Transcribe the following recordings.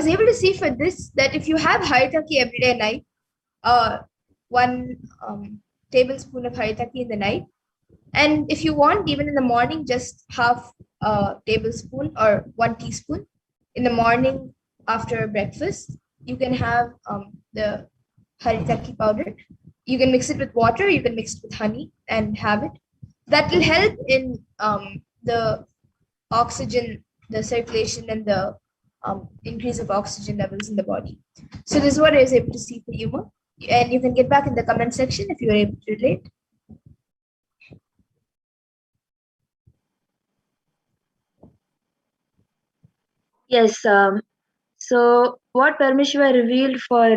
was able to see for this that if you have haritaki every day night, 1 tablespoon of haritaki in the night, and if you want, even in the morning, just half a tablespoon or 1 teaspoon in the morning after breakfast, you can have the haritaki powder. You can mix it with water, you can mix it with honey and have it. That will help in the oxygen, the circulation, and the increase of oxygen levels in the body. So this is what I was able to see for you, Ma. And you can get back in the comment section if you are able to relate. Yes. So what Paramashiva revealed for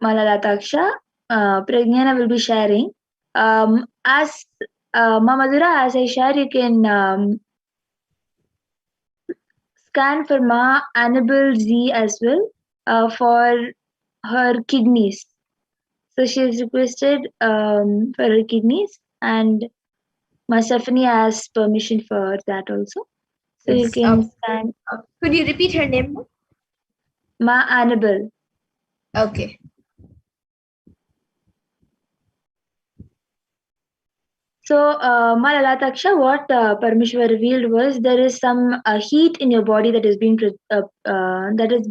Malalataksha, Pragnana will be sharing. As Madhura, as I share, you can scan for Ma Annabelle Z as well for her kidneys. So she has requested for her kidneys, and Ma Stephanie has permission for that also. So you Yes. can scan. Could you repeat her name? Ma Annabelle. Okay. So, Malalataksha, what Parameshwar revealed was there is some heat in your body that has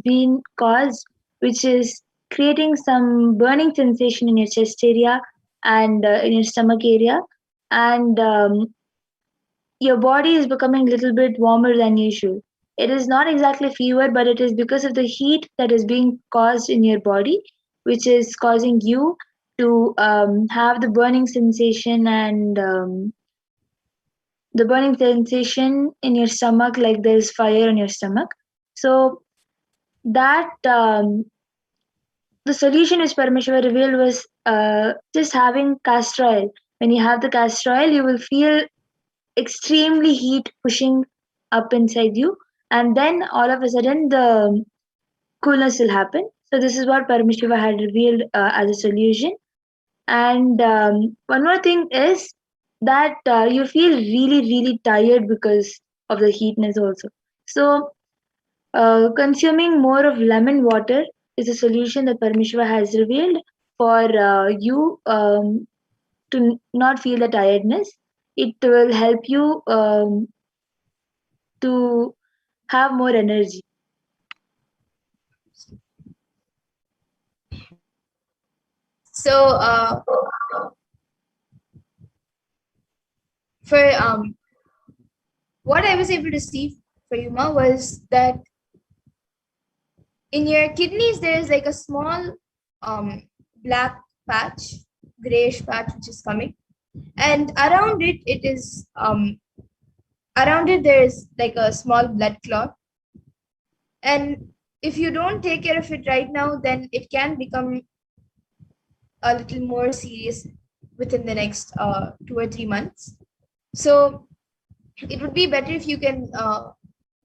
been caused, which is creating some burning sensation in your chest area and in your stomach area, and your body is becoming a little bit warmer than usual. It is not exactly fever, but it is because of the heat that is being caused in your body, which is causing you to have the burning sensation and the burning sensation in your stomach, like there's fire in your stomach. So that the solution which Parameshwar revealed was just having castor oil. When you have the castor oil, you will feel extremely heat pushing up inside you, and then all of a sudden the coolness will happen. So this is what Parameshiva had revealed as a solution. And one more thing is that you feel really tired because of the heatness also. So consuming more of lemon water is a solution that Parameshwara has revealed for you to not feel the tiredness. It will help you to have more energy. So for what I was able to see for Yuma was that in your kidneys there is like a small black patch, grayish patch which is coming, and around it there is like a small blood clot, and if you don't take care of it right now, then it can become a little more serious within the next 2 or 3 months. So it would be better if you can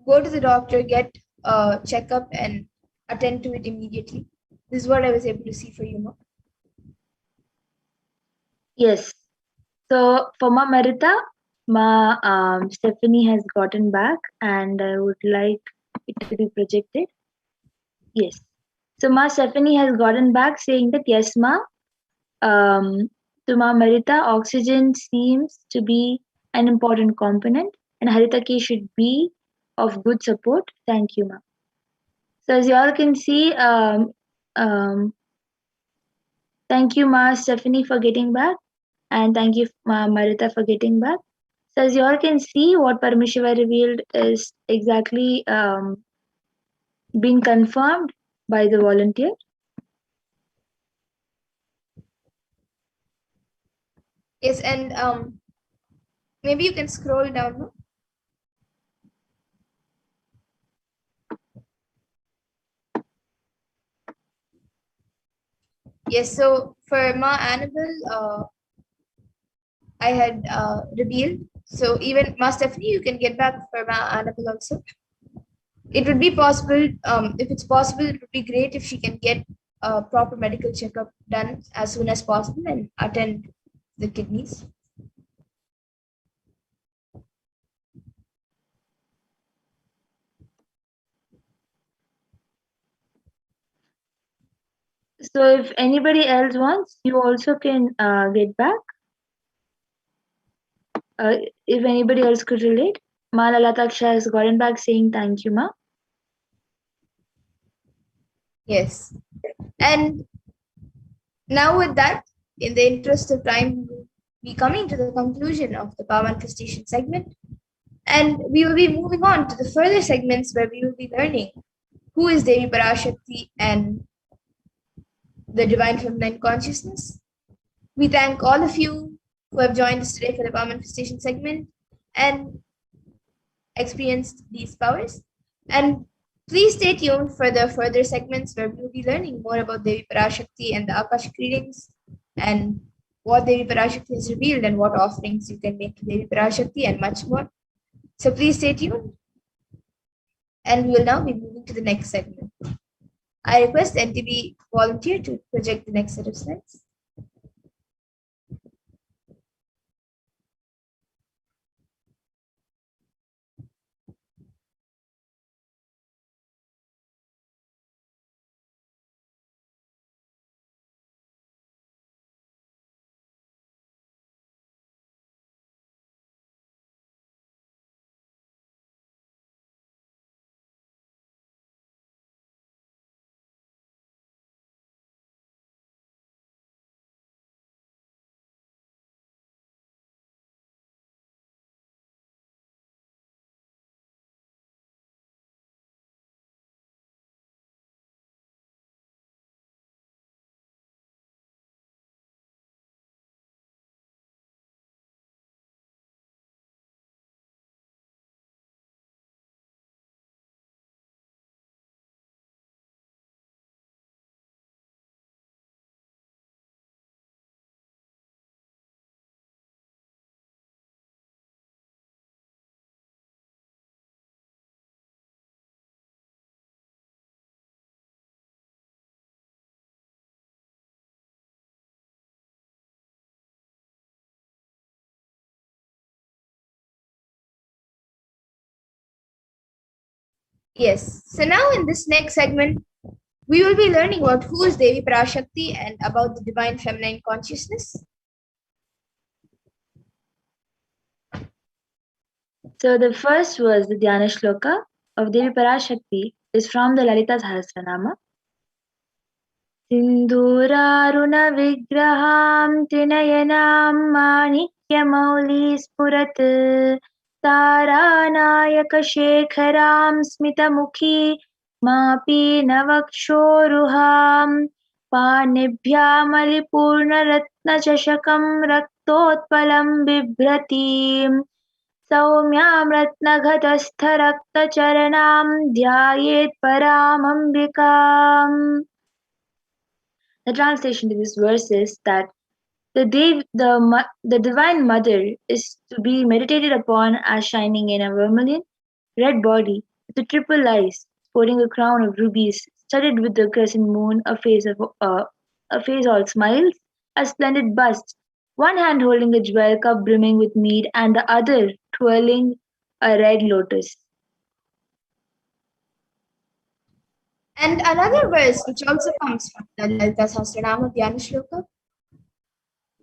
go to the doctor, get a checkup, and attend to it immediately. This is what I was able to see for you, Ma. Yes. So for Ma Marita, Ma Stephanie has gotten back, and I would like it to be projected. Yes. So Ma Stephanie has gotten back saying that yes, Ma. To Ma Marita, oxygen seems to be an important component, and Haritaki should be of good support. Thank you, Ma. So as you all can see, thank you, Ma Stephanie, for getting back, and thank you, Ma Marita, for getting back. So as you all can see, what Parameshiva revealed is exactly being confirmed by the volunteer. Yes, and maybe you can scroll down. No? Yes, so for Ma Annabelle, I had revealed. So even Ma Stephanie, you can get back for Ma Annabelle also. It would be possible, if it's possible, it would be great if she can get a proper medical checkup done as soon as possible and attend the kidneys. So if anybody else wants, you also can get back. If anybody else could relate. Ma Lalataksha has gotten back saying thank you, Ma. Yes. And now with that, in the interest of time, we will be coming to the conclusion of the power manifestation segment. And we will be moving on to the further segments where we will be learning who is Devi Parashakti and the divine feminine consciousness. We thank all of you who have joined us today for the power manifestation segment and experienced these powers. And please stay tuned for the further segments where we will be learning more about Devi Parashakti and the Akashic readings and what Devi Parashakti has revealed and what offerings you can make to Devi Parashakti and much more. So please stay tuned. And we will now be moving to the next segment. I request NTB volunteer to project the next set of slides. Yes. So now in this next segment, we will be learning about who is Devi Parashakti and about the divine feminine consciousness. So the first was the Dhyana Shloka of Devi Parashakti is from the Lalita Sahasranama. Sindhuraruna vigraham tinayanam manikya spurat taranayaka shekharam smitamukhi mapi navakshoruham panibhyamalipurnaratnachashakam raktotpalam bibhratim सौम्यां रत्नघटस्थरक्तचरणां ध्यायेत् परामम्बिकाम्. The translation to this verse is that the Divine Mother is to be meditated upon as shining in a vermilion red body with the triple eyes, sporting a crown of rubies, studded with the crescent moon, a face all smiles, a splendid bust, one hand holding the jewel cup brimming with mead, and the other twirling a red lotus. And another verse which also comes from the Lalita Sahasranama Dhyana Shloka.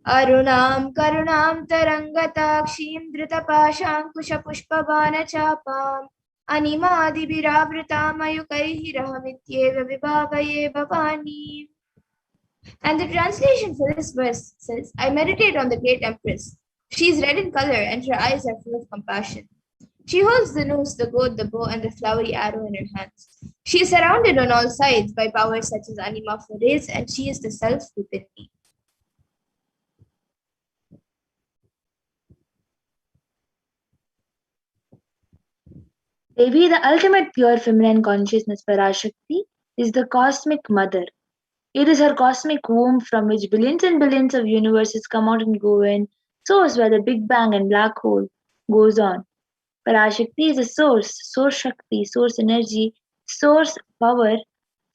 Arunam karunam tarangatakshim dhritapaşankuşapuşpabanachapam animadibhiravritam ayukaihirahamityeva vibhavaye bhavani. And the translation for this verse says, I meditate on the great empress. She is red in color and her eyes are full of compassion. She holds the noose, the goad, the bow, and the flowery arrow in her hands. She is surrounded on all sides by powers such as Anima Forays, and she is the self within me. Devi, the ultimate pure feminine consciousness Parashakti, is the cosmic mother. It is her cosmic womb from which billions and billions of universes come out and go in, source where the Big Bang and black hole goes on. Parashakti is a source Shakti, source energy, source power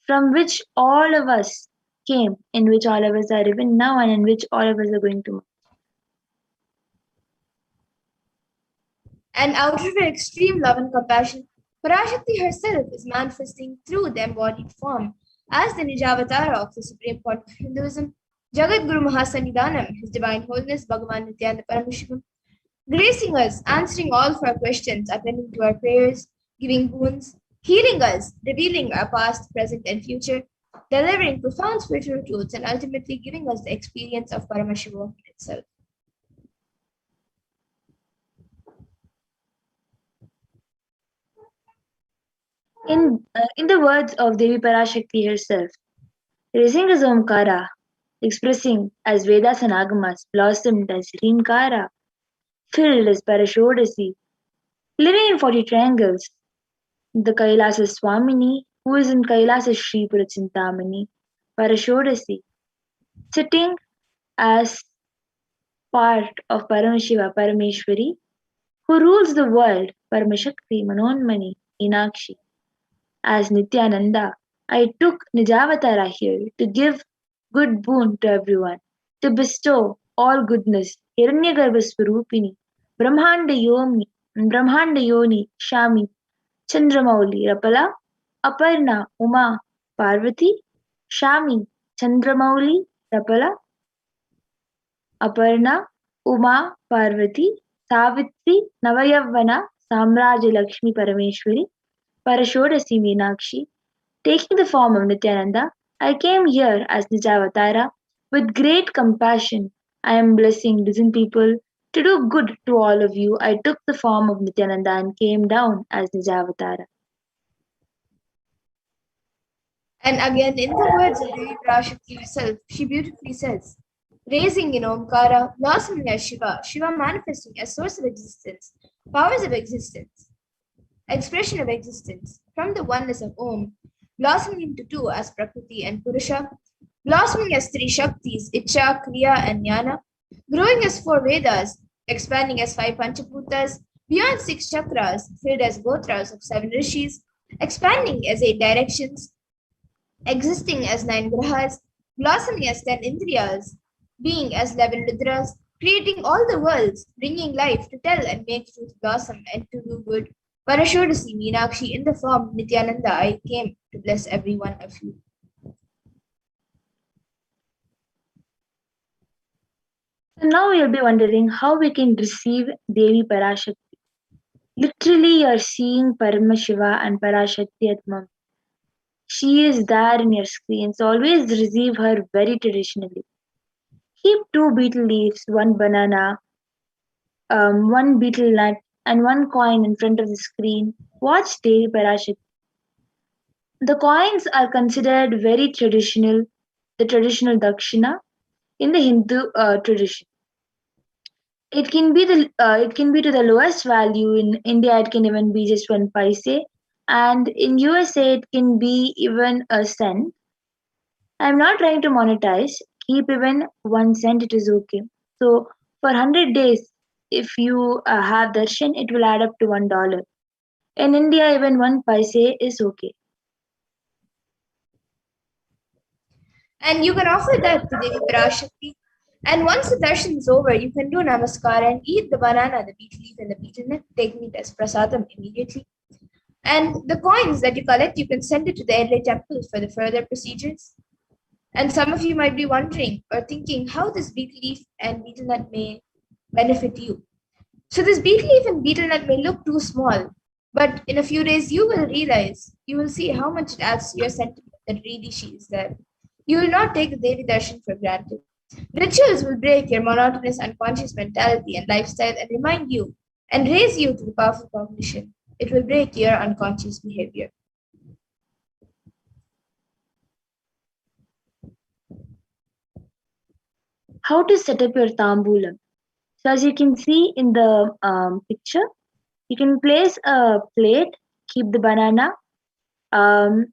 from which all of us came, in which all of us are even now, and in which all of us are going to. And out of her extreme love and compassion, Parashakti herself is manifesting through the embodied form as the Nijavatara of the Supreme Court of Hinduism, Jagat Guru Mahasannidhanam, His Divine Holiness Bhagavan Nithyananda Paramashivam, gracing us, answering all of our questions, attending to our prayers, giving boons, healing us, revealing our past, present, and future, delivering profound spiritual truths, and ultimately giving us the experience of Paramashivoham itself. In the words of Devi Parashakti herself, raising as Omkara, expressing as Vedas and Agamas, blossomed as Rimkara, filled as Parashodasi, living in 40 triangles, the Kailasa Swamini, who is in Kailasa Sri Purachintamani, Parashodasi, sitting as part of Paramashiva Parameshwari, who rules the world, Paramashakti Manonmani, Inakshi. As Nithyananda, I took Nijavatara here to give good boon to everyone, to bestow all goodness, Hiranyagarbha Swarupini, Brahmanda Yoni, Shami, Chandramauli, Rapala, Aparna, Uma, Parvati, Shami, Chandramauli, Rapala, Aparna, Uma, Parvati, Savitri, Navayavana, Samraja Lakshmi Parameshwari, Parashodasi Meenakshi. Taking the form of Nityananda, I came here as Nijavatara with great compassion. I am blessing dozen people to do good to all of you. I took the form of Nityananda and came down as Nijavatara. And again, in the words of Devi Parashakti herself, she beautifully says, raising in Omkara, blossoming as Shiva, Shiva manifesting as source of existence, powers of existence, expression of existence, from the oneness of Om, blossoming into two as Prakriti and Purusha, blossoming as three Shaktis, Icha, Kriya, and Jnana, growing as four Vedas, expanding as five Panchabhutas, beyond six chakras, filled as gotras of seven rishis, expanding as eight directions, existing as nine grahas, blossoming as 10 indriyas, being as 11 rudras, creating all the worlds, bringing life to tell and make truth blossom and to do good. Parashodasi Meenakshi, in the form Nityananda, I came to bless every one of you. So now you'll be wondering how we can receive Devi Parashakti. Literally, you're seeing Paramashiva and Parashakti at Mum. She is there in your screens. Always receive her very traditionally. Keep two betel leaves, one banana, one betel nut, and one coin in front of the screen. Watch Devi Parashakti. The coins are considered very traditional, the traditional dakshina in the Hindu tradition. It can be to the lowest value. In India it can even be just 1 paise, and in USA it can be even a cent. I'm not trying to monetize. Keep even 1 cent, it is okay. So for 100 days, if you have darshan, it will add up to $1. In India, even 1 paise is okay. And you can offer that to Devi Parashakti. And once the darshan is over, you can do namaskar and eat the banana, the betel leaf, and the betel nut, taking it as prasadam immediately. And the coins that you collect, you can send it to the LA temple for the further procedures. And some of you might be wondering or thinking how this betel leaf and betel nut may benefit you. So this betel leaf and betel nut may look too small, but in a few days you will realize, you will see how much it adds to your sentiment that really she is there. You will not take the Devi Darshan for granted. Rituals will break your monotonous unconscious mentality and lifestyle and remind you and raise you to the powerful cognition. It will break your unconscious behavior. How to set up your tambulam? So as you can see in the picture, you can place a plate, keep the banana, um,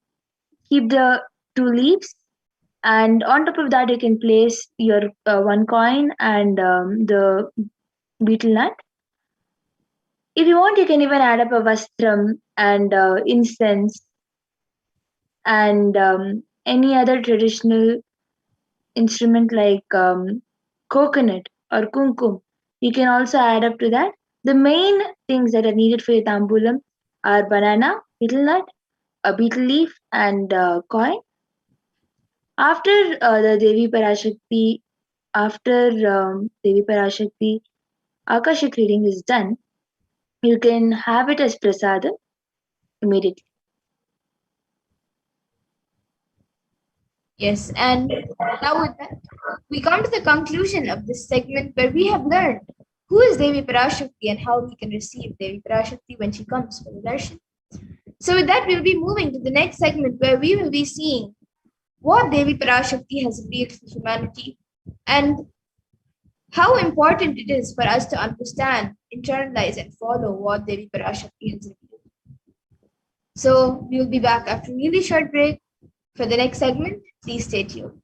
keep the two leaves, and on top of that you can place your one coin and the betel nut. If you want, you can even add up a vastram and incense and any other traditional instrument like coconut or kumkum. You can also add up to that. The main things that are needed for your tambulam are banana, betel nut, a betel leaf, and coin. After the Devi Parashakti, after Devi Parashakti Akashic reading is done, you can have it as prasadam immediately. Yes, and now with that, we come to the conclusion of this segment where we have learned who is Devi Parashakti and how we can receive Devi Parashakti when she comes for the darshan. So with that, we'll be moving to the next segment where we will be seeing what Devi Parashakti has revealed to humanity and how important it is for us to understand, internalize, and follow what Devi Parashakti has revealed. So we will be back after a really short break for the next segment. Please stay tuned.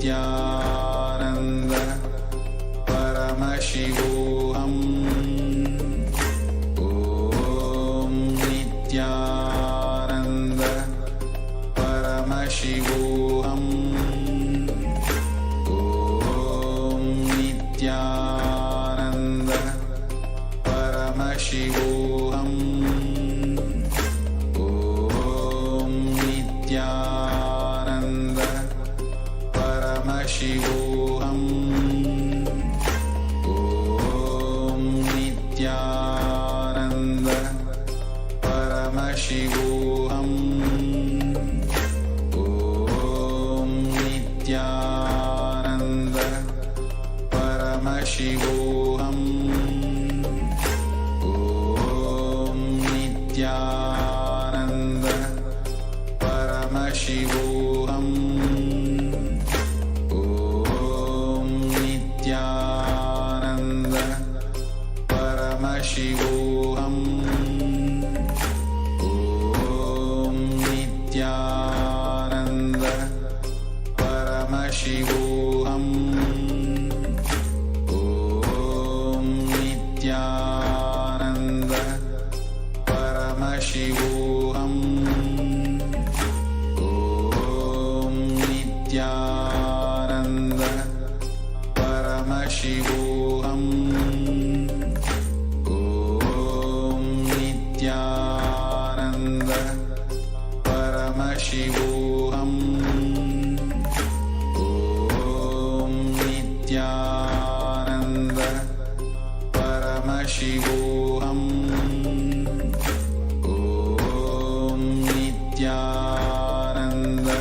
Nithyananda Paramashivoham. Om Nithyananda Paramashivoham. Om Nithyananda Paramashivoham. Om Nithyananda Paramashivoham. Om Nithyananda Paramashivoham. Om Nithyananda Paramashivoham. Om Nithyananda Paramashivoham. Om Nithyananda Paramashivoham. Om Nithyananda Paramashivoham. Om Nithyananda Paramashivoham. Om Nithyananda Paramashivoham. Om Nithyananda Paramashivoham. Om Nithyananda Paramashivoham. Om Nithyananda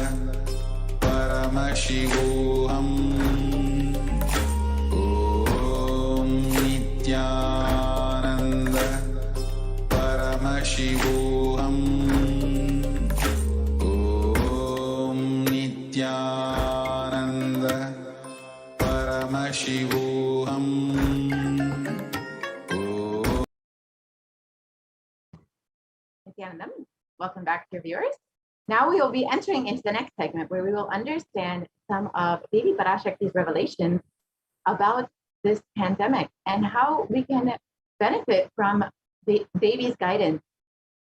Paramashivoham. Om Nithyananda Paramashivoham. Om Nithyananda Paramashivoham. Nithyanandam. Welcome back, dear viewers. Now we will be entering into the next segment where we will understand some of Devi Parashakti's revelations about this pandemic and how we can benefit from the Devi's guidance.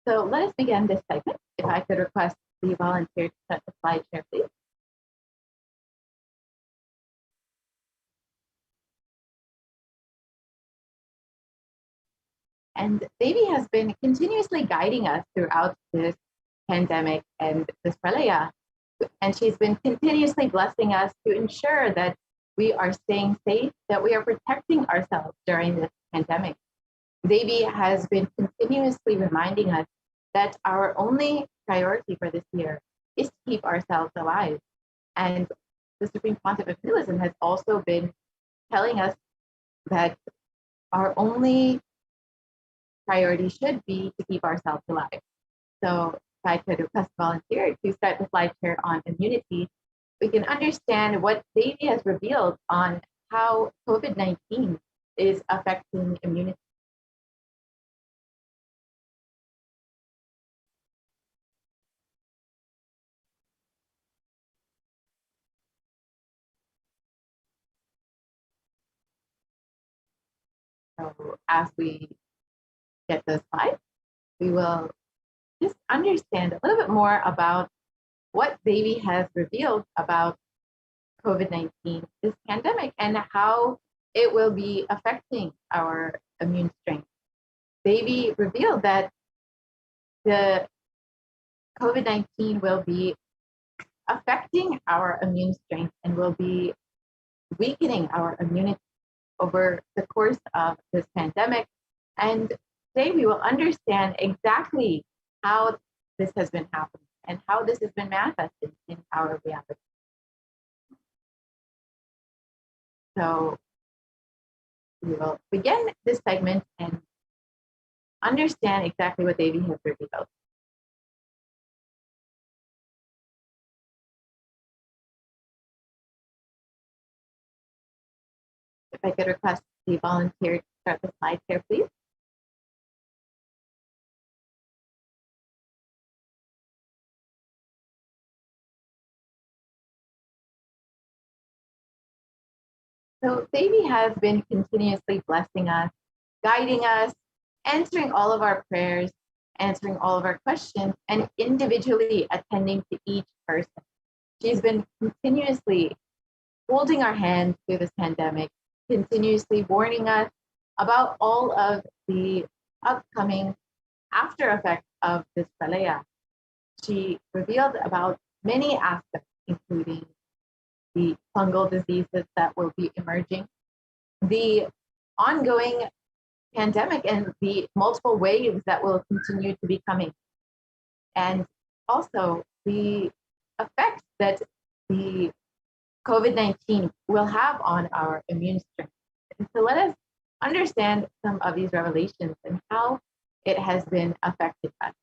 So let us begin this segment. If I could request the volunteer to set the slide share, please. And Devi has been continuously guiding us throughout this pandemic and this pralaya. And she's been continuously blessing us to ensure that we are staying safe, that we are protecting ourselves during this pandemic. Devi has been continuously reminding us that our only priority for this year is to keep ourselves alive. And the Supreme Pontiff of Hinduism has also been telling us that our only priority should be to keep ourselves alive. So if I could request a volunteer to start the slideshare on immunity, we can understand what Devi has revealed on how COVID-19 is affecting immunity. So as we get those slides, we will just understand a little bit more about what Devi has revealed about COVID-19, this pandemic, and how it will be affecting our immune strength. Devi revealed that the COVID-19 will be affecting our immune strength and will be weakening our immunity over the course of this pandemic. And today we will understand exactly how this has been happening and how this has been manifested in our reality. So we will begin this segment and understand exactly what Devi has revealed. If I could request the volunteer to start the slide here, please. So Devi has been continuously blessing us, guiding us, answering all of our prayers, answering all of our questions, and individually attending to each person. She's been continuously holding our hands through this pandemic, continuously warning us about all of the upcoming after effects of this pralaya. She revealed about many aspects, including the fungal diseases that will be emerging, the ongoing pandemic and the multiple waves that will continue to be coming, and also the effects that the COVID-19 will have on our immune strength. And so let us understand some of these revelations and how it has been affecting us.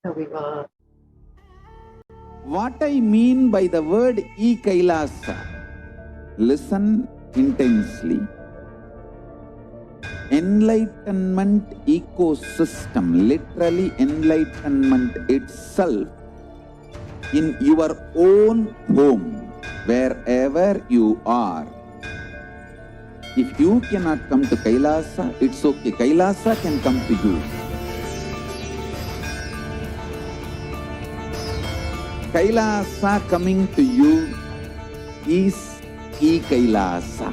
So we will. What I mean by the word Kailasa, listen intensely. Enlightenment ecosystem, literally enlightenment itself, in your own home, wherever you are. If you cannot come to Kailasa, it's okay. Kailasa can come to you. Kailasa coming to you is Kailasa.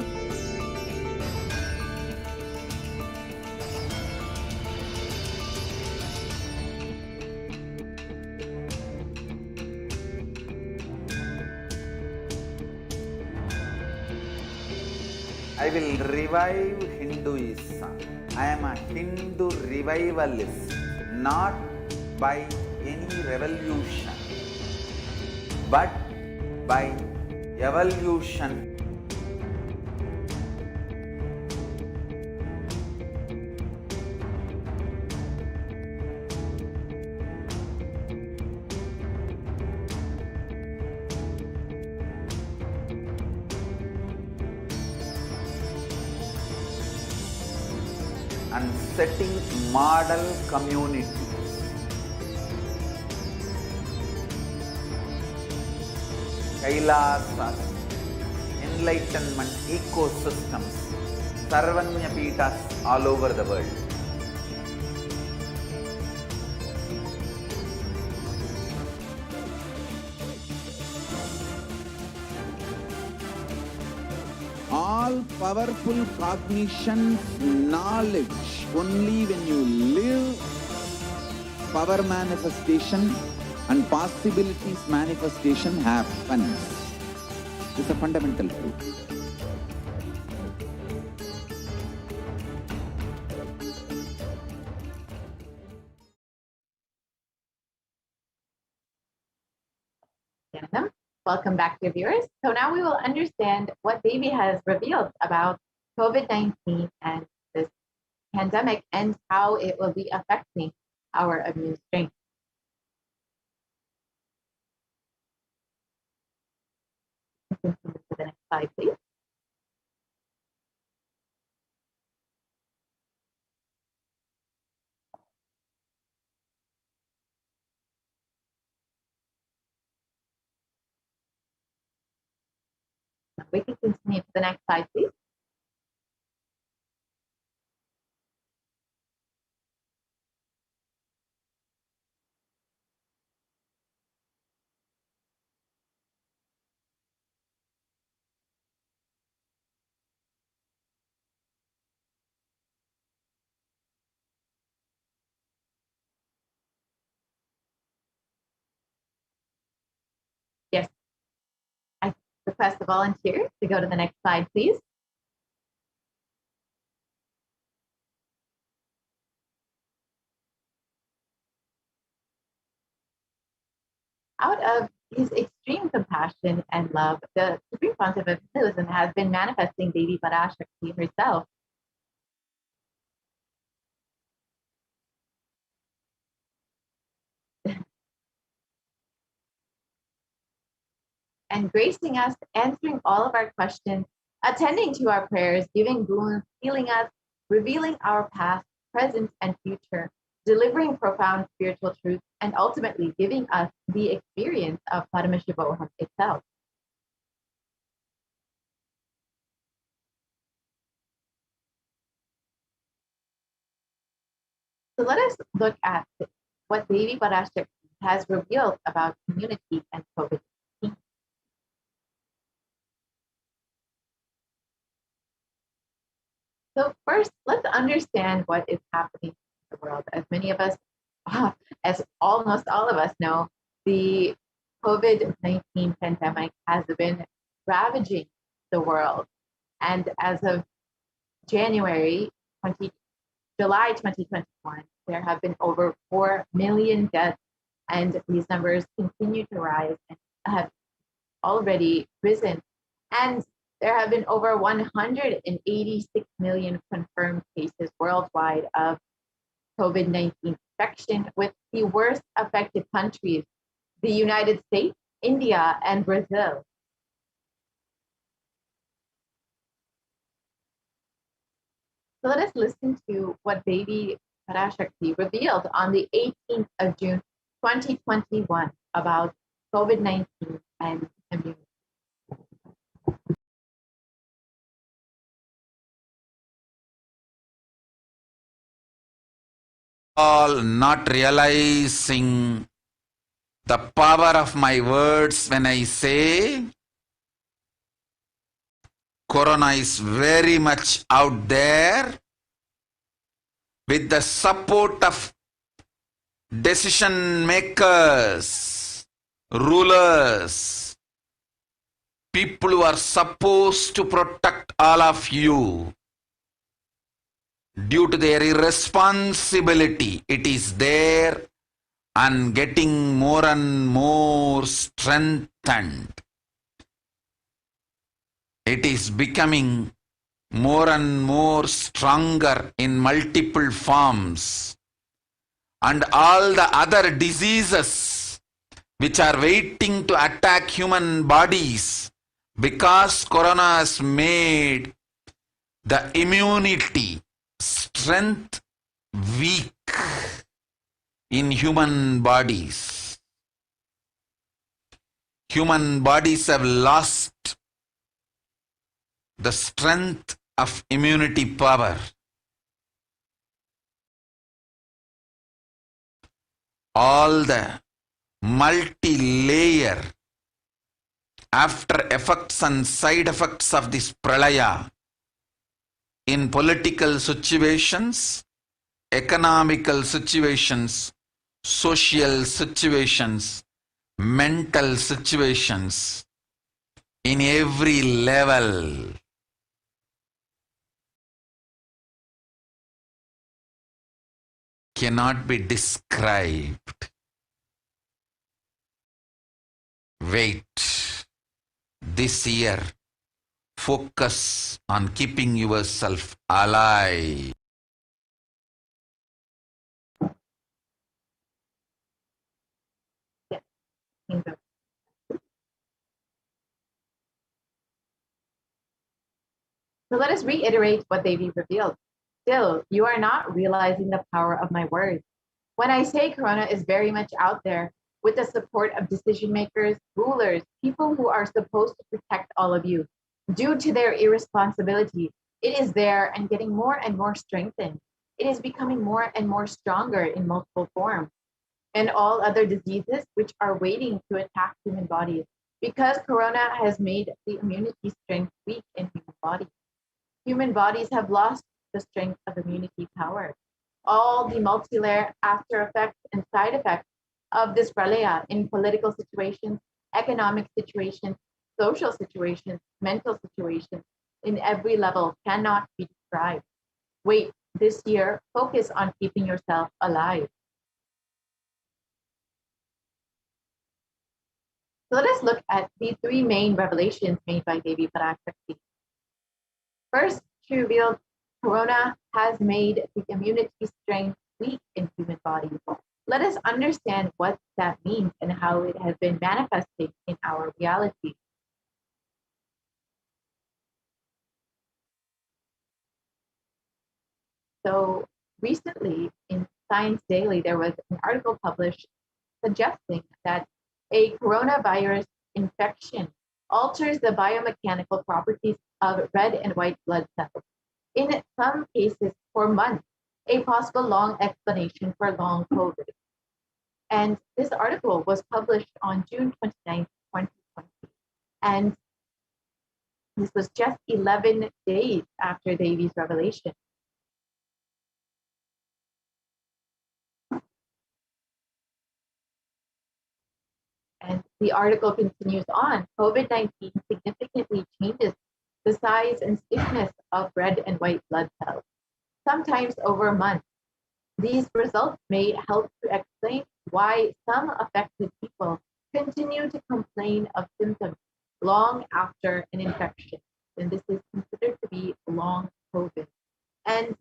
I will revive Hinduism. I am a Hindu revivalist, not by any revolution, but by evolution. And setting model communities. Kailasas, Enlightenment ecosystems, Sarvanya Peethas all over the world. All powerful cognition, knowledge, only when you live, power manifestation and possibilities manifestation happens. It's a fundamental truth. Welcome back, dear viewers. So now we will understand what Devi has revealed about COVID-19 and this pandemic and how it will be affecting our immune strength. To the next slide, please. We can continue to the next slide, please. Yes. I request a volunteer to go to the next slide, please. Out of his extreme compassion and love, the Supreme Pontiff of Hinduism has been manifesting Devi Parashakti herself. And gracing us, answering all of our questions, attending to our prayers, giving boons, healing us, revealing our past, present, and future, delivering profound spiritual truths, and ultimately giving us the experience of Paramashivoham itself. So let us look at what Devi Parashakti has revealed about community and COVID-19. So first, let's understand what is happening in the world. As many of us, as almost all of us know, the COVID-19 pandemic has been ravaging the world. And as of July 2021, there have been over 4 million deaths, and these numbers continue to rise and have already risen. And there have been over 186 million confirmed cases worldwide of COVID-19 infection, with the worst affected countries, the United States, India, and Brazil. So let us listen to what Devi Parashakti revealed on the 18th of June, 2021 about COVID-19 and immunity. All not realizing the power of my words when I say Corona is very much out there with the support of decision makers, rulers, people who are supposed to protect all of you. Due to their irresponsibility, it is there and getting more and more strengthened. It is becoming more and more stronger in multiple forms. And all the other diseases which are waiting to attack human bodies, because Corona has made the immunity strength weak in human bodies. Human bodies have lost the strength of immunity power. All the multi-layer after effects and side effects of this pralaya in political situations, economical situations, social situations, mental situations, in every level. Cannot be described. Wait. This year, focus on keeping yourself alive. So let us reiterate what Devi revealed. Still, you are not realizing the power of my words. When I say Corona is very much out there with the support of decision makers, rulers, people who are supposed to protect all of you, due to their irresponsibility, it is there and getting more and more strengthened. It is becoming more and more stronger in multiple forms. And all other diseases which are waiting to attack human bodies, because Corona has made the immunity strength weak in human bodies. Human bodies have lost the strength of immunity power. All the multi-layer after effects and side effects of this pralaya in political situations, economic situations, social situations, mental situations, in every level cannot be described. Wait, this year, focus on keeping yourself alive. So let us look at the three main revelations made by Devi Parashakti. First, she revealed Corona has made the immunity strength weak in human bodies. Let us understand what that means and how it has been manifesting in our reality. So recently in Science Daily, there was an article published suggesting that a coronavirus infection alters the biomechanical properties of red and white blood cells. In some cases, for months, a possible long explanation for long COVID. And this article was published on June 29, 2020. And this was just 11 days after Devi's revelation. And the article continues on. COVID-19 significantly changes the size and stiffness of red and white blood cells, sometimes over months. These results may help to explain why some affected people continue to complain of symptoms long after an infection. And this is considered to be long COVID. And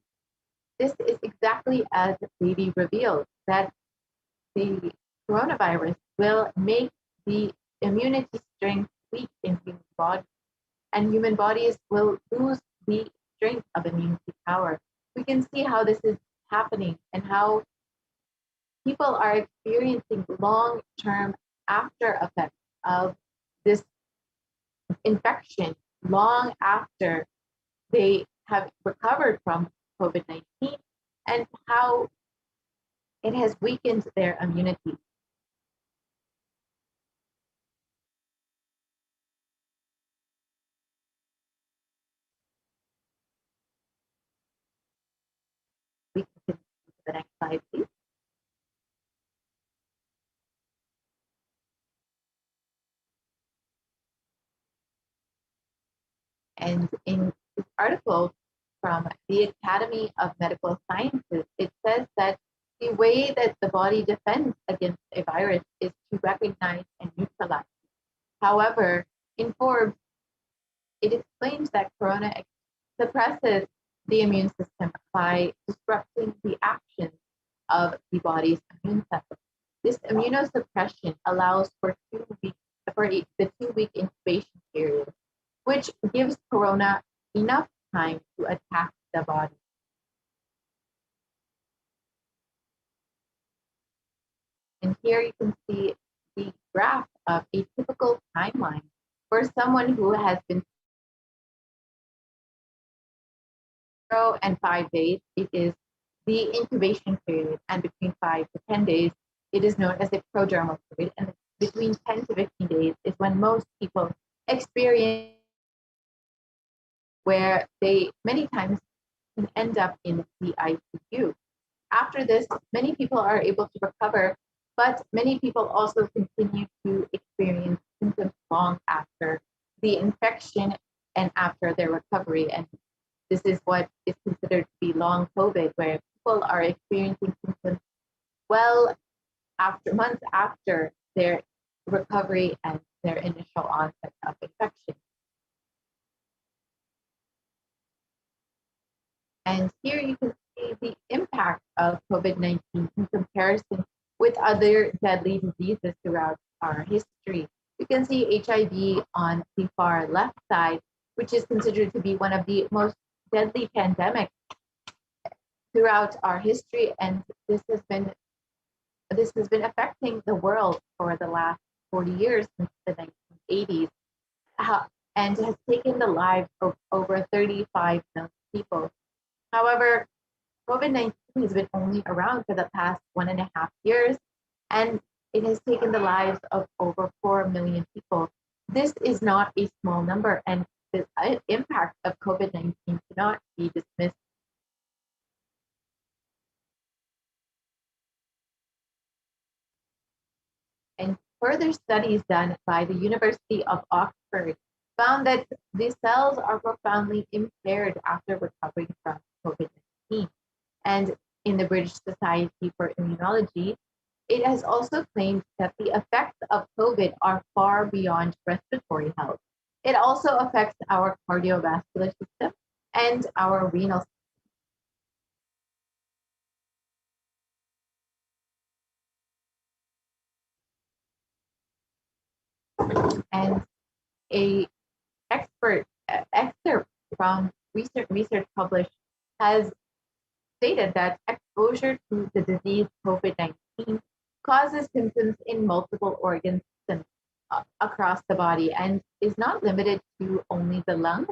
this is exactly as Devi revealed, that the coronavirus will make the immunity strength weak in human bodies, and human bodies will lose the strength of immunity power. We can see how this is happening and how people are experiencing long-term after effects of this infection long after they have recovered from COVID-19, and how it has weakened their immunity. We can continue to the next slide, please. And in this article from the Academy of Medical Sciences, it says that the way that the body defends against a virus is to recognize and neutralize. However, in Forbes, it explains that corona suppresses the immune system by disrupting the action of the body's immune cells. This immunosuppression allows for the 2-week incubation period, which gives corona enough time to attack the body. And here you can see the graph of a typical timeline for someone who has been 0 and 5 days. It is the incubation period, and between 5 to 10 days, it is known as the prodromal period, and between 10 to 15 days is when most people experience where they many times can end up in the ICU. After this, many people are able to recover, but many people also continue to experience symptoms long after the infection and after their recovery. And this is what is considered to be long COVID, where people are experiencing symptoms well after months after their recovery and their initial onset of infection. And here you can see the impact of COVID-19 in comparison with other deadly diseases throughout our history. You can see HIV on the far left side, which is considered to be one of the most deadly pandemics throughout our history, and this has been affecting the world for the last 40 years since the 1980s, and has taken the lives of over 35 million people. However, COVID-19 has been only around for the past 1.5 years, and it has taken the lives of over 4 million people. This is not a small number, and the impact of COVID-19 cannot be dismissed. And further studies done by the University of Oxford found that the cells are profoundly impaired after recovering from COVID-19. And in the British Society for Immunology, it has also claimed that the effects of COVID are far beyond respiratory health. It also affects our cardiovascular system and our renal system. And a excerpt from research published has stated that exposure to the disease COVID-19 causes symptoms in multiple organ systems across the body and is not limited to only the lung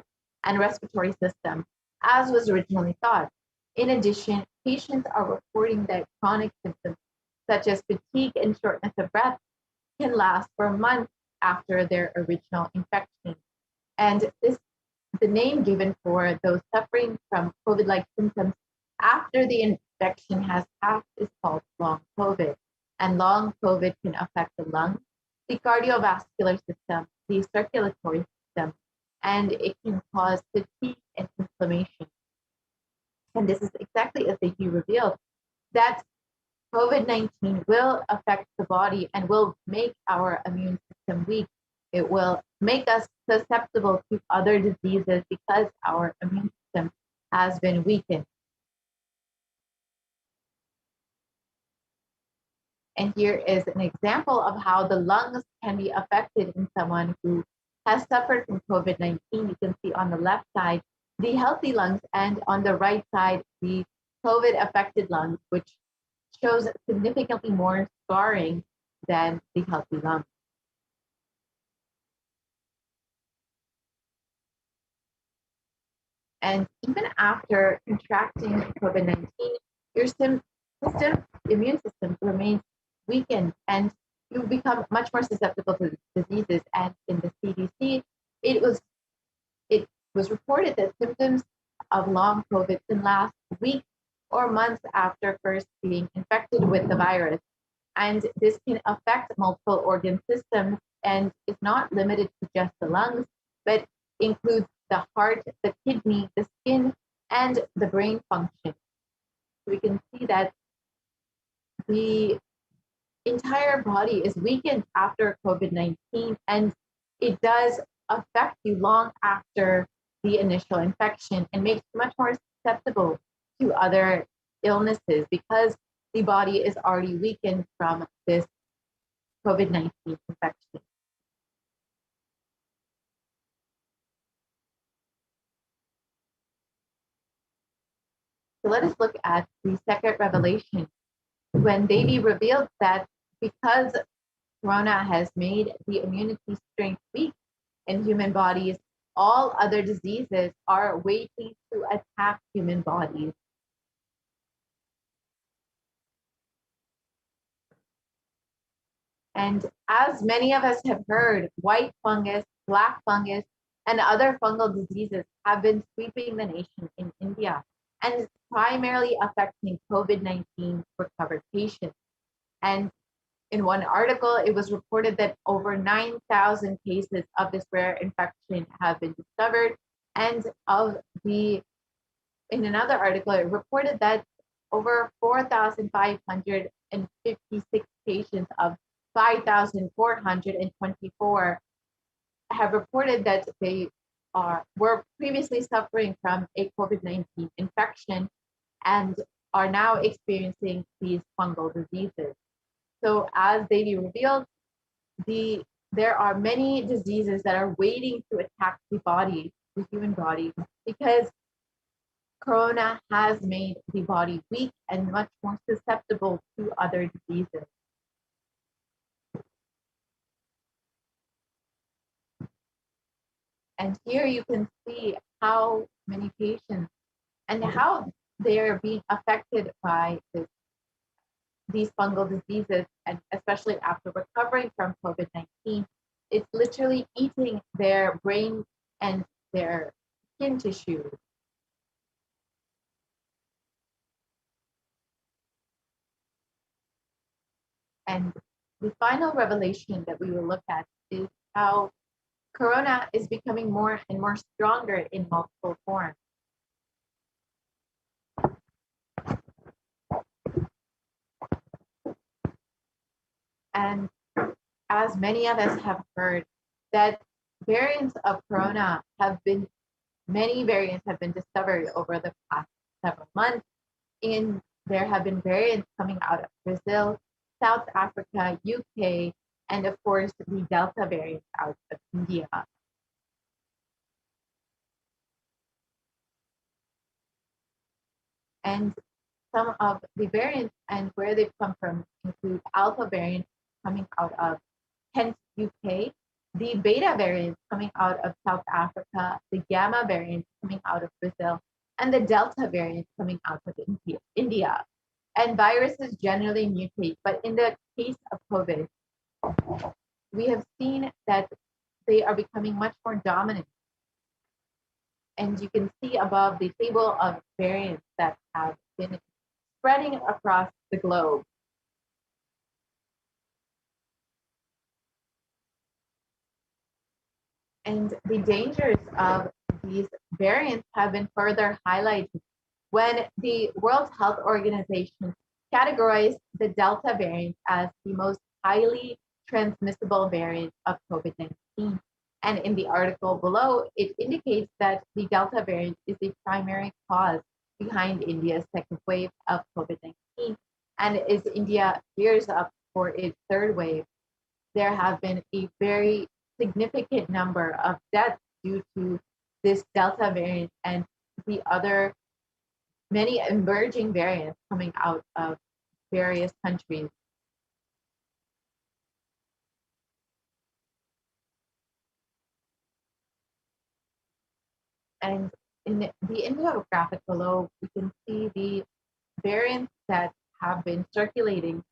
and respiratory system, as was originally thought. In addition, patients are reporting that chronic symptoms such as fatigue and shortness of breath can last for months after their original infection. And the name given for those suffering from COVID-like symptoms after the infection has passed is called long COVID. And long COVID can affect the lungs, the cardiovascular system, the circulatory system, and it can cause fatigue and inflammation. And this is exactly as they revealed, that COVID-19 will affect the body and will make our immune system weak. It will make us susceptible to other diseases because our immune system has been weakened. And here is an example of how the lungs can be affected in someone who has suffered from COVID-19. You can see on the left side, the healthy lungs, and on the right side, the COVID-affected lungs, which shows significantly more scarring than the healthy lungs. And even after contracting COVID-19, your immune system remains weakened and you become much more susceptible to diseases. And in the CDC, it was reported that symptoms of long COVID can last weeks or months after first being infected with the virus. And this can affect multiple organ systems and is not limited to just the lungs, but includes the heart, the kidney, the skin, and the brain function. We can see that the entire body is weakened after COVID-19, and it does affect you long after the initial infection and makes you much more susceptible to other illnesses because the body is already weakened from this COVID-19 infection. So let us look at the second revelation when Devi revealed that because corona has made the immunity strength weak in human bodies, all other diseases are waiting to attack human bodies. And as many of us have heard, white fungus, black fungus, and other fungal diseases have been sweeping the nation in India and primarily affecting COVID-19 recovered patients. And in one article, it was reported that over 9,000 cases of this rare infection have been discovered. And in another article, it reported that over 4,556 patients of 5,424 have reported that they were previously suffering from a COVID-19 infection and are now experiencing these fungal diseases. So as Devi revealed, there are many diseases that are waiting to attack the human body, because corona has made the body weak and much more susceptible to other diseases. And here you can see how many patients and how they are being affected by these fungal diseases, and especially after recovering from COVID-19, it's literally eating their brain and their skin tissue. And the final revelation that we will look at is how corona is becoming more and more stronger in multiple forms. And as many of us have heard, that variants of corona many variants have been discovered over the past several months. And there have been variants coming out of Brazil, South Africa, UK, and of course, the Delta variant out of India. And some of the variants and where they've come from include Alpha variant coming out of Kent, UK, the Beta variant coming out of South Africa, the Gamma variant coming out of Brazil, and the Delta variant coming out of India. And viruses generally mutate, but in the case of COVID, we have seen that they are becoming much more dominant. And you can see above the table of variants that have been spreading across the globe. And the dangers of these variants have been further highlighted when the World Health Organization categorized the Delta variant as the most highly transmissible variant of COVID-19. And in the article below, it indicates that the Delta variant is the primary cause behind India's second wave of COVID-19. And as India gears up for its third wave, there have been a very significant number of deaths due to this Delta variant and the other many emerging variants coming out of various countries. And in the infographic below, we can see the variants that have been circulating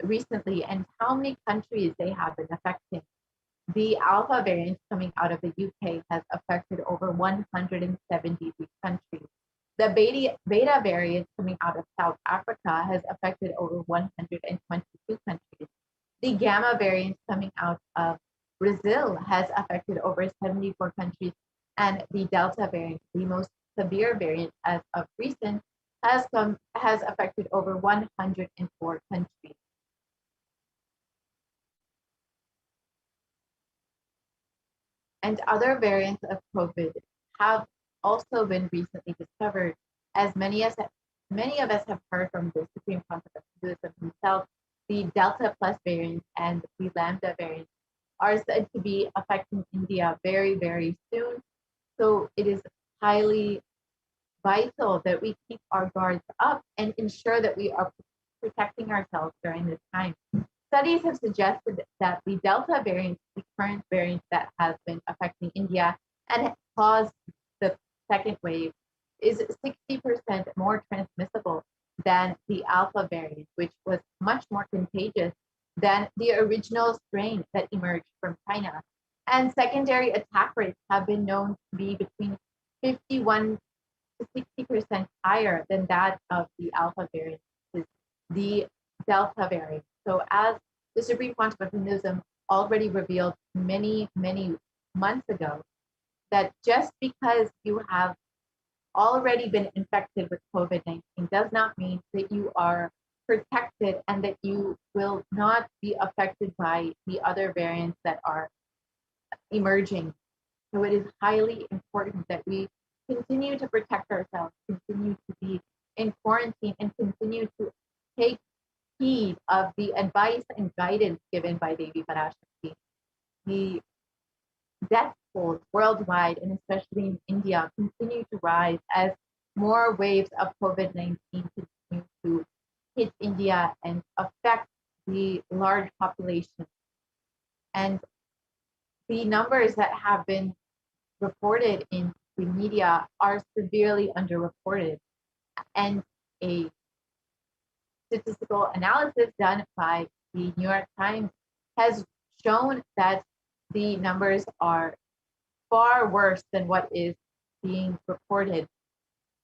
recently and how many countries they have been affecting. The Alpha variant coming out of the UK has affected over 173 countries. The Beta variant coming out of South Africa has affected over 122 countries. The Gamma variant coming out of Brazil has affected over 74 countries. And the Delta variant, the most severe variant as of recent, has affected over 104 countries. And other variants of COVID have also been recently discovered, as many of us have heard from the Supreme Contact of himself. The Delta Plus variant and the Lambda variant are said to be affecting India very, very soon. So it is highly vital that we keep our guards up and ensure that we are protecting ourselves during this time. studies have suggested that the Delta variant, the current variant that has been affecting India and caused the second wave, is 60% more transmissible than the Alpha variant, which was much more contagious than the original strain that emerged from China. And secondary attack rates have been known to be between 51 to 60% higher than that of the Alpha variant, which is the Delta variant. So as the Supreme Quantum of Hinduism already revealed many, many months ago, that just because you have already been infected with COVID-19 does not mean that you are protected and that you will not be affected by the other variants that are emerging. So it is highly important that we continue to protect ourselves, continue to be in quarantine, and continue to take heed of the advice and guidance given by Devi Parashakti. The death tolls worldwide, and especially in India, continue to rise as more waves of COVID-19 continue to hit India and affect the large population. And the numbers that have been reported in the media are severely underreported. And a statistical analysis done by the New York Times has shown that the numbers are far worse than what is being reported.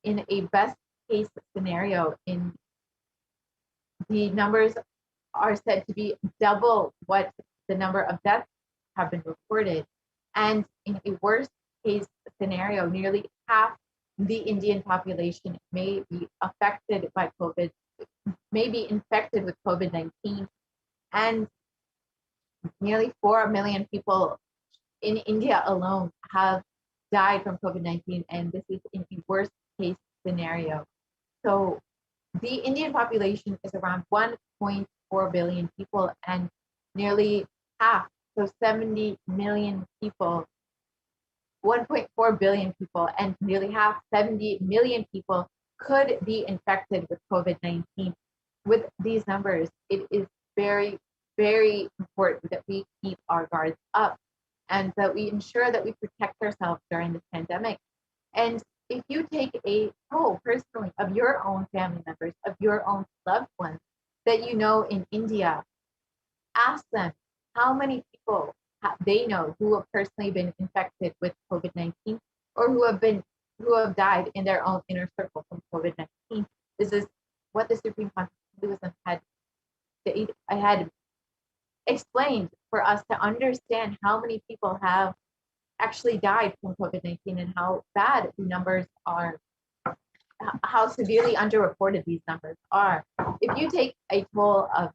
In a best case scenario, the numbers are said to be double what the number of deaths have been reported. And in a worst case scenario, nearly half the Indian population may be affected by COVID, may be infected with COVID-19. And nearly 4 million people in India alone have died from COVID-19, and this is in the worst case scenario. So the Indian population is around 1.4 billion people, and nearly half, so 70 million people, 1.4 billion people, and nearly half, 70 million people could be infected with COVID-19. With these numbers, it is very, very important that we keep our guards up and that we ensure that we protect ourselves during this pandemic. And if you take a poll personally of your own family members, of your own loved ones that you know in India, ask them how many people they know who have personally been infected with COVID-19 or who have died in their own inner circle from COVID-19. This is what the Supreme Quantum of Hinduism had explained for us to understand how many people have actually died from COVID-19 and how bad the numbers are, how severely underreported these numbers are. If you take a poll of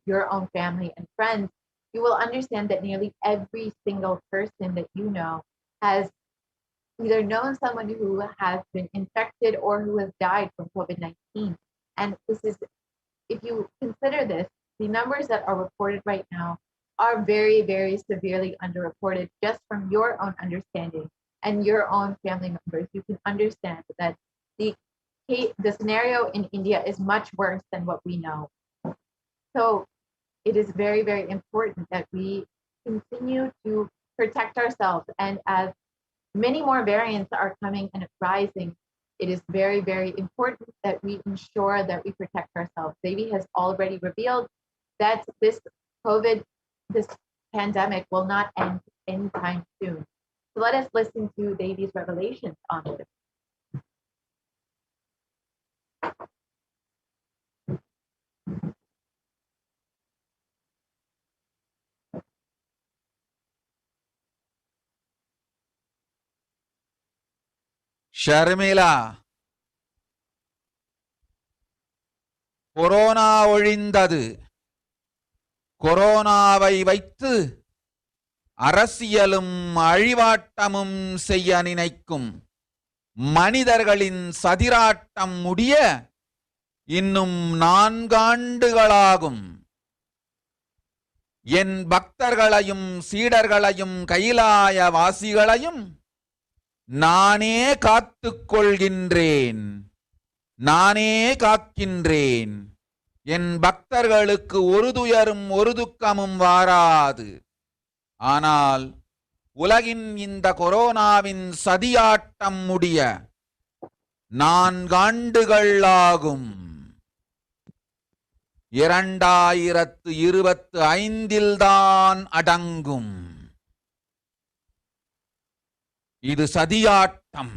your own family and friends, you will understand that nearly every single person that you know has either known someone who has been infected or who has died from COVID-19. And this is, if you consider this, the numbers that are reported right now are very, very severely underreported. Just from your own understanding and your own family members, you can understand that the scenario in India is much worse than what we know. So it is very, very important that we continue to protect ourselves. And as many more variants are coming and rising, it is very, very important that we ensure that we protect ourselves. Devi has already revealed that this pandemic will not end anytime soon. So let us listen to Devi's revelations on this. Sharmila, corona ஒழிந்தது. கொரோனாவை வைத்து அரசியலும் அழிவாட்டமும் செய்ய நினைக்கும் மனிதர்களின் சதிராட்டம் முடிய இன்னும் 4 ஆண்டுகளாகும். என் பக்தர்களையும் சீடர்களையும் கைலாய வாசிகளையும் நானே காத்துக் கொள்கின்றேன், நானே காக்கின்றேன். என் பக்தர்களுக்கு ஒரு துயரும் ஒரு துக்கமும் வாராது. ஆனால் உலகின் இந்த கொரோனாவின் சதியாட்டம் முடிய 4 ஆண்டுகள் ஆகும். 2025 தான் அடங்கும். இது சதியாட்டம்,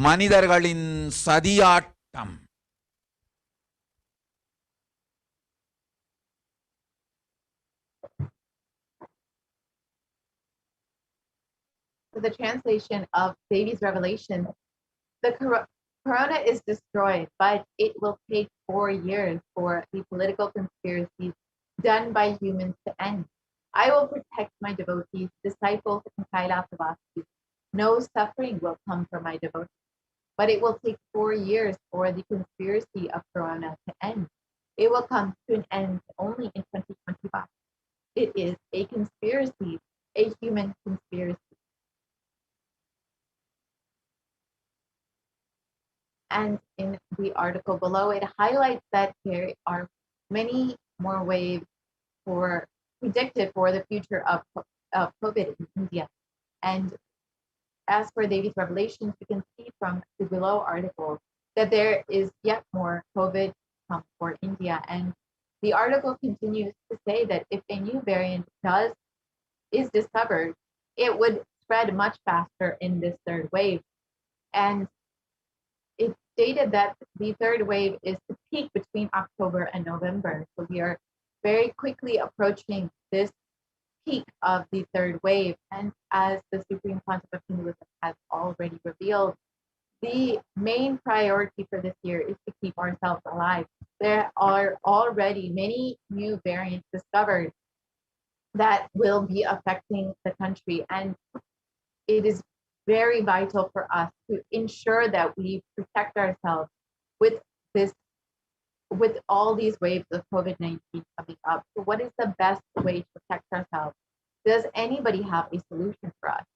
மனிதர்களின் சதியாட்டம். So the translation of Devi's revelation, the corona is destroyed, but it will take 4 years for the political conspiracies done by humans to end. I will protect my devotees, disciples, and Kailasa. No suffering will come from my devotees, but it will take 4 years for the conspiracy of corona to end. It will come to an end only in 2025. It is a conspiracy, a human conspiracy. And in the article below, it highlights that there are many more waves predicted for the future of COVID in India. And as for Devi's revelations, you can see from the below article that there is yet more COVID come for India. And the article continues to say that if a new variant is discovered, it would spread much faster in this third wave. And it stated that the third wave is to peak between October and November. So we are very quickly approaching this peak of the third wave. And as the Supreme Pontiff of Hinduism has already revealed, the main priority for this year is to keep ourselves alive. There are already many new variants discovered that will be affecting the country. And it is very vital for us to ensure that we protect ourselves with all these waves of COVID-19 coming up. So what is the best way to protect ourselves? Does anybody have a solution for us?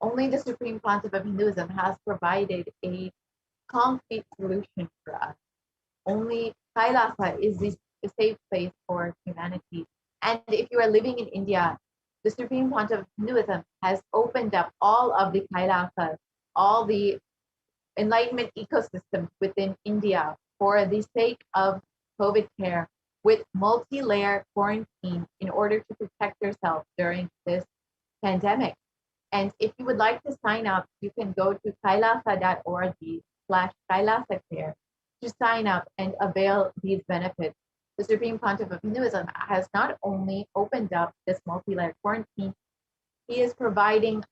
Only the Supreme Pontiff of Hinduism has provided a concrete solution for us. Only Kailasa is a safe place for humanity. And if you are living in India, the Supreme Pontiff of Hinduism has opened up all of the Kailasas, all the Enlightenment ecosystems within India for the sake of COVID care with multi-layer quarantine in order to protect yourself during this pandemic. And if you would like to sign up, you can go to kailasa.org/Kailasa Care to sign up and avail these benefits. The Supreme Pontiff of Hinduism has not only opened up this multi-layer quarantine, he is providing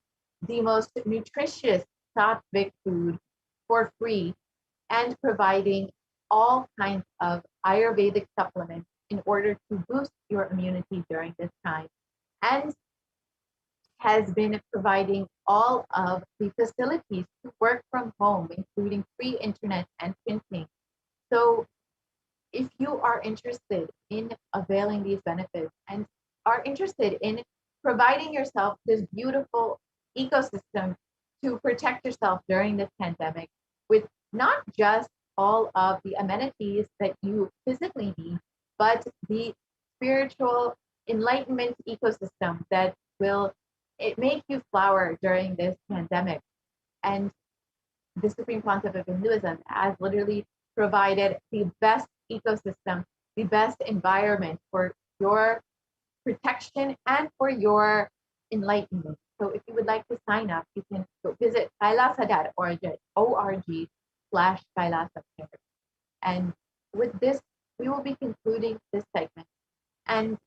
the most nutritious sattvic food for free and providing all kinds of Ayurvedic supplements in order to boost your immunity during this time, and has been providing all of the facilities to work from home, including free internet and printing. So if you are interested in availing these benefits and are interested in providing yourself this beautiful ecosystem to protect yourself during this pandemic with not just all of the amenities that you physically need, but the spiritual enlightenment ecosystem that will make you flower during this pandemic. And the Supreme Pontiff of Hinduism has literally provided the best ecosystem, the best environment for your protection and for your enlightenment. So if you would like to sign up, you can go visit kailasa.org/Kailasa Care. And with this, we will be concluding this segment. And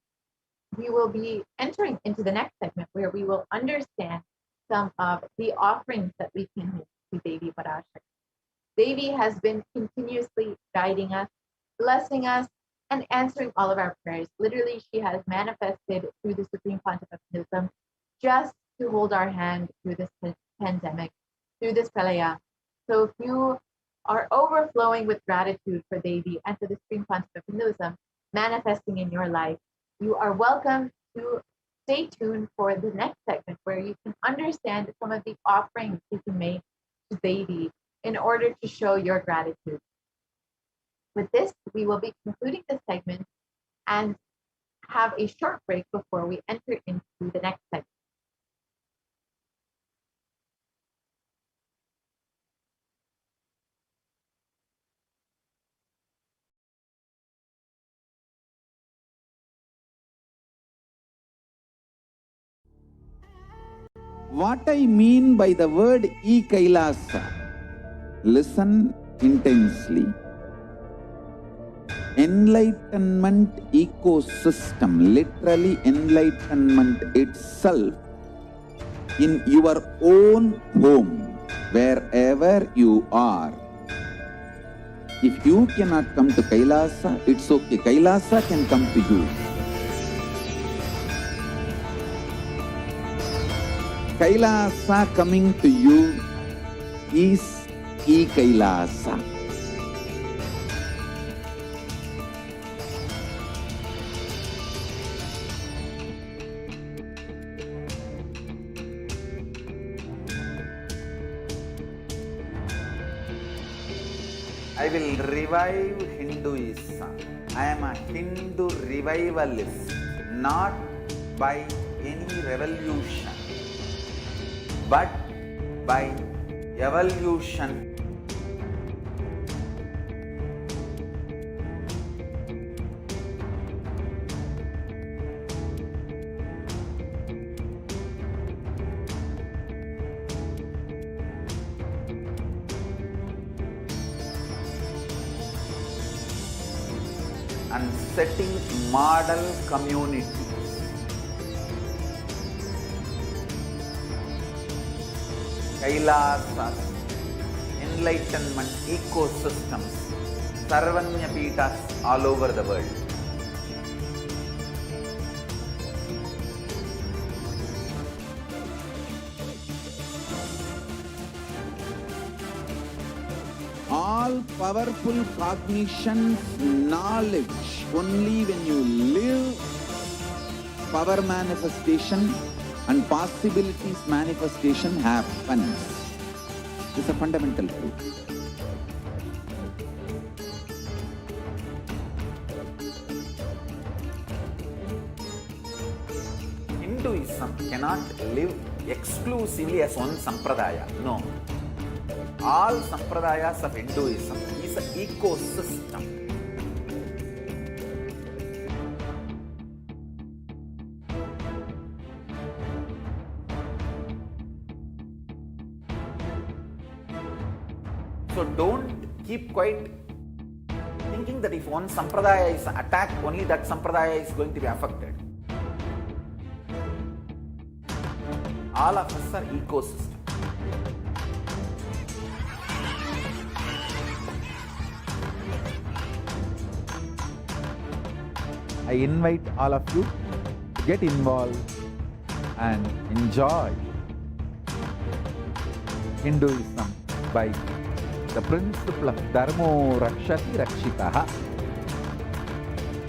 we will be entering into the next segment where we will understand some of the offerings that we can make to Devi Parashakti. Devi has been continuously guiding us, blessing us, and answering all of our prayers. Literally, she has manifested through the Supreme Pontiff of Hinduism just to hold our hand through this pandemic, through this pralaya. So if you are overflowing with gratitude for Devi and for the Supreme Pontiff of Hinduism manifesting in your life, you are welcome to stay tuned for the next segment where you can understand some of the offerings you can make to Devi in order to show your gratitude. With this, we will be concluding this segment and have a short break before we enter into the next segment. What I mean by the word Kailasa, listen intensely. Enlightenment ecosystem, literally enlightenment itself, in your own home, wherever you are. If you cannot come to Kailasa, it's okay. Kailasa can come to you. Kailasa coming to you is Kailasa. I will revive Hinduism. I am a Hindu revivalist, not by any revolution, but by evolution. And setting model communities. Kailasas, enlightenment ecosystems, Sarvanya Pitas all over the world. All powerful cognition, knowledge, only when you live, power manifestation and possibilities manifestation happens. It's a fundamental truth. Hinduism cannot live exclusively as one sampradaya. No. All sampradayas of Hinduism is an ecosystem. So don't keep quiet thinking that if one sampradaya is attacked, only that sampradaya is going to be affected. All of us are ecosystem. I invite all of you to get involved and enjoy Hinduism by the principle of Dharmo Rakshati Rakshitaha.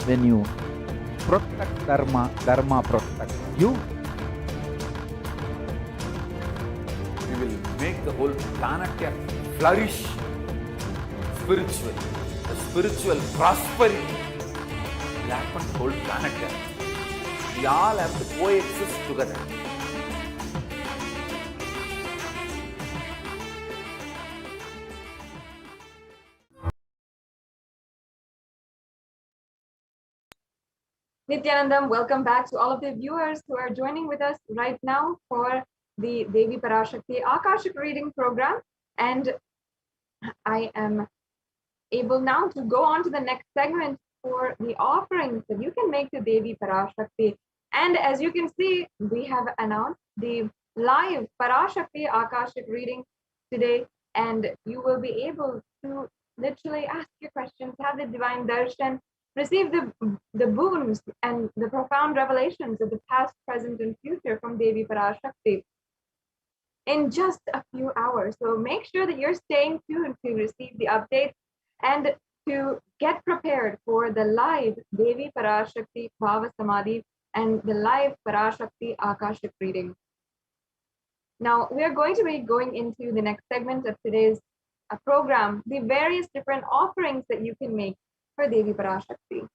When you protect Dharma, Dharma protects you. You will make the whole planet flourish spiritually. The spiritual prosperity will happen to the whole planet. We all have to coexist together. Nithyanandam, welcome back to all of the viewers who are joining with us right now for the Devi Parashakti Akashic reading program. And I am able now to go on to the next segment for the offerings that you can make to Devi Parashakti. And as you can see, we have announced the live Parashakti Akashic reading today, and you will be able to literally ask your questions, have the divine darshan, receive the boons and the profound revelations of the past, present, and future from Devi Parashakti in just a few hours. So make sure that you're staying tuned to receive the updates and to get prepared for the live Devi Parashakti Bhava Samadhi and the live Parashakti Akashic reading. Now, we are going to be going into the next segment of today's program, the various different offerings that you can make for Devi Parashakti.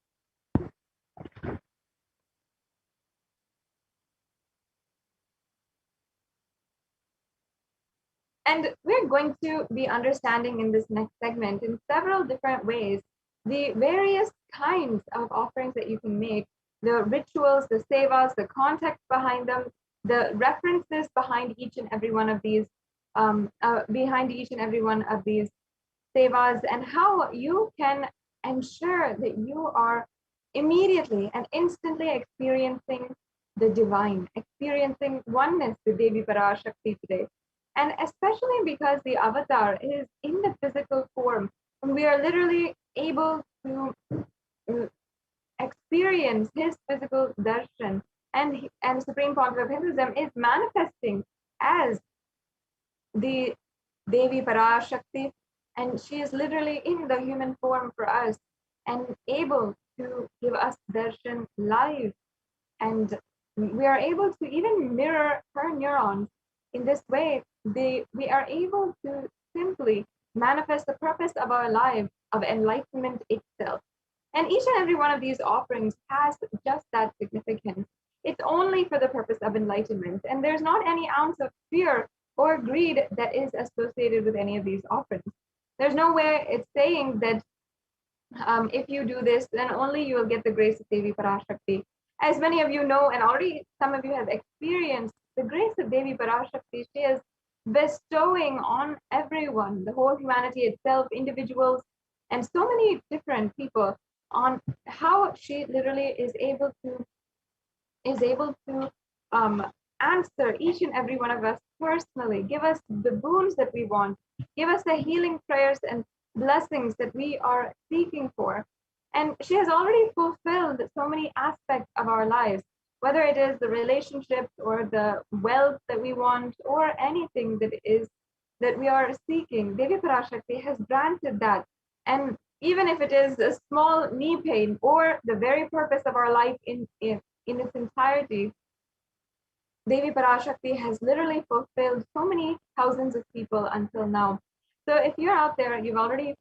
And we're going to be understanding in this next segment in several different ways the various kinds of offerings that you can make, the rituals, the sevas, the context behind them, the references behind each and every one of these, sevas, and how you can ensure that you are immediately and instantly experiencing the divine, experiencing oneness with Devi Parashakti today. And especially because the avatar is in the physical form, and we are literally able to experience his physical darshan, and Supreme Pontiff of Hinduism is manifesting as the Devi Parashakti, and she is literally in the human form for us and able to give us darshan live, and we are able to even mirror her neurons. In this way, we are able to simply manifest the purpose of our life, of enlightenment itself. And each and every one of these offerings has just that significance. It's only for the purpose of enlightenment, and there's not any ounce of fear or greed that is associated with any of these offerings. There's no way it's saying that if you do this, then only you will get the grace of Devi Parashakti. As many of you know, and already some of you have experienced, the grace of Devi Parashakti, she is bestowing on everyone, the whole humanity itself, individuals, and so many different people, on how she literally is able to answer each and every one of us personally, give us the boons that we want, give us the healing prayers and blessings that we are seeking for. And she has already fulfilled so many aspects of our lives, whether it is the relationships or the wealth that we want or anything that we are seeking. Devi Parashakti has granted that. And even if it is a small knee pain or the very purpose of our life in its entirety, Devi Parashakti has literally fulfilled so many thousands of people until now. So if you're out there, you already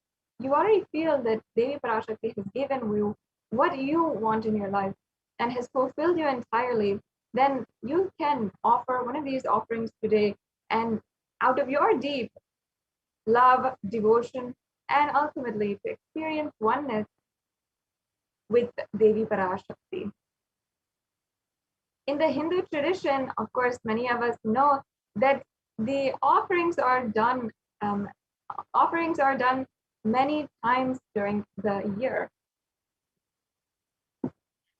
feel that Devi Parashakti has given you what you want in your life and has fulfilled you entirely, then you can offer one of these offerings today, and out of your deep love, devotion, and ultimately to experience oneness with Devi Parashakti. In the Hindu tradition, of course, many of us know that the offerings are done many times during the year.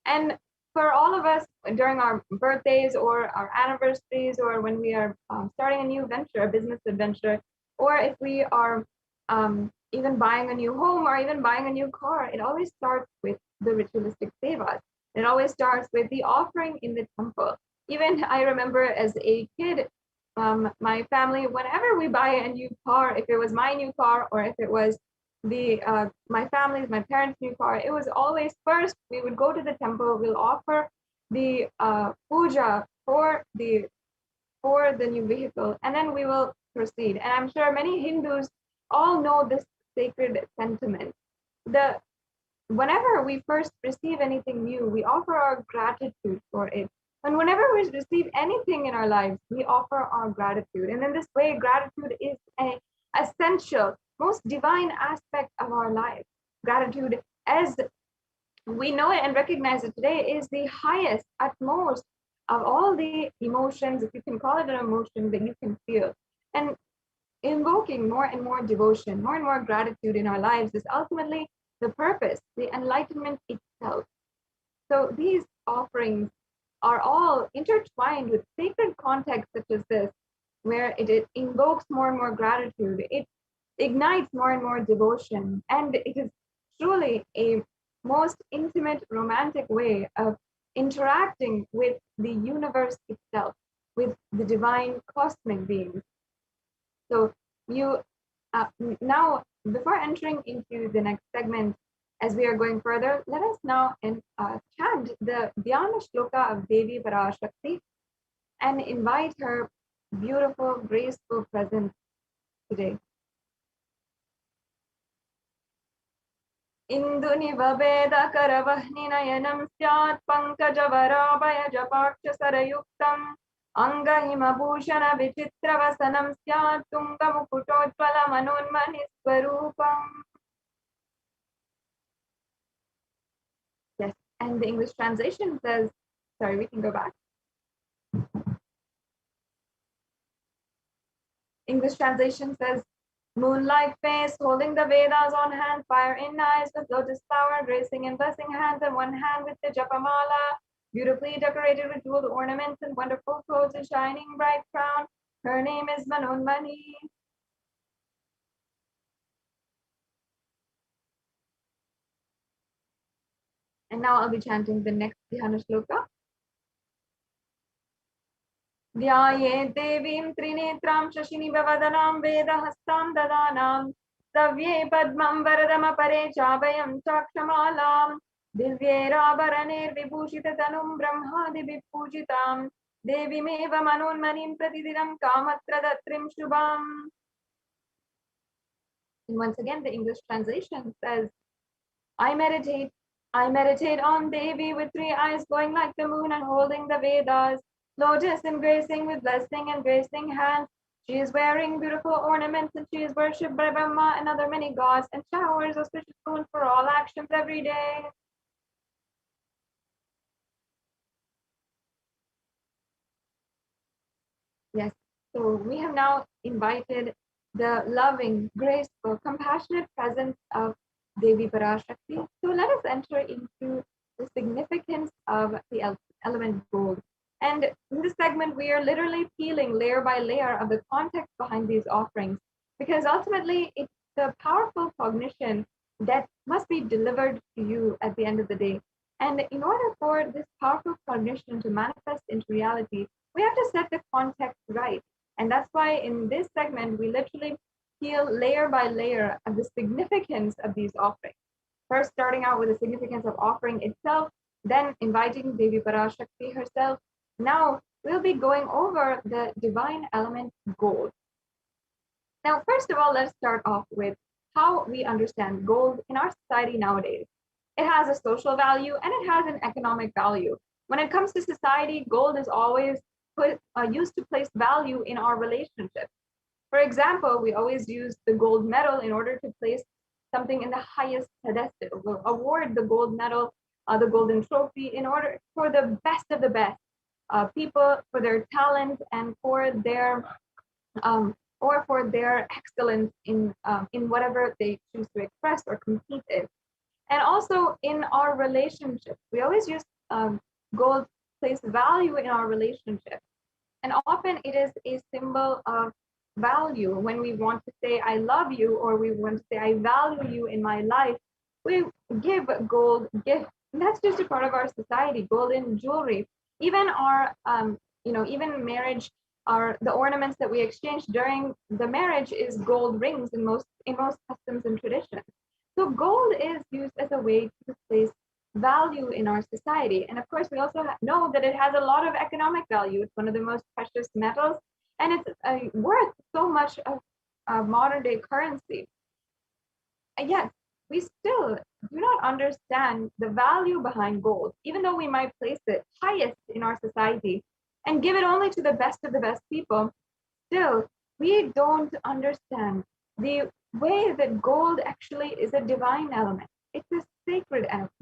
And for all of us, during our birthdays or our anniversaries, or when we are starting a new venture, a business adventure, or if we are even buying a new home or even buying a new car, it always starts with the ritualistic sevas. It always starts with the offering in the temple. Even I remember as a kid, my family, whenever we buy a new car, if it was my new car or if it was my parents' new car, it was always first we would go to the temple, we'll offer the puja for the new vehicle, and then we will proceed. And I'm sure many Hindus all know this sacred sentiment. Whenever we first receive anything new, we offer our gratitude for it. And whenever we receive anything in our lives, we offer our gratitude. And in this way, gratitude is an essential, most divine aspect of our life. Gratitude, as we know it and recognize it today, is the highest, utmost of all the emotions, if you can call it an emotion, that you can feel. And invoking more and more devotion, more and more gratitude in our lives is ultimately the purpose, the enlightenment itself. So these offerings are all intertwined with sacred contexts such as this, where it invokes more and more gratitude, it ignites more and more devotion, and it is truly a most intimate, romantic way of interacting with the universe itself, with the divine cosmic beings. So you now, before entering into the next segment, as we are going further, let us now chant the Dhyana Shloka of Devi Parashakti and invite her beautiful, graceful presence today. Indunivabeda karavahninayam syat pankajavaraabhaya japakshasarayuktam angahimabhushana vichitravasanam syat tungamukutotvala manonmani swarupam. Yes, and the English translation says, sorry, we can go back. English translation says, moonlight face, holding the Vedas on hand, fire in eyes, with lotus flower, gracing and blessing hands, and one hand with the Japamala, beautifully decorated with jeweled ornaments and wonderful clothes, a shining bright crown. Her name is Manonmani. And now I'll be chanting the next Dhyana Shloka. Dhyaye devim trinetram shashini bhavadhanam vedahastam dadanam savye padmam varadam apare chabhayam chakshamalam divyeravaraner vibhushitatanum brahmadi vippujitam devimeva manonmanim pratidinam kamatradatrim shubham. And once again, the English translation says, I meditate on Devi with three eyes glowing like the moon and holding the Vedas, lotus embracing with blessing and gracing hands. She is wearing beautiful ornaments and she is worshipped by Brahma and other many gods and showers auspicious moon for all actions every day. Yes, so we have now invited the loving, graceful, compassionate presence of Devi Parashakti. So let us enter into the significance of the element gold. And in this segment, we are literally peeling layer by layer of the context behind these offerings, because ultimately it's the powerful cognition that must be delivered to you at the end of the day. And in order for this powerful cognition to manifest into reality, we have to set the context right. And that's why in this segment, we literally peel layer by layer of the significance of these offerings. First, starting out with the significance of offering itself, then inviting Devi Parashakti herself. Now, we'll be going over the divine element gold. Now, first of all, let's start off with how we understand gold in our society nowadays. It has a social value and it has an economic value. When it comes to society, gold is always used to place value in our relationships. For example, we always use the gold medal in order to place something in the highest pedestal. We'll award the gold medal, the golden trophy, in order for the best of the best people, for their talent and for their excellence in whatever they choose to express or compete in. And also in our relationships, we always use gold to place value in our relationships. And often it is a symbol of value. When we want to say, I love you, or we want to say, I value you in my life, we give gold gifts. And that's just a part of our society, golden jewelry. Even our, even marriage, the ornaments that we exchange during the marriage is gold rings in most customs and traditions. So gold is used as a way to place value in our society. And of course, we also know that it has a lot of economic value. It's one of the most precious metals, and it's worth so much of modern day currency. And yet, we still do not understand the value behind gold, even though we might place it highest in our society and give it only to the best of the best people. Still, we don't understand the way that gold actually is a divine element. It's a sacred element.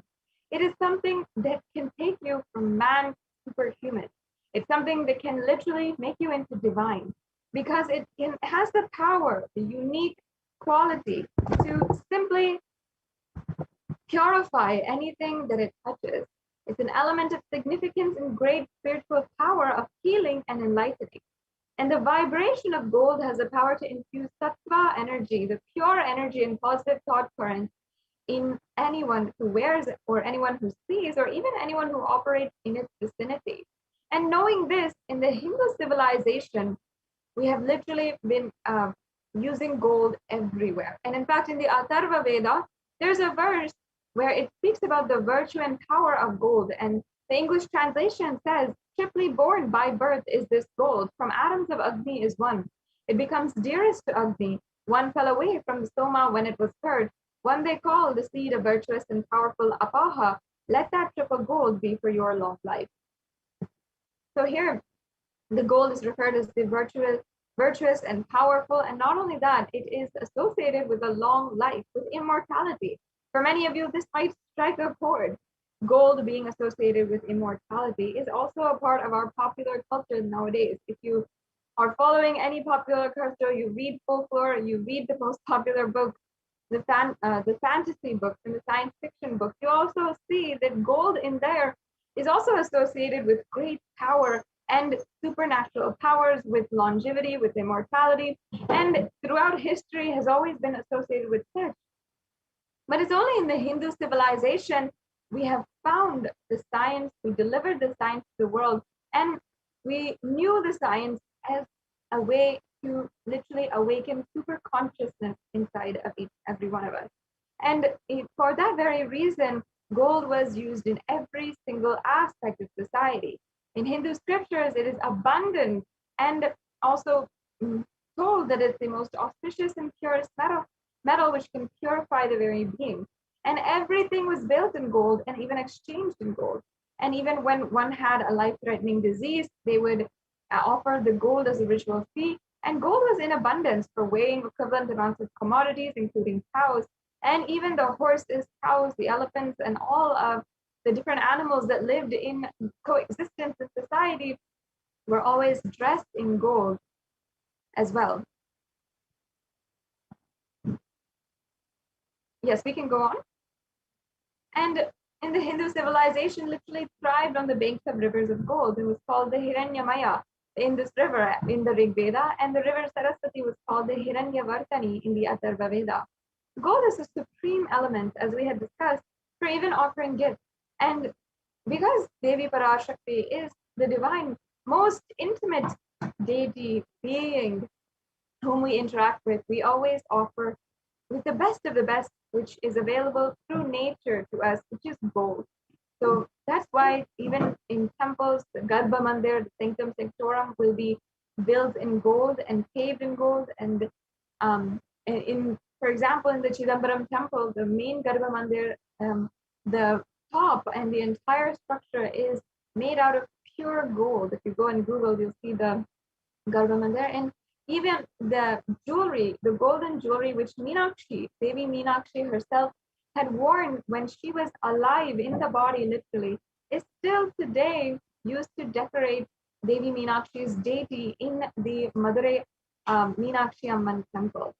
It is something that can take you from man to superhuman. It's something that can literally make you into divine, because it has the power, the unique quality to simply purify anything that it touches. It's an element of significance and great spiritual power of healing and enlightening. And the vibration of gold has the power to infuse sattva energy, the pure energy and positive thought currents, in anyone who wears it, or anyone who sees, or even anyone who operates in its vicinity. And knowing this, in the Hindu civilization, we have literally been using gold everywhere. And in fact, in the Atharva Veda, there's a verse where it speaks about the virtue and power of gold. And the English translation says, triply born by birth is this gold. From atoms of Agni is one. It becomes dearest to Agni. One fell away from the Soma when it was heard. One they call the seed of virtuous and powerful Apaha. Let that triple gold be for your long life. So here, the gold is referred as the virtuous and powerful. And not only that, it is associated with a long life, with immortality. For many of you, this might strike a chord. Gold being associated with immortality is also a part of our popular culture nowadays. If you are following any popular culture, you read folklore, you read the most popular books, the fantasy books and the science fiction books, you also see that gold in there is also associated with great power and supernatural powers, with longevity, with immortality, and throughout history has always been associated with sex. But it's only in the Hindu civilization we have found the science, we delivered the science to the world, and we knew the science as a way to literally awaken super consciousness inside of every one of us. And for that very reason, gold was used in every single aspect of society. In Hindu scriptures, it is abundant and also told that it's the most auspicious and purest metal which can purify the very being. And everything was built in gold and even exchanged in gold. And even when one had a life-threatening disease, they would offer the gold as a ritual fee. And gold was in abundance for weighing equivalent amounts of commodities, including cows, and even the horses, cows, the elephants, and all of the different animals that lived in coexistence in society were always dressed in gold as well. Yes, we can go on. And in the Hindu civilization, literally thrived on the banks of rivers of gold. It was called the Hiranyamaya in this river in the Rig Veda, and the river Saraswati was called the Hiranyavartani in the Atharva Veda. Gold is a supreme element, as we had discussed, for even offering gifts. And because Devi Parashakti is the divine, most intimate deity being whom we interact with, we always offer with the best of the best, which is available through nature to us, which is gold. So that's why even in temples, the Garbha Mandir, the Sanctum Sanctorum will be built in gold and paved in gold. And for example, in the Chidambaram temple, the main Garbha Mandir, the top and the entire structure is made out of pure gold. If you go and Google, you'll see the Garbha Mandir. And even the jewelry, the golden jewelry, which Meenakshi, Devi Meenakshi herself had worn when she was alive in the body, literally, is still today used to decorate Devi Meenakshi's deity in the Madurai Meenakshi Amman temple.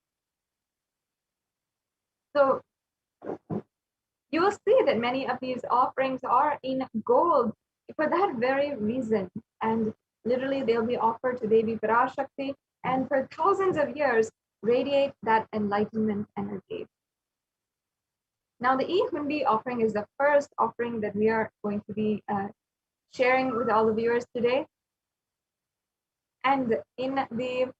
So you will see that many of these offerings are in gold for that very reason. And literally they'll be offered to Devi Parashakti and for thousands of years radiate that enlightenment energy. Now the E-Hundi offering is the first offering that we are going to be sharing with all the viewers today. And in the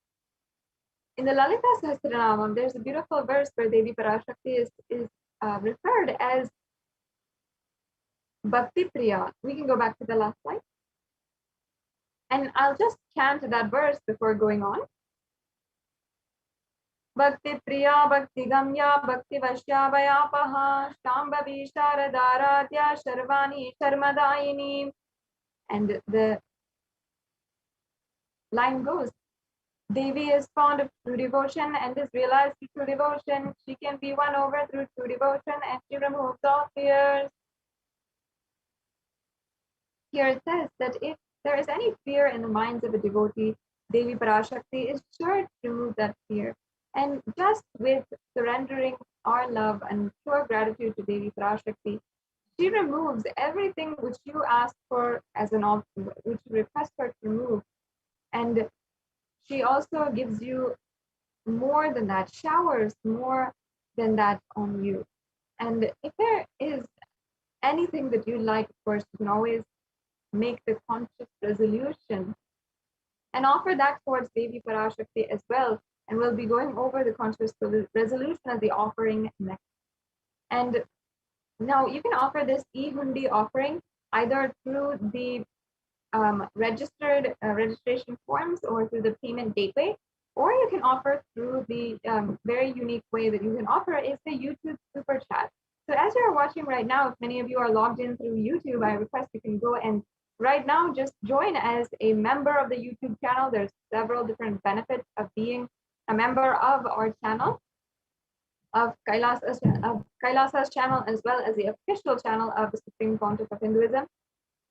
Lalita Sahasranamam, there's a beautiful verse where Devi Parashakti is referred as Bhakti Priya. We can go back to the last slide. And I'll just chant that verse before going on. Bhakti Priya, Bhakti Gamya, Bhakti Vashya Vayapaha, Shambhavi Sharadaradya, Sharvani Sharmadayini. And the line goes, Devi is fond of true devotion and is realized through true devotion. She can be won over through true devotion and she removes all fears. Here it says that if there is any fear in the minds of a devotee, Devi Parashakti is sure to remove that fear. And just with surrendering our love and pure gratitude to Devi Parashakti, she removes everything which you ask for as an offering, which you request her to remove. And she also gives you more than that, showers more than that on you. And if there is anything that you like, of course, you can always make the conscious resolution and offer that towards Devi Parashakti as well. And we'll be going over the conscious resolution as the offering next. And Now, you can offer this e-hundi offering either through the registered registration forms or through the payment gateway, or you can offer through the very unique way that you can offer is the YouTube super chat. So as you're watching right now, if many of you are logged in through YouTube, I request you can go and right now just join as a member of the YouTube channel. There's several different benefits of being a member of our channel, of Kailasa's channel, as well as the official channel of the Supreme Pontiff of Hinduism.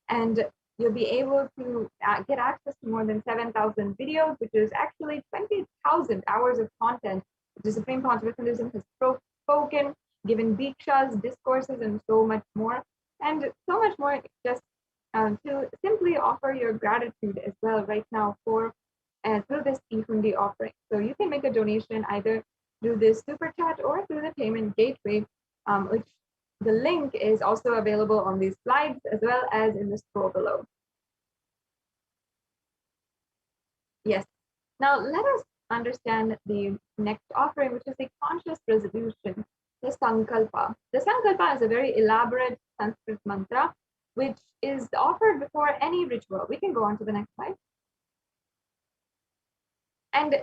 And you'll be able to get access to more than 7,000 videos, which is actually 20,000 hours of content, which the Supreme Pontiff of Hinduism has spoken, given dikshas, discourses, and so much more. And so much more just to simply offer your gratitude as well right now for through this e-hundi offering. So you can make a donation either through this super chat or through the payment gateway, which the link is also available on these slides as well as in the scroll below. Yes. Now let us understand the next offering, which is the conscious resolution, the Sankalpa. The Sankalpa is a very elaborate Sanskrit mantra, which is offered before any ritual. We can go on to the next slide. And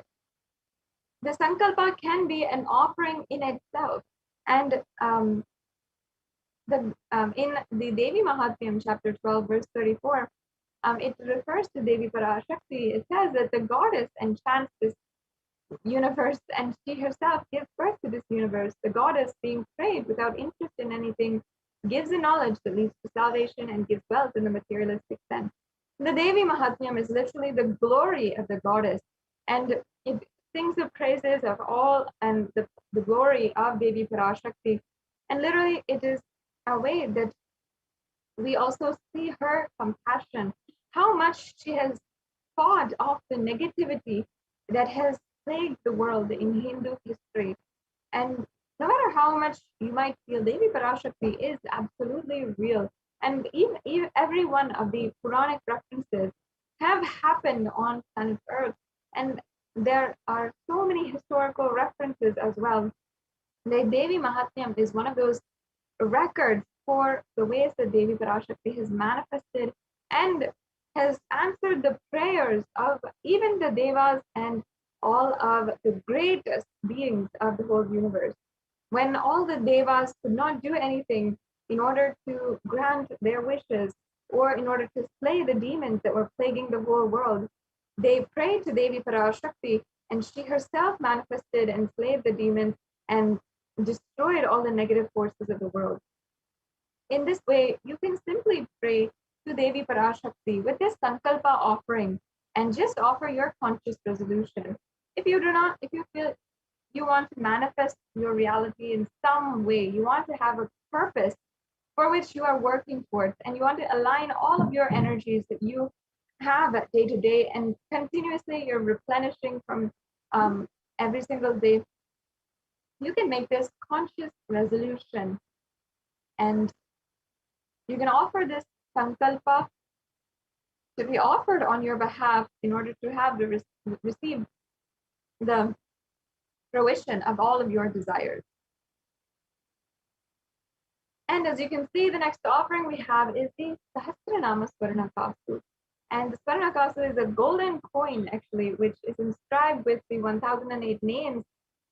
the Sankalpa can be an offering in itself. And in the Devi Mahatmyam, chapter 12, verse 34, it refers to Devi Parashakti. It says that the goddess enchants this universe and she herself gives birth to this universe. The goddess, being prayed without interest in anything, gives a knowledge that leads to salvation and gives wealth in the materialistic sense. The Devi Mahatmyam is literally the glory of the goddess, and it sings the praises of all and the glory of Devi Parashakti. And literally, it is a way that we also see her compassion, how much she has fought off the negativity that has plagued the world in Hindu history. And no matter how much you might feel, Devi Parashakti is absolutely real. And even every one of the Puranic references have happened on planet Earth. And there are so many historical references as well. The Devi Mahatmyam is one of those records for the ways that Devi Parashakti has manifested and has answered the prayers of even the Devas and all of the greatest beings of the whole universe. When all the Devas could not do anything in order to grant their wishes or in order to slay the demons that were plaguing the whole world, they prayed to Devi Parashakti, and she herself manifested and slayed the demons and destroyed all the negative forces of the world. In this way, you can simply pray to Devi Parashakti with this Sankalpa offering and just offer your conscious resolution. If you feel you want to manifest your reality in some way, you want to have a purpose for which you are working towards, and you want to align all of your energies that you have day to day, and continuously you're replenishing from every single day, you can make this conscious resolution. And you can offer this Sankalpa to be offered on your behalf in order to have receive the fruition of all of your desires. And as you can see, the next offering we have is the Sahasranama Swarnakasu. And the Swarnakasu is a golden coin, actually, which is inscribed with the 1008 names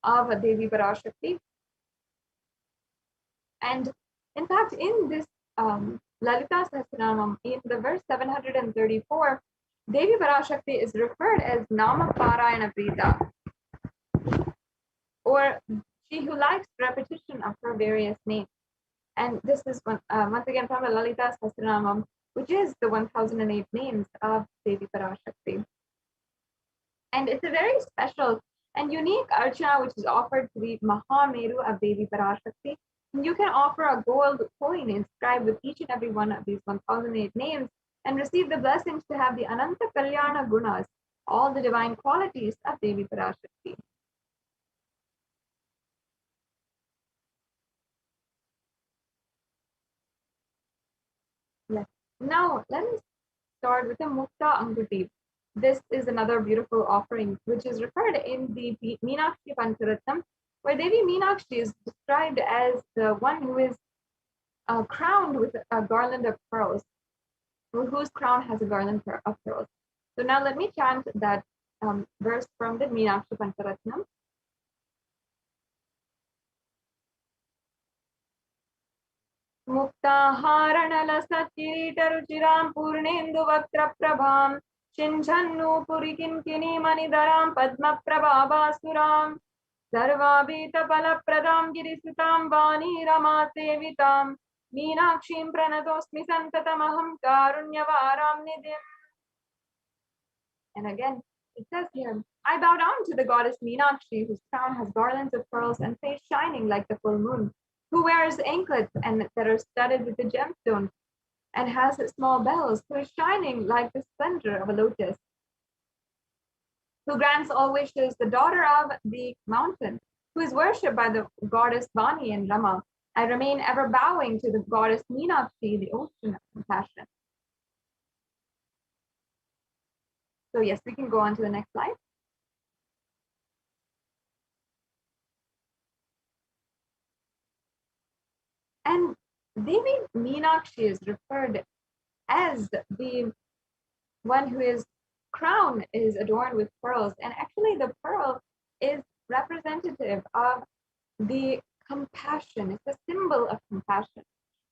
of Devi Parashakti. And in fact, in this Lalita Sahasranamam, in the verse 734, Devi Parashakti is referred as Nama Parayana Prita, or she who likes repetition of her various names. And this is once again from the Lalita Sahasranamam, which is the 1008 names of Devi Parashakti. And it's a very special and unique archana which is offered to the Mahameru of Devi Parashakti. And you can offer a gold coin inscribed with each and every one of these 1008 names and receive the blessings to have the Ananta Kalyana Gunas, all the divine qualities of Devi Parashakti. Yes. Now let us start with the Mukta Anguti. This is another beautiful offering which is referred in the Meenakshi Pancharatnam, where Devi Meenakshi is described as the one who is crowned with a garland of pearls, or whose crown has a garland of pearls. So now let me chant that verse from the Meenakshi Pancharatnam. मुक्ताहारणलसत्किरीटरुचिरां पूर्णेन्दुवक्त्रप्रभां शिञ्झन्नूपुरिकिङ्किणीमणिधरां पद्मप्रभाभासुरां सर्वाभीतफलप्रदां गिरिसुतां वाणीरमासेवितां मीनाक्षीं प्रणतोऽस्मि सन्ततमहं कारुण्यवारां निधिम्. And again, it says here, I bow down to the goddess Meenakshi, whose crown has garlands of pearls and face shining like the full moon, who wears anklets and that are studded with the gemstones, and has small bells, who is shining like the splendor of a lotus, who grants all wishes, the daughter of the mountain, who is worshipped by the goddess Vani and Rama. I remain ever bowing to the goddess Meenakshi, the ocean of compassion. So yes, we can go on to the next slide. And Devi Meenakshi is referred as the one whose crown is adorned with pearls. And actually the pearl is representative of the compassion. It's a symbol of compassion.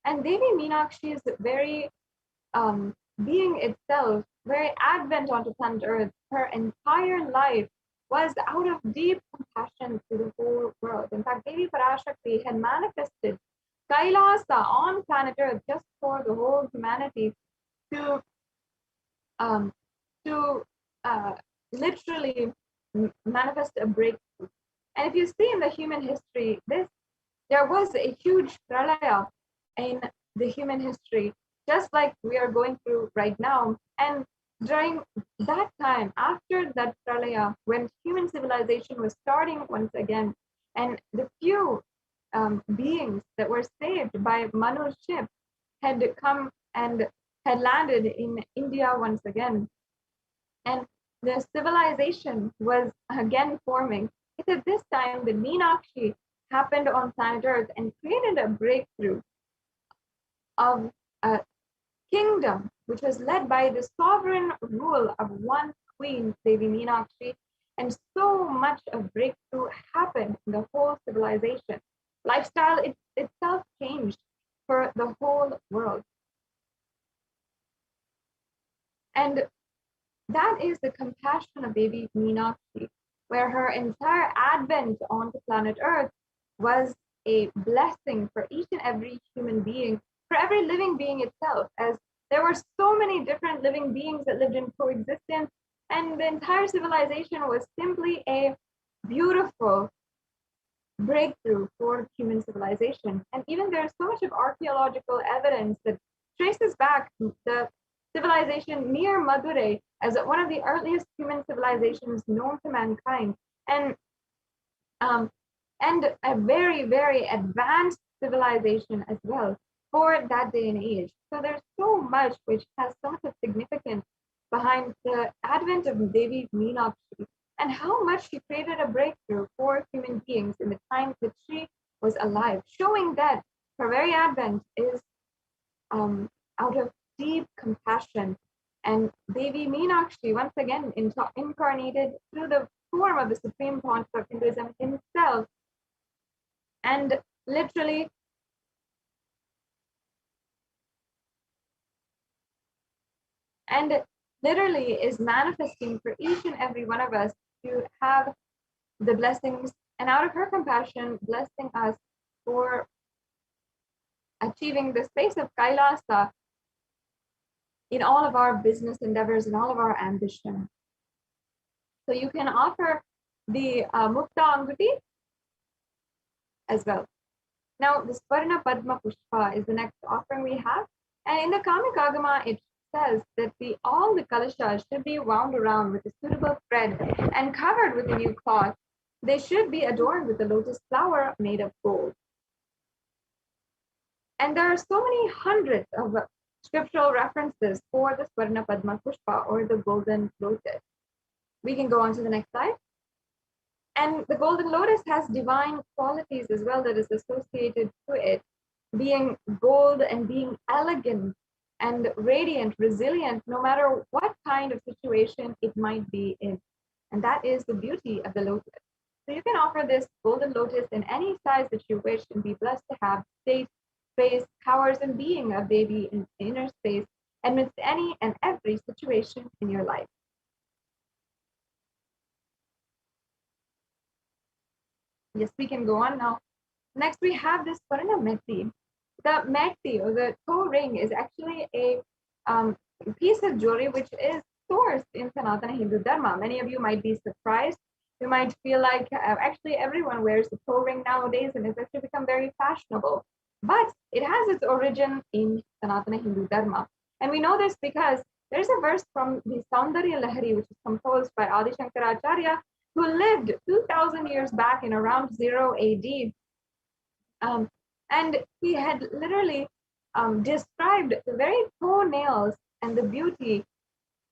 And Devi Meenakshi is very being itself, very advent onto planet Earth. Her entire life was out of deep compassion to the whole world. In fact, Devi Parashakti had manifested Kailasa on planet Earth just for the whole humanity to literally manifest a breakthrough. And if you see in the human history, there was a huge pralaya in the human history, just like we are going through right now. And during that time, after that pralaya, when human civilization was starting once again, and the few beings that were saved by Manu's ship had come and had landed in India once again, and the civilization was again forming. It's at this time that Meenakshi happened on planet Earth and created a breakthrough of a kingdom which was led by the sovereign rule of one queen, Devi Meenakshi, and so much of breakthrough happened in the whole civilization. Lifestyle itself changed for the whole world. And that is the compassion of Devi Meenakshi, where her entire advent onto planet Earth was a blessing for each and every human being, for every living being itself, as there were so many different living beings that lived in coexistence, and the entire civilization was simply a beautiful breakthrough for human civilization. And even there's so much of archaeological evidence that traces back the civilization near Madurai as one of the earliest human civilizations known to mankind, and a very, very advanced civilization as well for that day and age. So there's so much which has so much of significance behind the advent of Devi Meenakshi, and how much she created a breakthrough for human beings in the time that she was alive, showing that her very advent is out of deep compassion. And Devi Meenakshi, once again, incarnated through the form of the Supreme Pontiff of Hinduism himself, and literally is manifesting for each and every one of us to have the blessings, and out of her compassion, blessing us for achieving the space of Kailasa in all of our business endeavors and all of our ambition. So you can offer the Mukta Anguti as well. Now, the Swarna Padma Pushpa is the next offering we have. And in the Kamikagama, it says that all the kalashas should be wound around with a suitable thread and covered with a new cloth. They should be adorned with a lotus flower made of gold. And there are so many hundreds of scriptural references for the Swarna Padma Pushpa, or the golden lotus. We can go on to the next slide. And the golden lotus has divine qualities as well that is associated to it. being gold and being elegant and radiant, resilient, no matter what kind of situation it might be in. And that is the beauty of the lotus. So you can offer this golden lotus in any size that you wish and be blessed to have state, space, powers, and being of Devi in inner space amidst any and every situation in your life. Yes, we can go on now. Next, we have this Parana Meti. The Meti, or the toe ring, is actually a piece of jewelry which is sourced in Sanatana Hindu Dharma. Many of you might be surprised. You might feel like actually everyone wears a toe ring nowadays and it's actually become very fashionable. But it has its origin in Sanatana Hindu Dharma. And we know this because there's a verse from the Saundarya Lahari, which is composed by Adi Shankaracharya, who lived 2,000 years back in around 0 AD. And he had literally described the very toenails and the beauty,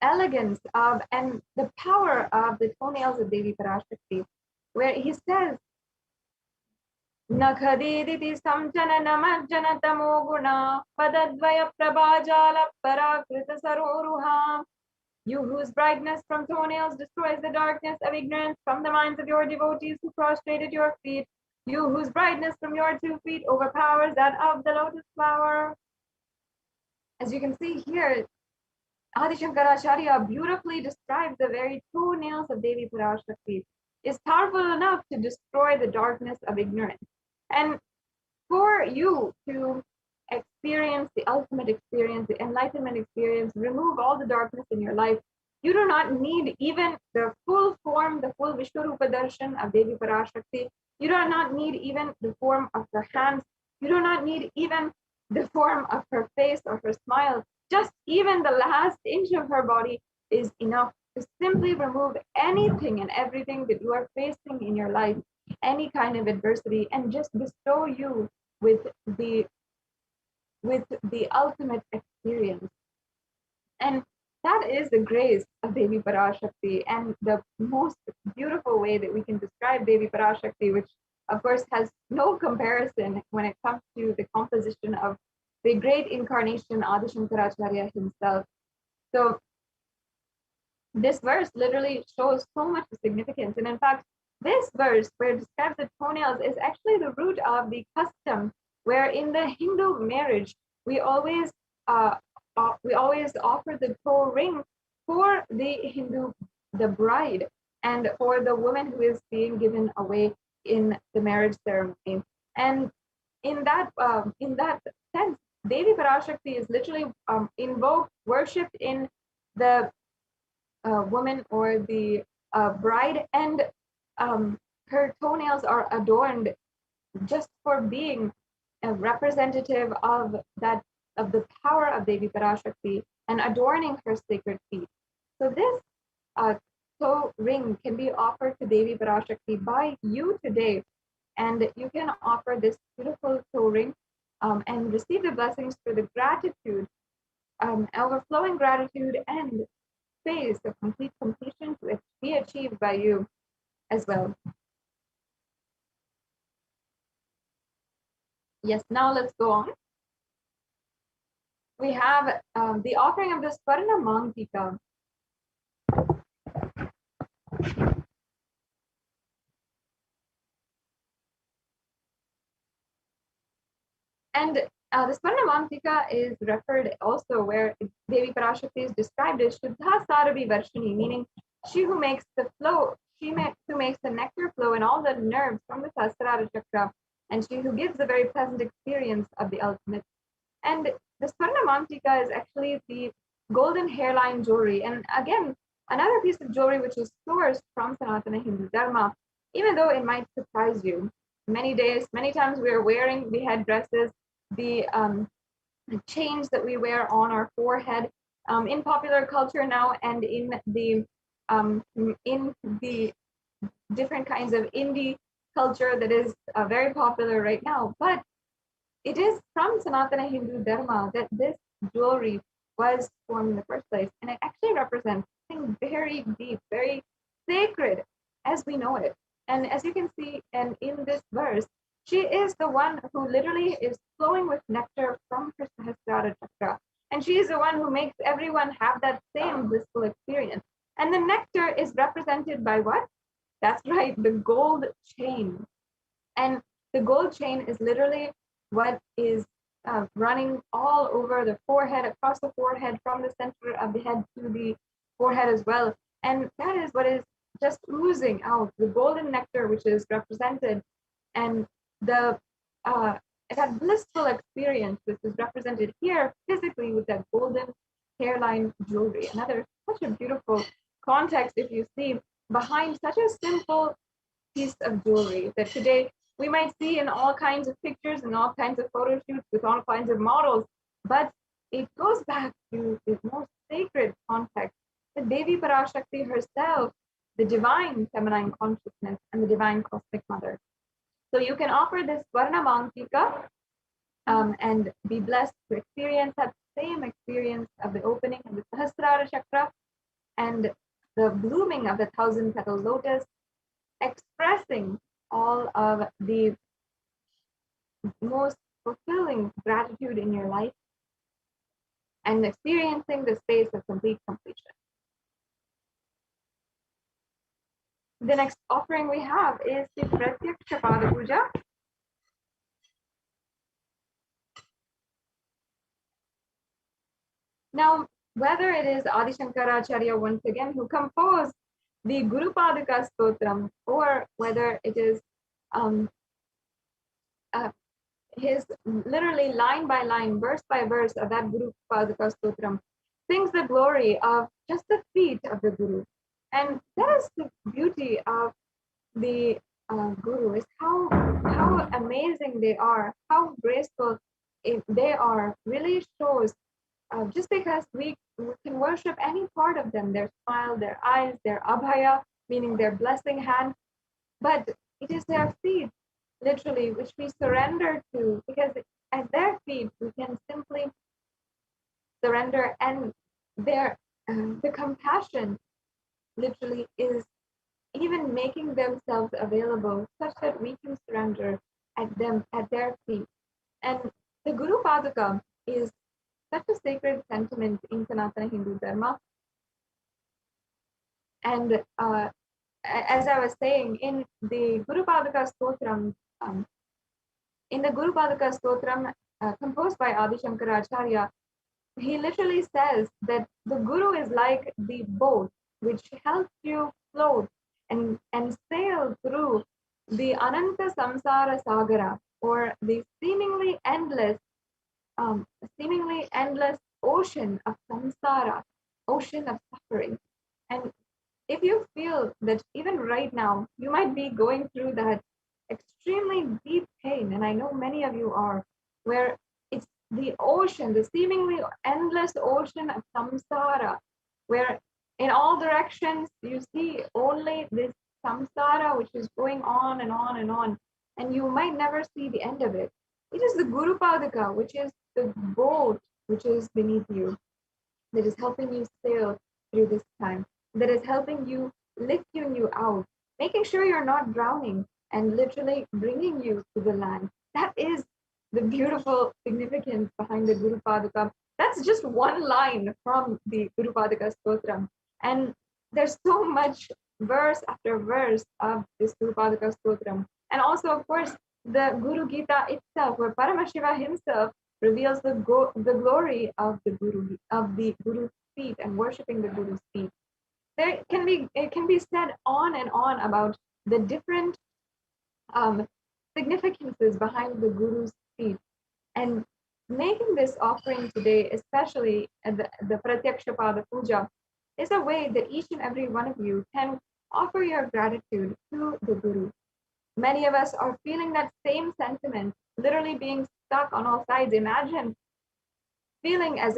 elegance of, and the power of the toenails of Devi Parashakti, where he says, Nakhadiditi samjana namajjana tamoguna padadvaya prabhajala parakrita saroruha. You whose brightness from toenails destroys the darkness of ignorance from the minds of your devotees who prostrated your feet. You whose brightness from your 2 feet overpowers that of the lotus flower. As you can see here, Adi Shankaracharya beautifully describes the very toenails of Devi Parashakti. Is powerful enough to destroy the darkness of ignorance. And for you to experience the ultimate experience, the enlightenment experience, remove all the darkness in your life, you do not need even the full form, the full Vishwarupa darshan of Devi Parashakti. You do not need even the form of her hands. You do not need even the form of her face or her smile. Just even the last inch of her body is enough to simply remove anything and everything that you are facing in your life, any kind of adversity, and just bestow you with the ultimate experience. And that is the grace of Devi Parashakti, and the most beautiful way that we can describe Devi Parashakti, which of course has no comparison when it comes to the composition of the great incarnation Adi Shankaracharya himself. So this verse literally shows so much significance. And in fact, this verse where it describes the toenails is actually the root of the custom where in the Hindu marriage, we always offer the toe ring for the bride, and for the woman who is being given away in the marriage ceremony. And in that sense, Devi Parashakti is literally invoked, worshipped in the woman or the bride, and her toenails are adorned just for being a representative of the power of Devi Parashakti and adorning her sacred feet. So this toe ring can be offered to Devi Parashakti by you today, and you can offer this beautiful toe ring and receive the blessings for the gratitude, overflowing gratitude and space of complete completion to be achieved by you as well. Yes, now let's go on. We have the offering of the Swarna Mantika. And the Swarna Mantika is referred also where Devi Parashakti is described as Shuddha Sarabi Varshini, meaning she who makes the flow, who makes the nectar flow in all the nerves from the Sahasrara Chakra, and she who gives a very pleasant experience of the ultimate. And the Swarna Mantika is actually the golden hairline jewelry. And again, another piece of jewelry which is sourced from Sanatana Hindu Dharma, even though it might surprise you. Many times we are wearing the headdresses, the chains that we wear on our forehead in popular culture now, and in the different kinds of indie culture that is very popular right now. But it is from Sanatana Hindu Dharma that this jewelry was formed in the first place, and it actually represents something very deep, very sacred as we know it. And as you can see, and in this verse, she is the one who literally is flowing with nectar from her Sahasrara chakra. And she is the one who makes everyone have that same blissful experience. And the nectar is represented by what? That's right, the gold chain. And the gold chain is literally what is running all over the forehead, across the forehead, from the center of the head to the forehead as well. And that is what is just oozing out, the golden nectar, which is represented, and the that blissful experience, which is represented here physically with that golden hairline jewelry. Another such a beautiful context, if you see, behind such a simple piece of jewelry that today we might see in all kinds of pictures and all kinds of photo shoots with all kinds of models, but it goes back to the most sacred context, the Devi Parashakti herself, the divine feminine consciousness and the divine cosmic mother. So you can offer this Varna Mantika and be blessed to experience that same experience of the opening of the Sahasrara chakra and the blooming of the 1,000-petal lotus, expressing all of the most fulfilling gratitude in your life and experiencing the space of complete completion. The next offering we have is the Pratyaksha Pada Puja. Now, whether it is Adi Shankaracharya once again who composed the Guru Padaka Stotram, or whether it is his literally line by line, verse by verse of that Guru Padaka Stotram, sings the glory of just the feet of the Guru. And that is the beauty of the Guru, is how amazing they are, how graceful they are, really shows just because we can worship any part of them, their smile, their eyes, their abhaya, meaning their blessing hand, but it is their feet, literally, which we surrender to, because at their feet we can simply surrender, and their the compassion literally is even making themselves available such that we can surrender at their feet. And the Guru Padaka is such a sacred sentiment in Sanatana Hindu Dharma. And as I was saying, in the Guru Padaka Stotram, composed by Adi Shankaracharya, he literally says that the Guru is like the boat which helps you float and sail through the Ananta Samsara Sagara, or the seemingly endless ocean of samsara, ocean of suffering. And if you feel that even right now you might be going through that extremely deep pain, and I know many of you are, where it's the ocean, the seemingly endless ocean of samsara, where in all directions you see only this samsara which is going on and on and on, and you might never see the end of it. It is the Guru Padaka, which is the boat which is beneath you, that is helping you sail through this time, that is helping you, lifting you out, making sure you're not drowning, and literally bringing you to the land. That is the beautiful significance behind the Guru Padaka. That's just one line from the Guru Padaka Stotram. And there's so much verse after verse of this Guru Padaka Stotram. And also, of course, the Guru Gita itself, where Paramashiva himself reveals the glory of the Guru's feet and worshipping the Guru's feet. It can be said on and on about the different significances behind the Guru's feet. And making this offering today, especially at the Pratyaksha Pada Puja, is a way that each and every one of you can offer your gratitude to the Guru. Many of us are feeling that same sentiment, literally being stuck on all sides. Imagine feeling as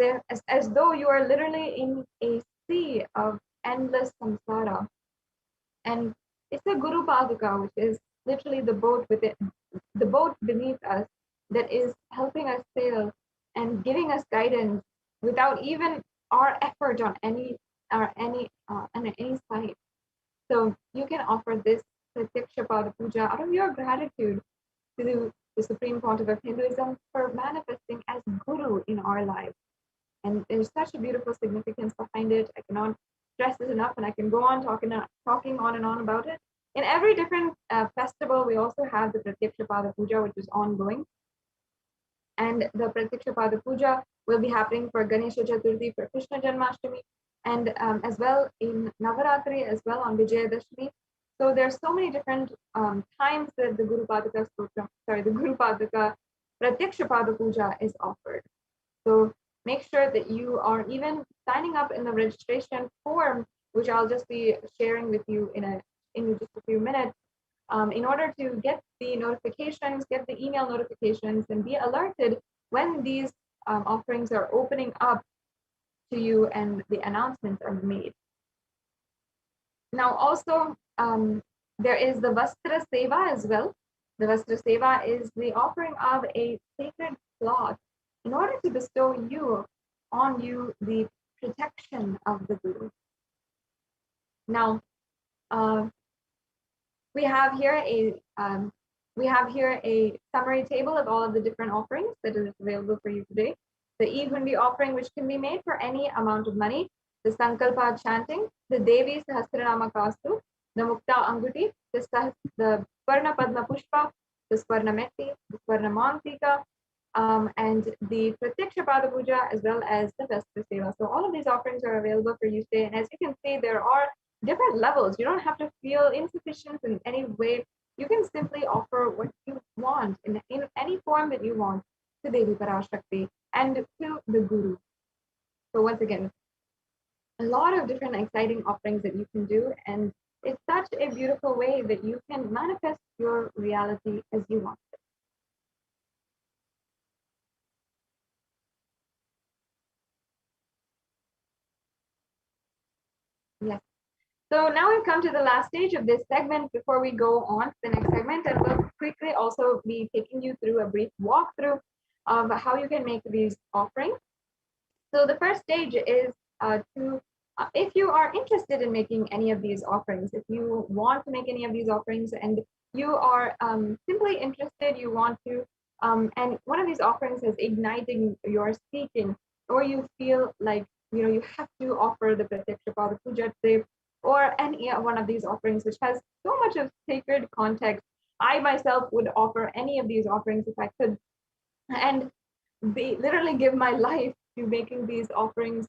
though you are literally in a sea of endless samsara. And it's the Guru Padaka, which is literally the boat beneath us, that is helping us sail and giving us guidance without even our effort on any side. So you can offer this Pratyaksha Pada Puja out of your gratitude to the Supreme Supreme Pontiff of Hinduism, for manifesting as Guru in our lives. And there's such a beautiful significance behind it. I cannot stress this enough, and I can go on talking on and on about it. In every different festival, we also have the Pratyaksha Pada Puja, which is ongoing. And the Pratyaksha Pada Puja will be happening for Ganesha Chaturthi, for Krishna Janmashtami, and as well in Navaratri, as well on Vijayadashmi. So there's so many different times that the Guru Padaka Pratyaksha Pada Puja is offered. So make sure that you are even signing up in the registration form, which I'll just be sharing with you in just a few minutes, in order to get the notifications, get the email notifications, and be alerted when these offerings are opening up to you and the announcements are made. Now also, there is the Vastra Seva as well. The Vastra Seva is the offering of a sacred cloth in order to bestow on you the protection of the Guru. Now, we have here a summary table of all of the different offerings that is available for you today. The E-Hundi offering, which can be made for any amount of money, the Sankalpa chanting, the Devi Sahasranama Kastu, the Mukta Anguti, the Swarna Padma Pushpa, the Swarna Metti, the Swarna Mantika, and the Pratyaksha Pada Puja, as well as the Vastra Seva. So all of these offerings are available for you today. And as you can see, there are different levels. You don't have to feel insufficient in any way. You can simply offer what you want in any form that you want to Devi Parashakti and to the Guru. So once again, a lot of different exciting offerings that you can do, and it's such a beautiful way that you can manifest your reality as you want it. Yes. So now we've come to the last stage of this segment before we go on to the next segment, and we'll quickly also be taking you through a brief walkthrough of how you can make these offerings. So the first stage is if you are interested in making any of these offerings, if you want to make any of these offerings and you are simply interested, you want to, and one of these offerings is igniting your seeking, or you feel like, you have to offer the Pratyaksha Pada Puja today, or any one of these offerings which has so much of sacred context. I myself would offer any of these offerings if I could, and literally give my life to making these offerings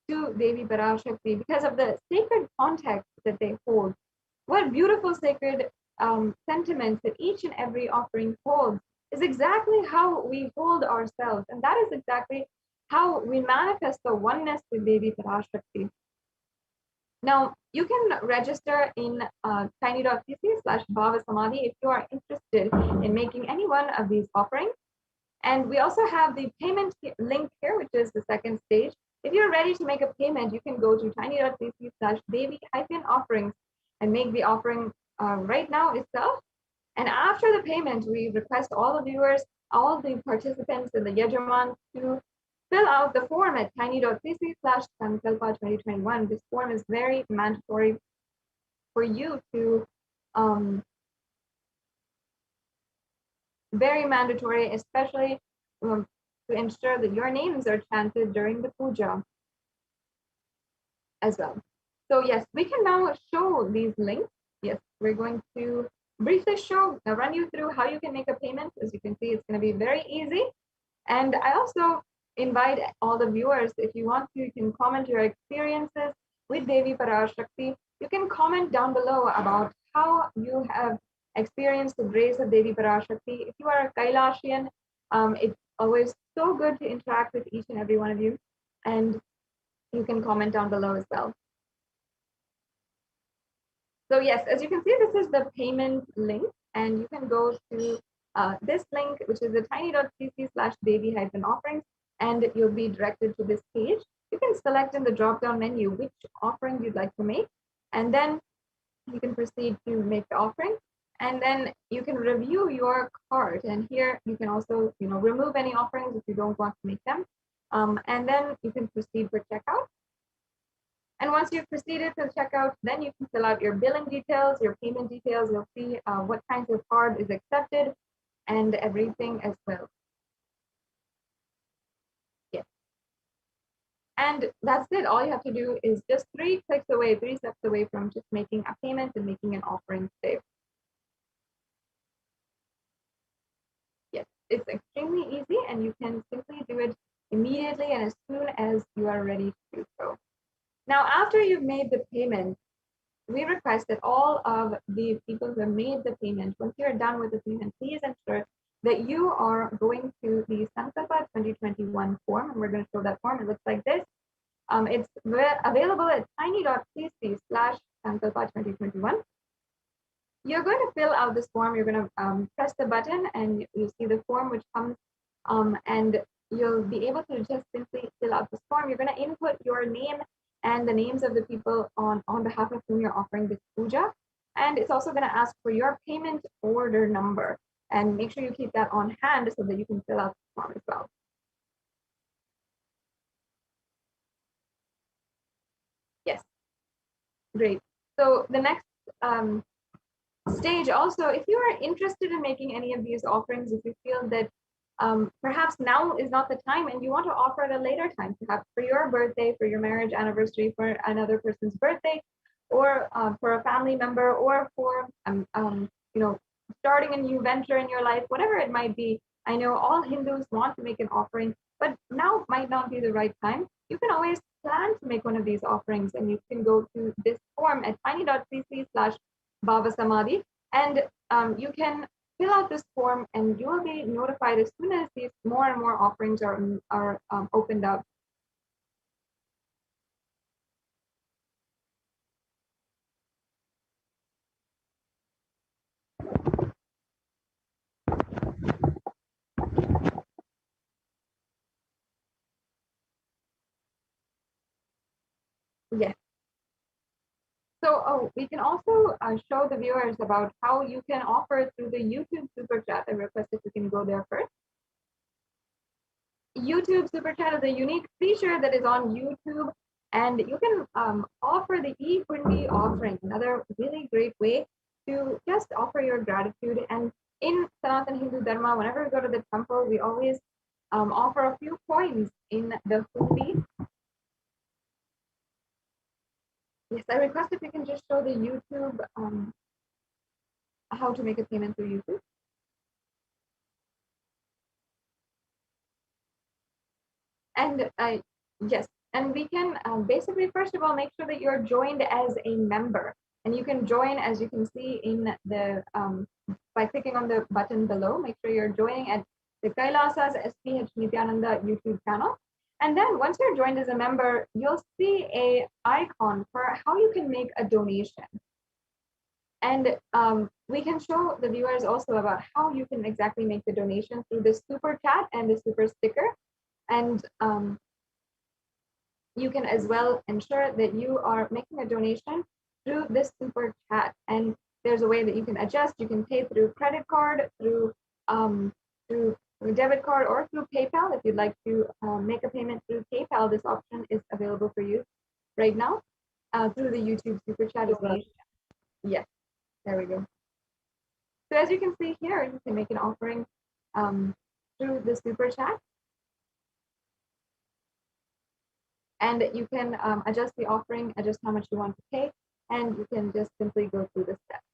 to Devi Parashakti because of the sacred context that they hold. What beautiful sacred sentiments that each and every offering holds is exactly how we hold ourselves, and that is exactly how we manifest the oneness with Devi Parashakti. Now, you can register in tiny.cc/Bhava Samadhi if you are interested in making any one of these offerings. And we also have the payment link here, which is the second stage. If you're ready to make a payment, you can go to tiny.cc/Devi-offerings and make the offering right now itself. And after the payment, we request all the viewers, all the participants in the Yajaman to fill out the form at tiny.cc/Sankalpa2021. This form is very mandatory for you to, very mandatory, especially to ensure that your names are chanted during the puja as well. So yes, we can now show these links. Yes, we're going to briefly run you through how you can make a payment. As you can see, it's going to be very easy. And I also invite all the viewers, if you want to, you can comment your experiences with Devi Parashakti. You can comment down below about how you have experienced the grace of Devi Parashakti. If you are a Kailasian, it's always so good to interact with each and every one of you. And you can comment down below as well. So yes, as you can see, this is the payment link, and you can go to this link, which is the tiny.cc/Devi-offerings, and you'll be directed to this page. You can select in the drop-down menu which offering you'd like to make, and then you can proceed to make the offering, and then you can review your cart. And here you can also, remove any offerings if you don't want to make them, and then you can proceed for checkout. And once you've proceeded to checkout, then you can fill out your billing details, your payment details. You'll see what kinds of card is accepted. and everything as well. Yes. And that's it. All you have to do is just 3 clicks away, 3 steps away from just making a payment and making an offering today. Yes, it's extremely easy, and you can simply do it immediately and as soon as you are ready to do so. Now, after you've made the payment, we request that all of the people who have made the payment, once you're done with the payment, please ensure that you are going to the Sankalpa 2021 form, and we're going to show that form. It looks like this. It's available at tiny.cc/Sankalpa 2021. You're going to fill out this form. You're going to press the button, and you'll see the form which comes, and you'll be able to just simply fill out this form. You're going to input your name and the names of the people on behalf of whom you're offering this puja. And it's also going to ask for your payment order number. And make sure you keep that on hand so that you can fill out the form as well. Yes, great. So the next stage also, if you are interested in making any of these offerings, if you feel that perhaps now is not the time and you want to offer at a later time, perhaps for your birthday, for your marriage anniversary, for another person's birthday, or for a family member, or for starting a new venture in your life, whatever it might be. I know all Hindus want to make an offering, but now might not be the right time. You can always plan to make one of these offerings, and you can go to this form at tiny.cc/Bhavasamadhi, and you can fill out this form, and you will be notified as soon as these more and more offerings are opened up. Yes. So we can also show the viewers about how you can offer through the YouTube Super Chat. I request if you can go there first. YouTube Super Chat is a unique feature that is on YouTube, and you can offer the e-Pundi offering, another really great way to just offer your gratitude. And in Sanatana Hindu Dharma, whenever we go to the temple, we always offer a few coins in the Pundi. Yes, I request if you can just show the YouTube how to make a payment through YouTube. And yes, and we can basically, first of all, make sure that you're joined as a member. And you can join, as you can see in the, by clicking on the button below. Make sure you're joining at the Kailasa's HDH Nithyananda YouTube channel. And then once you're joined as a member, you'll see a icon for how you can make a donation. And we can show the viewers also about how you can exactly make the donation through the super chat and the super sticker. And you can as well ensure that you are making a donation through this super chat. And there's a way that you can adjust. You can pay through credit card, through debit card, or through PayPal. If you'd like to make a payment through PayPal, this option is available for you right now through the YouTube super chat as well. Yes, there we go. So as you can see here, you can make an offering through the super chat. And you can adjust the offering, adjust how much you want to pay, and you can just simply go through the steps.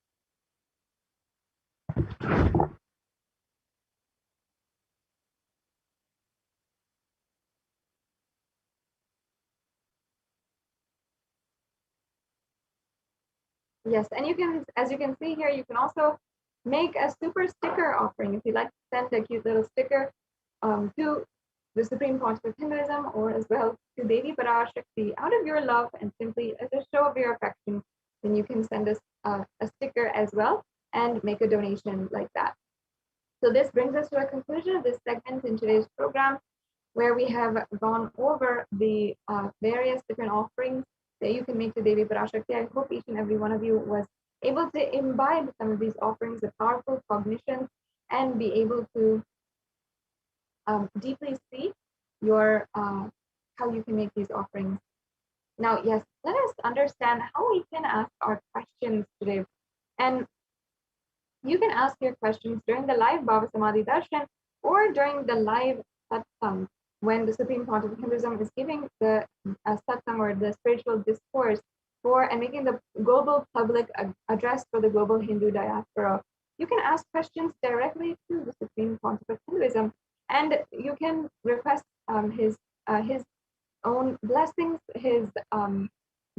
Yes, and you can, as you can see here, you can also make a super sticker offering. If you'd like to send a cute little sticker to the Supreme Council of Hinduism, or as well to Devi Parashakti, out of your love and simply as a show of your affection, then you can send us a sticker as well and make a donation like that. So this brings us to a conclusion of this segment in today's program, where we have gone over the various different offerings that you can make to Devi Parashakti. I hope each and every one of you was able to imbibe some of these offerings of powerful cognition and be able to deeply see your how you can make these offerings. Now, yes, let us understand how we can ask our questions today. And You can ask your questions during the live Bhava Samadhi Darshan or during the live satsang when the Supreme Pontiff of Hinduism is giving the satsang or the spiritual discourse for and making the global public address for the global Hindu diaspora. You can ask questions directly to the Supreme Pontiff of Hinduism, and you can request his own blessings, his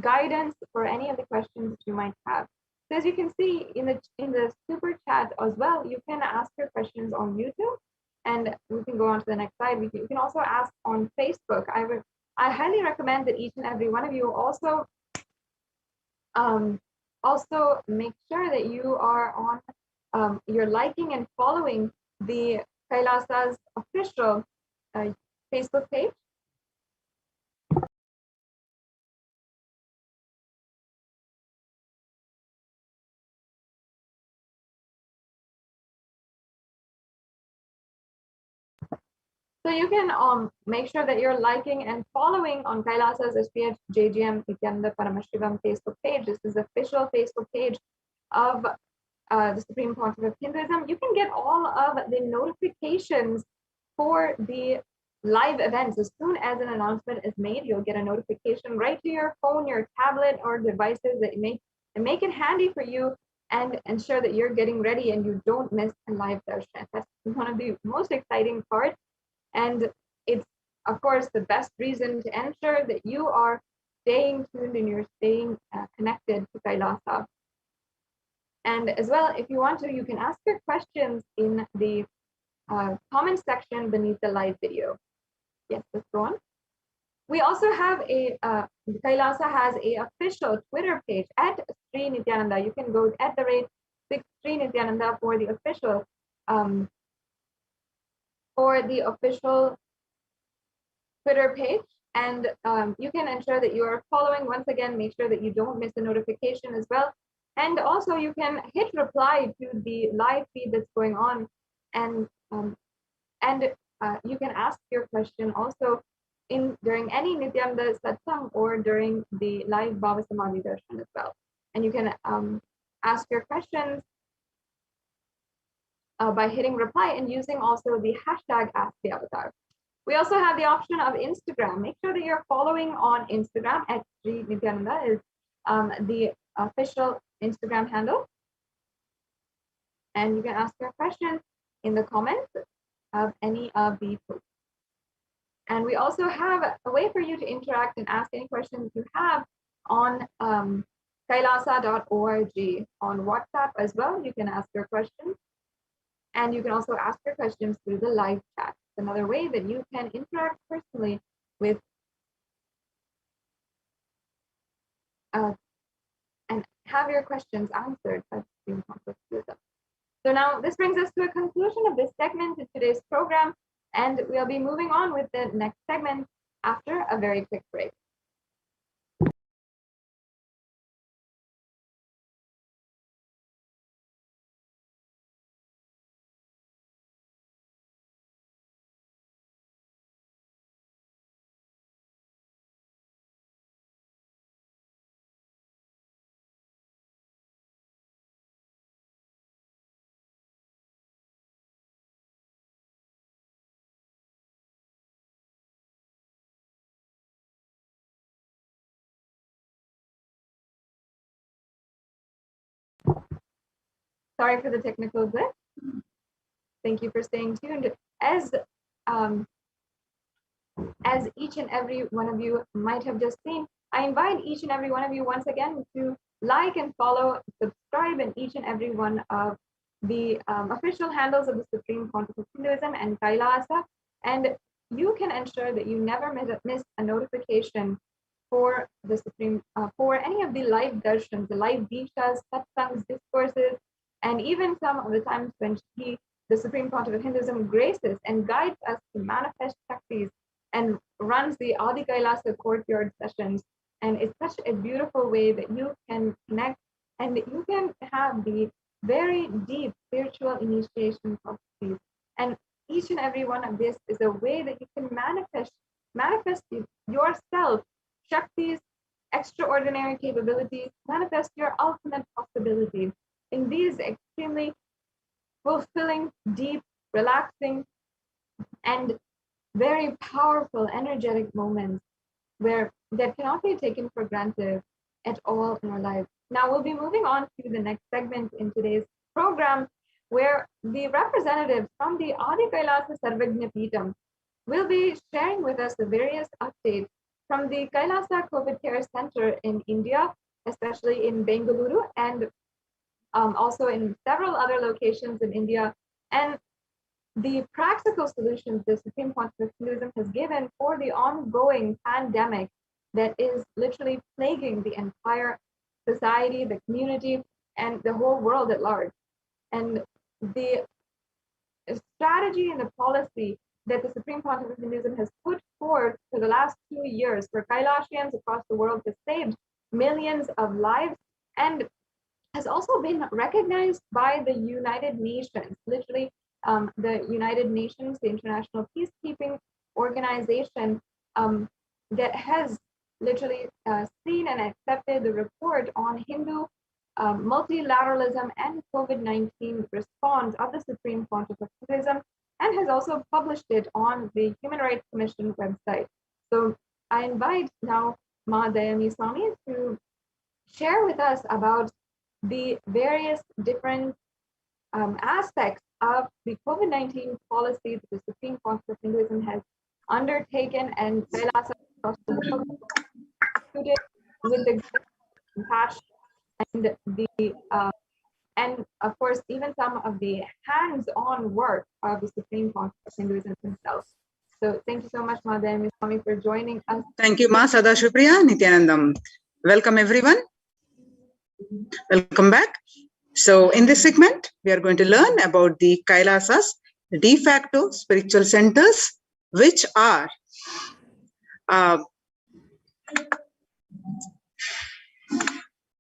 guidance for any of the questions that you might have. So as you can see in the super chat as well, you can ask your questions on YouTube, and we can go on to the next slide. You can also ask on Facebook. I highly recommend that each and every one of you also make sure that you are on you're liking and following the Kailasa's official Facebook page. So you can make sure that you're liking and following on Kailasa's HDH Nithyananda Paramashivam Facebook page. This is the official Facebook page of the Supreme Pontiff of Hinduism. You can get all of the notifications for the live events. As soon as an announcement is made, you'll get a notification right to your phone, your tablet, or devices that make it handy for you and ensure that you're getting ready and you don't miss a live darshan. That's one of the most exciting parts. And it's, of course, the best reason to ensure that you are staying tuned and you're staying connected to Kailasa. And as well, if you want to, you can ask your questions in the comment section beneath the live video. Yes, let's go on. We also have Kailasa has a official Twitter page at Sri Nithyananda. You can go at the rate 6 Sri Nithyananda for the official Twitter page, and you can ensure that you are following. Once again, make sure that you don't miss a notification as well, and also you can hit reply to the live feed that's going on, and you can ask your question also during any Nityananda satsang or during the live Bhava Samadhi Darshan as well, and you can ask your questions by hitting reply and using also the hashtag #AskTheAvatar. We also have the option of Instagram. Make sure that you're following on Instagram at Sri Nithyananda is the official Instagram handle. And you can ask your questions in the comments of any of the posts. And we also have a way for you to interact and ask any questions you have on kailasa.org. On WhatsApp as well, you can ask your questions. And you can also ask your questions through the live chat. It's another way that you can interact personally with and have your questions answered by the Supreme Pontiff of Hinduism. So now this brings us to a conclusion of this segment in today's program, and we'll be moving on with the next segment after a very quick break. Sorry for the technical glitch. Thank you for staying tuned. As each and every one of you might have just seen, I invite each and every one of you once again to like and follow, subscribe in each and every one of the official handles of the Supreme Pontiff of Hinduism and Kailasa, and you can ensure that you never miss a notification for the Supreme, for any of the live darshans, the live dishas, satsangs, discourses, and even some of the times when the Supreme Pontiff of Hinduism graces and guides us to manifest Shaktis and runs the Adi Kailasa courtyard sessions. And it's such a beautiful way that you can connect and you can have the very deep spiritual initiation processes. And each and every one of this is a way that you can manifest yourself, Shaktis, extraordinary capabilities, manifest your ultimate possibility in these extremely relaxing, and very powerful, energetic moments that cannot be taken for granted at all in our lives. Now we'll be moving on to the next segment in today's program, where the representatives from the Adi Kailasa Sarvagna Peetham will be sharing with us the various updates from the Kailasa COVID Care Center in India, especially in Bengaluru, and also in several other locations in India, and the practical solutions the Supreme Pontiff of Hinduism has given for the ongoing pandemic that is literally plaguing the entire society, the community, and the whole world at large. And the strategy and the policy that the Supreme Pontiff of Hinduism has put forth for the last 2 years for Kailasians across the world has saved millions of lives and has also been recognized by the United Nations. Literally, the United Nations, the international peacekeeping organization, that has literally seen and accepted the report on Hindu multilateralism and COVID-19 response of the Supreme Pontiff of Hinduism, and has also published it on the Human Rights Commission website. So I invite now Ma Dayami Swami to share with us about the various different aspects of the COVID-19 policy that the Supreme Pontiff of Hinduism has undertaken, and Kailasa across the world with the compassion and of course even some of the hands-on work of the Supreme Pontiff of Hinduism himself. So thank you so much, Ma Dayami Swami, for joining us. Thank you, Ma Sadashipriya Nithyanandam. Welcome everyone. Welcome back. So in this segment, we are going to learn about the Kailasas, de facto spiritual centers, which are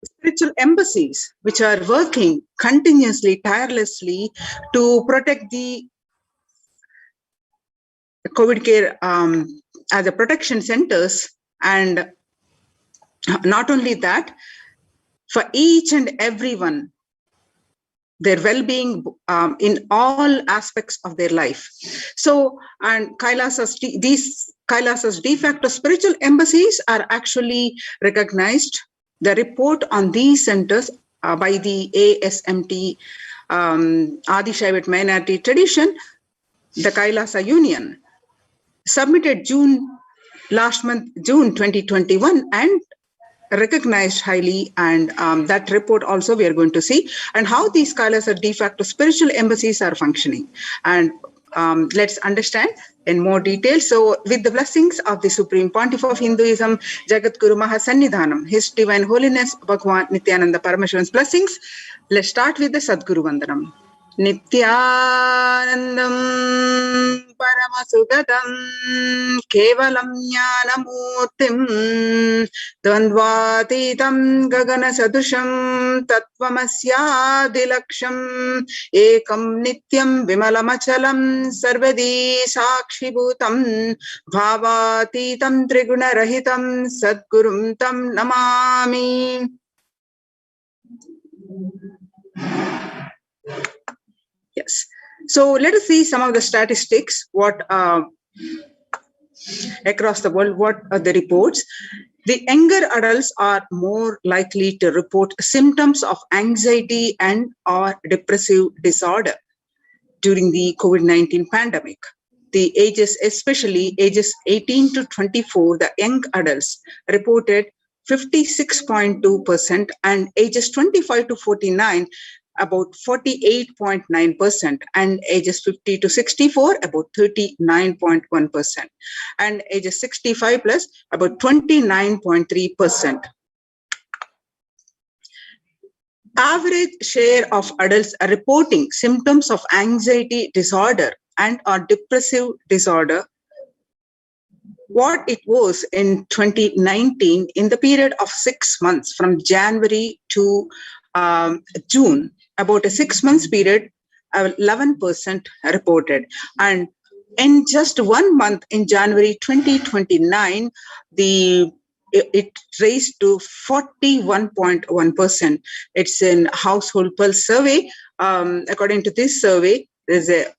spiritual embassies, which are working continuously, tirelessly to protect the COVID care as a protection centers. And not only that, for each and everyone, their well-being in all aspects of their life. So, and these Kailasas de facto spiritual embassies are actually recognized. The report on these centers by the ASMT, Adi Shaivat Minority Tradition, the Kailasa Union, submitted last month, June 2021, and recognized highly, and that report also we are going to see, and how these Kailasa de facto spiritual embassies are functioning. And let's understand in more detail. So with the blessings of the Supreme Pontiff of Hinduism, Jagat Guru Mahasannidhanam, His Divine Holiness Bhagwan Nithyananda Paramashivan's blessings, let's start with the Sadguru Vandanam. Nithyanandam Paramasugadam Kevalam Jnanamurtim Dvandvatitam Gagana Sadusham Tattvamasya Ekam Nityam Vimalamachalam Sarvadi Sakshibhutam Bhavatitam Triguna Rahitam Sadgurum Tam Namami. Yes. So let us see some of the statistics, what across the world, what are the reports. The younger adults are more likely to report symptoms of anxiety and or depressive disorder during the COVID-19 pandemic. The ages, especially ages 18 to 24, the young adults reported 56.2%, and ages 25 to 49, about 48.9%, and ages 50 to 64, about 39.1%, and ages 65 plus, about 29.3%. Average share of adults are reporting symptoms of anxiety disorder and or depressive disorder, what it was in 2019 in the period of 6 months from January to June. About a 6 months period, 11% reported. And in just 1 month in January 2029, it raised to 41.1%. It's in Household Pulse survey. According to this survey, there's a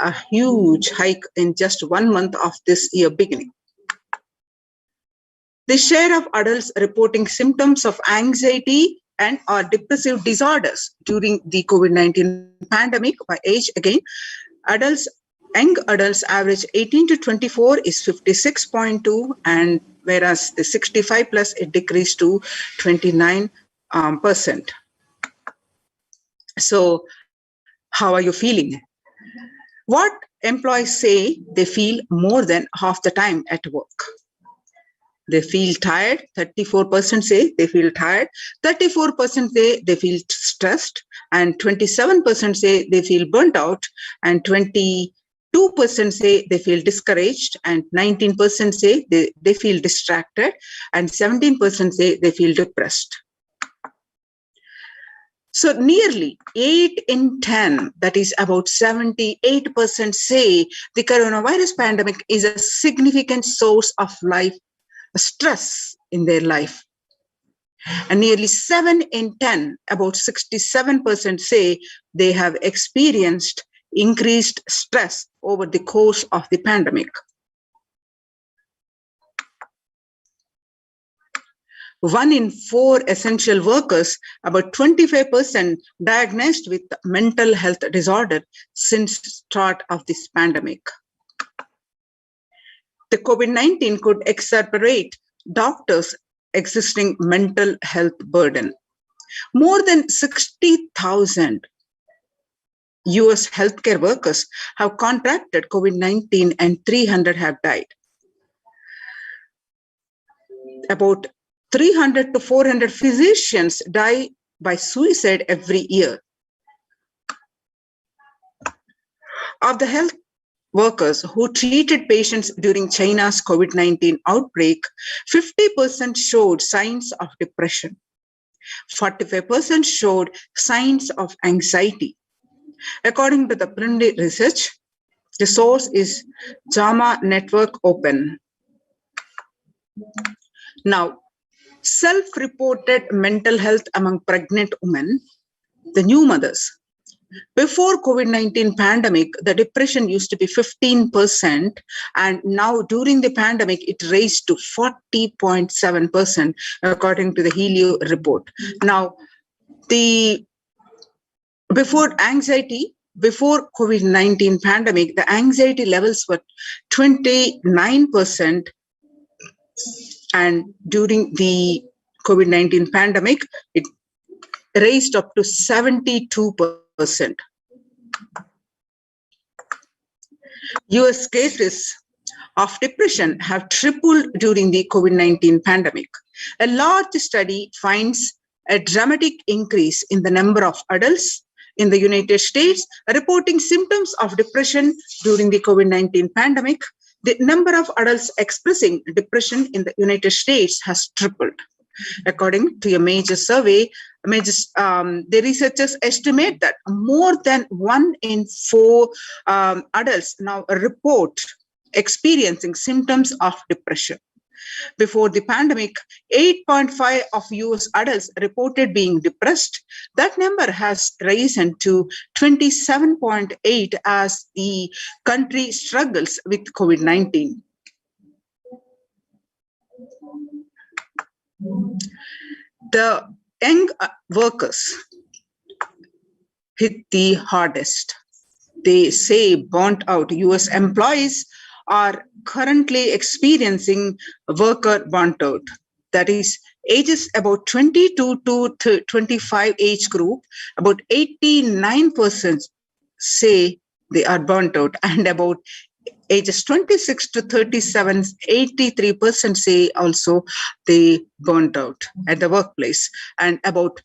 a huge hike in just 1 month of this year beginning. The share of adults reporting symptoms of anxiety and or depressive disorders during the COVID-19 pandemic by age, again, young adults average 18 to 24 is 56.2, and whereas the 65 plus it decreased to 29%. So how are you feeling? What employees say they feel more than half the time at work. They feel tired. 34% say they feel tired. 34% say they feel stressed. And 27% say they feel burnt out. And 22% say they feel discouraged. And 19% say they feel distracted. And 17% say they feel depressed. So nearly 8 in 10, that is about 78%, say the coronavirus pandemic is a significant source of stress in their life. And nearly 7 in 10, about 67%, say they have experienced increased stress over the course of the pandemic. 1 in 4 essential workers, about 25%, diagnosed with mental health disorder since start of this pandemic. The COVID-19 could exacerbate doctors' existing mental health burden. More than 60,000 US healthcare workers have contracted COVID-19 and 300 have died. About 300 to 400 physicians die by suicide every year. Of the health workers who treated patients during China's COVID-19 outbreak, 50% showed signs of depression. 45% showed signs of anxiety. According to the preliminary research, the source is JAMA Network Open. Now, self-reported mental health among pregnant women, the new mothers. Before COVID-19 pandemic, the depression used to be 15%, and now during the pandemic, it raised to 40.7%, according to the Helio report. Now, before COVID-19 pandemic, the anxiety levels were 29%, and during the COVID-19 pandemic, it raised up to 72%. US cases of depression have tripled during the COVID-19 pandemic. A large study finds a dramatic increase in the number of adults in the United States reporting symptoms of depression during the COVID-19 pandemic. The number of adults expressing depression in the United States has tripled. According to a major survey, the researchers estimate that more than 1 in 4 adults now report experiencing symptoms of depression. Before the pandemic, 8.5% of US adults reported being depressed. That number has risen to 27.8% as the country struggles with COVID-19. The young workers hit the hardest. They say burnt out. US employees are currently experiencing worker burnt out. That is, ages about 22 to 25 age group, about 89% say they are burnt out, and about ages 26 to 37, 83% say also they burnt out at the workplace, and about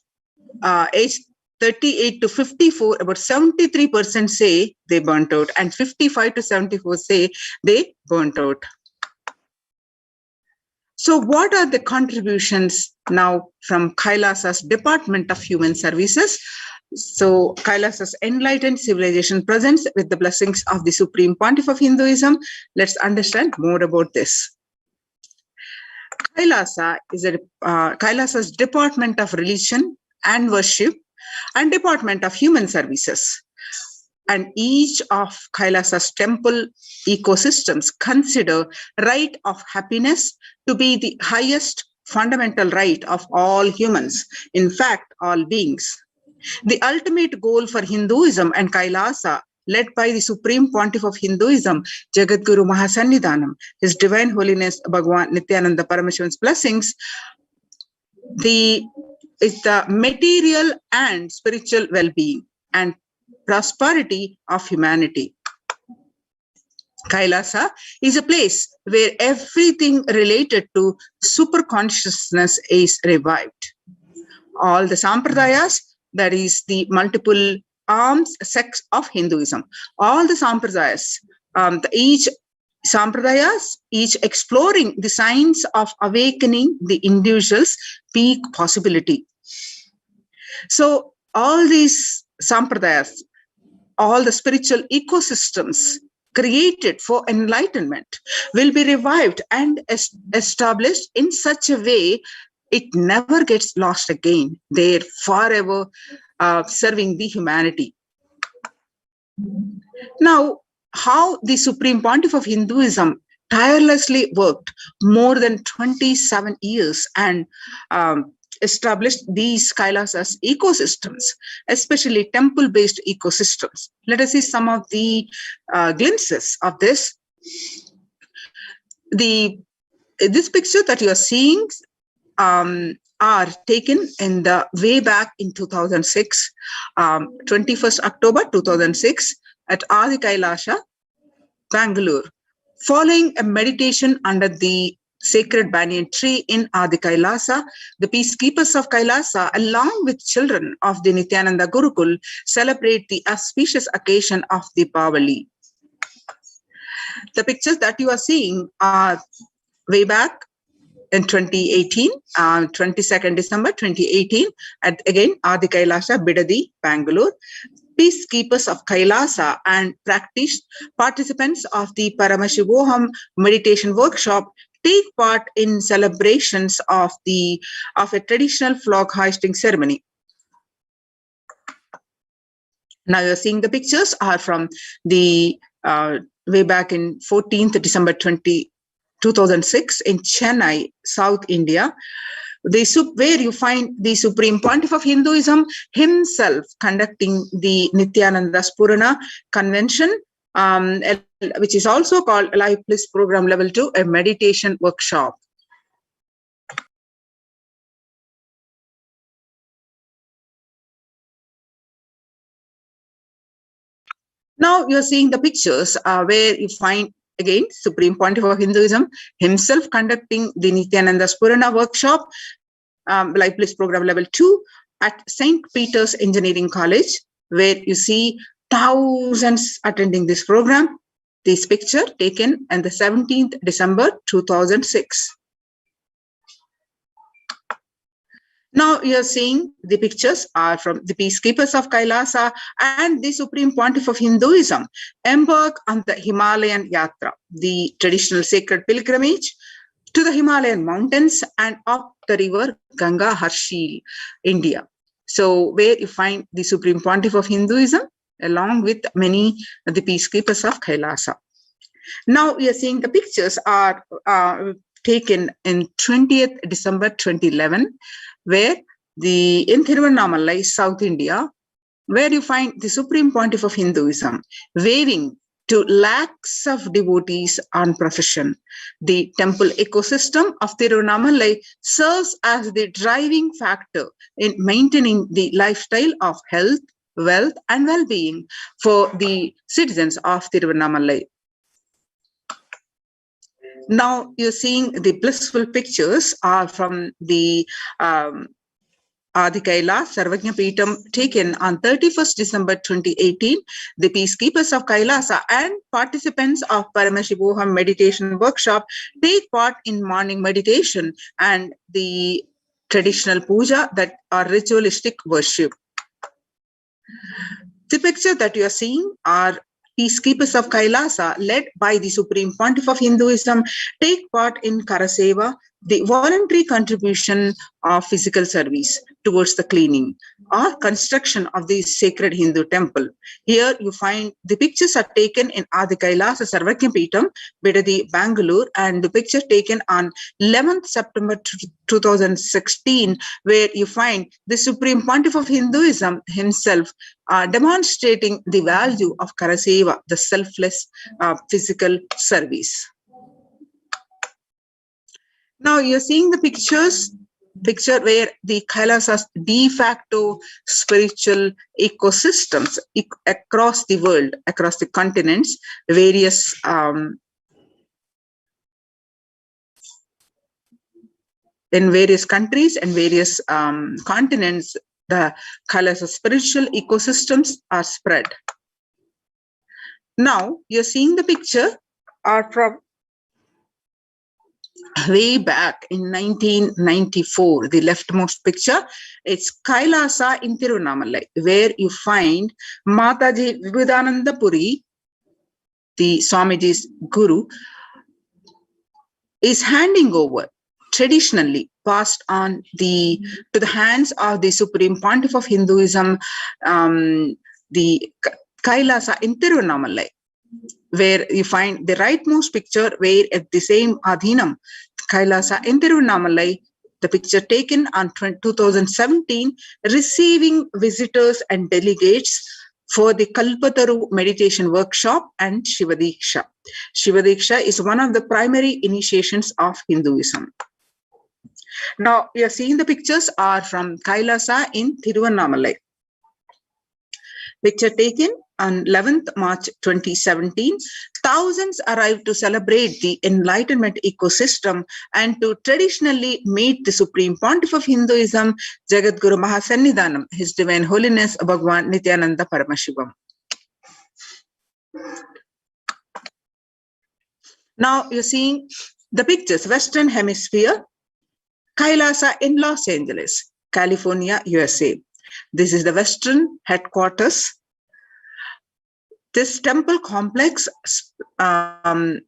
age 38 to 54, about 73% say they burnt out, and 55 to 74 say they burnt out. So what are the contributions now from Kailasa's Department of Human Services? So Kailasa's enlightened civilization presents with the blessings of the Supreme Pontiff of Hinduism. Let's understand more about this. Kailasa is Kailasa's Department of Religion and Worship and Department of Human Services. and each of Kailasa's temple ecosystems consider right of happiness to be the highest fundamental right of all humans, in fact, all beings. The ultimate goal for Hinduism and Kailasa, led by the Supreme Pontiff of Hinduism, Jagadguru Mahasannidhanam, His Divine Holiness Bhagavan Nithyananda Paramashivan's blessings, is the material and spiritual well-being and prosperity of humanity. Kailasa is a place where everything related to superconsciousness is revived. All the sampradayas, that is the multiple arms, sects of Hinduism, all the sampradayas, each exploring the signs of awakening the individual's peak possibility. So all these sampradayas, all the spiritual ecosystems created for enlightenment will be revived and established in such a way it never gets lost again. They're forever serving the humanity. Now, how the Supreme Pontiff of Hinduism tirelessly worked more than 27 years and established these Kailasas ecosystems, especially temple-based ecosystems. Let us see some of the glimpses of this. This picture that you are seeing are taken in the way back in 2006, 21st October 2006 at Adi Kailasa, Bangalore, following a meditation under the sacred banyan tree in Adi Kailasa. The peacekeepers of Kailasa, along with children of the Nithyananda Gurukul, celebrate the auspicious occasion of Deepavali. The pictures that you are seeing are way back in 2018, 22nd December 2018, at again Adi Kailasa, Bidadi, Bangalore. Peacekeepers of Kailasa and participants of the Paramashivoham meditation workshop take part in celebrations of a traditional flag hoisting ceremony. Now you're seeing the pictures are from the way back in 14th December 2006 in Chennai, South India, where you find the Supreme Pontiff of Hinduism himself conducting the Nithyananda Spurana Convention, which is also called Life Bliss Program Level 2, a meditation workshop. Now you're seeing the pictures where you find again Supreme Pontiff of Hinduism himself conducting the Nithyananda Spurana workshop, Life Bliss Program Level 2 at St. Peter's Engineering College, where you see thousands attending this program. This picture taken on the 17th December 2006. Now you're seeing the pictures are from the peacekeepers of Kailasa and the Supreme Pontiff of Hinduism embark on the Himalayan Yatra, the traditional sacred pilgrimage to the Himalayan mountains and up the river Ganga, Harshil, India. So where you find the Supreme Pontiff of Hinduism along with many of the peacekeepers of Kailasa. Now we are seeing the pictures are taken in 20th December 2011, where in Thiruvannamalai, South India, where you find the Supreme Pontiff of Hinduism waving to lakhs of devotees on procession. The temple ecosystem of Thiruvannamalai serves as the driving factor in maintaining the lifestyle of health, wealth, and well-being for the citizens of Thiruvannamalai. Now you're seeing the blissful pictures are from the Adi Kailasa Sarvajna Peetam taken on 31st December 2018. The peacekeepers of Kailasa and participants of Paramashivoham meditation workshop take part in morning meditation and the traditional puja that are ritualistic worship. The picture that you are seeing are peacekeepers of Kailasa, led by the Supreme Pontiff of Hinduism, take part in Karaseva, the voluntary contribution of physical service towards the cleaning or construction of the sacred Hindu temple. Here you find the pictures are taken in Adi Kailasa Sarvakyapeetham, Bidadi, Bangalore, and the picture taken on 11th September 2016, where you find the Supreme Pontiff of Hinduism himself demonstrating the value of Karaseva, the selfless physical service. Now you're seeing the picture where the Kailasa's de facto spiritual ecosystems across the world, across the continents, various in various countries and various continents, the Kailasa's spiritual ecosystems are spread. Now you're seeing the picture are from way back in 1994, the leftmost picture. It's Kailasa in Tiruvannamalai, where you find Mataji Vibhudananda Puri, the Swamiji's guru, is handing over, traditionally passed on to the hands of the Supreme Pontiff of Hinduism, the Kailasa in Tiruvannamalai, where you find the rightmost picture, where at the same Adhinam, Kailasa in Tiruvannamalai, the picture taken on 2017, receiving visitors and delegates for the Kalpataru meditation workshop and Shivadiksha. Shivadiksha is one of the primary initiations of Hinduism. Now, you are seeing the pictures are from Kailasa in Tiruvannamalai. Picture taken on 11th March 2017. Thousands arrived to celebrate the Enlightenment ecosystem and to traditionally meet the Supreme Pontiff of Hinduism, Jagadguru Mahasannidhanam, His Divine Holiness Bhagwan Nithyananda Paramashivam. Now you're seeing the pictures, Western Hemisphere, Kailasa in Los Angeles, California, USA. This is the Western headquarters. This temple complex,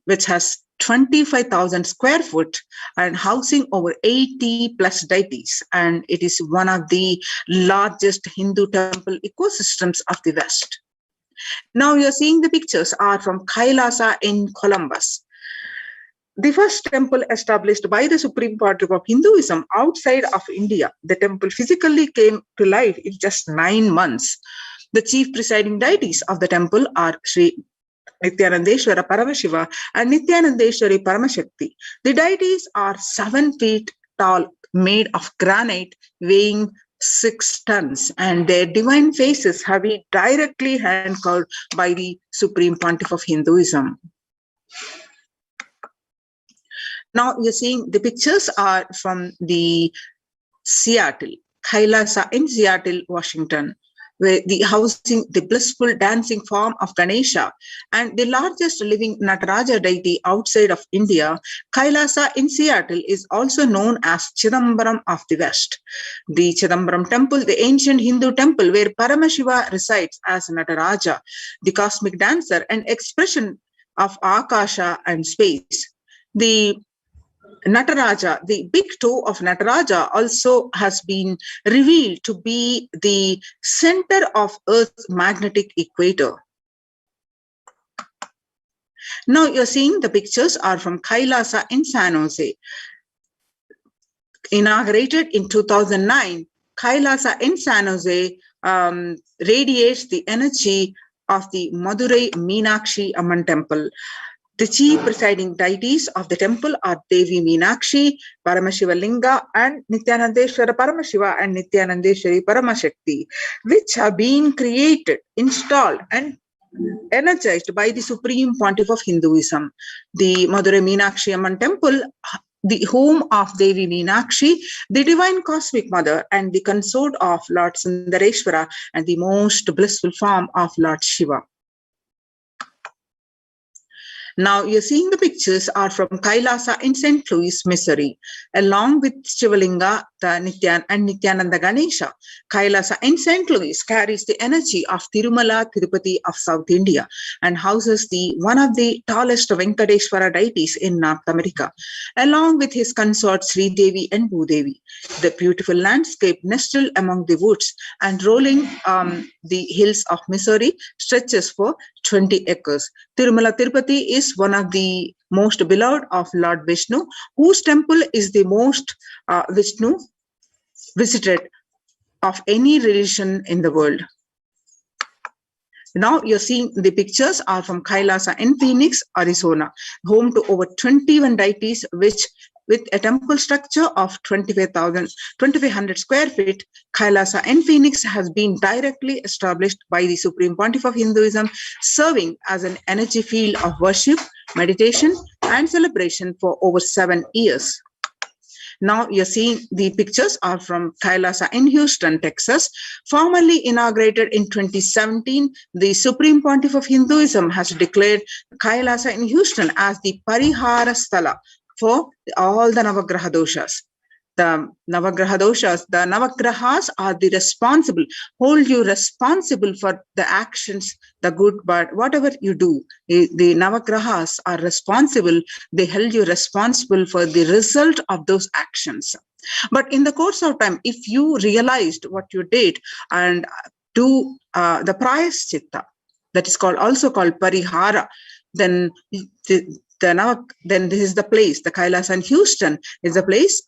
which has 25,000 square foot and housing over 80 plus deities, and it is one of the largest Hindu temple ecosystems of the West. Now you're seeing the pictures are from Kailasa in Columbus. The first temple established by the Supreme Pontiff of Hinduism outside of India. The temple physically came to life in just 9 months. The chief presiding deities of the temple are Sri Nithyanandeshwara Paramashiva and Nithyanandeshwari Paramashakti. The deities are 7 feet tall, made of granite, weighing 6 tons, and their divine faces have been directly hand-carved by the Supreme Pontiff of Hinduism. Now you're seeing the pictures are from the Seattle, Kailasa in Seattle, Washington, where the housing the blissful dancing form of Ganesha and the largest living Nataraja deity outside of India. Kailasa in Seattle is also known as Chidambaram of the West. The Chidambaram temple, the ancient Hindu temple where Paramashiva resides as Nataraja, the cosmic dancer and expression of Akasha and space. The Nataraja, the big toe of Nataraja, also has been revealed to be the center of Earth's magnetic equator. Now you're seeing the pictures are from Kailasa in San Jose. Inaugurated in 2009, Kailasa in San Jose radiates the energy of the Madurai Meenakshi Amman temple. The chief presiding deities of the temple are Devi Meenakshi, Paramashiva Linga, and Nithyanandeshwara Paramashiva and Nithyanandeshwari Paramashakti, which have been created, installed, and energized by the Supreme Pontiff of Hinduism. The Madurai Meenakshi Amman temple, the home of Devi Meenakshi, the divine cosmic mother and the consort of Lord Sundareshwara and the most blissful form of Lord Shiva. Now you're seeing the pictures are from Kailasa in St. Louis, Missouri. Along with Shivalinga, Nithyananda Ganesha. Kailasa in St. Louis carries the energy of Tirumala Tirupati of South India and houses one of the tallest Venkateshwara deities in North America, along with his consort Sri Devi and Bhudevi. The beautiful landscape nestled among the woods and rolling the hills of Missouri stretches for 20 acres. Tirumala Tirupati is one of the most beloved of Lord Vishnu, whose temple is the most Vishnu visited of any religion in the world. Now you're seeing the pictures are from Kailasa in Phoenix, Arizona, home to over 21 deities, which with a temple structure of 2,500 square feet. Kailasa in Phoenix has been directly established by the Supreme Pontiff of Hinduism, serving as an energy field of worship, meditation, and celebration for over 7 years. Now you're seeing the pictures are from Kailasa in Houston, Texas. Formerly inaugurated in 2017, the Supreme Pontiff of Hinduism has declared Kailasa in Houston as the Parihara Sthala for all the Navagraha doshas. The Navagraha doshas, the Navagrahas are the responsible, hold you responsible for the actions, the good, but whatever you do, the Navagrahas are responsible. They held you responsible for the result of those actions. But in the course of time, if you realized what you did and do the Prayaschitta, that is also called Parihara, then then this is the place, the Kailasa in Houston is the place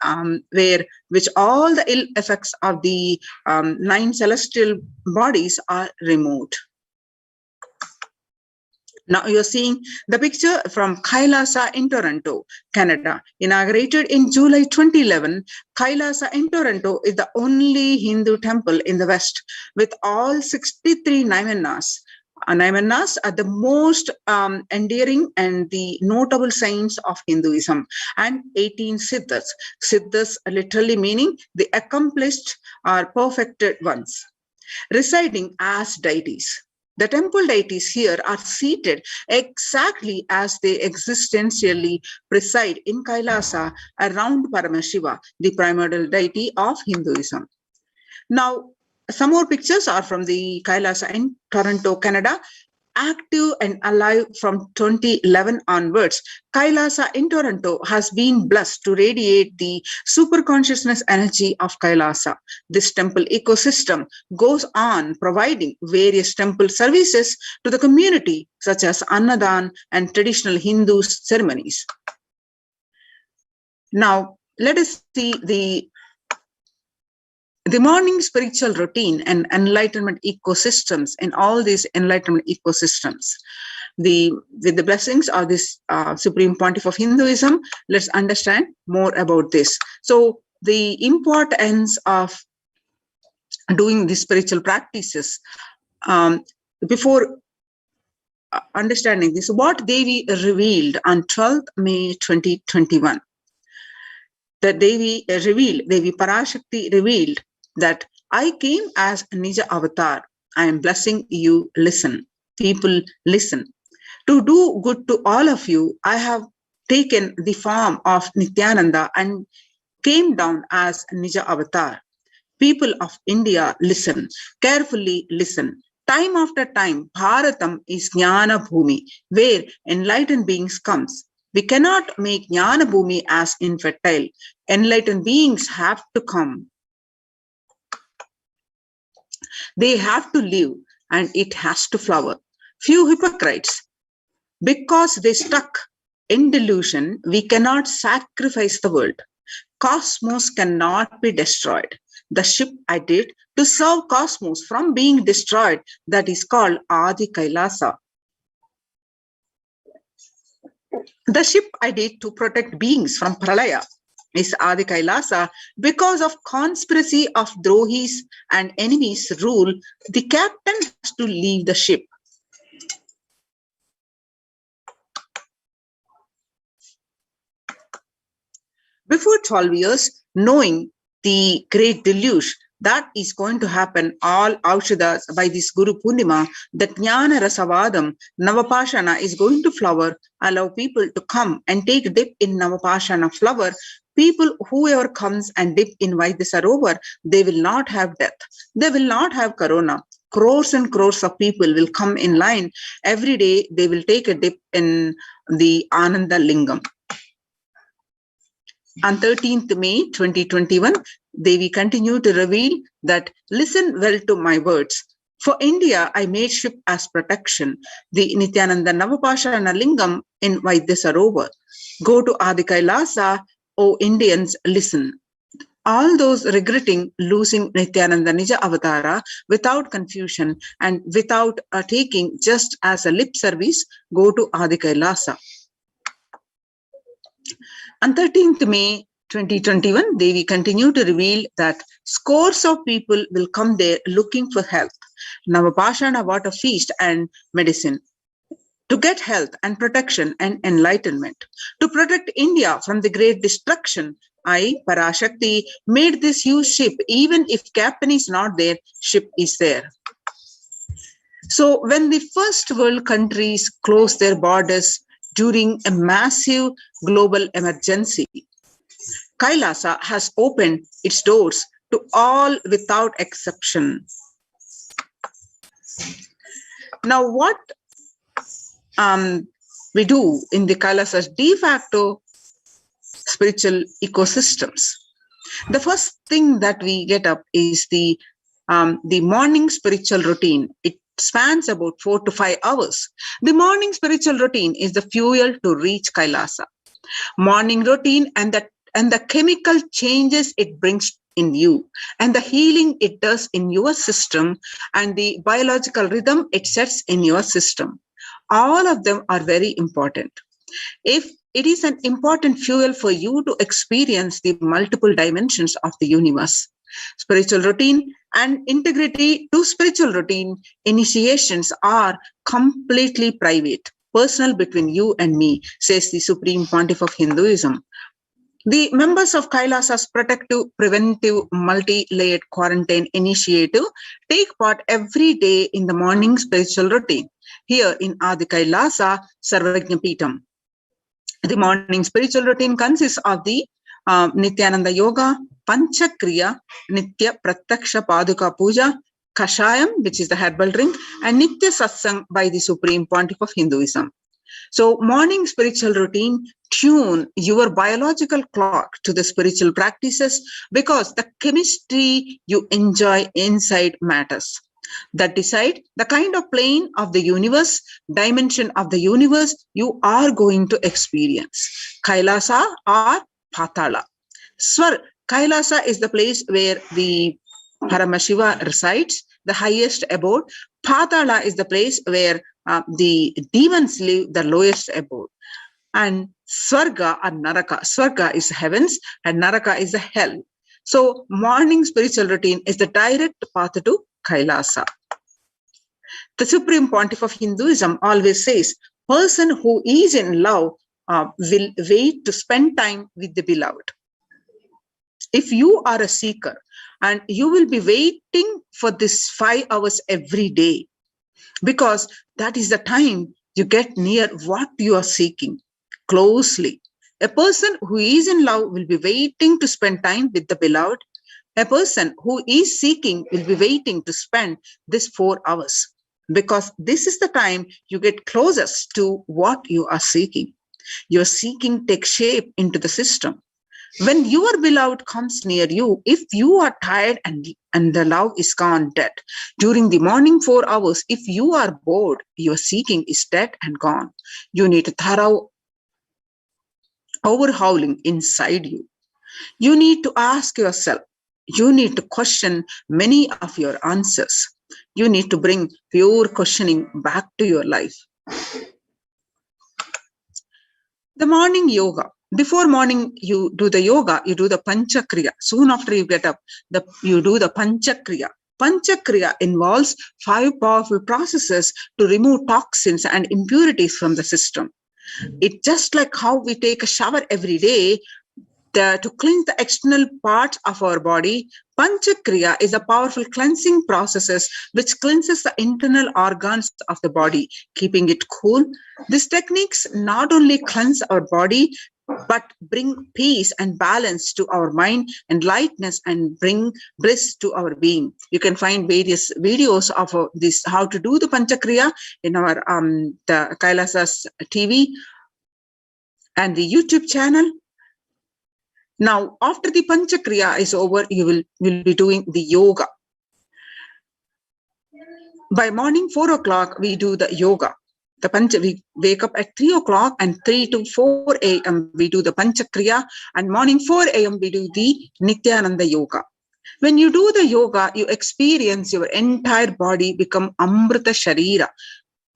which all the ill effects of the 9 celestial bodies are removed. Now you're seeing the picture from Kailasa in Toronto, Canada. Inaugurated in July 2011, Kailasa in Toronto is the only Hindu temple in the West with all 63 Naimanas. Naimanas are the most endearing and the notable saints of Hinduism, and 18 Siddhas. Siddhas literally meaning the accomplished or perfected ones, residing as deities. The temple deities here are seated exactly as they existentially preside in Kailasa around Paramashiva, the primordial deity of Hinduism. Now, some more pictures are from the Kailasa in Toronto, Canada. Active and alive from 2011 onwards, Kailasa in Toronto has been blessed to radiate the super consciousness energy of Kailasa. This temple ecosystem goes on providing various temple services to the community, such as Annadan and traditional Hindu ceremonies. Now, let us see the morning spiritual routine and enlightenment ecosystems in all these enlightenment ecosystems. With the blessings of this Supreme Pontiff of Hinduism, let's understand more about this. So the importance of doing these spiritual practices, before understanding this, what Devi revealed on 12th May 2021. The Devi Parashakti revealed that I came as Nija Avatar. I am blessing you, listen. People, listen. To do good to all of you, I have taken the form of Nithyananda and came down as Nija Avatar. People of India, listen. Carefully listen. Time after time, Bharatam is Jnana Bhumi, where enlightened beings comes. We cannot make Jnana Bhumi as infertile. Enlightened beings have to come. They have to live and it has to flower. Few hypocrites, because they stuck in delusion, we cannot sacrifice the world. Cosmos cannot be destroyed. The ship I did to serve cosmos from being destroyed, that is called Adi Kailasa. The ship I did to protect beings from Pralaya is Adi Kailasa. Because of conspiracy of Drohis and enemies rule, the captain has to leave the ship. Before 12 years, knowing the great deluge, That is going to happen all Aushadas by this Guru Purnima. The Jnana Rasavadam, Navapashana is going to flower. Allow people to come and take dip in Navapashana flower. People, whoever comes and dip in Vaidya Sarovar, they will not have death. They will not have corona. Crores and crores of people will come in line. Every day they will take a dip in the Ananda Lingam. On 13th May 2021, Devi continued to reveal that, listen well to my words. For India, I made ship as protection, the Nithyananda Navapashana Lingam in Vaidya Sarovar. Go to Adi Kailasa, O Indians, listen. All those regretting losing Nithyananda Nija Avatara without confusion and without taking just as a lip service, go to Adi Kailasa. On 13th May 2021, Devi continued to reveal that scores of people will come there looking for health, Navapashana water feast and medicine, to get health and protection and enlightenment. To protect India from the great destruction, I, Parashakti, made this huge ship. Even if captain is not there, ship is there. So when the first world countries closed their borders during a massive global emergency, Kailasa has opened its doors to all without exception. Now, what we do in the Kailasa's de facto spiritual ecosystems. The first thing that we get up is the morning spiritual routine. It spans about 4 to 5 hours. The morning spiritual routine is the fuel to reach Kailasa. Morning routine and the chemical changes it brings in you, and the healing it does in your system, and the biological rhythm it sets in your system. All of them are very important. If it is an important fuel for you to experience the multiple dimensions of the universe. Spiritual routine and integrity to spiritual routine initiations are completely private, personal between you and me, says the Supreme Pontiff of Hinduism. The members of Kailasa's protective, preventive, multi-layered quarantine initiative take part every day in the morning spiritual routine here in Adi Kailasa Sarvajna Peetham. The morning spiritual routine consists of the Nithyananda Yoga, Panchakriya, Nitya Pratyaksha Paduka Puja, Kashayam, which is the herbal drink, and Nitya Satsang by the Supreme Pontiff of Hinduism. So morning spiritual routine tune your biological clock to the spiritual practices, because the chemistry you enjoy inside matters. That decide the kind of plane of the universe, dimension of the universe you are going to experience. Kailasa or Patala. Kailasa is the place where the Paramashiva resides, the highest abode. Patala is the place where the demons live, the lowest abode. And Swarga or Naraka. Swarga is heavens and Naraka is the hell. So morning spiritual routine is the direct path to Kailasa. The Supreme Pontiff of Hinduism always says, person who is in love will wait to spend time with the beloved. If you are a seeker and you will be waiting for this 5 hours every day, because that is the time you get near what you are seeking closely. A person who is in love will be waiting to spend time with the beloved. A person who is seeking will be waiting to spend this 4 hours, because this is the time you get closest to what you are seeking. Your seeking takes shape into the system. When your beloved comes near you, if you are tired and the love is gone dead, during the morning 4 hours, if you are bored, your seeking is dead and gone. You need a thorough overhauling inside you. You need to ask yourself. You need to question many of your answers. You need to bring pure questioning back to your life. The morning yoga. Before morning, you do the yoga, you do the Panchakriya. Soon after you get up, you do the Panchakriya. Panchakriya involves 5 powerful processes to remove toxins and impurities from the system. It's just like how we take a shower every day. to cleanse the external parts of our body. Panchakriya is a powerful cleansing process which cleanses the internal organs of the body, keeping it cool. These techniques not only cleanse our body, but bring peace and balance to our mind and lightness and bring bliss to our being. You can find various videos of this, how to do the Panchakriya in our the Kailasa's TV and the YouTube channel. Now, after the Panchakriya is over, you will be doing the yoga. By morning 4 o'clock, we do the yoga. We wake up at 3 o'clock and 3 to 4 a.m. we do the Panchakriya, and morning 4 a.m. we do the Nithyananda yoga. When you do the yoga, you experience your entire body become Amrita Sharira.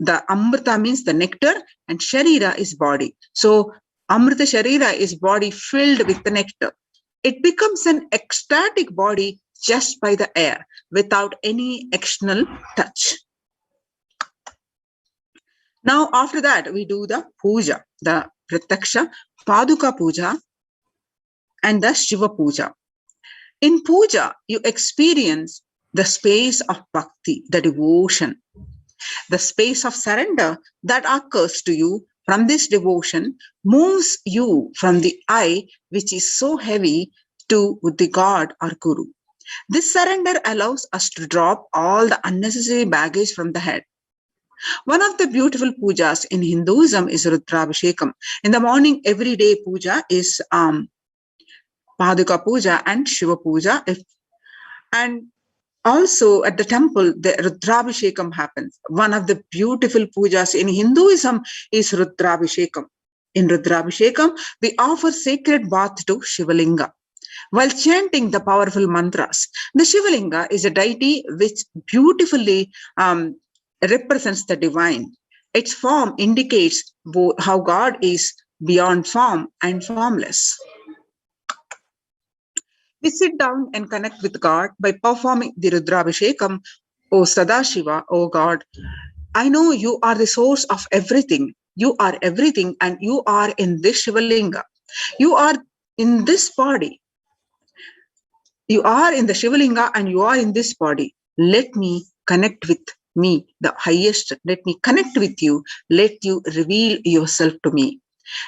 The Amrita means the nectar and Sharira is body. So Amrita Sharira is body filled with the nectar. It becomes an ecstatic body just by the air, without any external touch. Now, after that, we do the puja, the Pratyaksha, Paduka puja, and the Shiva puja. In puja, you experience the space of bhakti, the devotion, the space of surrender that occurs to you from this devotion moves you from the I, which is so heavy, to the God or Guru. This surrender allows us to drop all the unnecessary baggage from the head. One of the beautiful pujas in Hinduism is Rudrabhishekam. In the morning, every day puja is Paduka puja and Shiva puja. And also at the temple, the Rudrabhishekam happens. One of the beautiful pujas in Hinduism is Rudrabhishekam. In Rudrabhishekam, we offer sacred bath to Shivalinga while chanting the powerful mantras. The Shivalinga is a deity which beautifully represents the divine. Its form indicates how God is beyond form and formless. We sit down and connect with God by performing the Rudrabhishekam. O Sadashiva, O God, I know you are the source of everything. You are everything, and you are in this Shivalinga. You are in this body. You are in the Shivalinga and you are in this body. Let me connect with me, the highest. Let me connect with you. Let you reveal yourself to me.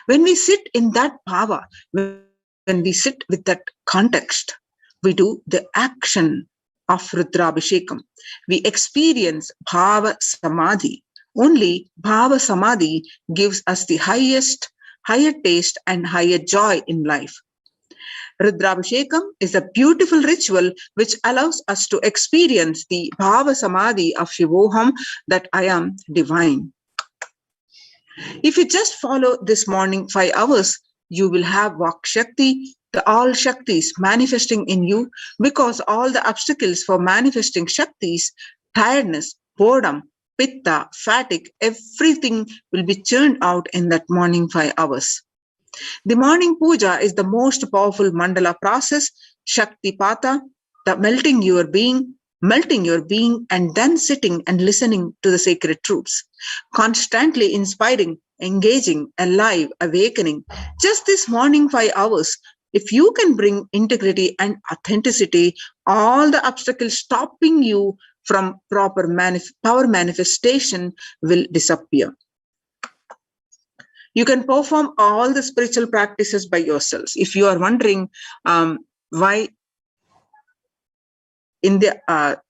When we sit in that power, when we sit with that context, we do the action of Rudrabhishekam. We experience Bhava Samadhi. Only Bhava Samadhi gives us the higher taste and higher joy in life. Rudrabhishekam is a beautiful ritual which allows us to experience the Bhava Samadhi of Shivoham, that I am divine. If you just follow this morning 5 hours, you will have Vak Shakti, the all Shaktis manifesting in you, because all the obstacles for manifesting Shaktis, tiredness, boredom, pitta, fatigue, everything will be churned out in that morning 5 hours. The morning puja is the most powerful mandala process, Shakti Pata, the melting your being, and then sitting and listening to the sacred truths, constantly inspiring, engaging, alive, awakening. Just this morning 5 hours, if you can bring integrity and authenticity, all the obstacles stopping you from proper power manifestation will disappear. You can perform all the spiritual practices by yourselves. If you are wondering why in the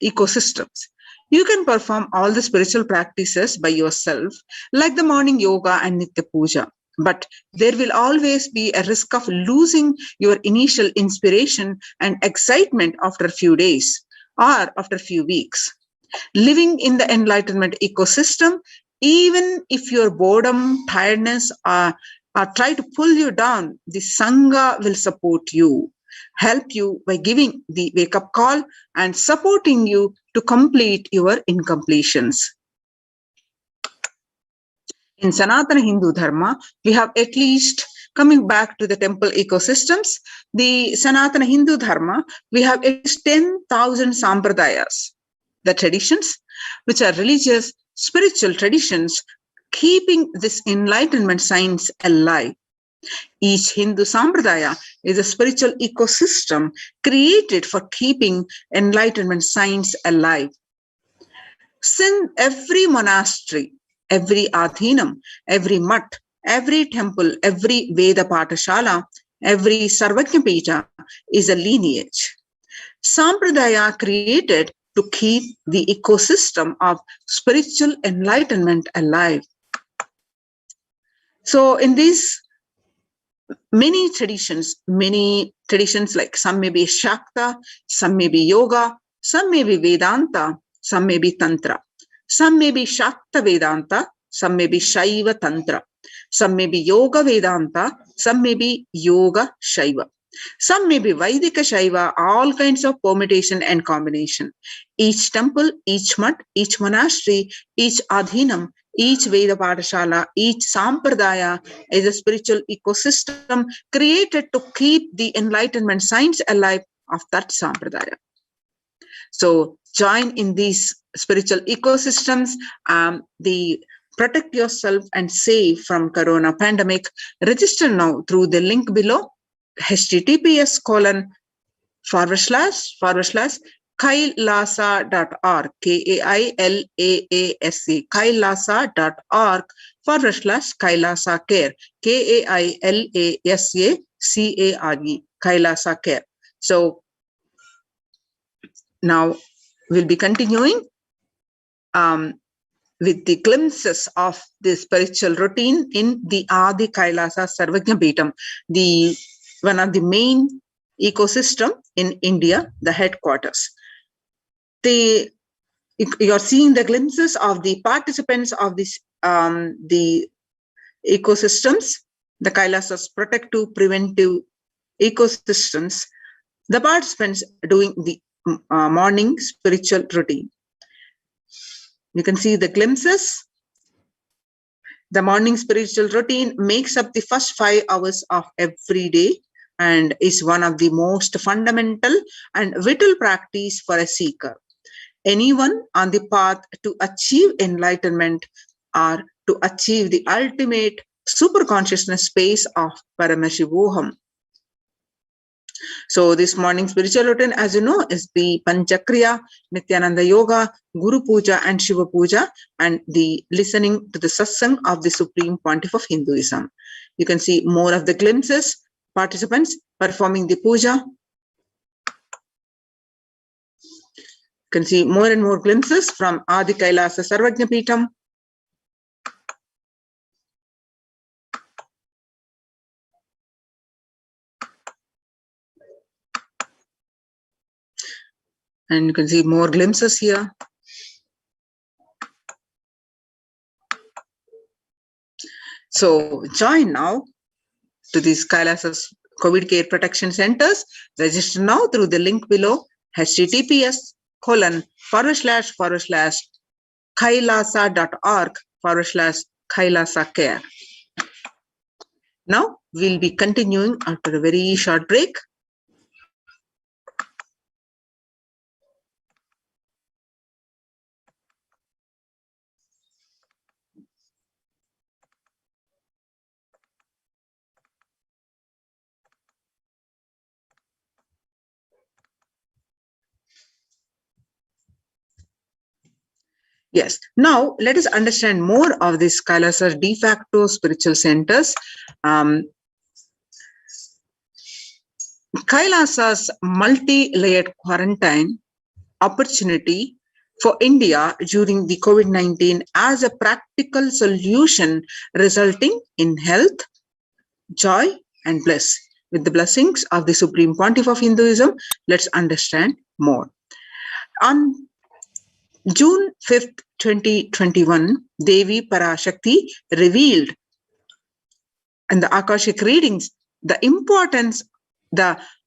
ecosystems, you can perform all the spiritual practices by yourself, like the morning yoga and Nitya Puja. But there will always be a risk of losing your initial inspiration and excitement after a few days or after a few weeks. Living in the enlightenment ecosystem, even if your boredom, tiredness try to pull you down, the Sangha will support you, help you by giving the wake-up call and supporting you to complete your incompletions. In Sanatana Hindu Dharma, we have at least, coming back to the temple ecosystems, the Sanatana Hindu Dharma, we have at least 10,000 sampradayas, the traditions, which are religious, spiritual traditions, keeping this enlightenment science alive. Each Hindu Sampradaya is a spiritual ecosystem created for keeping enlightenment science alive. Since every monastery, every adhinam, every mutt, every temple, every Veda Patashala, every Sarvajna Pija is a lineage. Sampradaya created to keep the ecosystem of spiritual enlightenment alive. So in these many traditions like some may be Shakta, some may be Yoga, some may be Vedanta, some may be Tantra, some may be Shakta Vedanta, some may be Shaiva Tantra, some may be Yoga Vedanta, some may be Yoga Shaiva. Some may be Vaidika Shaiva, all kinds of permutation and combination. Each temple, each mutt, each monastery, each adhinam, each Veda Patashala, each Sampradaya is a spiritual ecosystem created to keep the enlightenment science alive of that Sampradaya. So join in these spiritual ecosystems, protect yourself and save from Corona pandemic. Register now through the link below, https:// kailasa.org, kailasa.org/Kailasa Care, KAILASACARE, Kailasa Care. So now we'll be continuing with the glimpses of the spiritual routine in the Adi Kailasa Sarvajna Peetham, one of the main ecosystem in India, the headquarters. You're seeing the glimpses of the participants of this, the ecosystems, the Kailasa's protective, preventive ecosystems, the participants doing the morning spiritual routine. You can see the glimpses. The morning spiritual routine makes up the first 5 hours of every day and is one of the most fundamental and vital practice for a seeker. Anyone on the path to achieve enlightenment or to achieve the ultimate super consciousness space of Paramashivoham. So this morning spiritual routine, as you know, is the Panchakriya, Nithyananda Yoga, Guru Puja and Shiva Puja, and the listening to the satsang of the Supreme Pontiff of Hinduism. You can see more of the glimpses, participants performing the puja. You can see more and more glimpses from Adi Kailasa Sarvajna Peetham. And you can see more glimpses here. So join now to these Kailasa's COVID care protection centers. Register now through the link below, https://kailasa.org/Kailasa Care. Now we'll be continuing after a very short break. Yes, now let us understand more of this Kailasa's de facto spiritual centers. Kailasa's multi-layered quarantine opportunity for India during the COVID-19 as a practical solution resulting in health, joy and bliss. With the blessings of the Supreme Pontiff of Hinduism, let's understand more. On June 5th, 2021, Devi Parashakti revealed in the Akashic readings the importance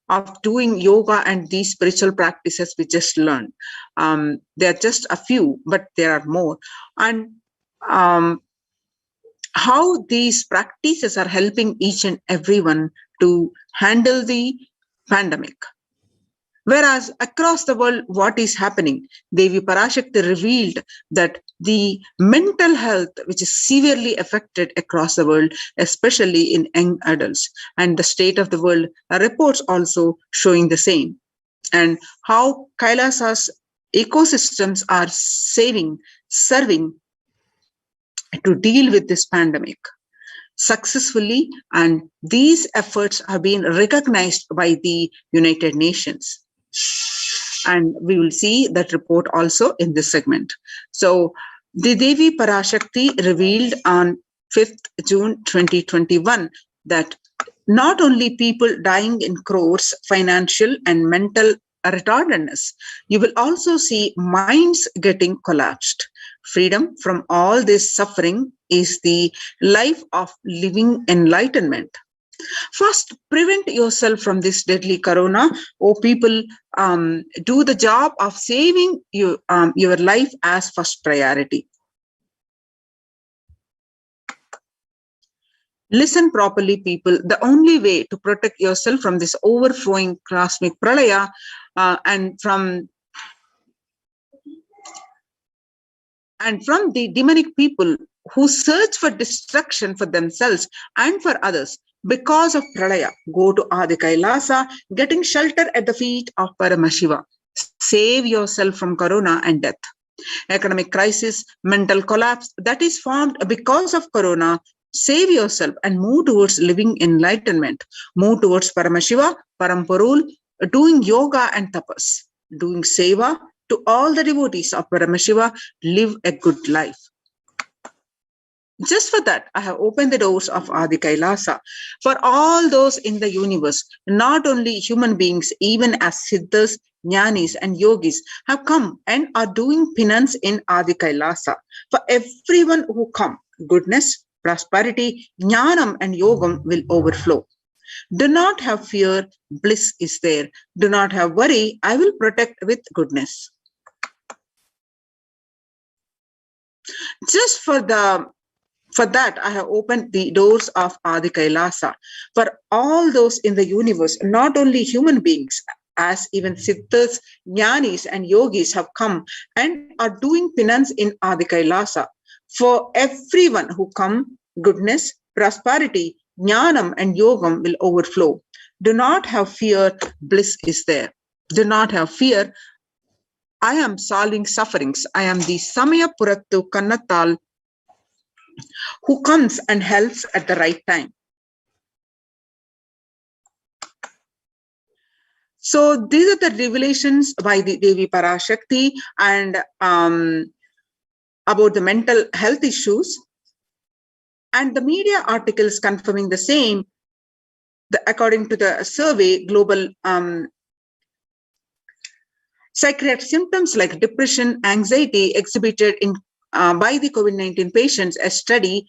of doing yoga and these spiritual practices we just learned. There are just a few, but there are more. And how these practices are helping each and everyone to handle the pandemic. Whereas across the world, what is happening? Devi Parashakti revealed that the mental health, which is severely affected across the world, especially in young adults, and the state of the world reports also showing the same, and how Kailasa's ecosystems are serving to deal with this pandemic successfully, and these efforts have been recognized by the United Nations. And we will see that report also in this segment. So the Devi Parashakti revealed on 5th June 2021 that not only people dying in crores, financial and mental retardedness, you will also see minds getting collapsed. Freedom from all this suffering is the life of living enlightenment. First, prevent yourself from this deadly corona. Oh, people, do the job of saving your life as first priority. Listen properly, people. The only way to protect yourself from this overflowing cosmic pralaya and from the demonic people who search for destruction for themselves and for others because of pralaya, go to Adi Kailasa, getting shelter at the feet of Paramashiva. Save yourself from corona and death. Economic crisis, mental collapse that is formed because of corona. Save yourself and move towards living enlightenment. Move towards Paramashiva, Paramparul, doing yoga and tapas, doing seva to all the devotees of Paramashiva. Live a good life. Just for that, I have opened the doors of Adi Kailasa for all those in the universe, not only human beings, even as Siddhas, Jnanis and Yogis have come and are doing penance in Adi Kailasa. For everyone who come, goodness, prosperity, Jnanam and Yogam will overflow. Do not have fear, bliss is there. Do not have worry, I will protect with goodness. Just for that, I have opened the doors of Adi Kailasa for all those in the universe, not only human beings, as even Siddhas, Jnanis and Yogis have come and are doing penance in Adi Kailasa. For everyone who come, goodness, prosperity, Jnanam and Yogam will overflow. Do not have fear, bliss is there. Do not have fear. I am solving sufferings. I am the Samaya Purattu Kannatal who comes and helps at the right time. So these are the revelations by the Devi Parashakti and about the mental health issues, and the media articles confirming the same. According to the survey, global psychiatric symptoms like depression, anxiety exhibited in by the COVID-19 patients, a study.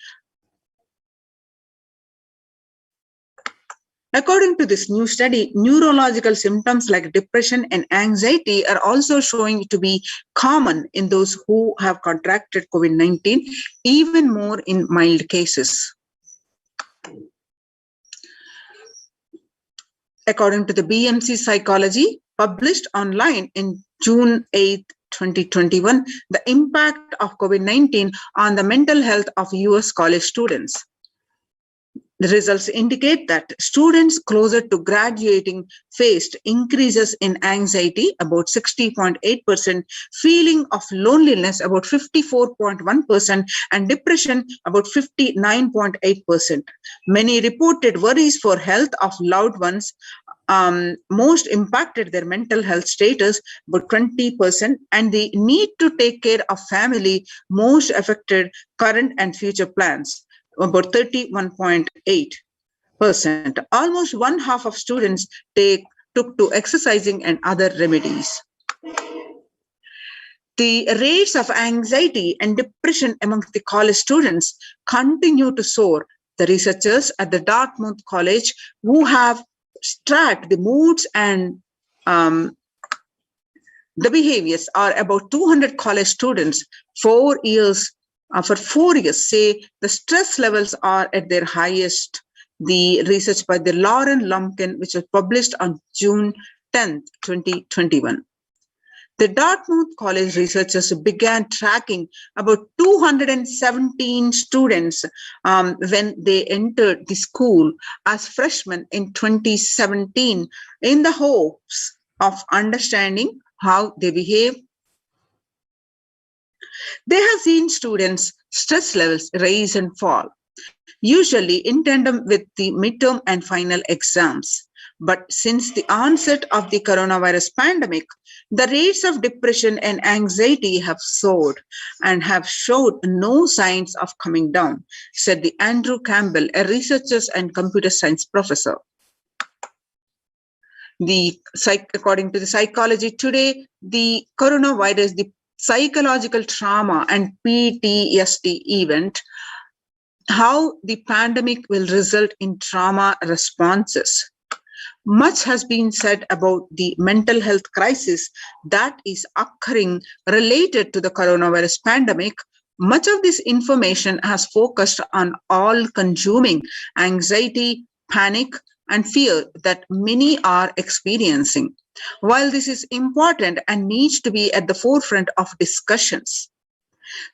According to this new study, neurological symptoms like depression and anxiety are also showing to be common in those who have contracted COVID-19, even more in mild cases. According to the BMC Psychology, published online in June 8, 2021, the impact of COVID-19 on the mental health of US college students. The results indicate that students closer to graduating faced increases in anxiety, about 60.8%, feeling of loneliness, about 54.1%, and depression, about 59.8%. Many reported worries for health of loved ones. Most impacted their mental health status, about 20%, and the need to take care of family most affected current and future plans, about 31.8%. Almost one half of students took to exercising and other remedies. The rates of anxiety and depression among the college students continue to soar. The researchers at the Dartmouth College, who have tracked the moods and the behaviors, are about 200 college students. 4 years for 4 years, say the stress levels are at their highest. The research by the Lauren Lumpkin, which was published on June 10th, 2021. The Dartmouth College researchers began tracking about 217 students when they entered the school as freshmen in 2017 in the hopes of understanding how they behave. They have seen students' stress levels rise and fall, usually in tandem with the midterm and final exams. But since the onset of the coronavirus pandemic, the rates of depression and anxiety have soared and have showed no signs of coming down, said the Andrew Campbell, a researcher and computer science professor. According to the Psychology Today, the coronavirus, the psychological trauma and PTSD event, how the pandemic will result in trauma responses. Much has been said about the mental health crisis that is occurring related to the coronavirus pandemic. Much of this information has focused on all-consuming anxiety, panic, and fear that many are experiencing. While this is important and needs to be at the forefront of discussions,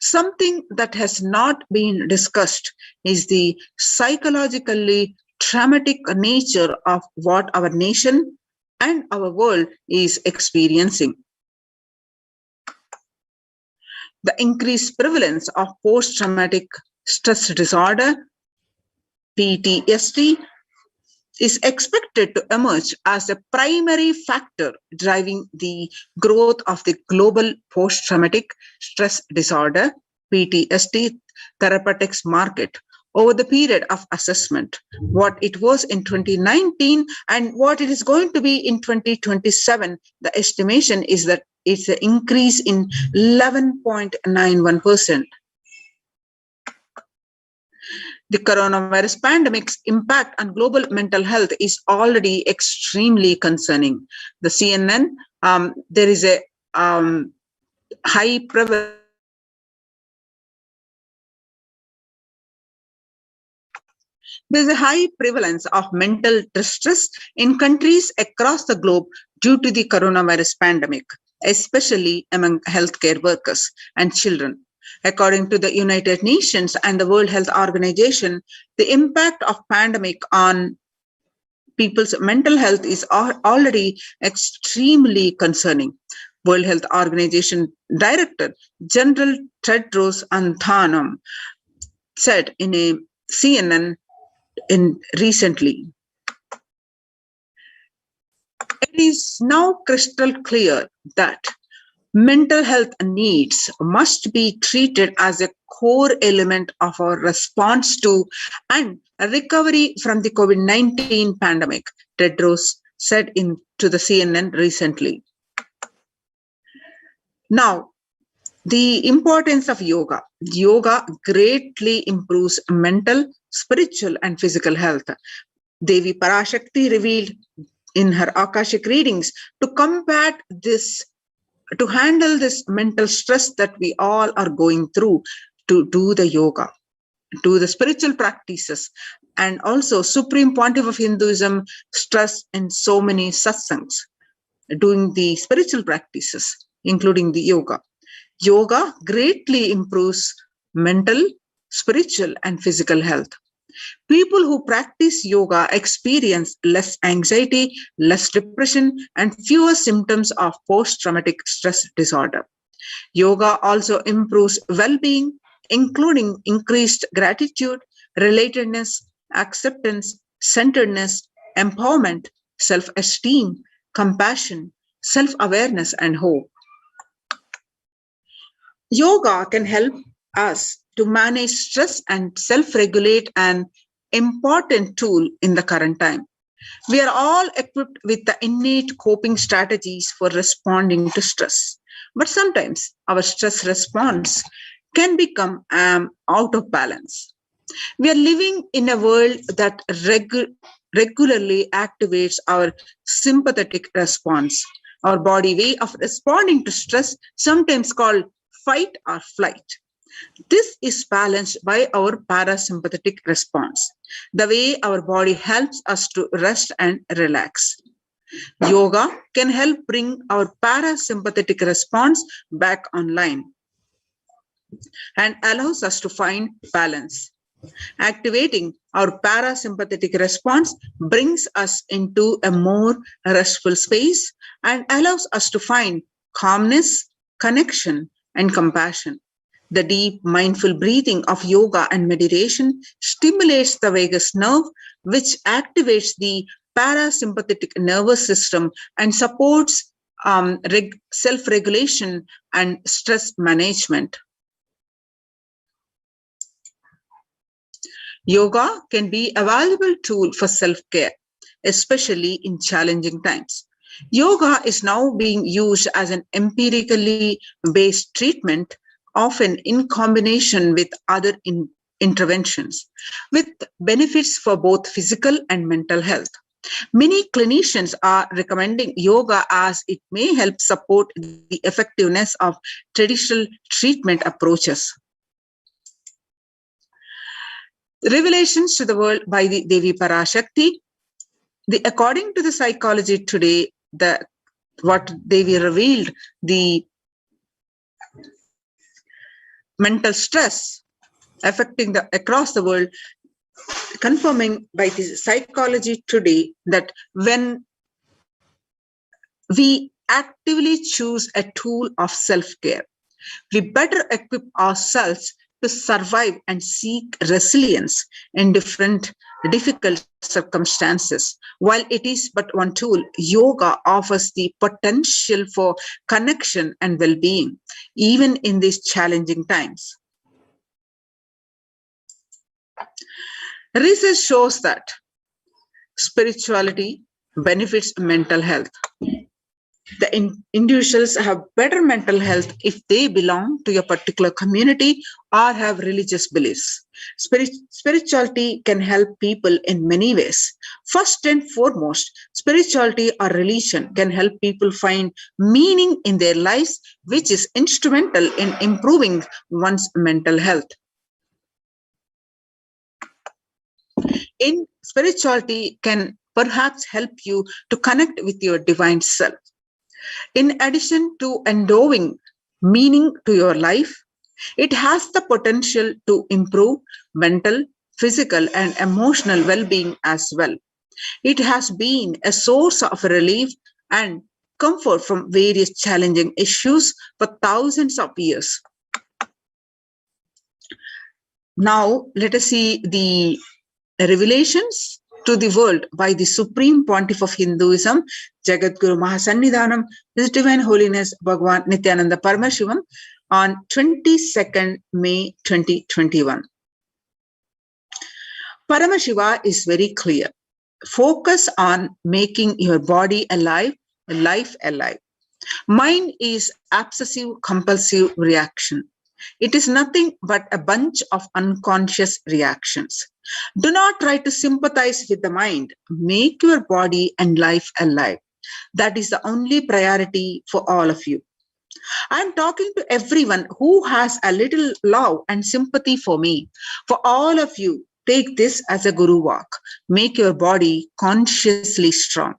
something that has not been discussed is the psychologically traumatic nature of what our nation and our world is experiencing. The increased prevalence of post-traumatic stress disorder, PTSD, is expected to emerge as a primary factor driving the growth of the global post-traumatic stress disorder, PTSD, therapeutics market over the period of assessment. What it was in 2019 and what it is going to be in 2027, the estimation is that it's an increase in 11.91%. The coronavirus pandemic's impact on global mental health is already extremely concerning. The CNN, there is a high prevalence. There's a high prevalence of mental distress in countries across the globe due to the coronavirus pandemic, especially among healthcare workers and children. According to the United Nations and the World Health Organization, the impact of pandemic on people's mental health is already extremely concerning. World Health Organization Director General Tedros Adhanom said in a CNN recently, it is now crystal clear that mental health needs must be treated as a core element of our response to and recovery from the COVID-19 pandemic, Tedros said to the CNN recently. Now, the importance of yoga. Yoga greatly improves mental, spiritual, and physical health. Devi Parashakti revealed in her Akashic readings to combat this, to handle this mental stress that we all are going through, to do the yoga, do the spiritual practices, and also Supreme Pontiff of Hinduism stress in so many satsangs, doing the spiritual practices, including the yoga. Yoga greatly improves mental, spiritual, and physical health. People who practice yoga experience less anxiety, less depression, and fewer symptoms of post-traumatic stress disorder. Yoga also improves well-being, including increased gratitude, relatedness, acceptance, centeredness, empowerment, self-esteem, compassion, self-awareness, and hope. Yoga can help us to manage stress and self-regulate, an important tool in the current time. We are all equipped with the innate coping strategies for responding to stress, but sometimes our stress response can become out of balance. We are living in a world that regularly activates our sympathetic response, our body way of responding to stress, sometimes called fight or flight. This is balanced by our parasympathetic response, the way our body helps us to rest and relax. Yoga can help bring our parasympathetic response back online and allows us to find balance. Activating our parasympathetic response brings us into a more restful space and allows us to find calmness, connection, and compassion. The deep mindful breathing of yoga and meditation stimulates the vagus nerve, which activates the parasympathetic nervous system and supports self-regulation and stress management. Yoga can be a valuable tool for self-care, especially in challenging times. Yoga is now being used as an empirically based treatment, often in combination with other interventions, with benefits for both physical and mental health. Many clinicians are recommending yoga as it may help support the effectiveness of traditional treatment approaches. Revelations to the world by the Devi Parashakti. According to the psychology today, what Devi revealed, the mental stress affecting across the world, confirming by the psychology today that when we actively choose a tool of self-care, we better equip ourselves to survive and seek resilience in difficult circumstances. While it is but one tool, yoga offers the potential for connection and well-being, even in these challenging times. Research shows that spirituality benefits mental health. The individuals have better mental health if they belong to a particular community or have religious beliefs. Spirituality can help people in many ways. First and foremost, spirituality or religion can help people find meaning in their lives, which is instrumental in improving one's mental health. In spirituality can perhaps help you to connect with your divine self. In addition to endowing meaning to your life, it has the potential to improve mental, physical, and emotional well-being as well. It has been a source of relief and comfort from various challenging issues for thousands of years. Now, let us see the revelations to the world by the Supreme Pontiff of Hinduism, Jagadguru Mahasannidhanam, His Divine Holiness Bhagavan Nithyananda Paramashivam, on 22nd May 2021. Paramashiva is very clear. Focus on making your body alive, life alive. Mind is obsessive compulsive reaction. It is nothing but a bunch of unconscious reactions. Do not try to sympathize with the mind. Make your body and life alive. That is the only priority for all of you. I am talking to everyone who has a little love and sympathy for me. For all of you, take this as a guru walk. Make your body consciously strong.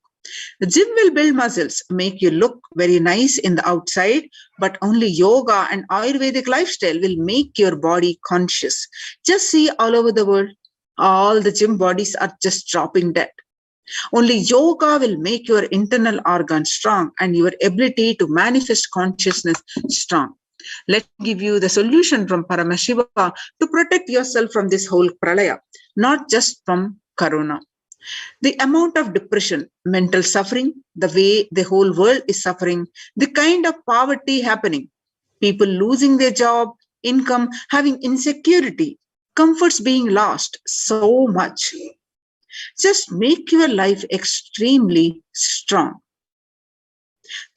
The gym will build muscles, make you look very nice in the outside, but only yoga and Ayurvedic lifestyle will make your body conscious. Just see all over the world, all the gym bodies are just dropping dead. Only yoga will make your internal organs strong and your ability to manifest consciousness strong. Let me give you the solution from Paramashiva to protect yourself from this whole pralaya, not just from corona. The amount of depression, mental suffering, the way the whole world is suffering, the kind of poverty happening, people losing their job, income, having insecurity, comforts being lost, so much. Just make your life extremely strong.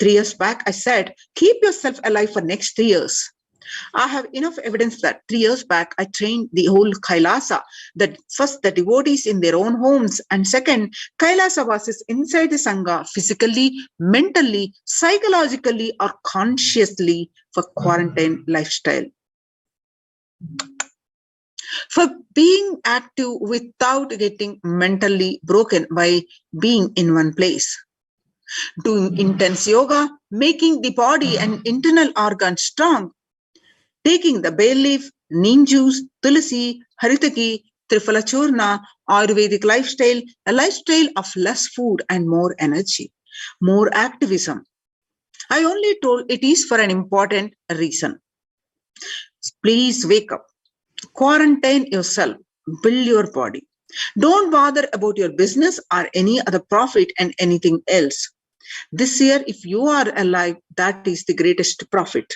3 years back, I said, keep yourself alive for next 3 years. I have enough evidence that 3 years back, I trained the whole Kailasa, that first the devotees in their own homes, and second, Kailasa vasis inside the Sangha, physically, mentally, psychologically, or consciously for quarantine lifestyle. For being active without getting mentally broken by being in one place. doing intense yoga, making the body and internal organs strong, taking the bay leaf, neem juice, tulsi, haritaki, triphala churna, Ayurvedic lifestyle, a lifestyle of less food and more energy, more activism. I only told it is for an important reason. Please wake up, quarantine yourself, build your body. Don't bother about your business or any other profit and anything else. This year, if you are alive, that is the greatest profit.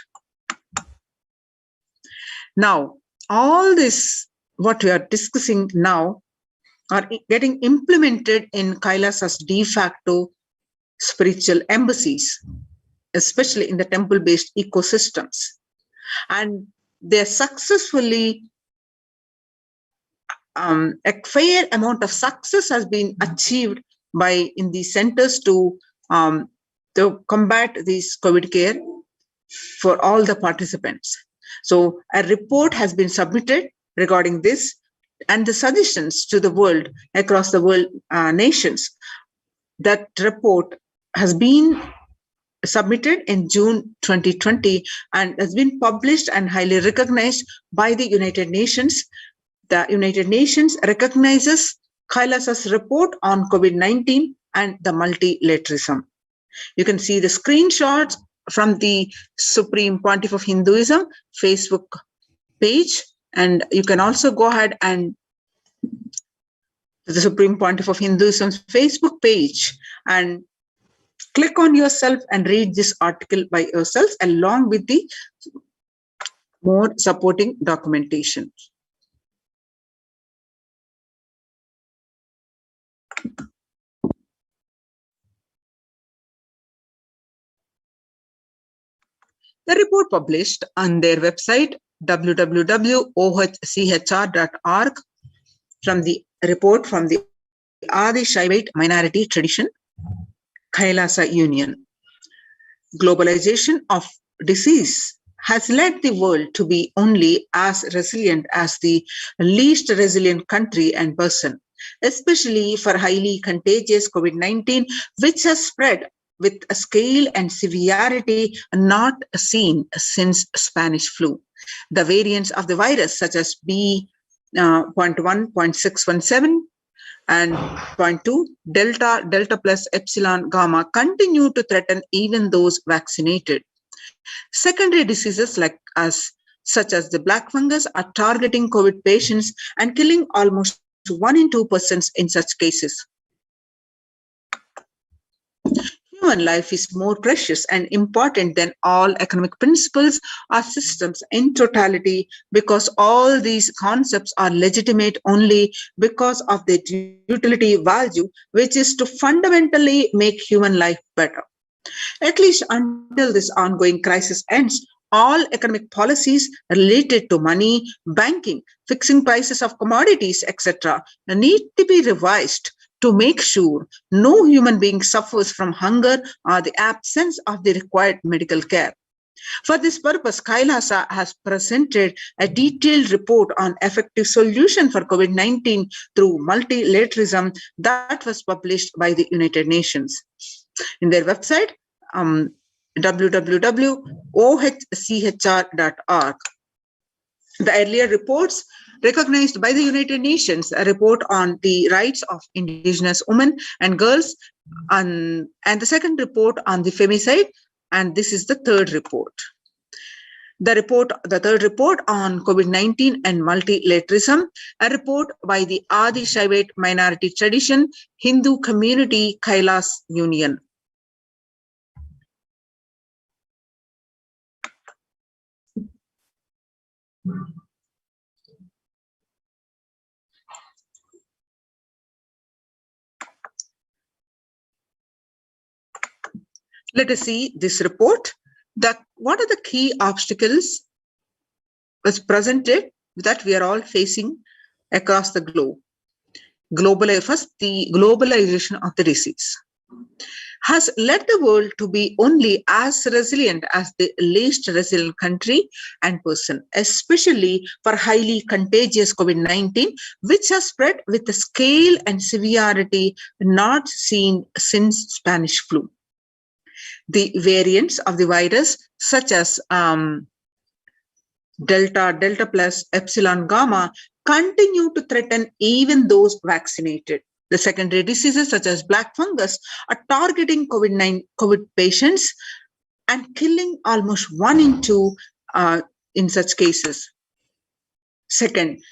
Now, all this, what we are discussing now, are getting implemented in Kailasa's de facto spiritual embassies, especially in the temple-based ecosystems. And they're successfully, a fair amount of success has been achieved in these centers to combat this COVID care for all the participants. So a report has been submitted regarding this and the suggestions to the world, across the world nations. That report has been submitted in June 2020 and has been published and highly recognized by the United Nations. The United Nations recognizes Kailasa's report on COVID-19 and the multilateralism. You can see the screenshots from the Supreme Pontiff of Hinduism Facebook page, and you can also go ahead and the Supreme Pontiff of Hinduism's Facebook page and click on yourself and read this article by yourself along with the more supporting documentation. The report published on their website www.ohchr.org from the report from the Adi Shaivite minority tradition, Kailasa Union. Globalization of disease has led the world to be only as resilient as the least resilient country and person, especially for highly contagious COVID-19, which has spread with a scale and severity not seen since Spanish flu. The variants of the virus, such as B.1, 0.617, and 0.2, Delta plus Epsilon, Gamma, continue to threaten even those vaccinated. Secondary diseases such as the black fungus are targeting COVID patients and killing almost 1 in 2 persons in such cases. Human life is more precious and important than all economic principles or systems in totality, because all these concepts are legitimate only because of their utility value, which is to fundamentally make human life better. At least until this ongoing crisis ends, all economic policies related to money, banking, fixing prices of commodities, etc., need to be revised to make sure no human being suffers from hunger or the absence of the required medical care. For this purpose, Kailasa has presented a detailed report on effective solution for COVID-19 through multilateralism that was published by the United Nations. In their website, www.ohchr.org. The earlier reports recognized by the United Nations, a report on the rights of indigenous women and girls, and the second report on the femicide, and this is the third report. The third report on COVID-19 and multilateralism, a report by the Adi Shaivite minority tradition, Hindu community, Kailasa Union. Let us see this report. What are the key obstacles was presented that we are all facing across the globe? First, the globalization of the disease has led the world to be only as resilient as the least resilient country and person, especially for highly contagious COVID-19, which has spread with a scale and severity not seen since Spanish flu. The variants of the virus, such as Delta, Delta plus, Epsilon, Gamma, continue to threaten even those vaccinated. The secondary diseases, such as black fungus, are targeting COVID patients and killing almost 1 in 2 in such cases. Second,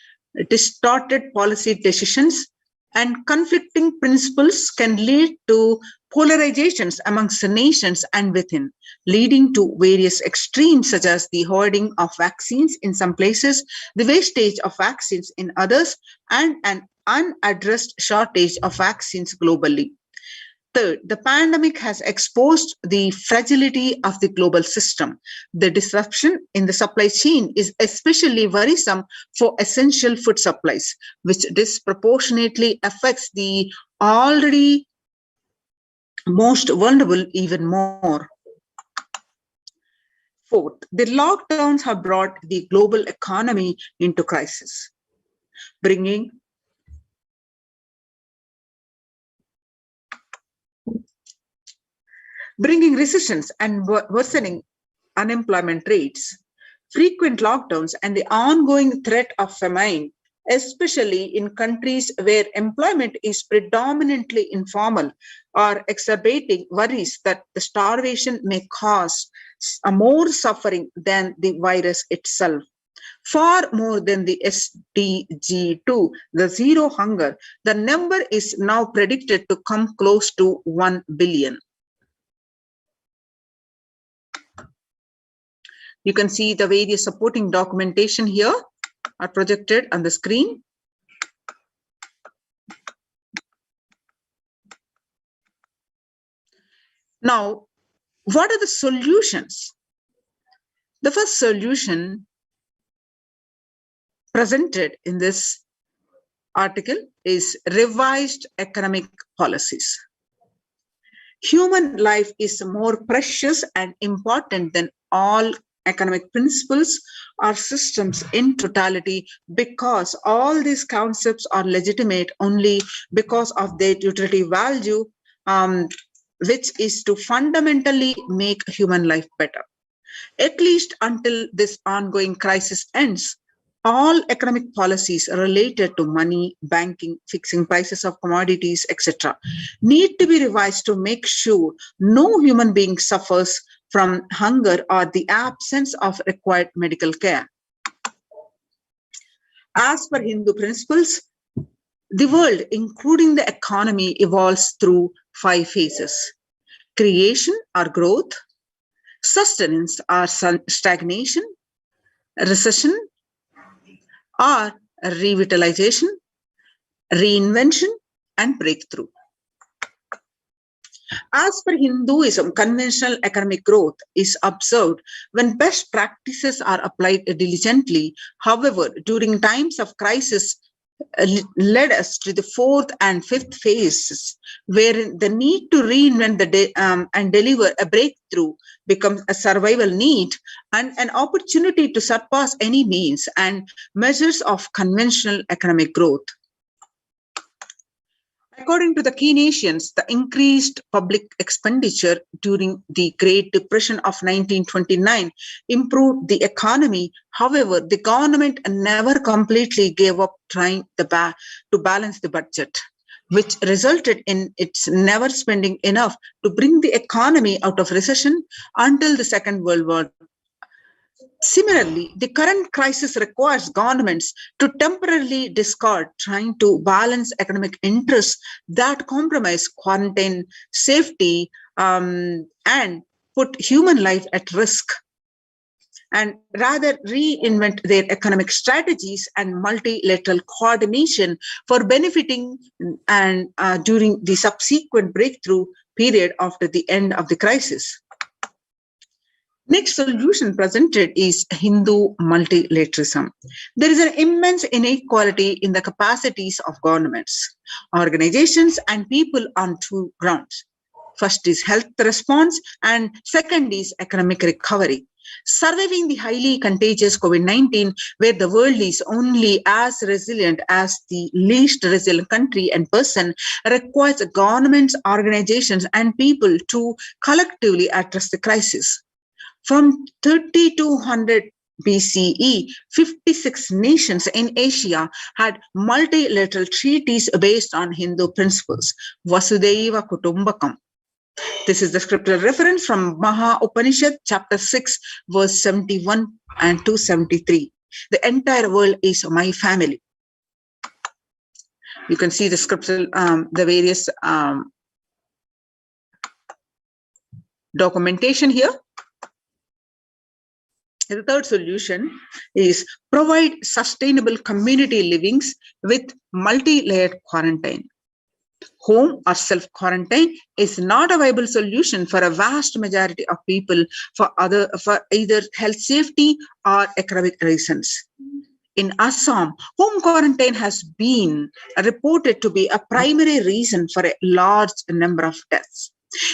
distorted policy decisions and conflicting principles can lead to polarizations amongst the nations and within, leading to various extremes, such as the hoarding of vaccines in some places, the wastage of vaccines in others, and an unaddressed shortage of vaccines globally. Third, the pandemic has exposed the fragility of the global system. The disruption in the supply chain is especially worrisome for essential food supplies, which disproportionately affects the already most vulnerable even more. Fourth, the lockdowns have brought the global economy into crisis, bringing recessions and worsening unemployment rates. Frequent lockdowns and the ongoing threat of famine, especially in countries where employment is predominantly informal, are exacerbating worries that the starvation may cause more suffering than the virus itself. Far more than the SDG 2, the zero hunger, the number is now predicted to come close to 1 billion. You can see the various supporting documentation here are projected on the screen. Now, what are the solutions? The first solution presented in this article is revised economic policies. Human life is more precious and important than all economic principles or systems in totality, because all these concepts are legitimate only because of their utility value, which is to fundamentally make human life better. At least until this ongoing crisis ends, all economic policies related to money, banking, fixing prices of commodities, etc., need to be revised to make sure no human being suffers from hunger or the absence of required medical care. As per Hindu principles, the world, including the economy, evolves through 5 phases: creation or growth, sustenance or stagnation, recession or revitalization, reinvention, and breakthrough. As per Hinduism, conventional economic growth is observed when best practices are applied diligently. However, during times of crisis led us to the 4th and 5th phases, wherein the need to reinvent and deliver a breakthrough becomes a survival need and an opportunity to surpass any means and measures of conventional economic growth. According to the Keynesians, the increased public expenditure during the Great Depression of 1929 improved the economy. However, the government never completely gave up trying to balance the budget, which resulted in its never spending enough to bring the economy out of recession until the Second World War. Similarly, the current crisis requires governments to temporarily discard trying to balance economic interests that compromise quarantine, safety, and put human life at risk, and rather reinvent their economic strategies and multilateral coordination for benefiting and during the subsequent breakthrough period after the end of the crisis. Next solution presented is Hindu multilateralism. There is an immense inequality in the capacities of governments, organizations, and people on 2 grounds. First is health response, and second is economic recovery. Surviving the highly contagious COVID-19, where the world is only as resilient as the least resilient country and person, requires governments, organizations, and people to collectively address the crisis. From 3200 BCE, 56 nations in Asia had multilateral treaties based on Hindu principles, Vasudhaiva Kutumbakam. This is the scriptural reference from Maha Upanishad, chapter 6, verse 71 and 273. The entire world is my family. You can see the scriptural, the various documentation here. The third solution is provide sustainable community livings with multi-layered quarantine. Home or self-quarantine is not a viable solution for a vast majority of people for either health safety or economic reasons. In Assam, home quarantine has been reported to be a primary reason for a large number of deaths.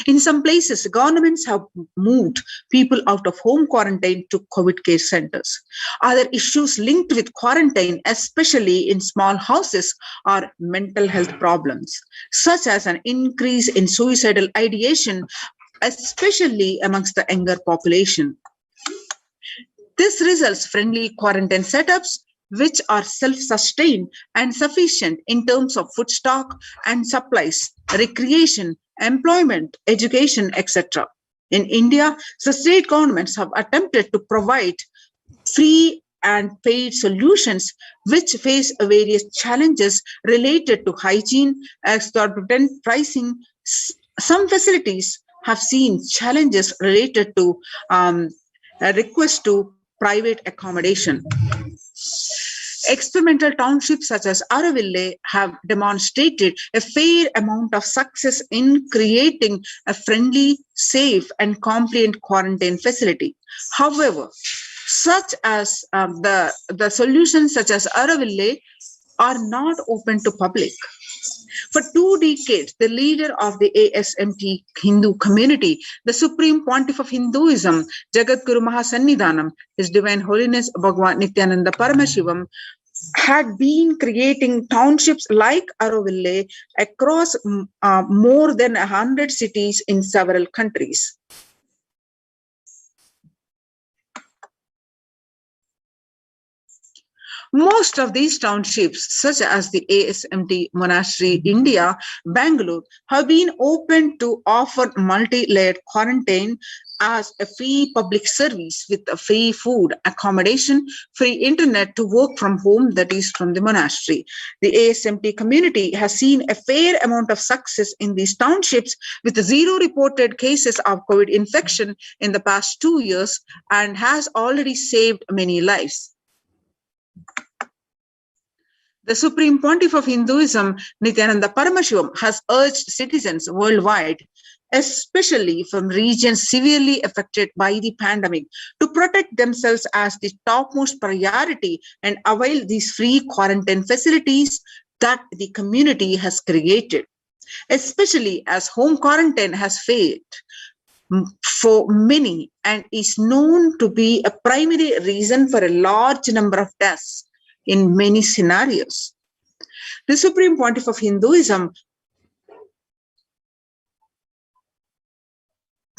In some places, governments have moved people out of home quarantine to COVID care centers. Other issues linked with quarantine, especially in small houses, are mental health problems, such as an increase in suicidal ideation, especially amongst the younger population. This results in friendly quarantine setups, which are self-sustained and sufficient in terms of food stock and supplies, recreation, employment, education, etc. In India, the state governments have attempted to provide free and paid solutions which face various challenges related to hygiene, exorbitant pricing. Some facilities have seen challenges related to a request to private accommodation. Experimental townships such as Araville have demonstrated a fair amount of success in creating a friendly, safe, and compliant quarantine facility. However, such as the solutions such as Araville are not open to public. For 2 decades, the leader of the ASMT Hindu community, the Supreme Pontiff of Hinduism, Jagadguru Mahasannidhanam, His Divine Holiness Bhagwan Nithyananda Paramashivam, had been creating townships like Araville across more than 100 cities in several countries. Most of these townships, such as the ASMT Monastery, India, Bangalore, have been open to offer multi-layered quarantine as a free public service with a free food, accommodation, free internet to work from home, that is from the monastery. The ASMT community has seen a fair amount of success in these townships with 0 reported cases of COVID infection in the past 2 years and has already saved many lives. The Supreme Pontiff of Hinduism, Nithyananda Paramashivam, has urged citizens worldwide, especially from regions severely affected by the pandemic, to protect themselves as the topmost priority and avail these free quarantine facilities that the community has created, especially as home quarantine has failed for many and is known to be a primary reason for a large number of deaths in many scenarios. The Supreme Pontiff of Hinduism,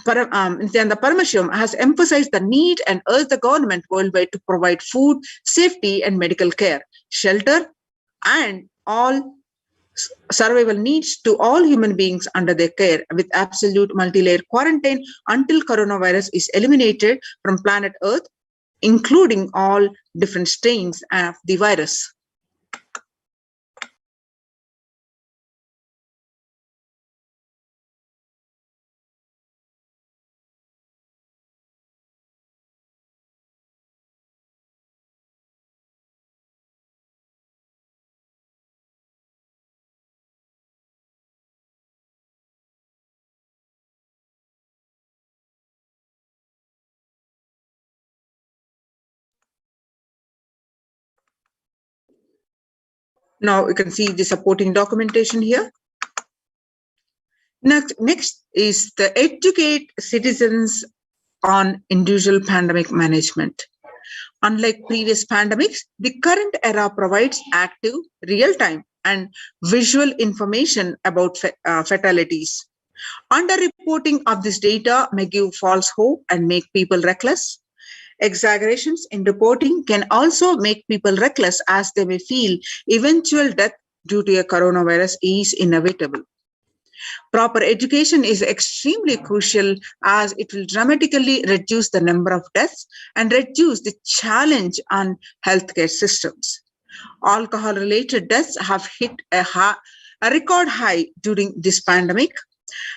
Nithyananda Paramashivam, has emphasized the need and urged the government worldwide to provide food, safety, and medical care, shelter, and all survival needs to all human beings under their care with absolute multi-layered quarantine until coronavirus is eliminated from planet Earth, including all different strains of the virus. Now you can see the supporting documentation here. Next is the educate citizens on individual pandemic management. Unlike previous pandemics, the current era provides active, real-time, and visual information about fatalities. Underreporting of this data may give false hope and make people reckless. Exaggerations in reporting can also make people reckless, as they may feel eventual death due to a coronavirus is inevitable. Proper education is extremely crucial, as it will dramatically reduce the number of deaths and reduce the challenge on healthcare systems. Alcohol-related deaths have hit a record high during this pandemic,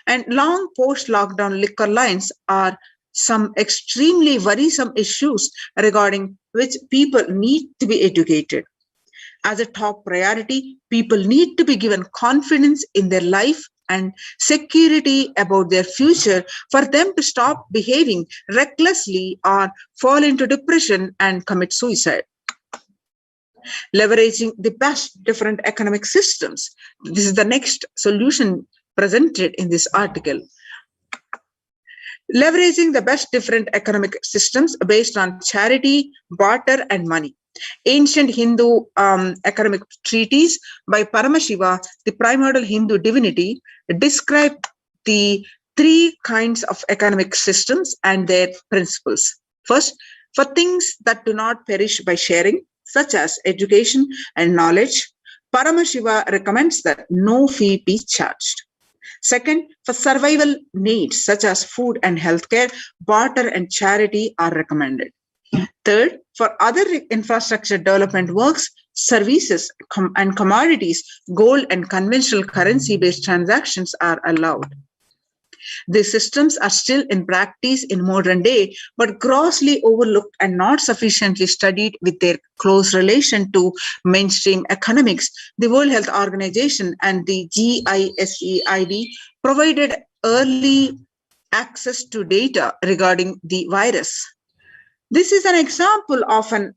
and long post-lockdown liquor lines are some extremely worrisome issues regarding which people need to be educated. As a top priority, people need to be given confidence in their life and security about their future for them to stop behaving recklessly or fall into depression and commit suicide. Leveraging the best different economic systems. This is the next solution presented in this article. Leveraging the best different economic systems based on charity, barter, and money. Ancient Hindu economic treatise by Paramashiva, the primordial Hindu divinity, describe the three kinds of economic systems and their principles. First, for things that do not perish by sharing, such as education and knowledge, Paramashiva recommends that no fee be charged. Second, for survival needs such as food and healthcare, barter and charity are recommended. Third, for other infrastructure development works, services and commodities, gold and conventional currency-based transactions are allowed. These systems are still in practice in modern day, but grossly overlooked and not sufficiently studied with their close relation to mainstream economics. The World Health Organization and the GISEID provided early access to data regarding the virus. This is an example of an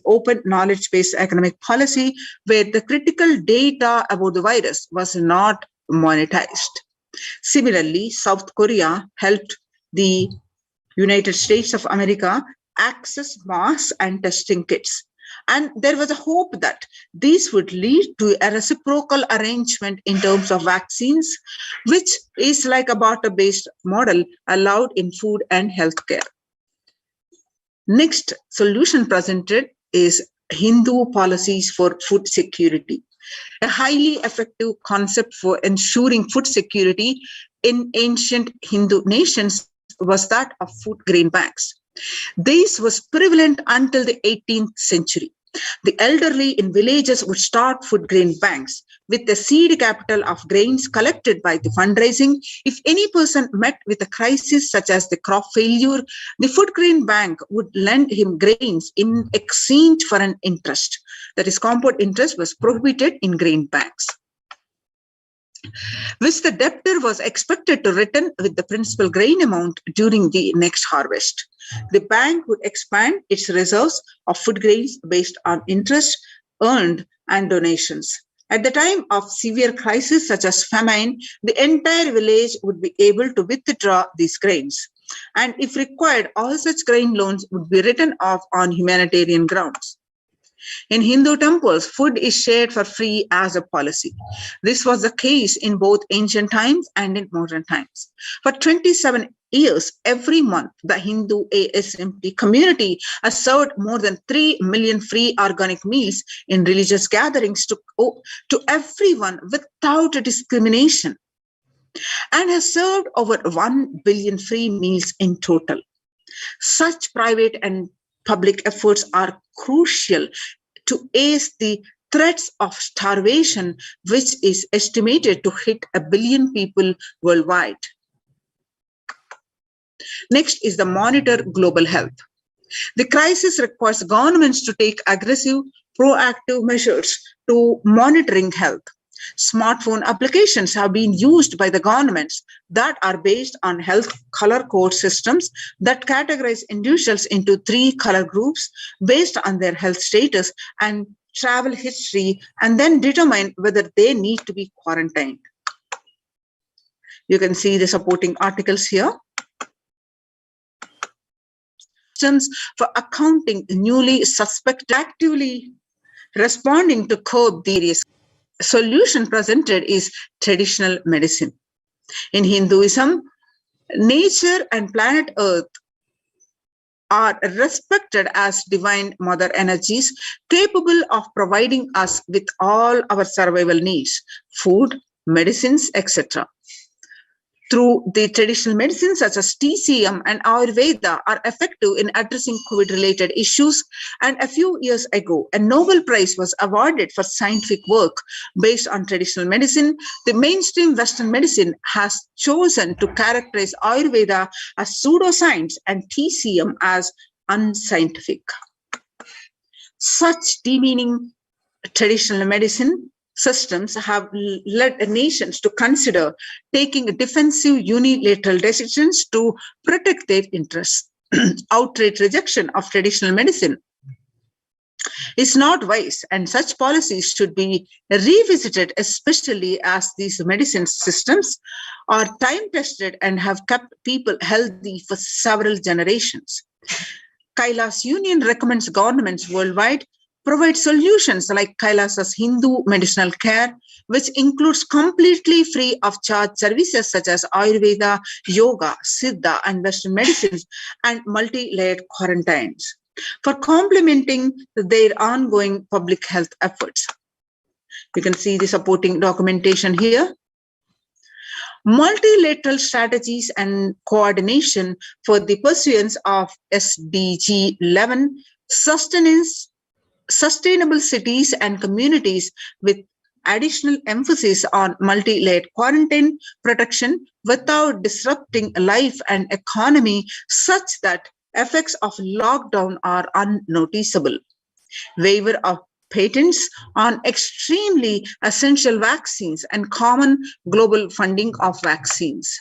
open knowledge-based economic policy where the critical data about the virus was not monetized. Similarly, South Korea helped the United States of America access masks and testing kits. And there was a hope that this would lead to a reciprocal arrangement in terms of vaccines, which is like a barter-based model allowed in food and healthcare. Next solution presented is Hindu policies for food security. A highly effective concept for ensuring food security in ancient Hindu nations was that of food grain banks. This was prevalent until the 18th century. The elderly in villages would start food grain banks with the seed capital of grains collected by the fundraising. If any person met with a crisis such as the crop failure, the food grain bank would lend him grains in exchange for an interest. That is, compound interest was prohibited in grain banks, which the debtor was expected to return with the principal grain amount during the next harvest. The bank would expand its reserves of food grains based on interest earned and donations. At the time of severe crisis such as famine, the entire village would be able to withdraw these grains. And if required, all such grain loans would be written off on humanitarian grounds. In Hindu temples, food is shared for free as a policy. This was the case in both ancient times and in modern times. For 27 years, every month, the Hindu ASMT community has served more than 3 million free organic meals in religious gatherings to everyone without discrimination, and has served over 1 billion free meals in total. Such private and public efforts are crucial to ease the threats of starvation, which is estimated to hit 1 billion people worldwide. Next is the monitor global health. The crisis requires governments to take aggressive, proactive measures to monitoring health. Smartphone applications have been used by the governments that are based on health color code systems that categorize individuals into 3 color groups based on their health status and travel history, and then determine whether they need to be quarantined. You can see the supporting articles here. systems for accounting newly suspected, actively responding to curb the various solution presented is traditional medicine. In Hinduism, nature and planet Earth are respected as divine mother energies capable of providing us with all our survival needs, food, medicines, etc. Through the traditional medicines such as TCM and Ayurveda are effective in addressing COVID-related issues, and a few years ago, a Nobel Prize was awarded for scientific work based on traditional medicine. The mainstream Western medicine has chosen to characterize Ayurveda as pseudoscience and TCM as unscientific. Such demeaning traditional medicine systems have led nations to consider taking defensive unilateral decisions to protect their interests. Outright rejection of traditional medicine is not wise, and such policies should be revisited, especially as these medicine systems are time-tested and have kept people healthy for several generations. Kailasa Union recommends governments worldwide provide solutions like Kailasa's Hindu medicinal care, which includes completely free of charge services such as Ayurveda, Yoga, Siddha, and Western medicines, and multi-layered quarantines for complementing their ongoing public health efforts. You can see the supporting documentation here. Multilateral strategies and coordination for the pursuance of SDG 11 sustainable cities and communities with additional emphasis on multi-layered quarantine protection without disrupting life and economy such that effects of lockdown are unnoticeable. Waiver of patents on extremely essential vaccines and common global funding of vaccines.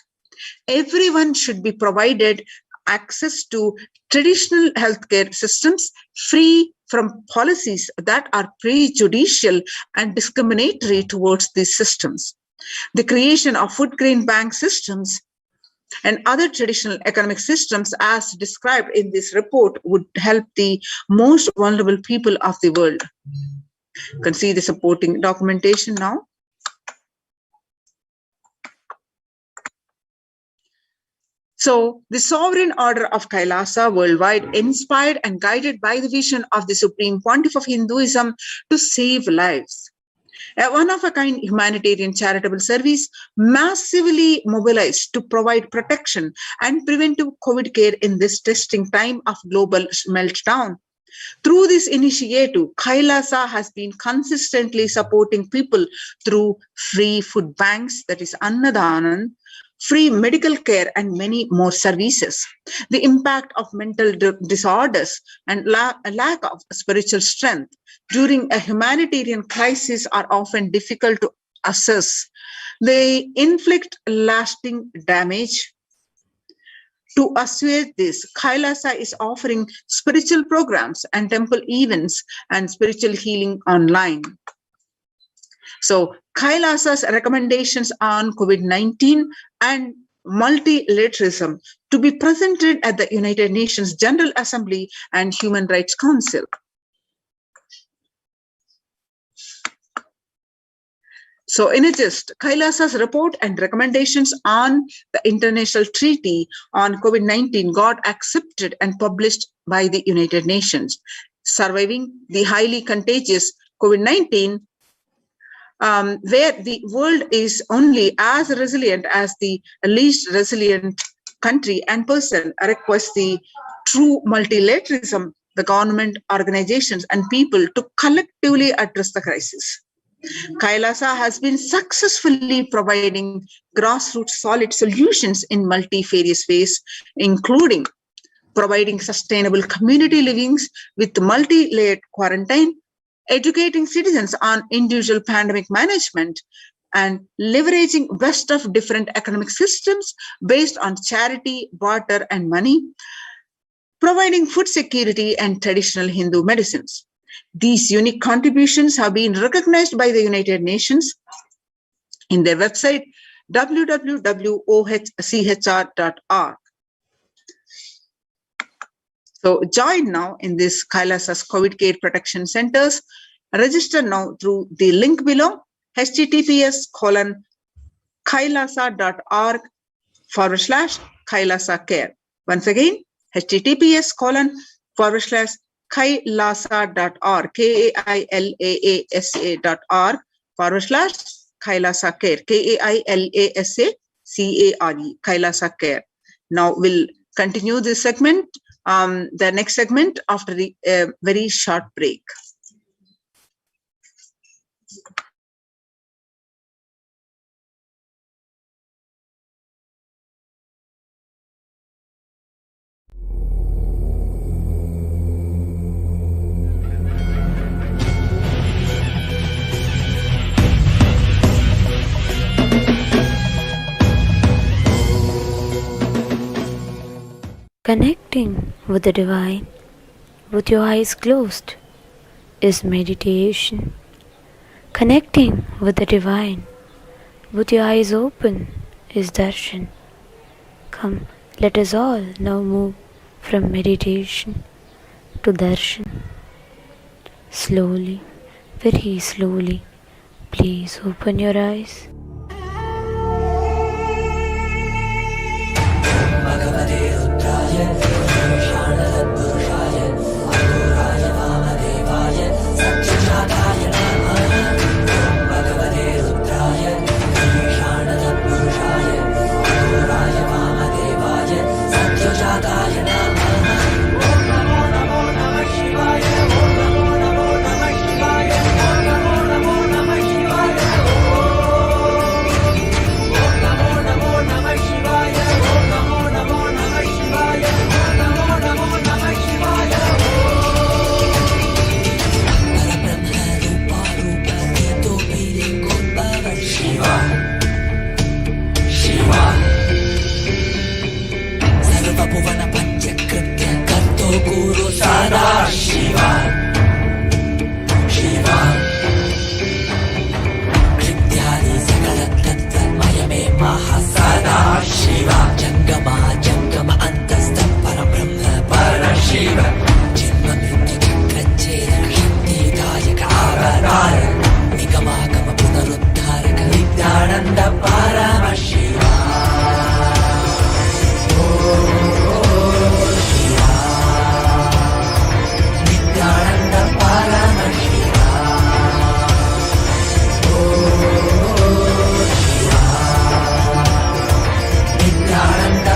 Everyone should be provided access to traditional healthcare systems free from policies that are prejudicial and discriminatory towards these systems. The creation of food grain bank systems and other traditional economic systems as described in this report would help the most vulnerable people of the world. You can see the supporting documentation now. So, the sovereign order of Kailasa worldwide, inspired and guided by the vision of the Supreme Pontiff of Hinduism to save lives. A one-of-a-kind humanitarian charitable service massively mobilized to provide protection and preventive COVID care in this testing time of global meltdown. Through this initiative, Kailasa has been consistently supporting people through free food banks, that is Annadanan, free medical care, and many more services. The impact of mental disorders and lack of spiritual strength during a humanitarian crisis are often difficult to assess. They inflict lasting damage. To assuage this, Kailasa is offering spiritual programs and temple events and spiritual healing online. So, Kailasa's recommendations on COVID-19 and multilateralism to be presented at the United Nations General Assembly and Human Rights Council. So, in a gist, Kailasa's report and recommendations on the International Treaty on COVID-19 got accepted and published by the United Nations. Surviving the highly contagious COVID-19, where the world is only as resilient as the least resilient country and person, requires the true multilateralism, the government, organizations, and people to collectively address the crisis. Kailasa has been successfully providing grassroots solid solutions in multifarious ways, including providing sustainable community livings with multi-layered quarantine, educating citizens on individual pandemic management, and leveraging best of different economic systems based on charity, barter, and money, providing food security and traditional Hindu medicines. These unique contributions have been recognized by the United Nations in their website www.ohchr.org. So join now in this Kailasa's COVID care protection centers. Register now through the link below, https://kailasa.org/Kailasa care. Once again, https://kailasa.org, KAILASA.org/Kailasa care, KAILASACARE, Kailasa care. Now we'll continue this segment, the next segment after the very short break. Connecting with the divine with your eyes closed is meditation. Connecting with the divine with your eyes open is darshan. Come, let us all now move from meditation to darshan. Slowly, very slowly, please open your eyes. Nithyananda Paramashivam. Nithyananda Paramashivam. Nithyananda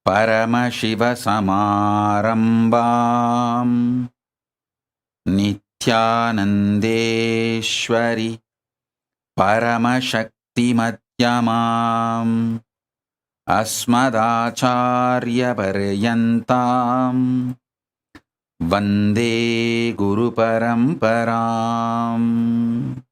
Paramashivoham Nithyanandeshwari Paramashakti Madhyamam Asmadacharya Paryantam Vande Guru Paramparam.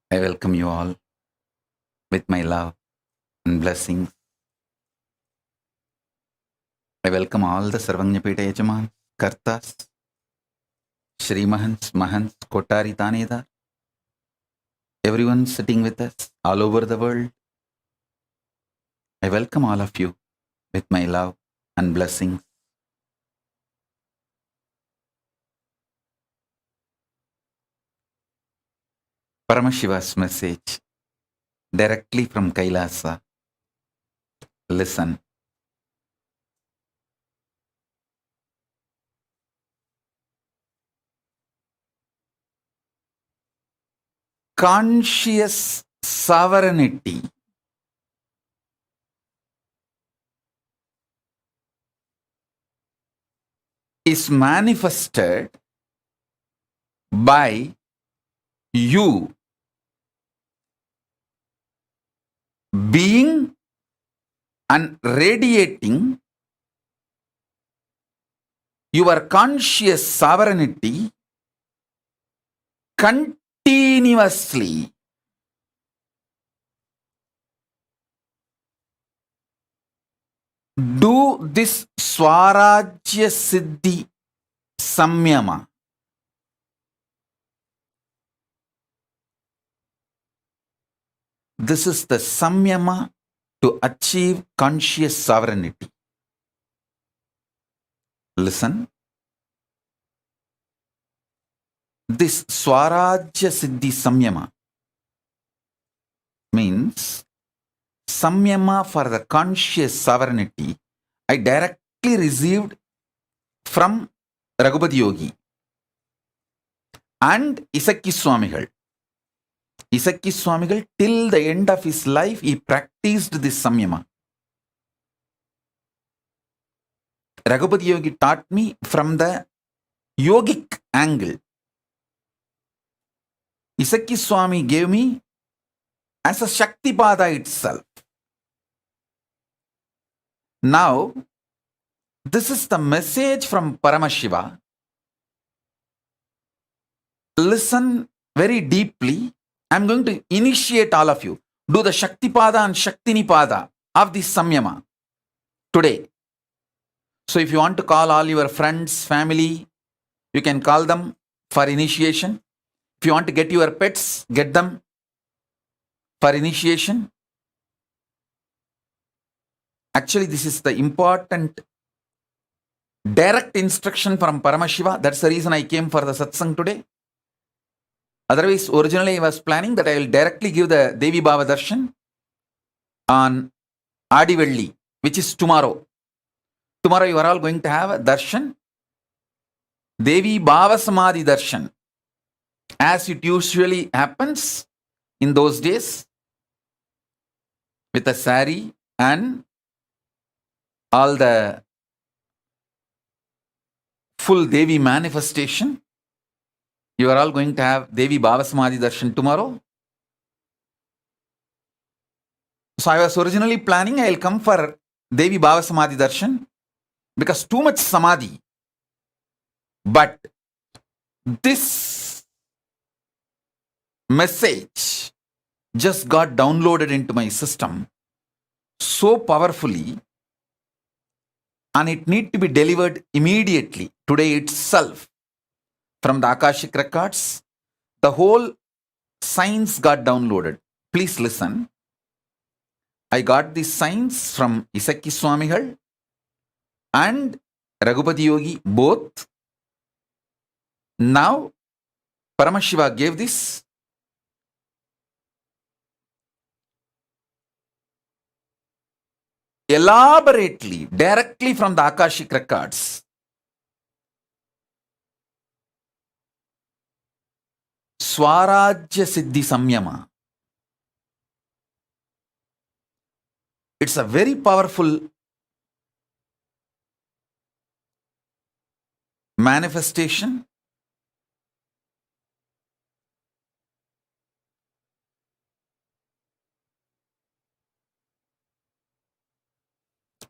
I welcome you all with my love and blessings. I welcome all the Sarvajñapita Yajamans, Kartas, Shri Mahants, Mahants, Kotari Tanedar, everyone sitting with us all over the world. I welcome all of you with my love and blessings. Paramashiva's message directly from Kailasa. Listen. Conscious sovereignty is manifested by you being and radiating your conscious sovereignty continuously. Do this Swarajya Siddhi Samyama. This is the Samyama to achieve conscious sovereignty. Listen. This Swarajya Siddhi Samyama means Samyama for the conscious sovereignty I directly received from Raghupati Yogi and Isakki Swamigal. Isakki Swamigal, till the end of his life, he practiced this Samyama. Raghupati Yogi taught me from the yogic angle. Isakki Swami gave me as a Shaktipada itself. Now, this is the message from Paramashiva. Listen very deeply. I'm going to initiate all of you. Do the Shaktipada and Shaktinipada of this Samyama today. So if you want to call all your friends, family, you can call them for initiation. If you want to get your pets, get them for initiation. Actually, this is the important direct instruction from Paramashiva. That's the reason I came for the satsang today. Otherwise, originally I was planning that I will directly give the Devi Bhava Darshan on Adivelli, which is tomorrow. Tomorrow you are all going to have a darshan, Devi Bhava Samadhi Darshan, as it usually happens in those days, with a sari and all the full Devi manifestation. You are all going to have Devi Bhava Samadhi Darshan tomorrow. So I was originally planning I will come for Devi Bhava Samadhi Darshan because too much Samadhi. But this message just got downloaded into my system so powerfully, and it need to be delivered immediately, today itself, from the Akashic records. The whole science got downloaded. Please listen. I got this science from Isaki Swamigal and Raghupati Yogi both. Now Paramashiva gave this. Elaborately, directly from the Akashic records. Swarajya Siddhi Samyama. It's a very powerful manifestation.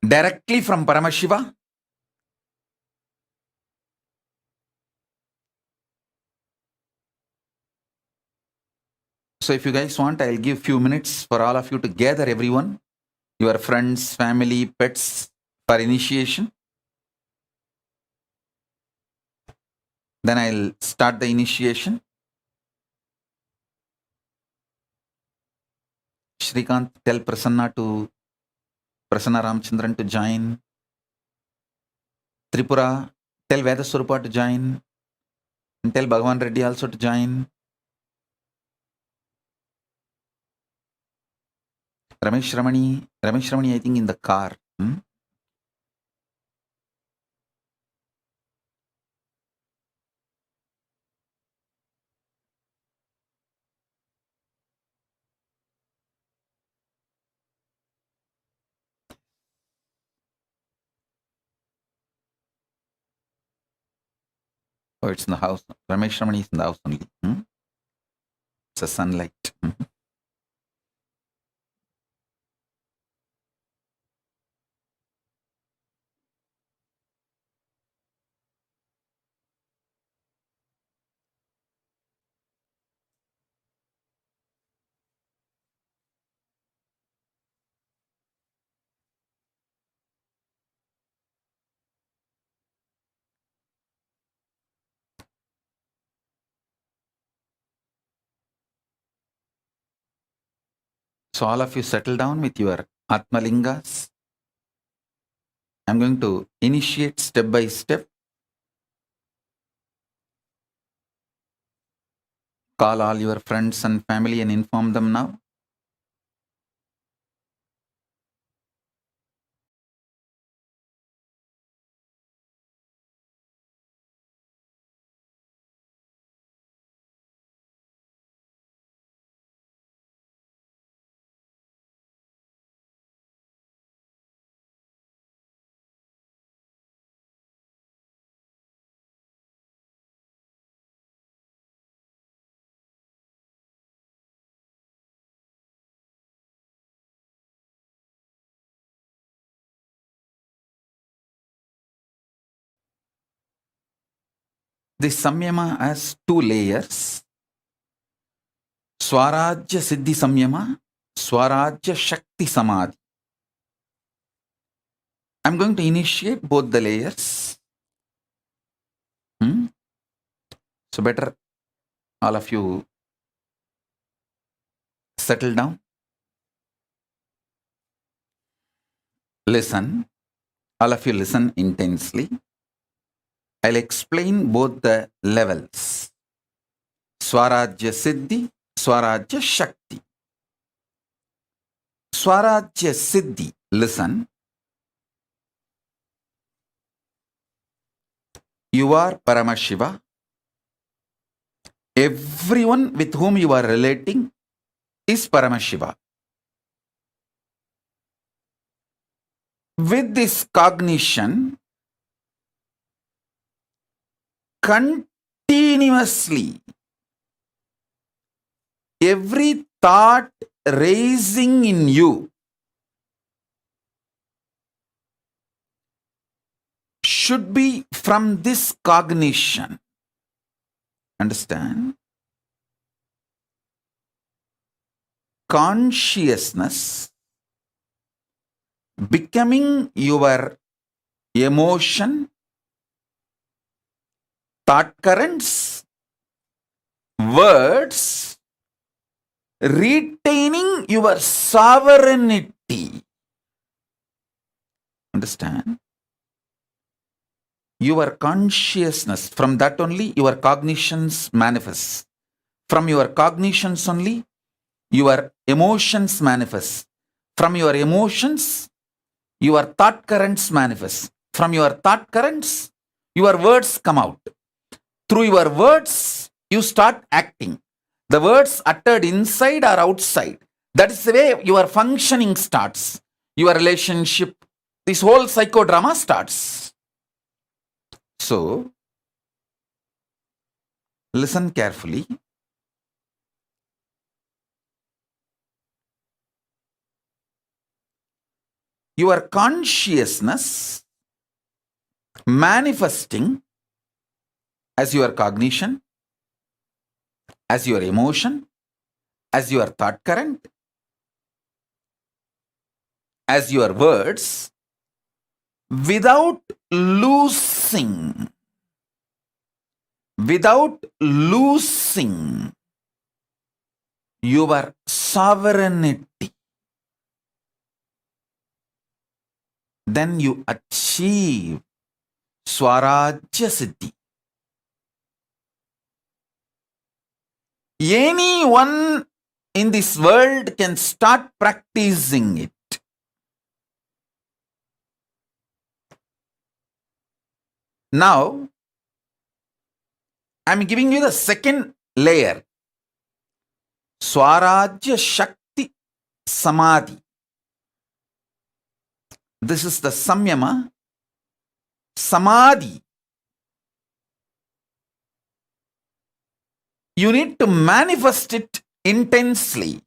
Directly from Paramashiva. So if you guys want, I'll give few minutes for all of you to gather everyone, your friends, family, pets, for initiation. Then I'll start the initiation. Shrikant, tell Prasanna Ramchandran to join. Tripura, tell Vedaswarupa to join. And tell Bhagavan Reddy also to join. Ramesh Ramani, I think in the car. Oh, it's in the house. Ramesh Ramani is in the house only. It's a sunlight. So all of you settle down with your Atmalingas. I'm going to initiate step by step. Call all your friends and family and inform them now. This Samyama has two layers. Swarajya Siddhi Samyama, Swarajya Shakti Samadhi. I'm going to initiate both the layers. So better all of you settle down. Listen. All of you listen intensely. I'll explain both the levels. Swarajya Siddhi, Swarajya Shakti. Swarajya Siddhi, listen. You are Paramashiva. Everyone with whom you are relating is Paramashiva. With this cognition, continuously, every thought raising in you should be from this cognition. Understand? Consciousness becoming your emotion, thought currents, words, retaining your sovereignty. Understand? Your consciousness, from that only your cognitions manifest. From your cognitions only your emotions manifest. From your emotions, your thought currents manifest. From your thought currents, your words come out. Through your words, you start acting. The words uttered inside or outside. That is the way your functioning starts. Your relationship, this whole psychodrama starts. So, listen carefully. Your consciousness manifesting as your cognition, as your emotion, as your thought current, as your words, without losing your sovereignty. Then you achieve Swarajya Siddhi. Anyone in this world can start practicing it. Now, I am giving you the second layer. Swarajya Shakti Samadhi. This is the Samyama. Samadhi. You need to manifest it intensely.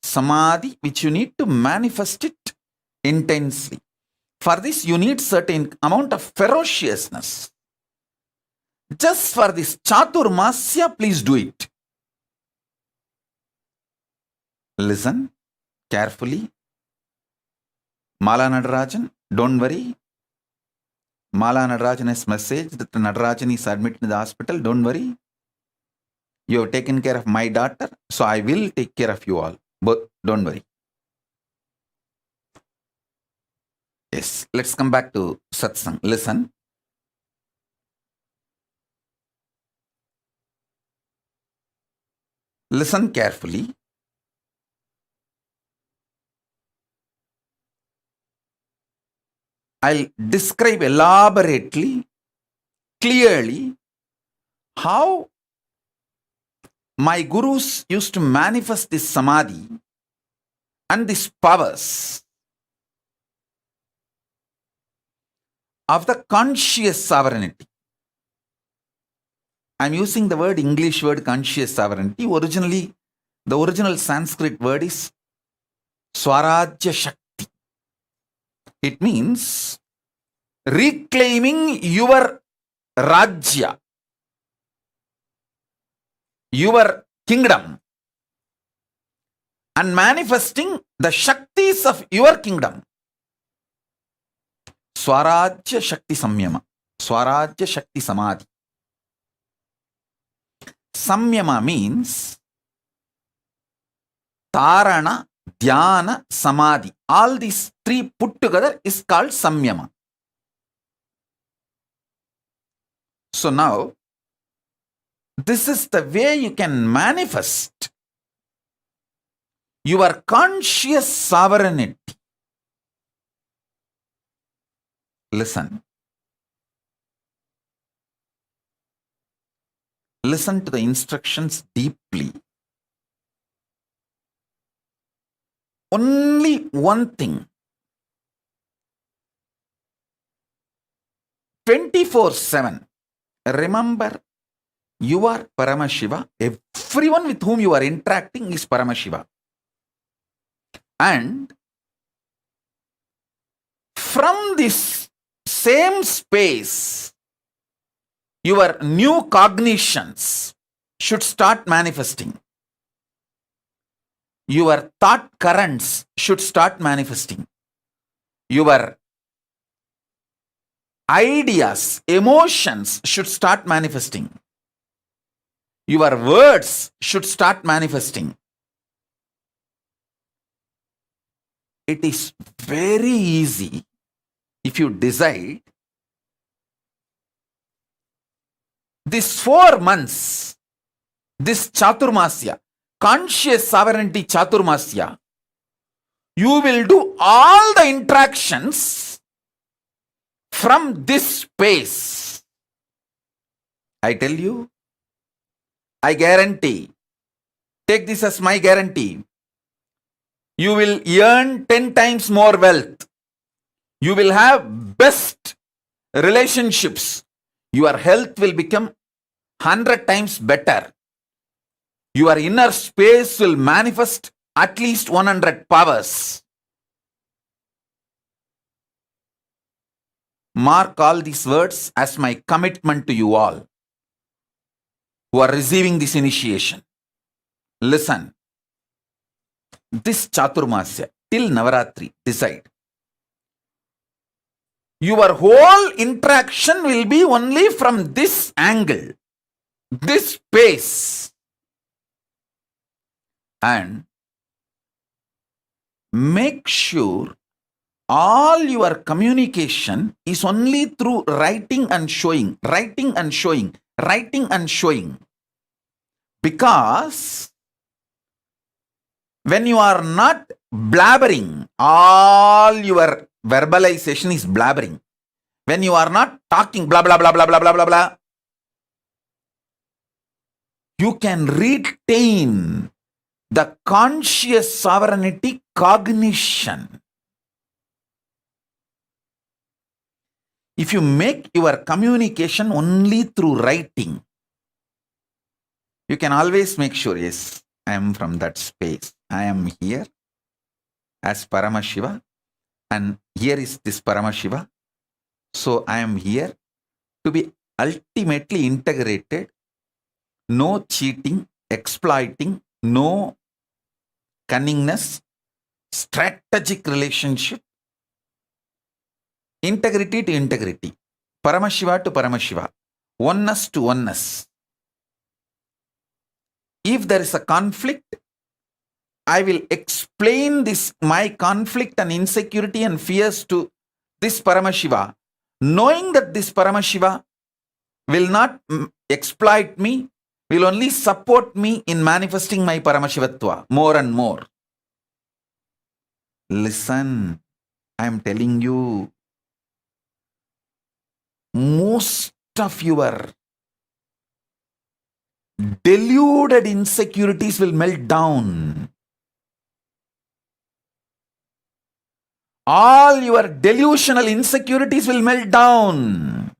Samadhi, which you need to manifest it intensely. For this, you need certain amount of ferociousness. Just for this Chaturmasya, please do it. Listen carefully. Mala Nadarajan, don't worry. Mala Nadarajan has messaged that Nadarajan is admitted in the hospital. Don't worry. You have taken care of my daughter, so I will take care of you all. But don't worry. Yes, let's come back to Satsang. Listen. Listen carefully. I'll describe elaborately, clearly, how my gurus used to manifest this samadhi and these powers of the conscious sovereignty. I'm using the word English word conscious sovereignty. Originally, the original Sanskrit word is Swarajya Shakti. It means reclaiming your Rajya, your kingdom, and manifesting the Shaktis of your kingdom. Swarajya Shakti Samyama, Swarajya Shakti Samadhi. Samyama means Tarana, Dhyana, Samadhi. All these three put together is called Samyama. So now, This is the way you can manifest your conscious sovereignty. Listen. Listen to the instructions deeply. Only one thing. 24/7. Remember, you are Paramashiva. Everyone with whom you are interacting is Paramashiva. And from this same space, your new cognitions should start manifesting. Your thought currents should start manifesting. Your ideas, emotions should start manifesting. Your words should start manifesting. It is very easy if you decide. These 4 months, this Chaturmasya, conscious sovereignty Chaturmasya, you will do all the interactions from this space. I tell you, I guarantee, take this as my guarantee, you will earn 10 times more wealth. You will have best relationships. Your health will become 100 times better. Your inner space will manifest at least 100 powers. Mark all these words as my commitment to you all who are receiving this initiation. Listen. This Chaturmasya till Navaratri, decide. Your whole interaction will be only from this angle, this space. And make sure all your communication is only through writing and showing, writing and showing, writing and showing. Because when you are not blabbering, all your verbalization is blabbering. When you are not talking blah blah blah blah blah blah blah blah, you can retain the conscious sovereignty cognition. If you make your communication only through writing, you can always make sure, yes, I am from that space. I am here as Paramashiva, and here is this Paramashiva. So I am here to be ultimately integrated. No cheating, exploiting, no cunningness, strategic relationship, integrity to integrity, Paramashiva to Paramashiva, oneness to oneness. If there is a conflict, I will explain this, my conflict and insecurity and fears to this Paramashiva, knowing that this Paramashiva will not exploit me, will only support me in manifesting my Paramashivatva more and more. Listen, I am telling you, most of your deluded insecurities will melt down. All your delusional insecurities will melt down.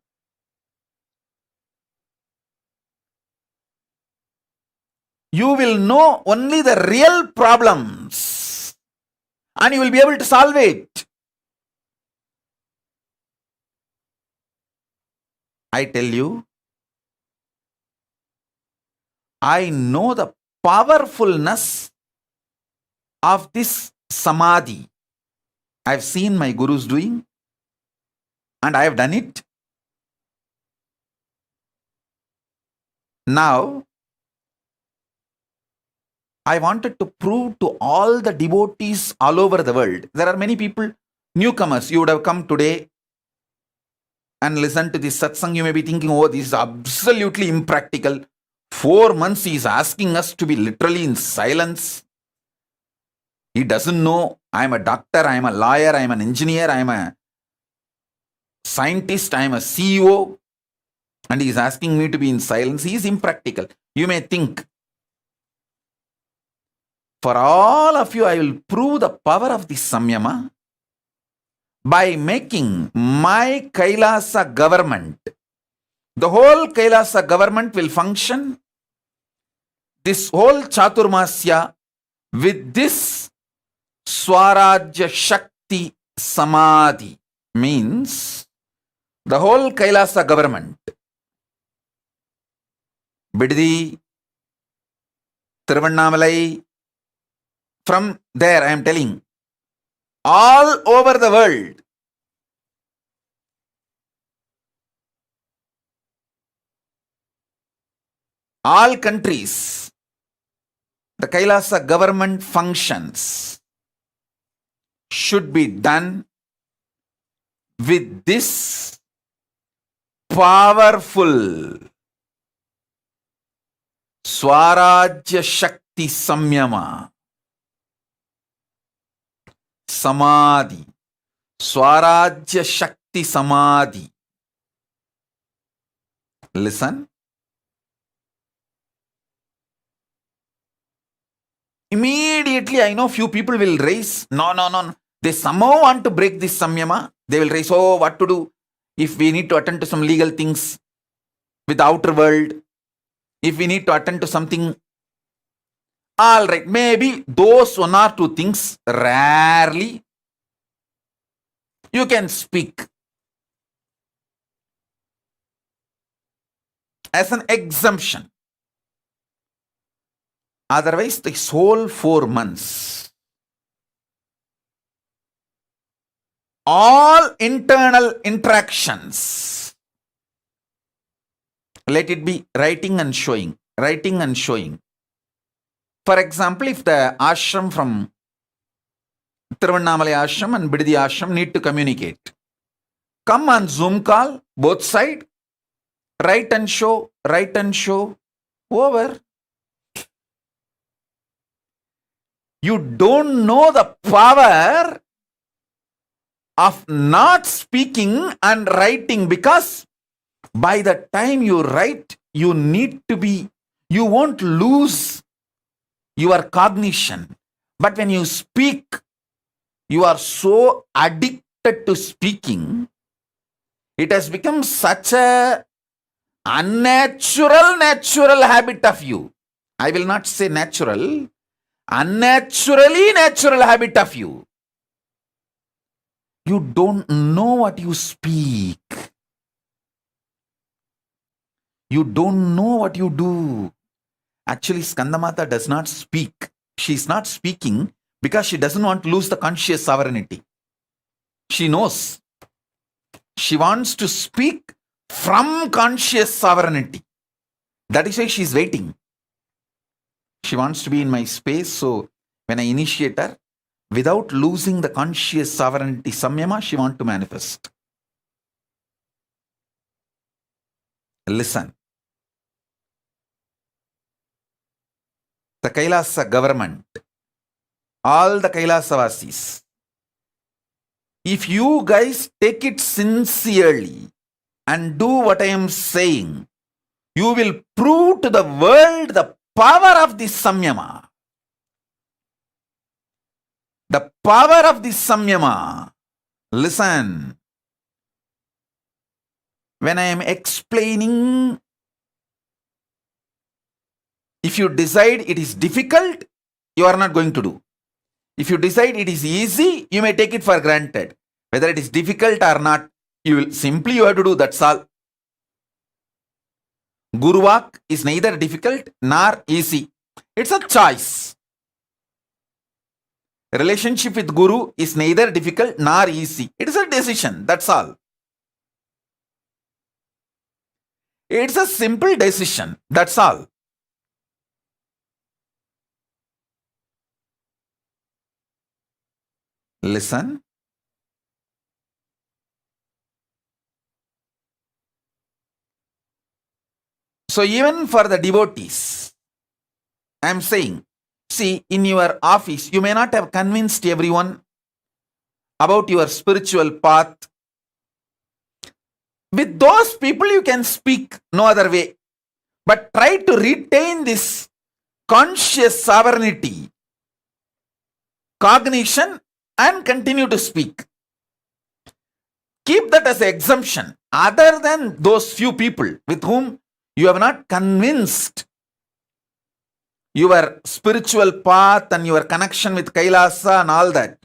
You will know only the real problems and you will be able to solve it. I tell you, I know the powerfulness of this samadhi. I have seen my gurus doing and I have done it. Now, I wanted to prove to all the devotees all over the world. There are many people, newcomers, you would have come today and listened to this satsang. You may be thinking, oh, this is absolutely impractical. 4 months he is asking us to be literally in silence. He doesn't know I am a doctor, I am a lawyer, I am an engineer, I am a scientist, I am a CEO, and he is asking me to be in silence. He is impractical. You may think, for all of you, I will prove the power of this samyama by making my Kailasa government. The whole Kailasa government will function, this whole Chaturmasya, with this Swarajya Shakti Samadhi. Means the whole Kailasa government, Biddi, Tiruvannamalai, from there I am telling, all over the world, all countries, the Kailasa government functions should be done with this powerful Swarajya Shakti Samyama. Samadhi. Swarajya Shakti Samadhi. Listen. Immediately I know few people will raise, no. They somehow want to break this samyama. They will raise, oh, what to do if we need to attend to some legal things with the outer world, if we need to attend to something. All right, maybe those 1 or 2 things, rarely you can speak as an exemption. Otherwise, this whole 4 months, all internal interactions, let it be writing and showing, writing and showing. For example, if the ashram from Tiruvannamalai ashram and Biddi ashram need to communicate, come on Zoom call, both side, write and show, over. You don't know the power of not speaking and writing, because by the time you write, you won't lose your cognition. But when you speak, you are so addicted to speaking, it has become such a natural habit of you. I will not say natural, unnaturally natural habit of you. You don't know what you speak. You don't know what you do. Actually, Skandamata does not speak. She is not speaking because she doesn't want to lose the conscious sovereignty. She knows. She wants to speak from conscious sovereignty. That is why she is waiting. She wants to be in my space, so when I initiate her, without losing the conscious sovereignty samyama, she wants to manifest. Listen. The Kailasa government, all the Kailasa-vasis, if you guys take it sincerely and do what I am saying, you will prove to the world the power of this samyama. The power of this samyama. Listen. When I am explaining, if you decide it is difficult, you are not going to do. If you decide it is easy, you may take it for granted. Whether it is difficult or not, you have to do, that's all. Guruvak is neither difficult nor easy. It's a choice. Relationship with Guru is neither difficult nor easy. It is a decision, that's all. It's a simple decision, that's all. Listen. So even for the devotees, I am saying, see, in your office, you may not have convinced everyone about your spiritual path. With those people, you can speak no other way. But try to retain this conscious sovereignty, cognition, and continue to speak. Keep that as an exemption. Other than those few people with whom you have not convinced your spiritual path and your connection with Kailasa and all that.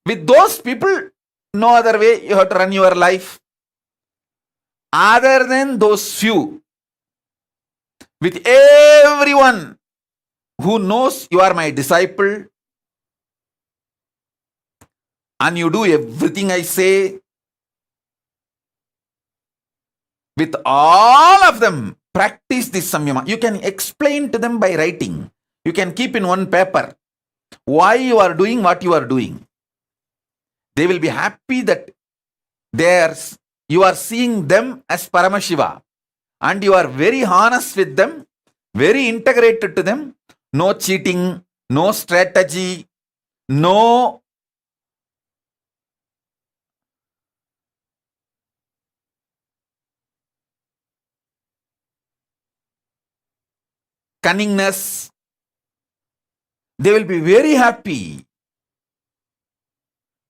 With those people, no other way you have to run your life. Other than those few, with everyone who knows you are my disciple and you do everything I say, with all of them, practice this samyama. You can explain to them by writing. You can keep in one paper why you are doing what you are doing. They will be happy that you are seeing them as Paramashiva and you are very honest with them, very integrated to them. No cheating, no strategy, no cunningness. They will be very happy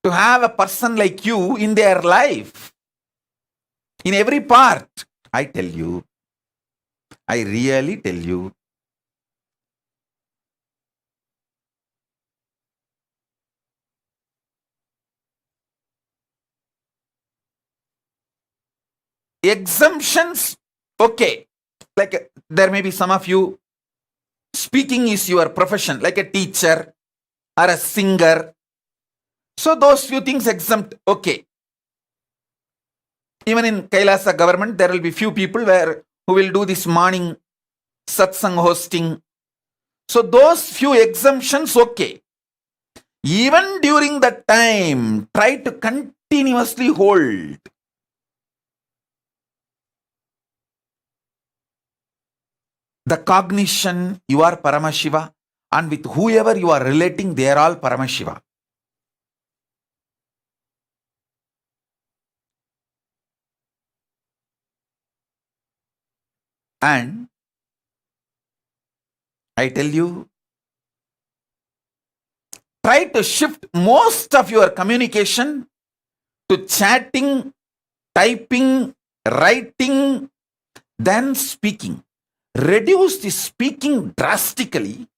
to have a person like you in their life, in every part. I tell you, I really tell you. Exemptions, okay. Like there may be some of you, speaking is your profession, like a teacher or a singer. So those few things exempt, okay. Even in Kailasa government, there will be few people who will do this morning satsang hosting. So those few exemptions, okay. Even during that time, try to continuously hold the cognition you are Paramashiva, and with whoever you are relating, they are all Paramashiva. And I tell you, try to shift most of your communication to chatting, typing, writing, than speaking. Reduce the speaking drastically.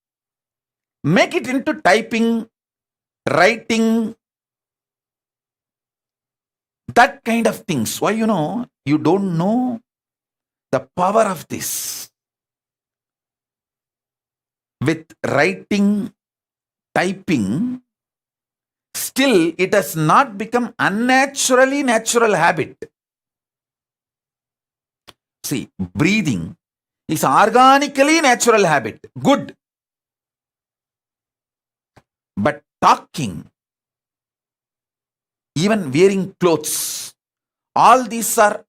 Make it into typing, writing, that kind of things. Why? You don't know the power of this. With writing, typing, still it has not become unnaturally natural habit. See, breathing is organically natural habit. Good. But talking, even wearing clothes, all these are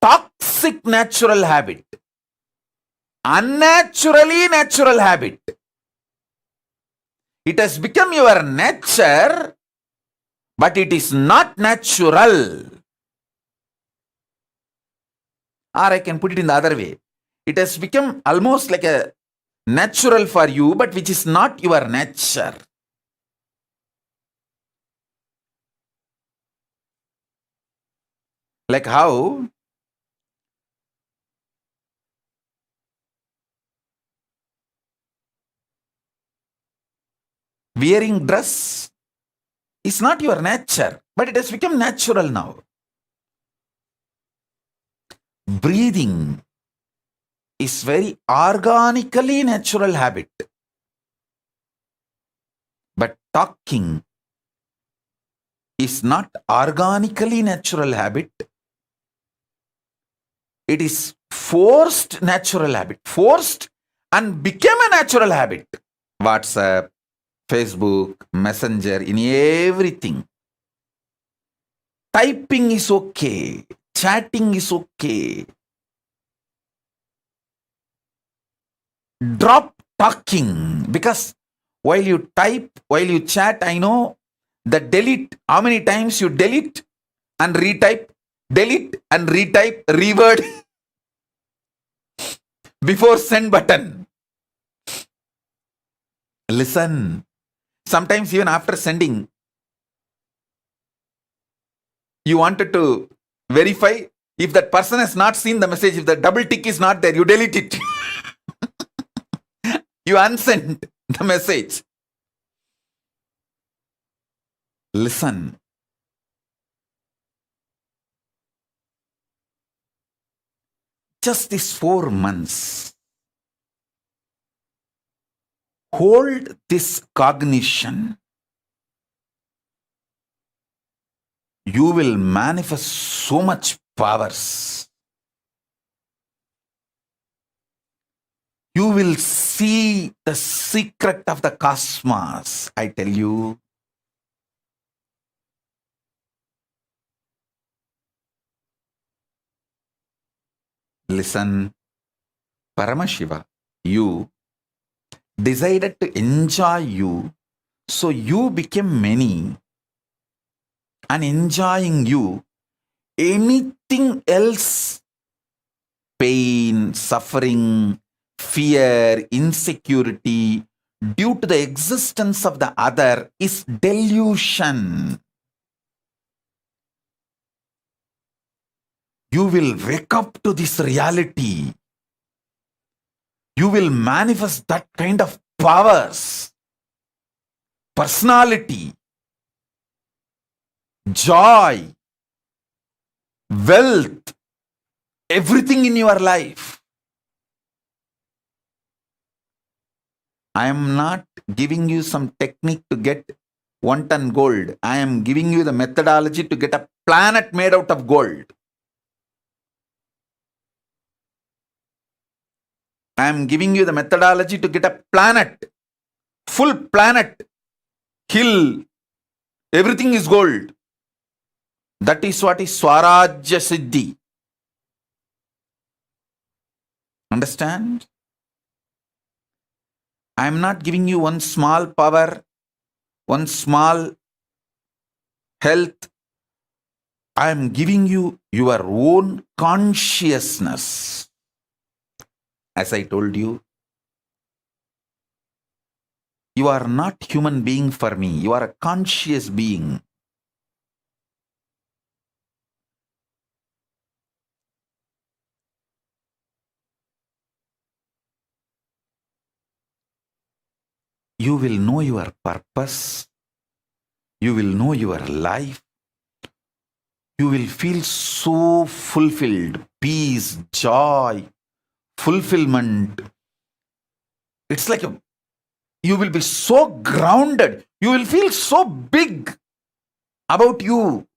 toxic natural habit. Unnaturally natural habit. It has become your nature, but it is not natural. Or I can put it in the other way. It has become almost like a natural for you, but which is not your nature. Like how wearing dress is not your nature, but it has become natural now. Breathing is very organically natural habit. But talking is not organically natural habit. It is forced natural habit. Forced and became a natural habit. WhatsApp, Facebook, Messenger, in everything. Typing is okay. Chatting is okay. Drop talking, because while you type, while you chat, I know that delete, how many times you delete and retype, reword before send button. Listen. Sometimes even after sending, you wanted to verify if that person has not seen the message, if the double tick is not there, you delete it. You unsend the message. Listen. Just these 4 months, hold this cognition. You will manifest so much powers. You will see the secret of the cosmos, I tell you. Listen, Paramashiva, you decided to enjoy you, so you became many. And enjoying you, anything else, pain, suffering, fear, insecurity, due to the existence of the other, is delusion. You will wake up to this reality. You will manifest that kind of powers, personality, joy, wealth, everything in your life. I am not giving you some technique to get 1 ton gold. I am giving you the methodology to get a planet made out of gold. I am giving you the methodology to get a planet, full planet, hill, everything is gold. That is what is Swarajya Siddhi. Understand? I am not giving you one small power, one small health. I am giving you your own consciousness. As I told you, you are not human being for me. You are a conscious being. You will know your purpose. You will know your life. You will feel so fulfilled, peace, joy, fulfillment. It's like you will be so grounded. You will feel so big about you.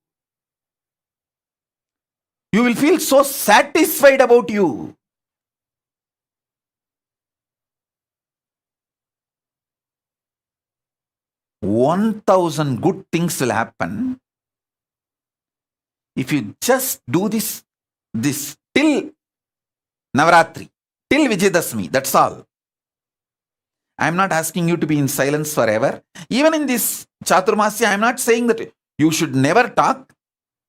You will feel so satisfied about you. $1,000 good things will happen if you just do this till Navaratri, till Vijayadashmi. That's all. I am not asking you to be in silence forever. Even in this Chaturmasya, I am not saying that you should never talk.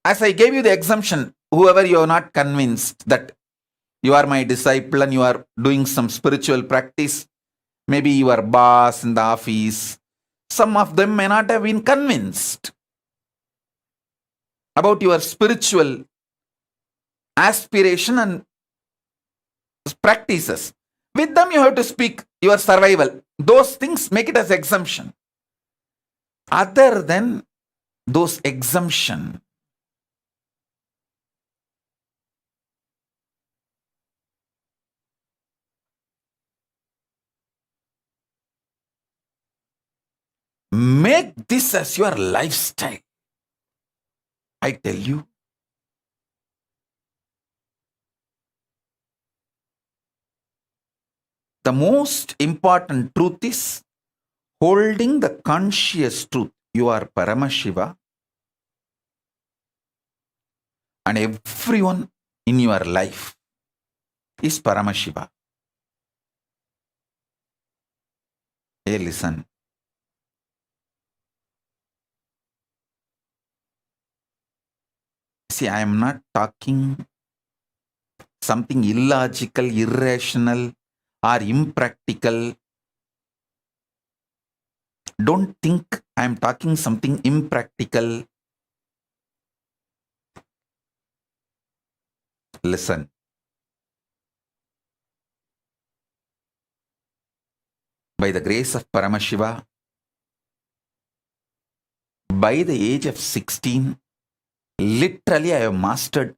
As I gave you the exemption, whoever you are not convinced that you are my disciple and you are doing some spiritual practice, maybe your boss in the office, some of them may not have been convinced about your spiritual aspiration and practices. With them, you have to speak your survival. Those things, make it as exemption. Other than those exemption, make this as your lifestyle. I tell you. The most important truth is holding the conscious truth. You are Paramashiva, and everyone in your life is Paramashiva. Hey, listen. See, I am not talking something illogical, irrational, or impractical. Don't think I am talking something impractical. Listen. By the grace of Paramashiva, by the age of 16, literally I have mastered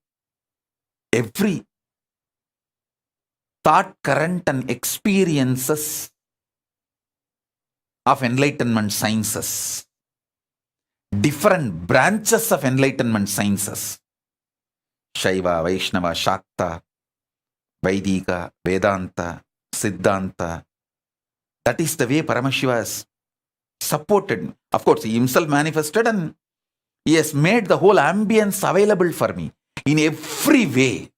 every thought current and experiences of enlightenment sciences. Different branches of enlightenment sciences. Shaiva, Vaishnava, Shakta, Vaidika, Vedanta, Siddhanta. That is the way Paramashiva has supported. Of course, he himself manifested and he has made the whole ambience available for me in every way.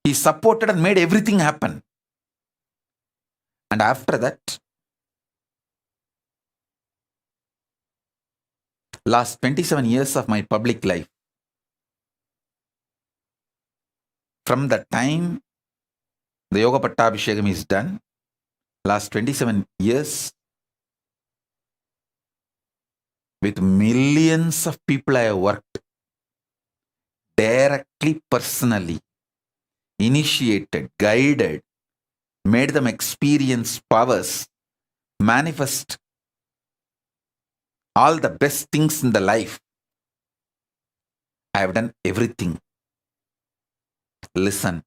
He supported and made everything happen. And after that, last 27 years of my public life, from the time the Yoga Pattabhishekam is done, last 27 years, with millions of people I have worked, directly, personally, initiated, guided, made them experience powers, manifest all the best things in the life. I have done everything. Listen,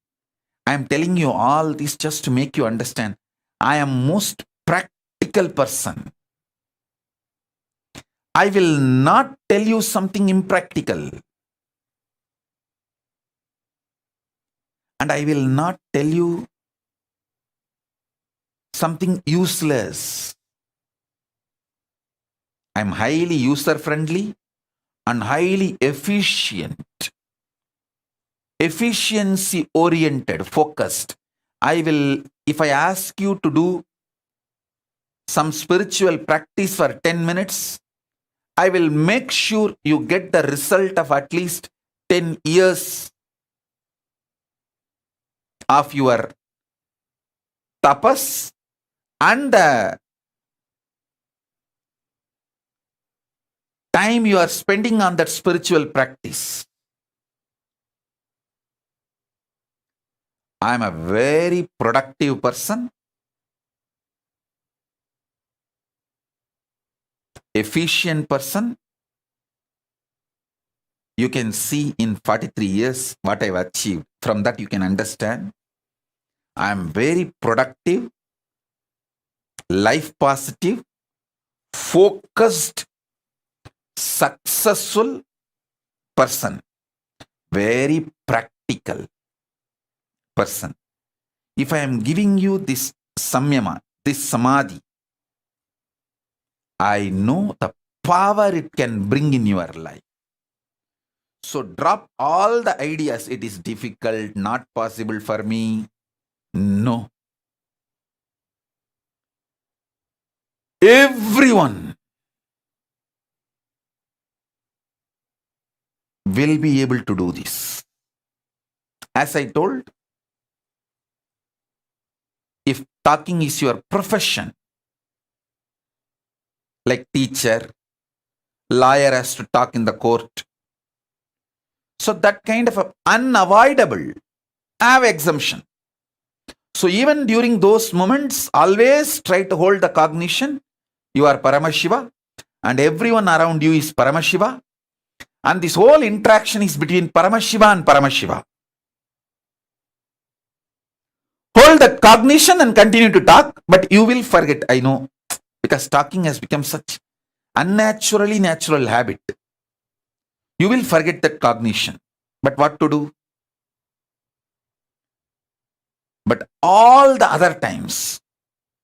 I am telling you all this just to make you understand. I am most practical person. I will not tell you something impractical. And I will not tell you something useless. I am highly user-friendly and highly efficient. Efficiency-oriented, focused. If I ask you to do some spiritual practice for 10 minutes, I will make sure you get the result of at least 10 years of your tapas and the time you are spending on that spiritual practice. I am a very productive person, efficient person. You can see in 43 years what I've achieved. From that you can understand. I am very productive, life positive, focused, successful person. Very practical person. If I am giving you this samyama, this samadhi, I know the power it can bring in your life. So drop all the ideas. It is difficult, not possible for me. No. Everyone will be able to do this. As I told, if talking is your profession, like teacher, lawyer has to talk in the court. So that kind of unavoidable, have exemption. So even during those moments, always try to hold the cognition. You are Paramashiva and everyone around you is Paramashiva. And this whole interaction is between Paramashiva and Paramashiva. Hold that cognition and continue to talk, but you will forget, I know, because talking has become such unnaturally natural habit. You will forget that cognition. But what to do? But all the other times,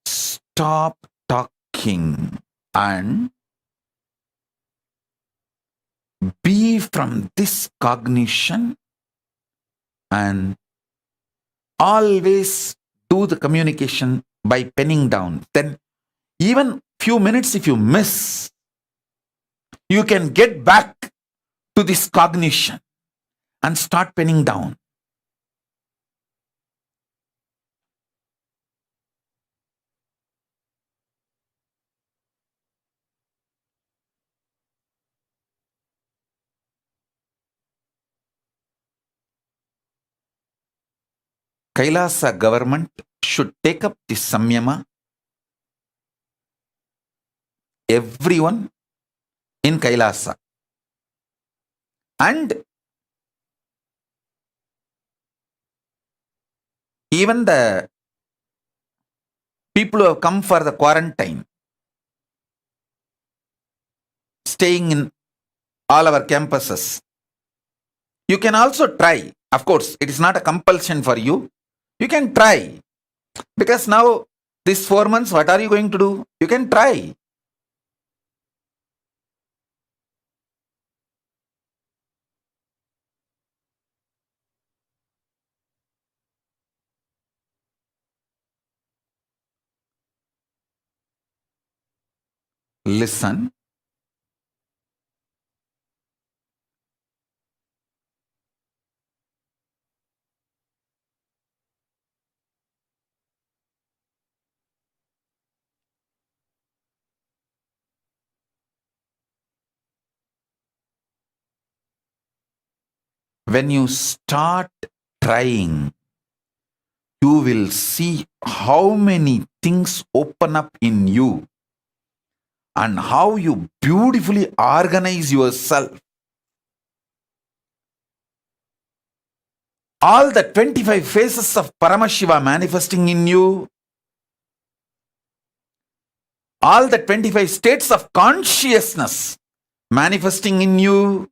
stop talking and be from this cognition and always do the communication by penning down. Then even few minutes if you miss, you can get back to this cognition and start penning down. Kailasa government should take up this samyama. Everyone in Kailasa. And even the people who have come for the quarantine, staying in all our campuses, you can also try. Of course, it is not a compulsion for you. You can try. Because now, these 4 months, what are you going to do? You can try. Listen. When you start trying, you will see how many things open up in you and how you beautifully organize yourself. All the 25 phases of Paramashiva manifesting in you, all the 25 states of consciousness manifesting in you,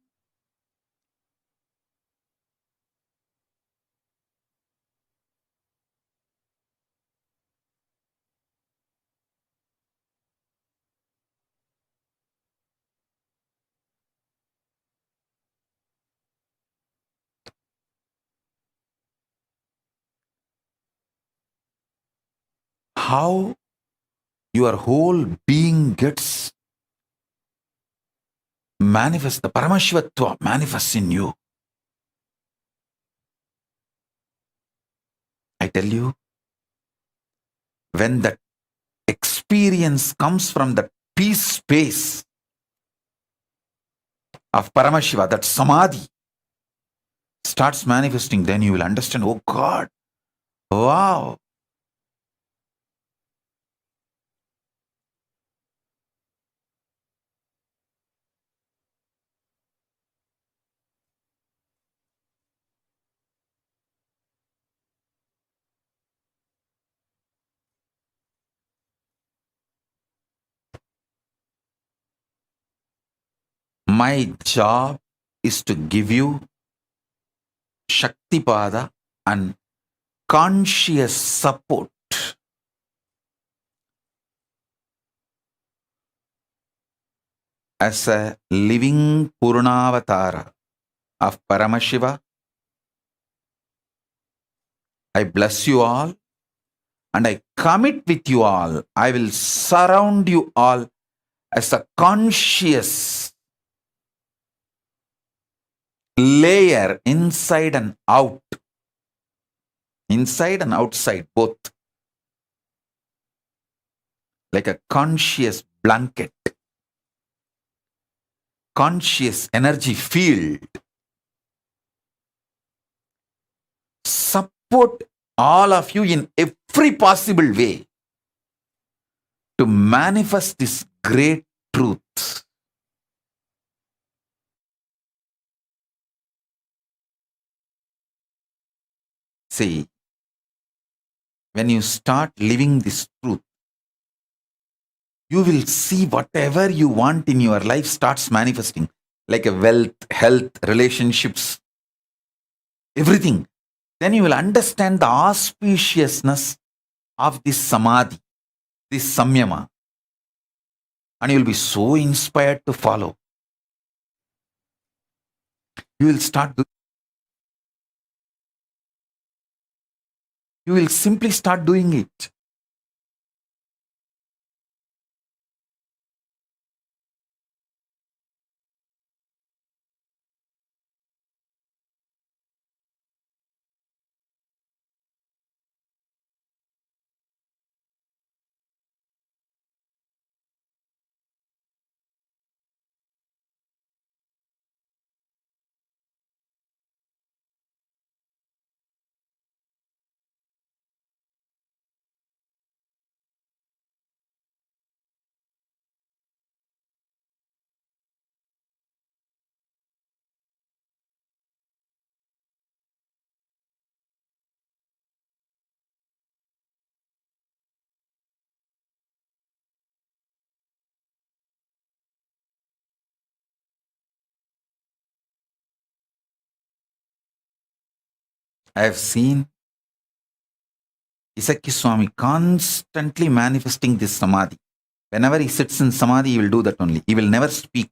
how your whole being gets manifest, the Paramashivatva manifests in you. I tell you, when that experience comes from the peace space of Paramashiva, that samadhi starts manifesting, then you will understand, oh God, wow. My job is to give you Shaktipada and conscious support as a living Purnavatara of Paramashiva. I bless you all and I commit with you all. I will surround you all as a conscious layer inside and out. Inside and outside, both. Like a conscious blanket. Conscious energy field. Support all of you in every possible way to manifest this great truth. See, when you start living this truth, you will see whatever you want in your life starts manifesting, like a wealth, health, relationships, everything. Then you will understand the auspiciousness of this samadhi, this samyama, and you will be so inspired to follow. You will start doing You will simply start doing it. I have seen Isaki Swami constantly manifesting this samadhi. Whenever he sits in samadhi, he will do that only. He will never speak.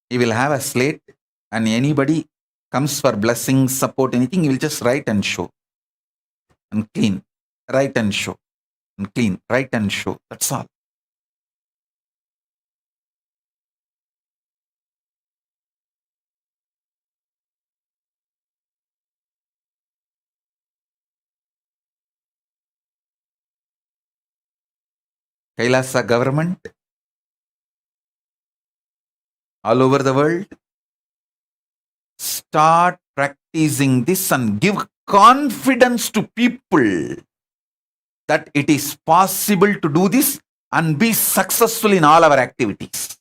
He will have a slate, and anybody comes for blessings, support, anything, he will just write and show. And clean. Write and show. And clean. Write and show. That's all. Kailasa government, all over the world, start practicing this and give confidence to people that it is possible to do this and be successful in all our activities.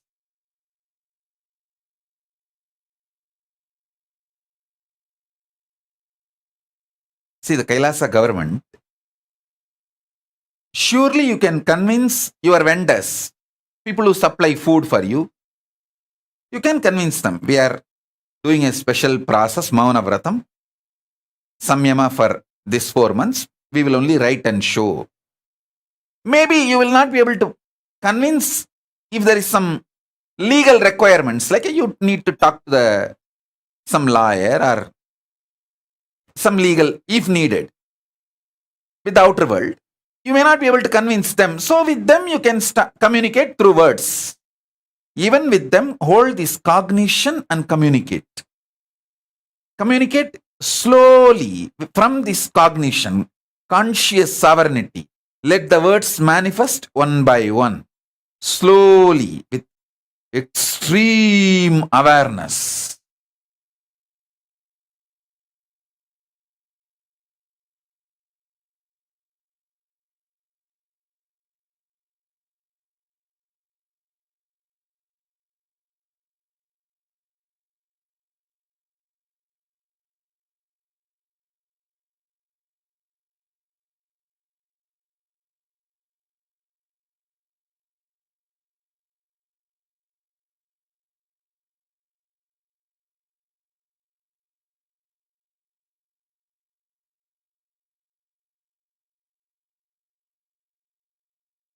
See, the Kailasa government, surely you can convince your vendors, people who supply food for you, you can convince them. We are doing a special process, Mauna Vratam, Samyama for this 4 months. We will only write and show. Maybe you will not be able to convince if there is some legal requirements, like you need to talk to some lawyer or some legal, if needed, with the outer world. You may not be able to convince them. So with them, you can communicate through words. Even with them, hold this cognition and communicate. Communicate slowly from this cognition, conscious sovereignty. Let the words manifest one by one, slowly, with extreme awareness.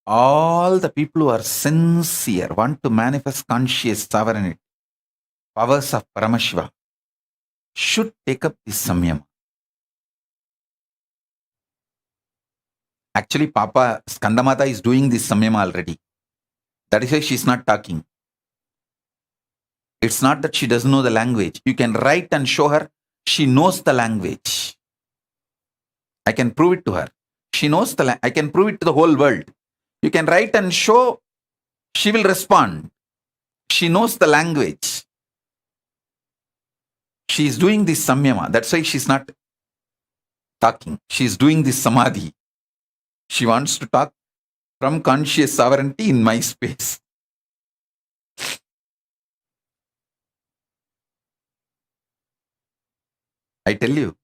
All the people who are sincere, want to manifest conscious sovereignty, powers of Paramashiva, should take up this samyama. Actually, Papa Skandamata is doing this samyama already. That is why she is not talking. It's not that she doesn't know the language. You can write and show her. She knows the language. I can prove it to her. She knows the language. I can prove it to the whole world. You can write and show. She will respond. She knows the language. She is doing this samyama. That's why she's not talking. She is doing this samadhi. She wants to talk from conscious sovereignty in my space. I tell you,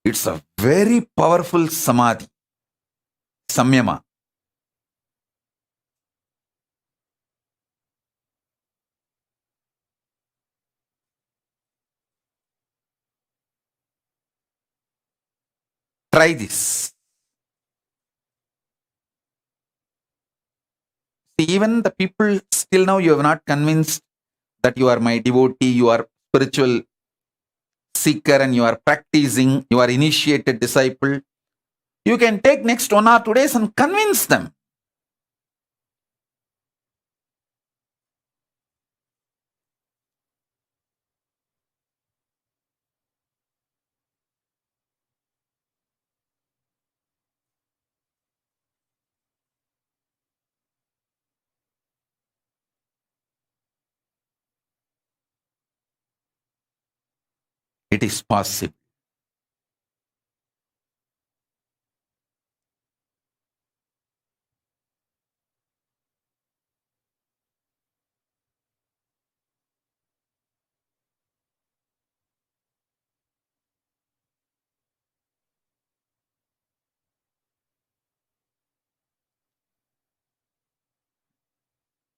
it's a very powerful samadhi, samyama. Try this. Even the people, still now you have not convinced that you are my devotee, you are spiritual seeker and you are practicing, you are initiated disciple, you can take next 1 or 2 days and convince them. It is possible.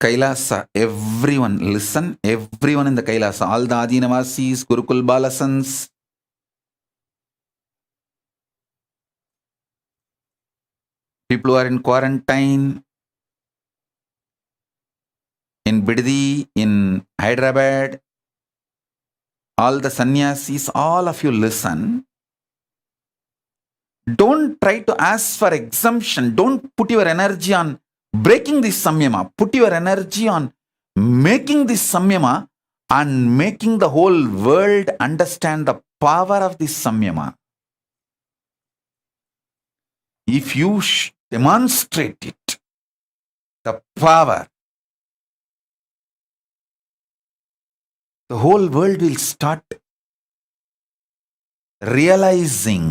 Kailasa, everyone listen, everyone in the Kailasa, all the Adinavasis, Gurukul Balasans, people who are in quarantine, in Biddi, in Hyderabad, all the sannyasis, all of you listen. Don't try to ask for exemption. Don't put your energy on breaking this samyama. Put your energy on making this samyama and making the whole world understand the power of this samyama. If you demonstrate it, the power, the whole world will start realizing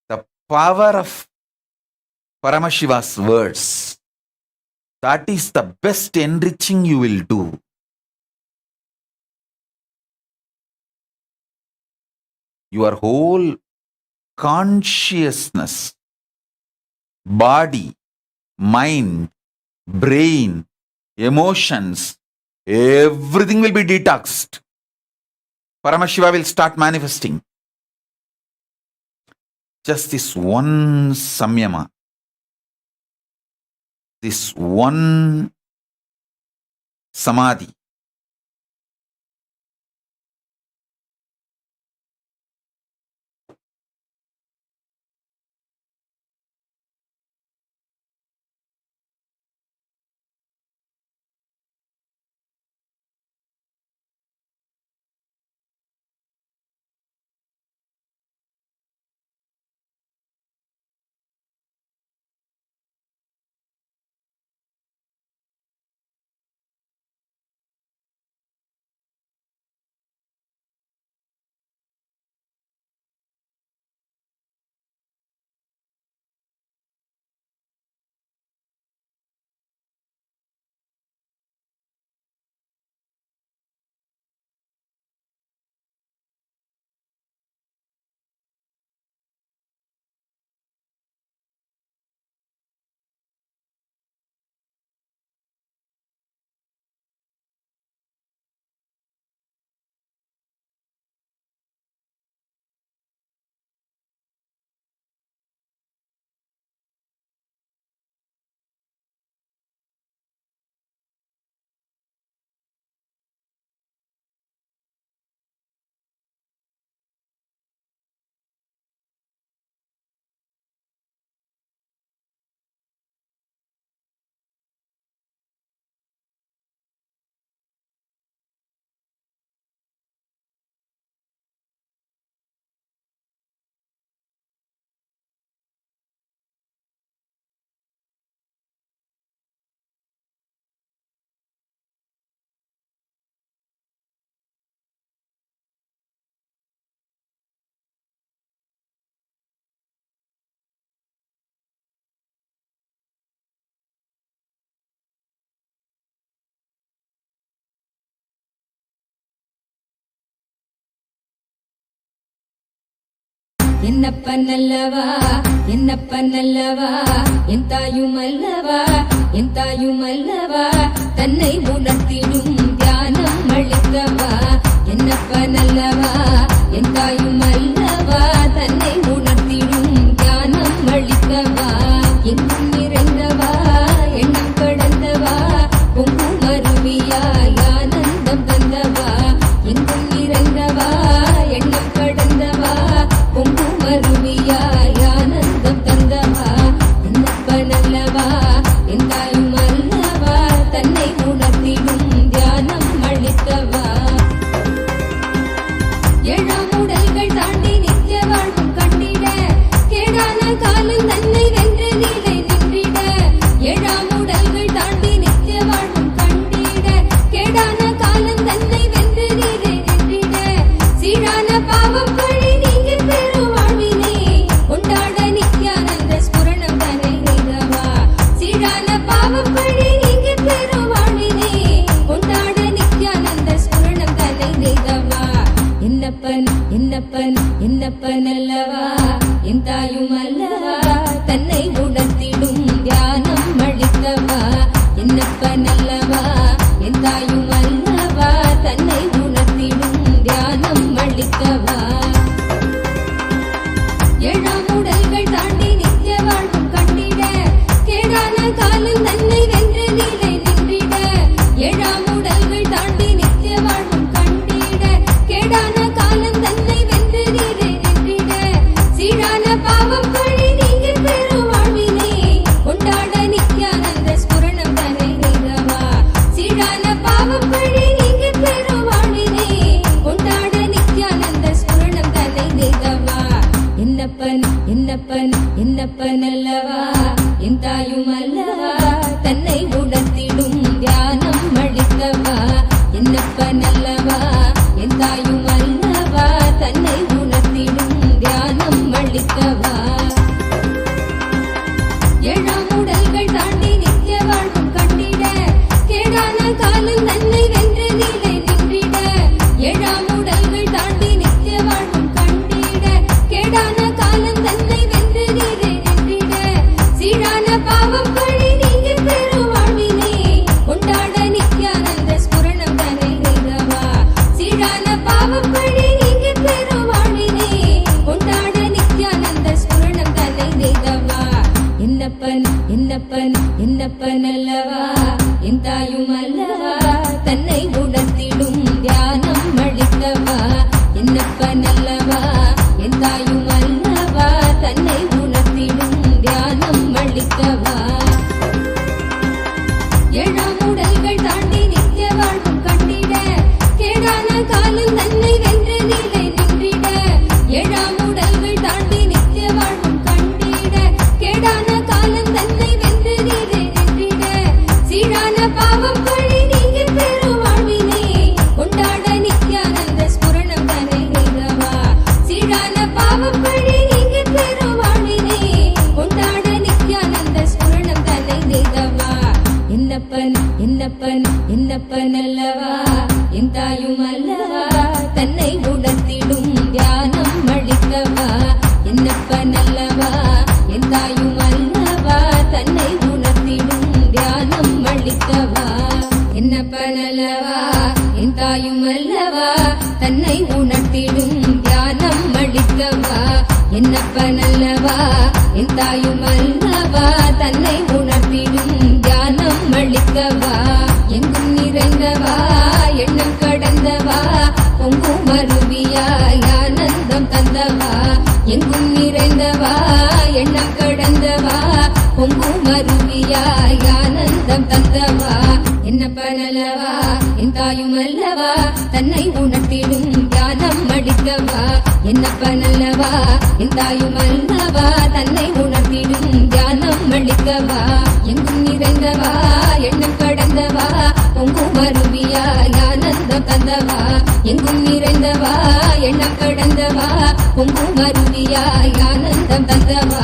the power of Paramashiva's words. That is the best enriching you will do. Your whole consciousness, body, mind, brain, emotions, everything will be detoxed. Paramashiva will start manifesting. Just this one samyama, this one samadhi, என்னப்பனல்லவா என்னப்பனல்லவா என் தாயுமல்லவா என் தாயுமல்லவா தன்னை உணர்த்திடும் தியானம் அளித்தவா என்னப்பனல்லவா என் தாயுமல்லவா தன்னை உணர்த்திடும் தியானம் அளித்தவா எங்கும் நிறைந்தவா எண்ணம் கடந்தவா பொங்கும் அருவி என்னப்பன் என்னப்பன் அல்லவா என் தாயும் அல்லவா தன்னை உணர்த்திடும் தியானம் அளித்தவா என்னப்பன் அல்லவா என் தாயும் அல்லவா தன்னை உணர்த்திடும் தியானம் அளித்தவா ஏழாம் உடல்கள் தாண்டி நித்திய வாழ்வும் கண்டிட கேடான காலம் தன்னை வென்று நிலை நின்றிட ஏழாம் உடல்கள் தாண்டி நித்திய வாழ்வும் கண்டிட கேடான காலம் தன்னை வென்று நிலை நின்றிட சீரான பாவம் பழி நீங்கி பெரும் வாழ்வினை கொண்டாட நித்யானந்த ஸ்புரணம் தன்னை நீதவா சீரான பாவம் பழி நீங்கி பெரும் வாழ்வினை கொண்டாட நித்யானந்த ஸ்புரணம் தன்னை நீதவா என்னப்பன் என்னப்பன் என்னப்பன் அல்லவா என் தாயும் அல்லவா தன்னை உணர்த்திடும் தியானம் அளித்தவா என்னப்பன் அல்லவா என் தாயும் அல்லவா தன்னை உணர்த்திடும் தியானம் அளித்தவா ஏழாம் உடல்கள் தாண்டி நித்திய வாழ்வும் கண்டிட கேடான காலம் தன்னை வென்று நிலை நின்றிட ஏழாம் உடல்கள் தாண்டி நித்திய வாழ்வும் கண்டிட கேடான காலம் தன்னை வென்று நிலை நின்றிட சீரான பாவம் பழி நீங்கி பெரும் வாழ்வினை கொண்டாட நித்யானந்த ஸ்புரணம் தன்னை நீதவா சீரான பாவம் பழி நீங்கி பெரும் வாழ்வினை கொண்டாட நித்யானந்த ஸ்புரணம் தன்னை நீதவா என்னப்பன் என்னப்பன் என்னப்பன் அல்லவா என் தாயும் அல்லவா தன்னை உணர்த்திடும் தியானம் அளித்தவா என்னப்பன் அல்லவா என் தாயும் அல்லவா தன்னை உணர்த்திடும் தியானம் அளித்தவா ஏழாம் உடல்கள் தாண்டி நித்திய வாழ்வும் கண்டிட கேடான காலம் தன்னை வென்று நிலை நின்றிட ஏழாம் உடல்கள் தாண்டி நித்திய வாழ்வும் கண்டிட கேடான காலம் தன்னை வென்று நிலை நின்றிட சீரான பாவம் பழி நீங்கி பெரும் வாழ்வினை கொண்டாட நித்யானந்த ஸ்புரணம் தன்னை நீதவா சீரான பாவம் பழி நீங்கி பெரும் வாழ்வினை கொண்டாட நித்யானந்த ஸ்புரணம் தன்னை நீதவா என்னப்பன் என்னப்பன் என்னப்பன் அல்லவா என் தாயும் அல்லவா தன்னை உணர்த்திடும் தியானம் அளித்தவா என்னப்பன் அல்லவா என் தாயும் அல்லவா தன்னை உணர்த்திடும் தியானம் அளித்தவா என்னப்பன் அல்லவா என் தாயும் அல்லவா தன்னை உணர்த்திடும் தியானம் அளித்தவா என்னப்பன் அல்லவா என் தாயும் அல்லவா தன்னை உணர்த்திடும் தியானம் அளித்தவா எங்கும் நிறைந்தவா எண்ணம் கடந்தவா பொங்கும் அருவியாய் ஆனந்தம் தந்தவா எங்கும் நிறைந்தவா எண்ணம் கடந்தவா பொங்கும் அருவியாய் ஆனந்தம் தந்தவா என்னப்பன் அல்லவா என் தாயும் அல்லவா தன்னை உணர்த்திடும் தியானம் அளித்தவா என்னப்பன் அல்லவா என் தாயும் அல்லவா தன்னை உணர்த்திடும் தியானம் அளித்தவா எங்கும் நிறைந்தவா எண்ணம் கடந்தவா பொங்கும் அருவியாய் ஆனந்தம் தந்தவா எங்கும் நிறைந்தவா எண்ணம் கடந்தவா பொங்கும் அருவியாய் ஆனந்தம் தந்தவா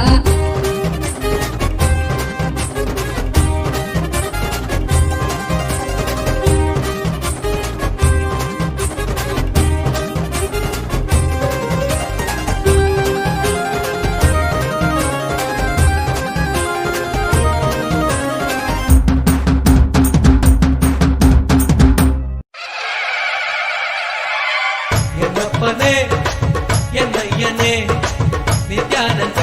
என்னப்பனே என்னையனே Nityananda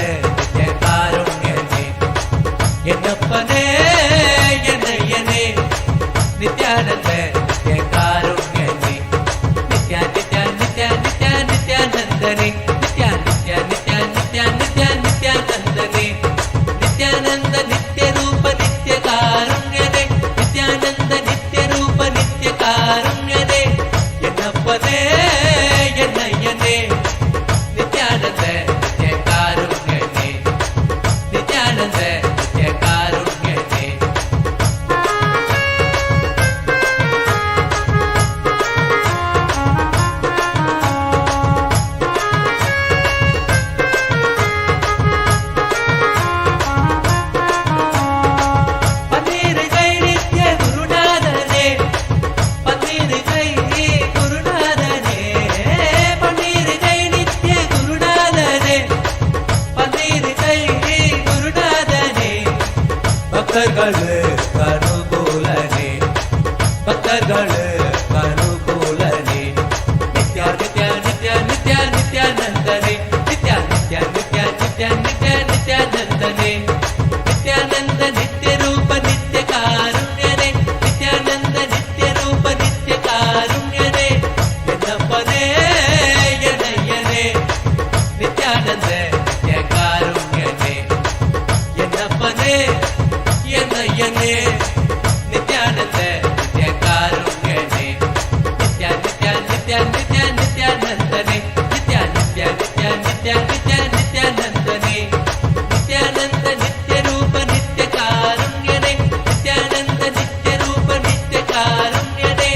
nitya nitya nityanandane nityananda nitya roopa nitya karunyane nityananda nitya roopa nitya karunyane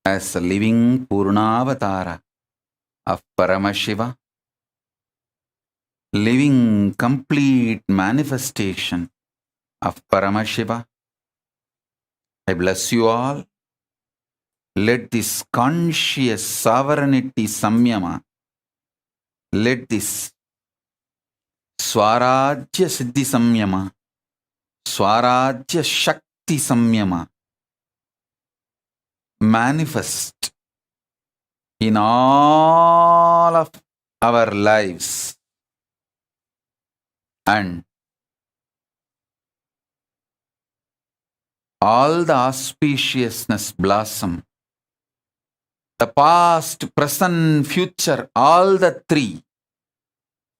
As a living Purnavatara of Paramashiva, living complete manifestation of Paramashiva, I bless you all. Let this conscious sovereignty samyama, let this Swarajya Siddhi samyama, Swarajya Shakti samyama manifest in all of our lives, and all the auspiciousness blossom. The past, present, future, all the three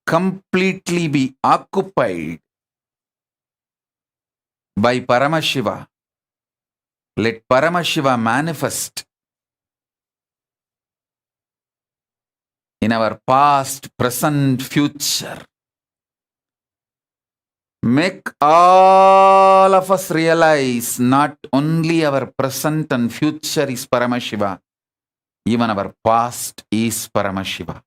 completely be occupied by Paramashiva. Let Paramashiva manifest in our past, present, future. Make all of us realize not only our present and future is Paramashiva, even our past is Paramashiva.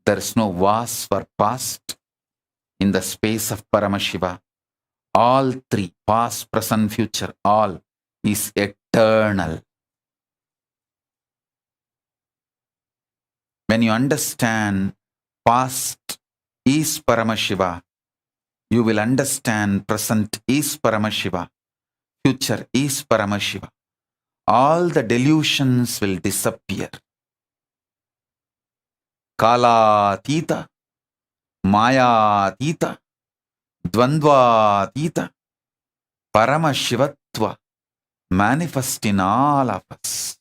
There is no vase for past in the space of Paramashiva. All three, past, present, future, all is eternal. When you understand past is Paramashiva, you will understand present is Paramashiva, future is Paramashiva. All the delusions will disappear. Kalatita, Mayatita, Dvandvatita, Paramashivatva manifest in all of us.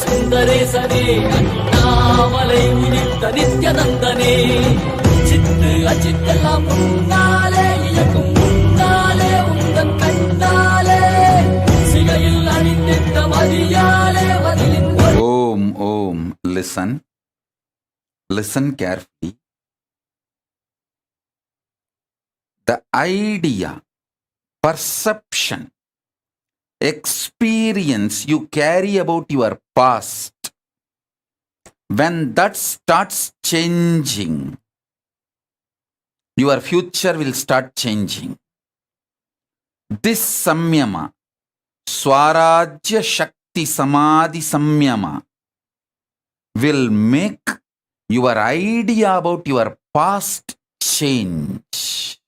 சுந்தரேசனே Annamalai உதித்த நித்யநந்தனே சித்து அச்சித்தெல்லாம் முன்னாலே இயக்கும் முன்னாலே உந்தன் கண்ணாலே சிகையில் அணிந்திட்ட மதியாலே பதிலின் Om. Listen carefully. The idea, perception, experience you carry about your past, when that starts changing, your future will start changing. This samyama, Swarajya Shakti Samadhi Samyama, will make your idea about your past change.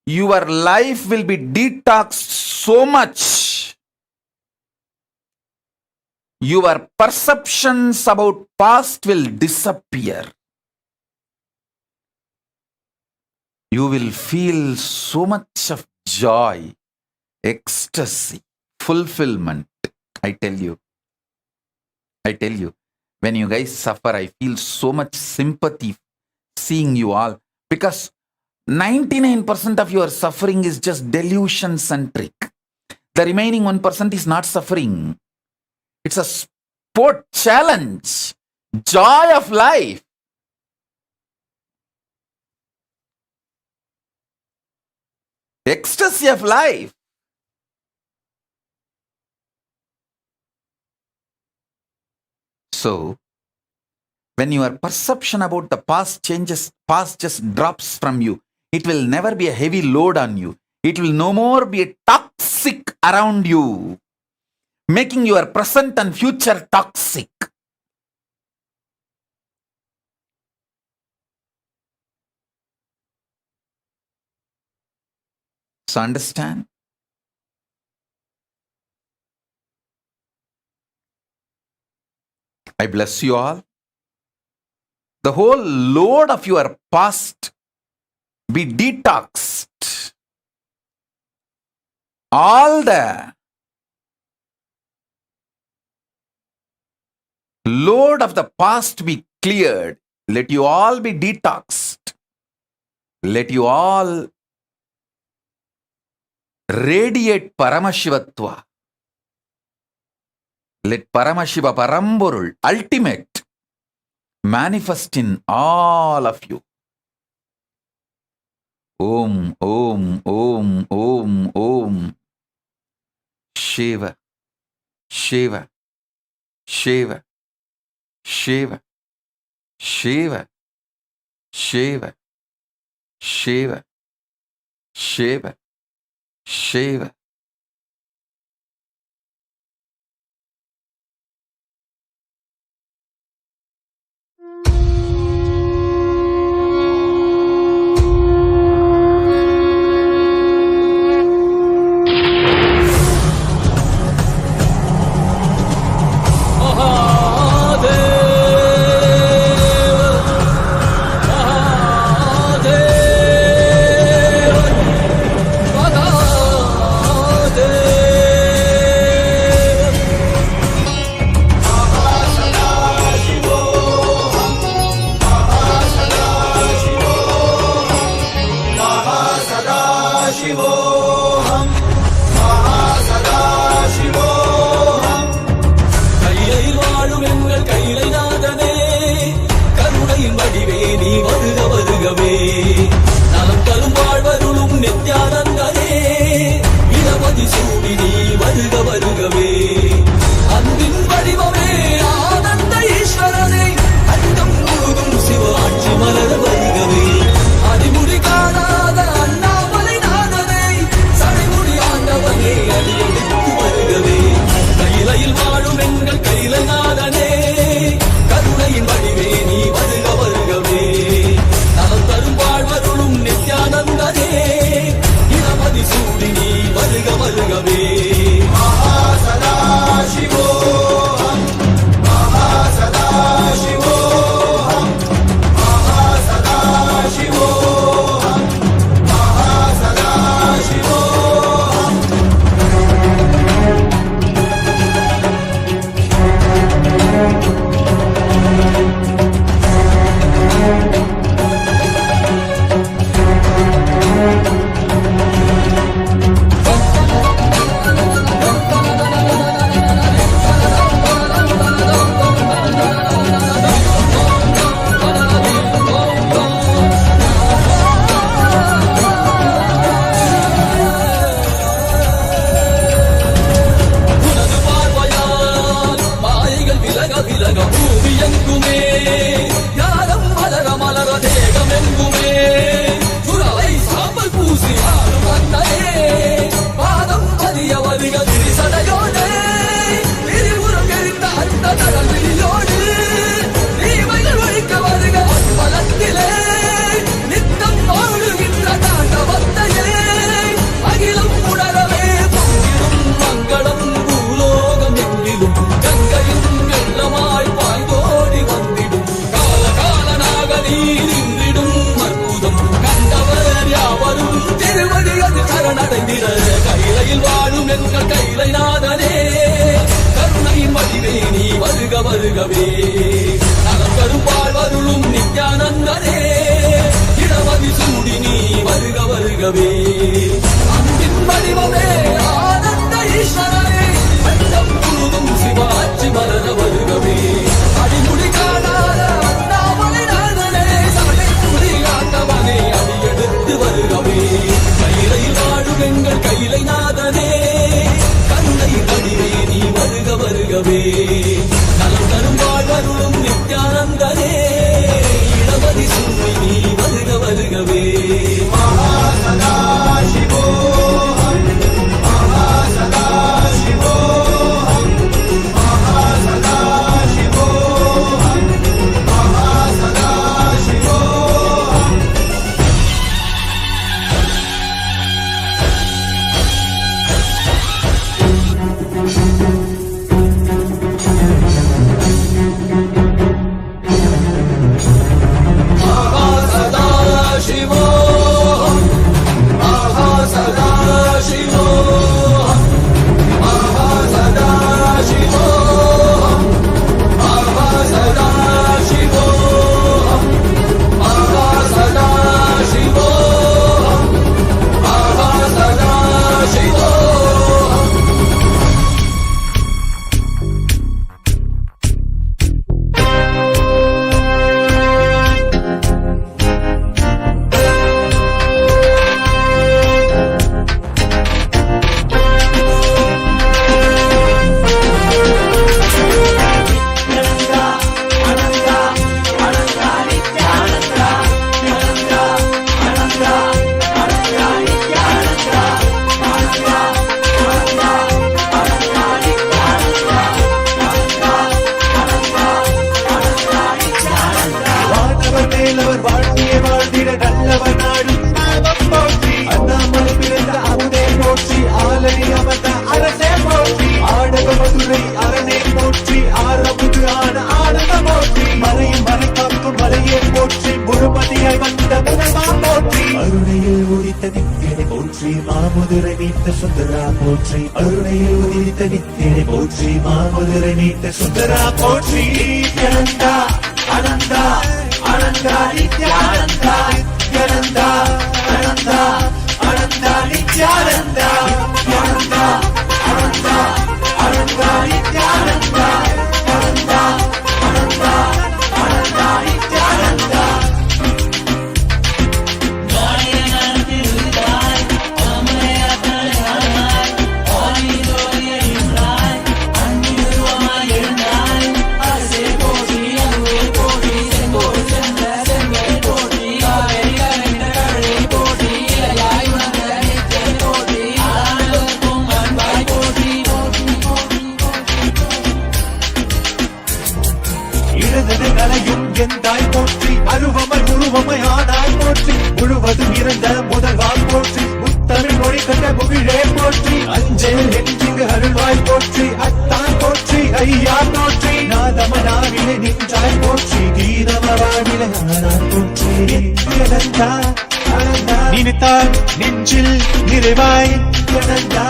Your life will be detoxed so much. Your perceptions about past will disappear. You will feel so much of joy, ecstasy, fulfillment. I tell you, when you guys suffer, I feel so much sympathy seeing you all, because 99% of your suffering is just delusion centric. The remaining 1% is not suffering. It's a sport challenge, joy of life. Ecstasy of life. So, when your perception about the past changes, past just drops from you. It will never be a heavy load on you. It will no more be a toxic around you, making your present and future toxic. So understand? I bless you all. The whole load of your past be detoxed. All the load of the past be cleared. Let you all be detoxed. Let you all radiate Paramashivatva. Let Paramashiva Paramburul, ultimate, manifest in all of you. Om. Shiva. Shiva. Shiva. Shiva. Shiva. Shiva. Shiva. Shiva. Shiva. வருகவே நலம் தரும் வாழ்வருளும் நித்யானந்தனே இடமதி சூடி நீ வருக வருகவே அன்பின் வடிவமே ஆனந்த ஈஸ்வரனே அண்டம் முழுதும் சிவாட்சி மலர வருகவே அடிமுடி காணாத அண்ணாமலை நாதனே சபை புரியாதவனே அடியெடுத்து வருகவே கையிலையில் வாழும் எங்கள் கையிலை நாதனே கருணை வடிவே நீ வருக வருகவே நலம் தரும் வாழ்வருளும் நித்யானந்தனே இடமதி சூடி நீ வருக வருகவே மகாசதா Shivoham மகாசதா Shivoham மகாசதா Shivoham மகாசதா Shivoham Mahasada Shivoham Mahasada Shivoham Mahasada Shivoham Mahasada Shivoham Mahasada Shivoham Mahasada Shivoham வானவர் மேலவர் வாழ்க்கையை வாழ்ந்திட நல்லவர் நாடும் நாமம் போற்றி அண்ணாமலை பிறந்த அமுதே போற்றி ஆலடி அமர்ந்த அரசே போற்றி ஆடக மதுரை அரணே போற்றி ஆரமுது ஆன ஆனந்த போற்றி மலையும் மலை காக்கும் மலையே போற்றி முழுமதியாய் வந்த முதல்வா போற்றி அருணையில் உதித்த நித்தியனை போற்றி மாமுதுரை மீட்ட சுந்தரா போற்றி அருணையில் உதித்த நித்தியனை போற்றி மாமுதுரை மீட்ட சுந்தரா போற்றி அனந்தா அனந்தா அனந்தா நித்யானந்தா நித்யானந்தா அனந்தா அனந்தா நித்யானந்தா நித்யானந்தா அனந்தா அனந்தா நித்யானந்தா அனந்தா அனந்தா அனந்தா நித்யானந்தா இடதனைகளையும் எந்தாய் போற்றி அருவமை உருவமை ஆனாய் போற்றி முழுவதும் இருந்த முதல்வா போற்றி முத்தமிழ் மொழி கண்ட முகிழே போற்றி அஞ்சல் நெஞ்சிங்கு அருள்வாய் போற்றி அத்தான் போற்றி ஐயா போற்றி நாதமனாவிலே நின்றாய் போற்றி கீதமராவிலே ஆனாய் போற்றி நித்யானந்தா அனந்தா நினைத்தால் நெஞ்சில் நிறைவாய் அனந்தா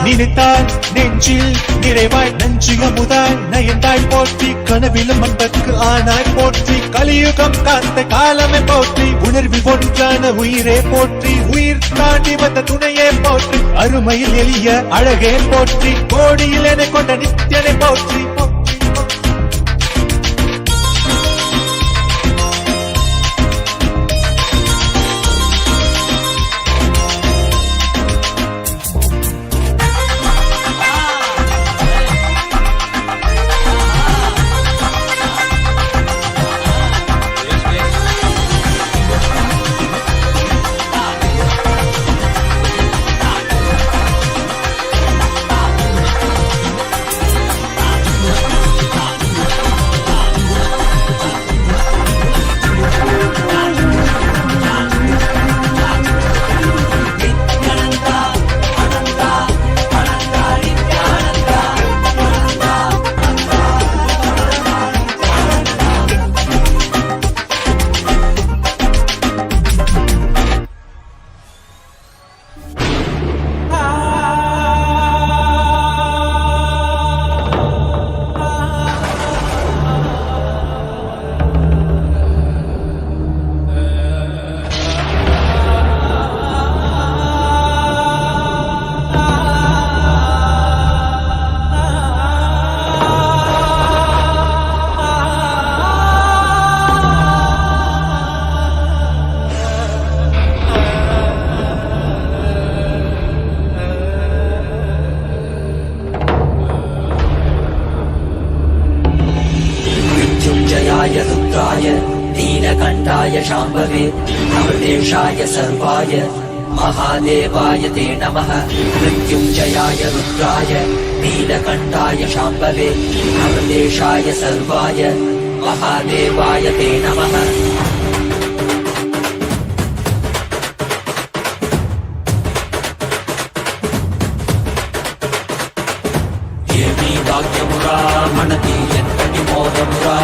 நினைத்தால் நெஞ்சில் நிறைவாய் நஞ்சு அமுதாய் நயந்தாய் போற்றி கனவிலும் அன்பற்கு ஆனாய் போற்றி கலியுகம் காத்த காலமே போற்றி உணர்வில் ஒன்றான உயிரே போற்றி உயிர் தாண்டி வந்த துணையே போற்றி அருமையில் எளிய அழகே போற்றி கோடியில் என கொண்ட நித்தியனை போற்றி నీలకంఠాయ శాంభవే అమృతేశాయ సర్వాయ మహాదేవాయ తే నమః మృత్యుంజయాయ రుద్రాయ నీలకంఠాయ శాంభవే అమృతేశాయ సర్వాయ మహాదేవాయ తే నమః. ఏమీ భాగ్యమురా మనది ఎంతటి మోదమురా,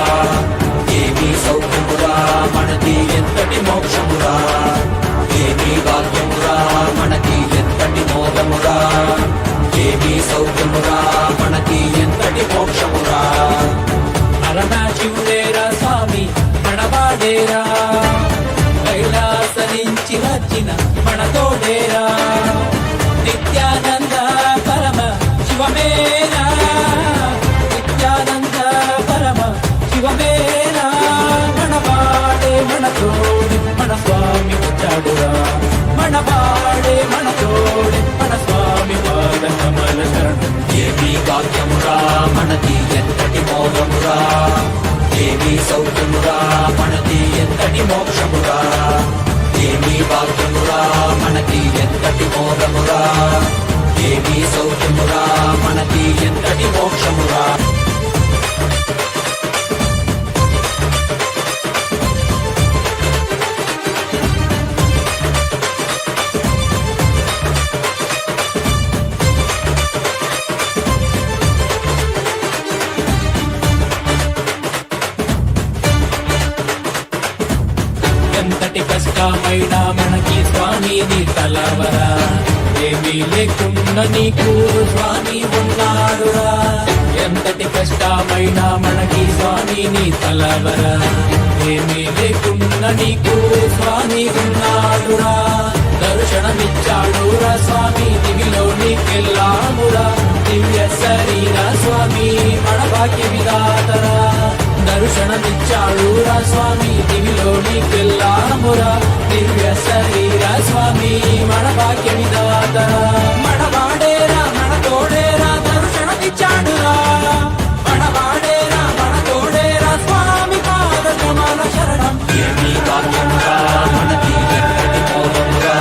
ఏమీ సౌఖ్యమురా మనది ఎంతటి మోక్షమురా, ఏమీ భాగ్యమురా మనది ఎంతటి మోదమురా, ఏమీ సౌఖ్యమురా మనది ఎంతటి మోక్షమురా. పరమశివుడేరా స్వామి మనవాడేరా, కైలాస నుంచి వచ్చిన మన తోడేరా, నిత్యానంద పరమ శివమేరా, నిత్యానంద పరమ శివమేరా, మనవాడే మన తోడు మన స్వామి వచ్చాడురా, మనవాడే మన తోడు మన స్వామి పాద కమల శరణం. ఏమీ భాగ్యమురా మనది ఎంతటి మోదమురా, ఏమీ సౌఖ్యమురా మనది ఎంతటి మోక్షమురా, ఏమీ భాగ్యమురా మనది ఎంతటి మోదమురా, ఏమీ సౌఖ్యమురా మనది ఎంతటి మోక్షమురా. ఎంతటి కష్టమైనా మనకి స్వామి నీ తలవరా, ఏమీ లేకుండా నీకు స్వామి ఉన్నాడురా. ఎంతటి కష్టమైనా మనకి స్వామి నీ తలవరా, ఏమీ లేకుండా నీకు స్వామి ఉన్నాడురా. దర్శనమిచ్చాడురా స్వామి దివిలో నీకెళ్ళామురా, దివ్య శరీర స్వామి మన భాగ్య విధాతరా. దర్శనమిచ్చాడురా స్వామి దివిలో నీకెళ్ళామురా, దివ్య శరీర స్వామి మన భాగ్య విధాతరా. మనవాడేరా మన తోడేరా దర్శనమిచ్చాడురా, మనవాడేరా మన తోడేరా స్వామి పాద కమల శరణం. ఏమీ భాగ్యమురా మనది ఎంతటి మోదమురా,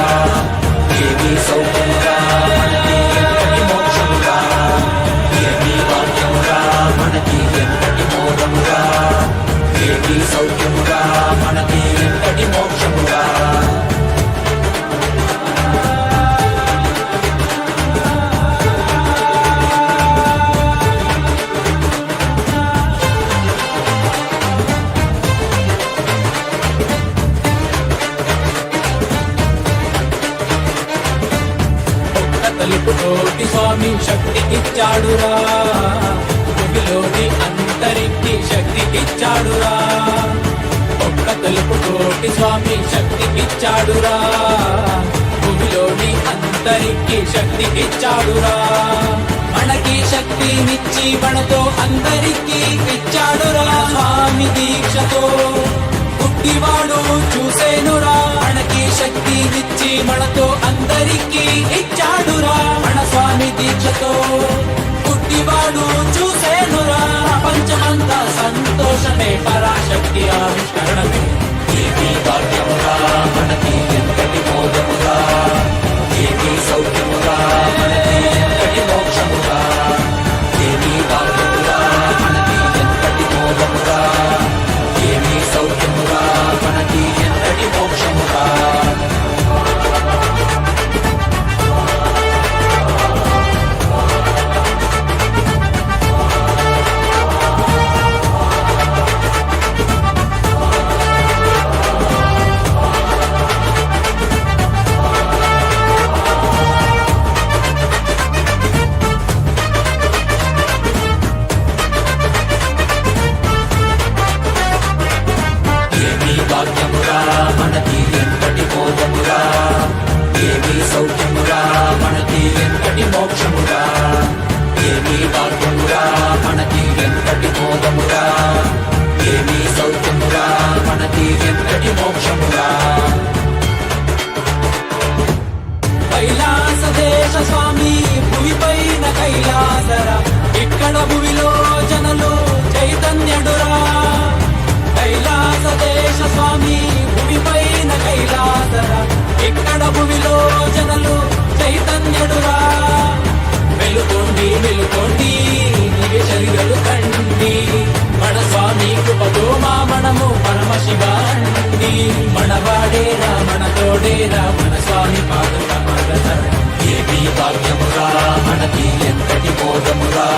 ఏమీ సౌఖ్యమురా మనది ఎంతటి మోక్షమురా, ఏమీ భాగ్యమురా మనది ఎంతటి మోదమురా, ఏమీ సౌఖ్యమురా మనది ఎంతటి మోక్షమురా. తలుపుతోటి స్వామి శక్తికిచ్చాడురా, భూమిలోని అంతరికి శక్తికిచ్చాడురా. ఒక్క తలుపుతోటి స్వామి శక్తికిచ్చాడురా, భూమిలోని అంతరికి శక్తికిచ్చాడురా. మనకి శక్తినిచ్చి మనతో అందరికీ ఇచ్చాడురా, స్వామి దీక్షతో పుట్టివాడు చూసేనురా. మనకి శక్తినిచ్చి మనతో అందరికీ ఇచ్చాడురా, మన స్వామి దీక్షతో పుట్టివాడు చూసేనురా. ప్రపంచమంతా సంతోషమే పరాశక్తి ఆవిష్కరణమే. ఏమీ భాగ్యమురా మనకి ఎంతటి మోదమురా, ఏమీ సౌఖ్యమురా మనకి ఎంతటి మోక్షమురా, ఏమీ భాగ్యమురా మనకి ఎంతటి మోదమురా, ఏమీ సౌఖ్యమురా మనకి ఎంతటి మోక్షమురా. ఏమీ భాగ్యమురా మనది ఎంతటి మోదమురా, ఏమీ సౌఖ్యమురా మనది ఎంతటి మోక్షమురా, ఏమీ భాగ్యమురా మనది ఎంతటి మోదమురా, ఏమీ సౌఖ్యమురా మనది ఎంతటి మోక్షమురా. కైలాస దేశ స్వామి భూమిపైన కైలాసరా, ఇక్కడ భూమిలో జనులు చైతన్యుడురా. కైలాస దేశ స్వామి కైలాసరా ఇక్కడ భూమిలో జనులు చైతన్యుడురా వెలుకోండి వెలుకోండి దివ్య చరిత్రలు కండి మన స్వామి కృపతో మా మనము పరమశివాండి మనవాడేరా మన తోడేరా మన స్వామి పాదరా ఏమీ భాగ్యమురా మనకి ఎంతటి మోదమురా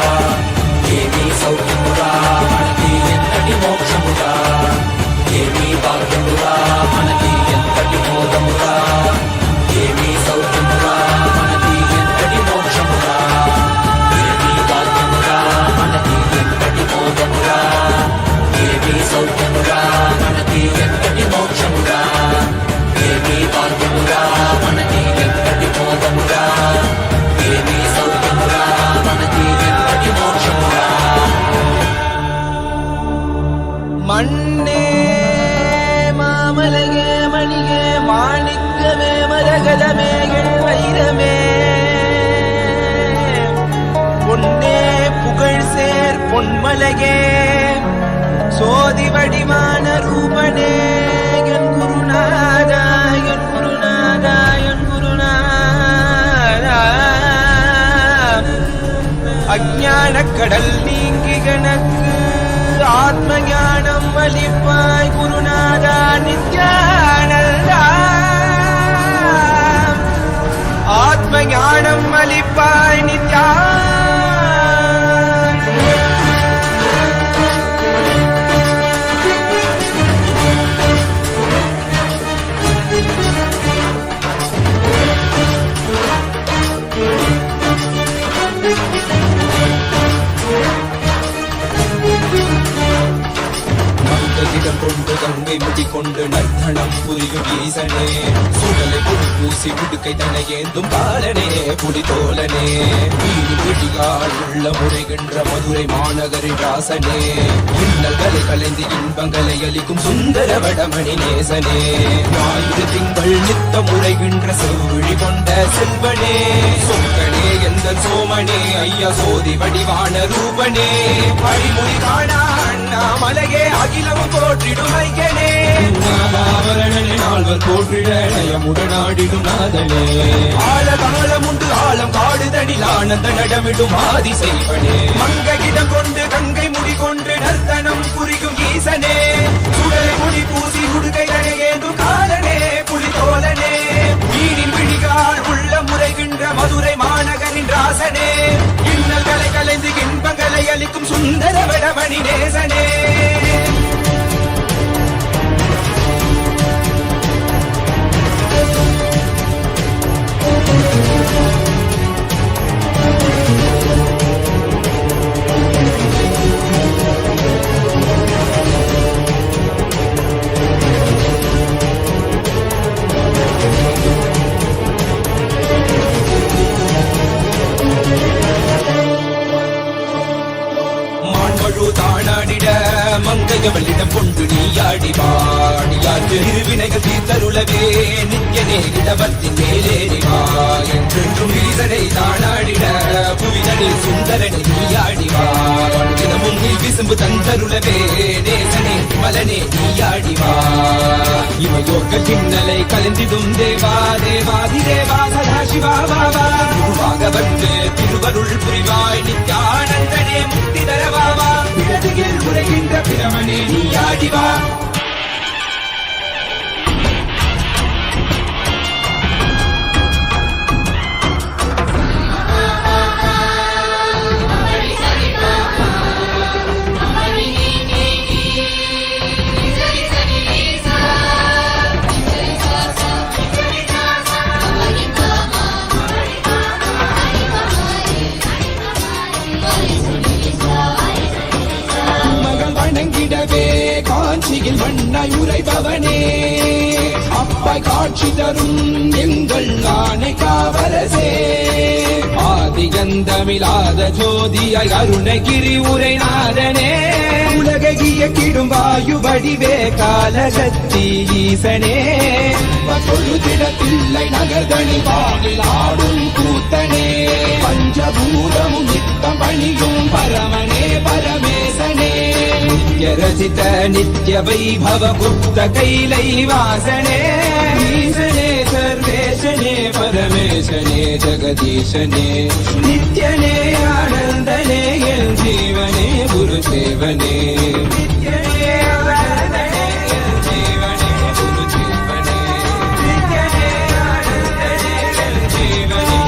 ఏమీ సౌఖ్యమురా మనకి ఎంతటి మోక్షమురా ఏమీ భాగ్యమురా మనకి ఎంతటి మోదమురా ఏమీ సౌఖ్యమురా మనకి ఎంతటి మోక్షమురా ఏమీ భాగ్యమురా మనకి ఎంతటి మోదమురా ఏమీ సౌఖ్యమురా మనకి ఎంతటి మోక్షమురా ఏమీ భాగ్యమురా మనకి ఎంతటి మోదమురా ఏమీ సౌఖ్యమురా మనకి ఎంతటి మోక్షమురా மண்ணே மாமலகே மணிகே மாணிக்கமே மரகதமே என் வைரமே பொன்னே புகழ் சேர் பொன்மலகே சோதி வடிவான ரூபனே என் குருநாதா என் குருநாதா என் குருநாதா அஞ்ஞான கடல் நீங்கி கணக்கு ஆத்ம ஞானம் அளிப்பாய் குருநாதா நித்யானந்தா ஆத்ம ஞானம் அளிப்பாய் நித்யா மந்தகிடம் கொண்டு கங்கை முடிக்கொண்டு நர்த்தனம் புரியும் ஈசனே சுடலை புடி பூசி புடுக்கை தனை ஏந்தும் பாலனே புலிதோலனே வீடு பிடியால் உள்ள முறைகின்ற மதுரை மாநகரின் ராசனே இன்னல்களை கலைந்து இன்பங்களை அளிக்கும் சுந்தர வடமணி நேசனே ஞாயிறு திங்கள் நித்த முறைகின்ற செவ்விழி கொண்ட செல்வனே சொக்கனே எந்த சோமனே ஐயா சோதி வடிவான ரூபனே பழிமொழி காணா அண்ணாமலையே அகிலமும் போற்றிடும் ஐயனே ஆபரணனே நால்வர் போற்றிட நயமுடனாடிடும் நாதனே ஆழகாலம் உண்டு ஆழம் காடுதனில் ஆனந்த நடமிடும் ஆதி செய்வனே மங்கையிடம் கொண்டு கங்கை முடி கொண்டு நர்த்தனம் புரியும் ஈசனே சுடலை முடி பூசி உடுகை தனையேந்தும் காலனே புலிதோலனே மீனின் விழிகால் உள்ள முறைகின்ற மதுரை மாநகரின் ராசனே இன்னல்களை கலைந்து இன்பங்களை அளிக்கும் சுந்தர வடமணி நேசனே தானாடிட மங்கையவளிடம் கொண்டு நீயாடி பாடியாற்று இருவினைகள் தீர்த்தருளவே நித்யனே இடவத்தின் மேலேறிவா என்றென்றும் ஈசனை தானாடிட புவிதனில் சுந்தரனை நீயாடிவா தினமும் நீ விசும்பு தந்தருளவே நேசனே மலனே நீயாடிவா இவையோர்கள் பின்னலை கலந்திடும் தேவா தேவாதி தேவா சதா சிவா பாபா குருவாக வந்து திருவருள் புரிவாய் நித்யானந்தனே முக்தி தரவாவா இடதில் உரைகின்ற பிரமனே நீயாடிவா காஞ்சியில் மண்ணாய் உரைபவனே அப்பாய் காட்சி தரும் எங்கள் ஆணை காவலசே ஆதிகந்தமிழாத ஜோதியாய் அருணகிரி உரைநாதனே உலகிய கிடும் வாயு வடிவே காலகத்தி ஈசனே தொழுதிடத்தில்லை நகர்களில் வானில் ஆடும் கூத்தனே பஞ்சபூதமும் நித்தம் பணியும் பரமனே பரமேசனே நித்ய रचित नित्य वैभव गुप्त कैलैवासने ईशने सर्वेशने परमेशने जगदीशने नित्यने आनन्दने यन् जीवने गुरुसेवने नित्यने आनन्दने यन् जीवने गुरुसेवने नित्यने आनन्दने यन् जीवने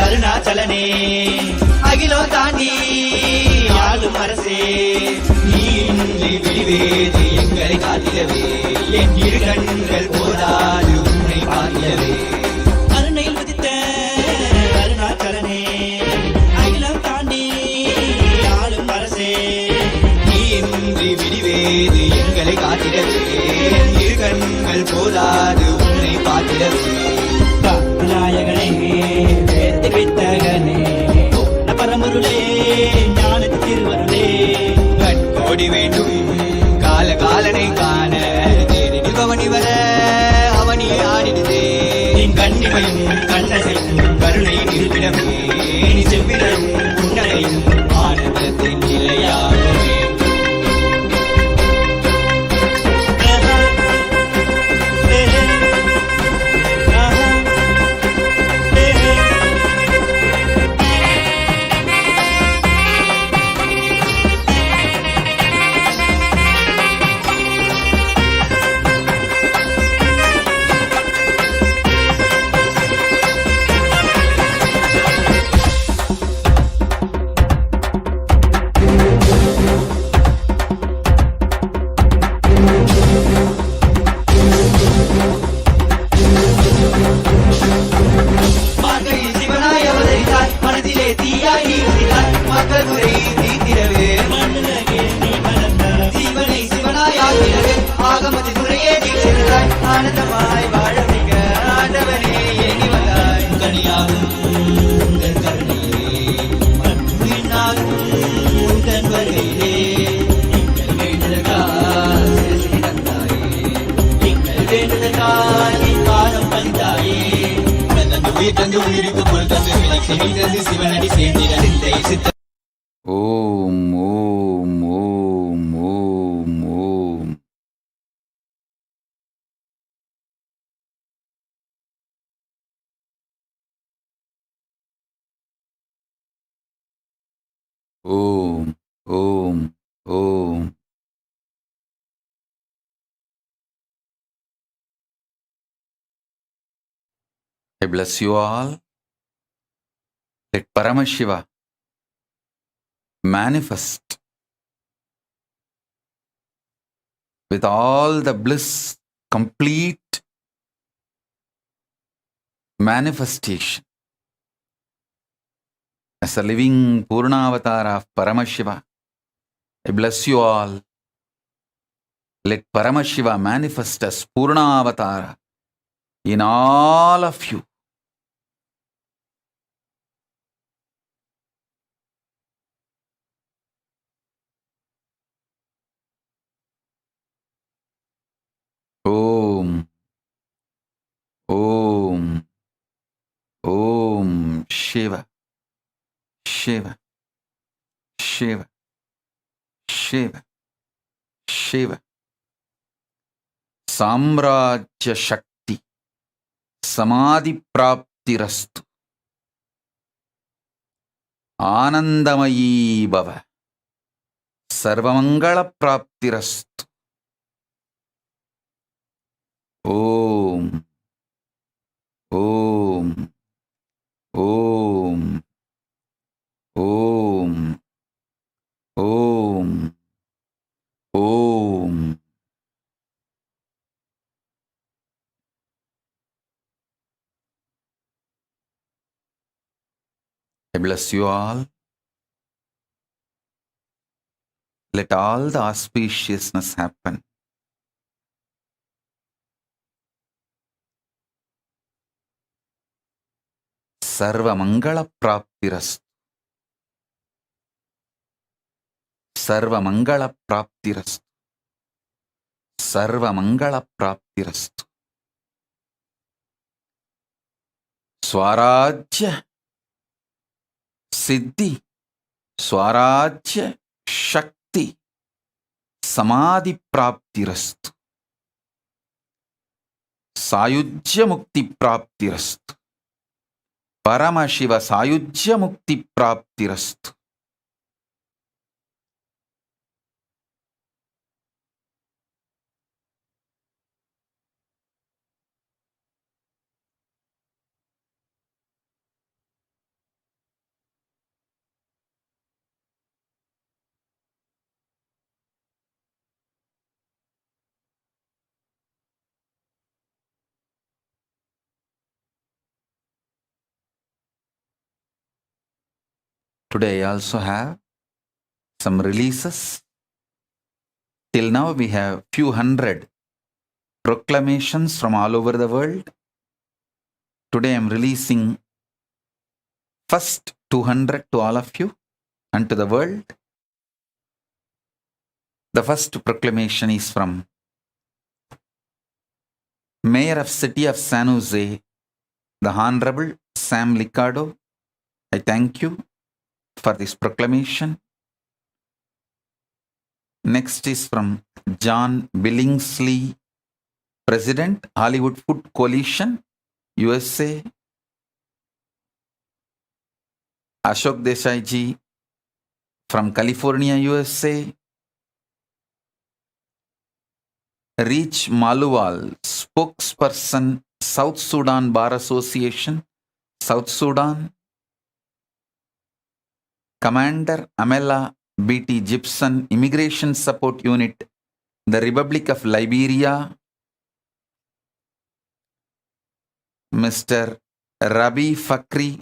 அருணாச்சலனே அகிலோ தாண்டி ஆளும் அரசே நீ இன்றி விடுவேது எங்களை காத்திடவே என் இரு கண்கள் போதாது உன்னை பார்க்கவே அருணையில் உதித்த அருணாச்சலனே அகிலம் தாண்டி ஆளும் அரசே நீ இன்றி விடுவேது எங்களை காத்திடவே என் இரு கண்கள் போதாது உன்னை பார்த்திடவே நாயகனே வேத்தி வித்தகனே பரமருளே ஞானத்து திருவருளே கண்கோடி வேண்டும் கால காலனை காண தேரில் பவனி வர அவனி ஆடிடுதே என் கண்ணிமையும் கண்ணசையும் கருணை இருப்பிடமே நீ செவ்விடும் உன்னரையும் ஆனந்தத்தின் நிலையாகவே ஆனந்தமாய் வாழ மிக ஆண்டவனே ஏகி வந்தாய் கனியாகும் உங்கள் கருணையிலே அன்புயினாகும் உங்கள் வருகையிலே எங்கள் வேண்டுதற்காய் சிரசினை தந்தாயே எங்கள் வேண்டுதற்காய் நீ காலம் வந்தாயே தந்து உயிர் தந்து உயிருக்கு பொருள் தந்து விளக்கி நீ தந்து சிவனடி சேர்ந்திட சிந்தை சித்த ஓம் ஓம் ஓம் ஓம் ஓம். Om, Om, Om. I bless you all. Let Paramashiva manifest with all the bliss, complete manifestation. As a living Purnavatar of Paramashiva, I bless you all. Let Paramashiva manifest as Purnavatara in all of you. Om, Om, Om Shiva. Shiva, Shiva, Shiva, Shiva. Samrajya Shakti, Samadhi Prapti Rastu. Anandamayi Bhava, Sarvamangala Prapti Rastu. Om, Om, Om. Om, Om, Om. I bless you all. let all the auspiciousness happen. Sarva Mangala Praptirastu. Sarva Mangala Praptirastu. Sarva Mangala Praptirastu. Swarajya Siddhi, Swarajya Shakti, Samadhi Praptirastu. Sayujya Mukti Praptirastu. Paramashiva Sayujya Mukti Praptirastu. Today I also have some releases. Till now we have few hundred proclamations from all over the world. Today I am releasing first 200 to all of you and to the world. The first proclamation is from Mayor of City of San Jose, the Honorable Sam Liccardo. I thank you for this proclamation. Next is from John Billingsley, President, Hollywood Food Coalition, USA. Ashok Desai ji from California, USA. Reach Maluwal, spokesperson, South Sudan Bar Association, South Sudan. Commander Amela B.T. Gibson, Immigration Support Unit, the Republic of Liberia. Mr. Rabi Fakri,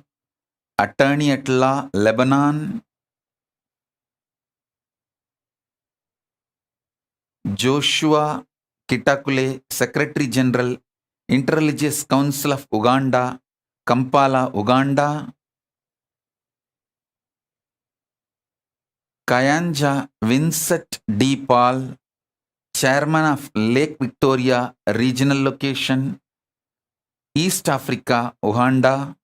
Attorney at Law, Lebanon. Joshua Kitakule, Secretary General, Interreligious Council of Uganda, Kampala, Uganda. Kayanja Vincent D. Paul, Chairman of Lake Victoria Regional Location, East Africa, Uganda.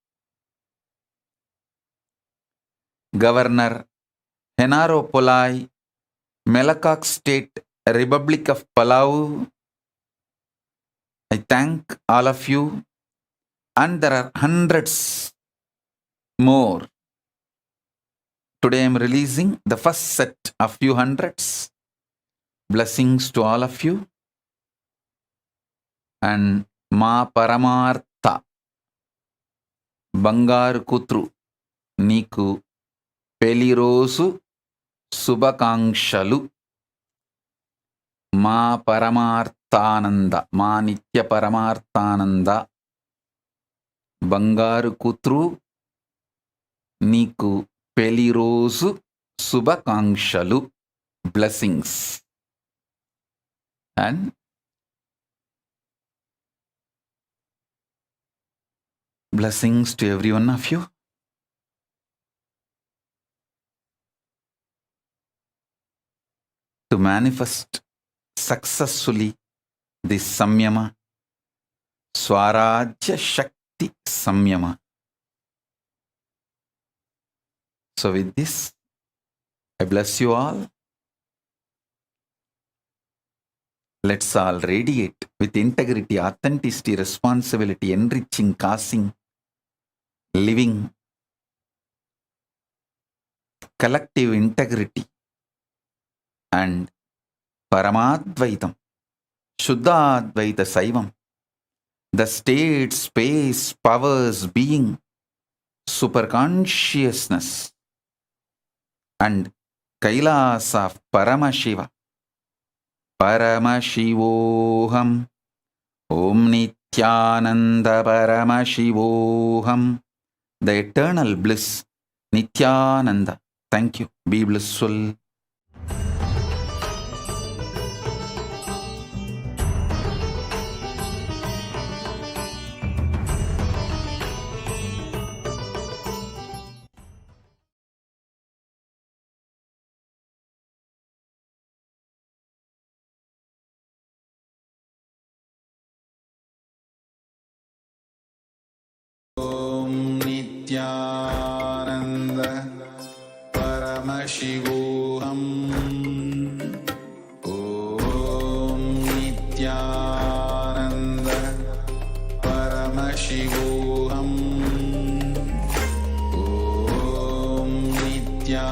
Governor Henaro Polai, Melakok State, Republic of Palau. I thank all of you, and there are hundreds more. Today I am releasing the first set of few hundreds. Blessings to all of you. And Ma Paramartha Bangaru Kutru Niku Pelirosu Subhakangshalu. Ma Paramarthananda, Ma Nitya Paramarthananda Bangaru Kutru Niku Pelirosu Subhakangshalu. Blessings. And blessings to every one of you. To manifest successfully this Samyama, Swarajya Shakti Samyama. So with this, I bless you all. Let's all radiate with integrity, authenticity, responsibility, enriching, causing, living, collective integrity, and Paramadvaitam, Shuddhadvaita Saivam, the state, space, powers, being, superconsciousness, and Kailasa of Paramashiva, Paramashivoham, Om Nithyananda Paramashivoham, the eternal bliss, Nithyananda. Thank you. Be blissful. Nithyananda Paramashivoham. Om Nithyananda Paramashivoham. Om Nithyananda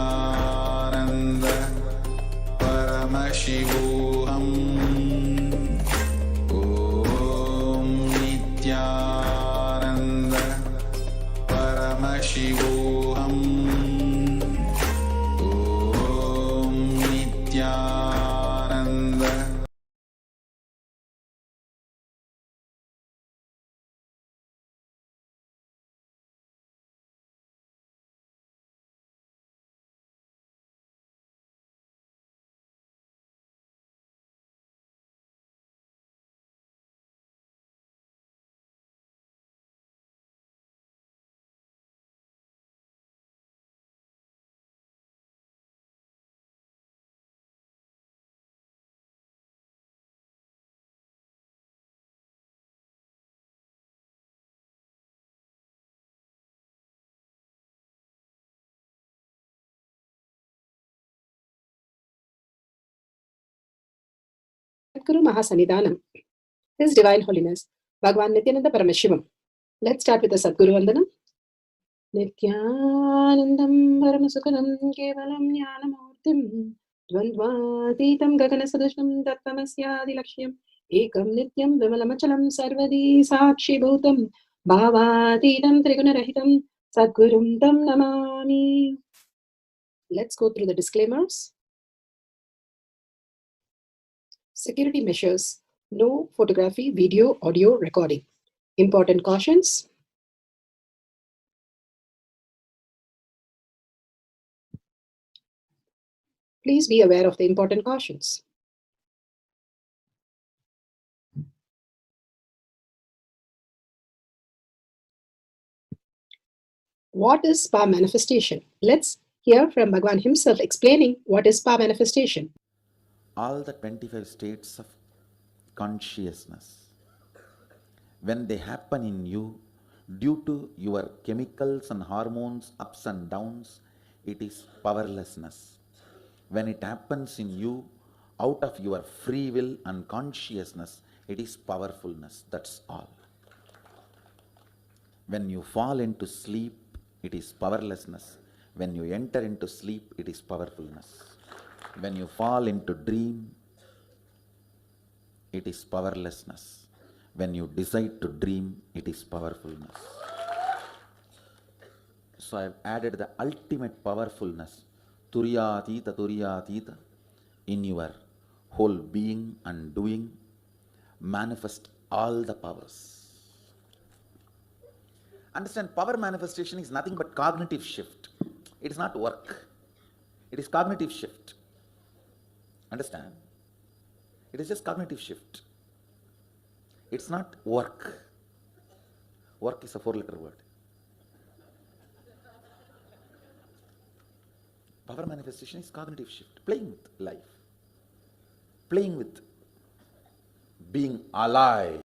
Paramashivoham. Om Nithyananda Paramashivoham. Om Nithyananda. Guru Mahasannidhanam, His Divine Holiness, Bhagavan Nithyananda Paramashivam. Let's start with the Sadguru Vandanam. Nithyanandam Paramasukhanam Kevalam Jnanamurtim Dvandvatitam Gaganasadushnam Tattvamasya Lakshya Ekam Nityam Vimalamachalam Sarvadi Sakshi Bhutam Bhavatitam Trigunarahitam Sadgurum Tam Namami. Let's go through the disclaimers. Security measures. No photography, video, audio recording. Important cautions. Please be aware of the important cautions. What is spa manifestation? Let's hear from Bhagavan himself explaining what is spa manifestation. All the 25 states of consciousness, when they happen in you, due to your chemicals and hormones, ups and downs, it is powerlessness. When it happens in you, out of your free will and consciousness, it is powerfulness. That's all. When you fall into sleep, it is powerlessness. When you enter into sleep, it is powerfulness. When you fall into dream, it is powerlessness. When you decide to dream, it is powerfulness. So I have added the ultimate powerfulness, Turyatita, in your whole being and doing, manifest all the powers. Understand, power manifestation is nothing but cognitive shift. It is not work. It is cognitive shift. Understand? It is just cognitive shift. It's not work. Work is a 4-letter word. Power manifestation is cognitive shift. Playing with life. Playing with being alive.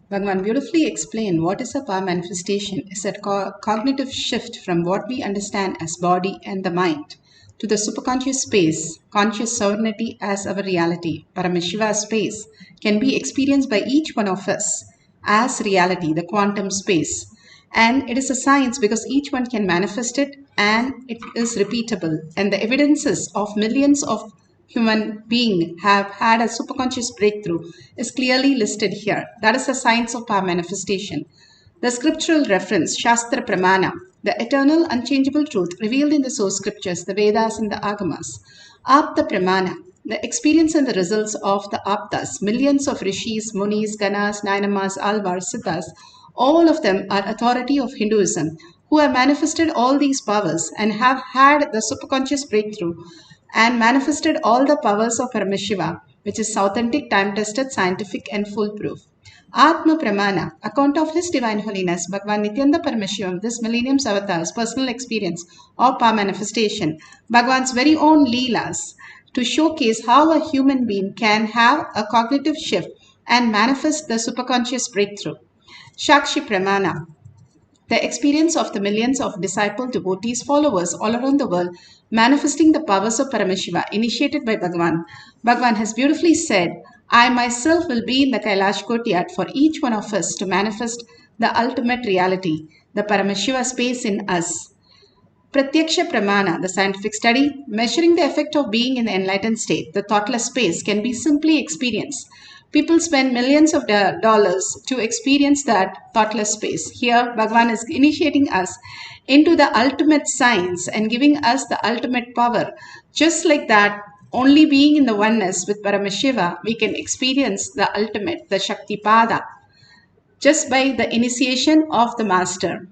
Bhagavan beautifully explained what is a power manifestation is a cognitive shift from what we understand as body and the mind to the superconscious space. Conscious sovereignty as our reality, Paramashiva space, can be experienced by each one of us as reality, the quantum space. And it is a science because each one can manifest it and it is repeatable. And the evidences of millions of human beings have had a superconscious breakthrough is clearly listed here. That is the science of power manifestation. The scriptural reference, Shastra Pramana, the eternal unchangeable truth revealed in the source scriptures, the Vedas and the Agamas. Apta Pramana, the experience and the results of the Aptas, millions of rishis, munis, ganas, nainamas, alvars, siddhas, all of them are authority of Hinduism, who have manifested all these powers and have had the superconscious breakthrough and manifested all the powers of Paramashiva, which is authentic, time-tested, scientific and foolproof. Atma Pramana, account of His Divine Holiness, Bhagavan Nithyananda Paramashivam, this millennium's avatar's personal experience of power manifestation, Bhagavan's very own Leelas, to showcase how a human being can have a cognitive shift and manifest the superconscious breakthrough. Shakshi Pramana, the experience of the millions of disciple devotees, followers all around the world, manifesting the powers of Paramashiva, initiated by Bhagavan. Bhagavan has beautifully said, I myself will be in the Kailash courtyard for each one of us to manifest the ultimate reality, the Paramashiva space in us. Pratyaksha Pramana, the scientific study, measuring the effect of being in the enlightened state, the thoughtless space, can be simply experienced. People spend millions of dollars to experience that thoughtless space. Here, Bhagavan is initiating us into the ultimate science and giving us the ultimate power. Just like that, only being in the oneness with Paramashiva, we can experience the ultimate, the Shakti Pada, just by the initiation of the Master.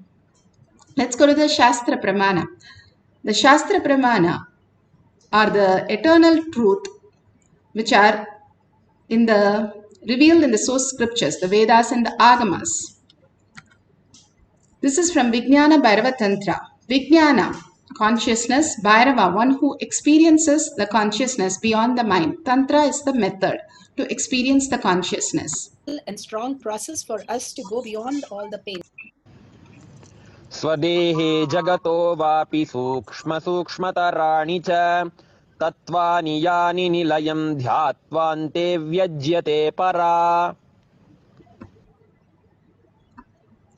Let's go to the Shastra Pramana. The Shastra Pramana are the eternal truth which are revealed in the source scriptures, the Vedas and the Agamas. This is from Vijnana Bhairava Tantra. Vijnana, consciousness, Bhairava, one who experiences the consciousness beyond the mind. Tantra is the method to experience the consciousness. And strong process for us to go beyond all the pain. स्वदेहे जगतो वापि सूक्ष्म सूक्ष्मतराणि च तत्त्वानि यानि निलयं ध्यात्वान्ते व्यज्यते परा.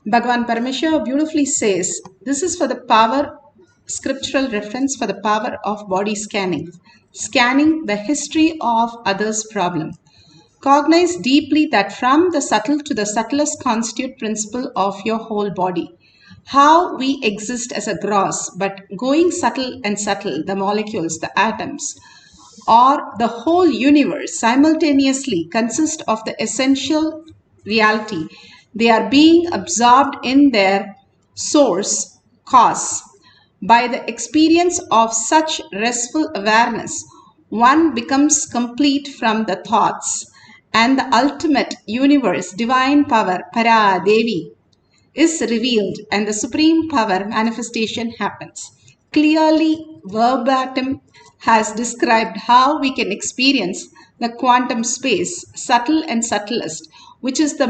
Bhagavan Parameshwara beautifully says, this is for the power, scriptural reference for the power of body scanning. Scanning the history of others' problem. Cognize deeply that from the subtle to the subtlest constitute principle of your whole body. How we exist as a gross, but going subtle and subtle, the molecules, the atoms, or the whole universe simultaneously consist of the essential reality. They are being absorbed in their source, cause. By the experience of such restful awareness, one becomes complete from the thoughts, and the ultimate universe, divine power, Para Devi, is revealed and the supreme power manifestation happens. Clearly, verbatim has described how we can experience the quantum space, subtle and subtlest, which is the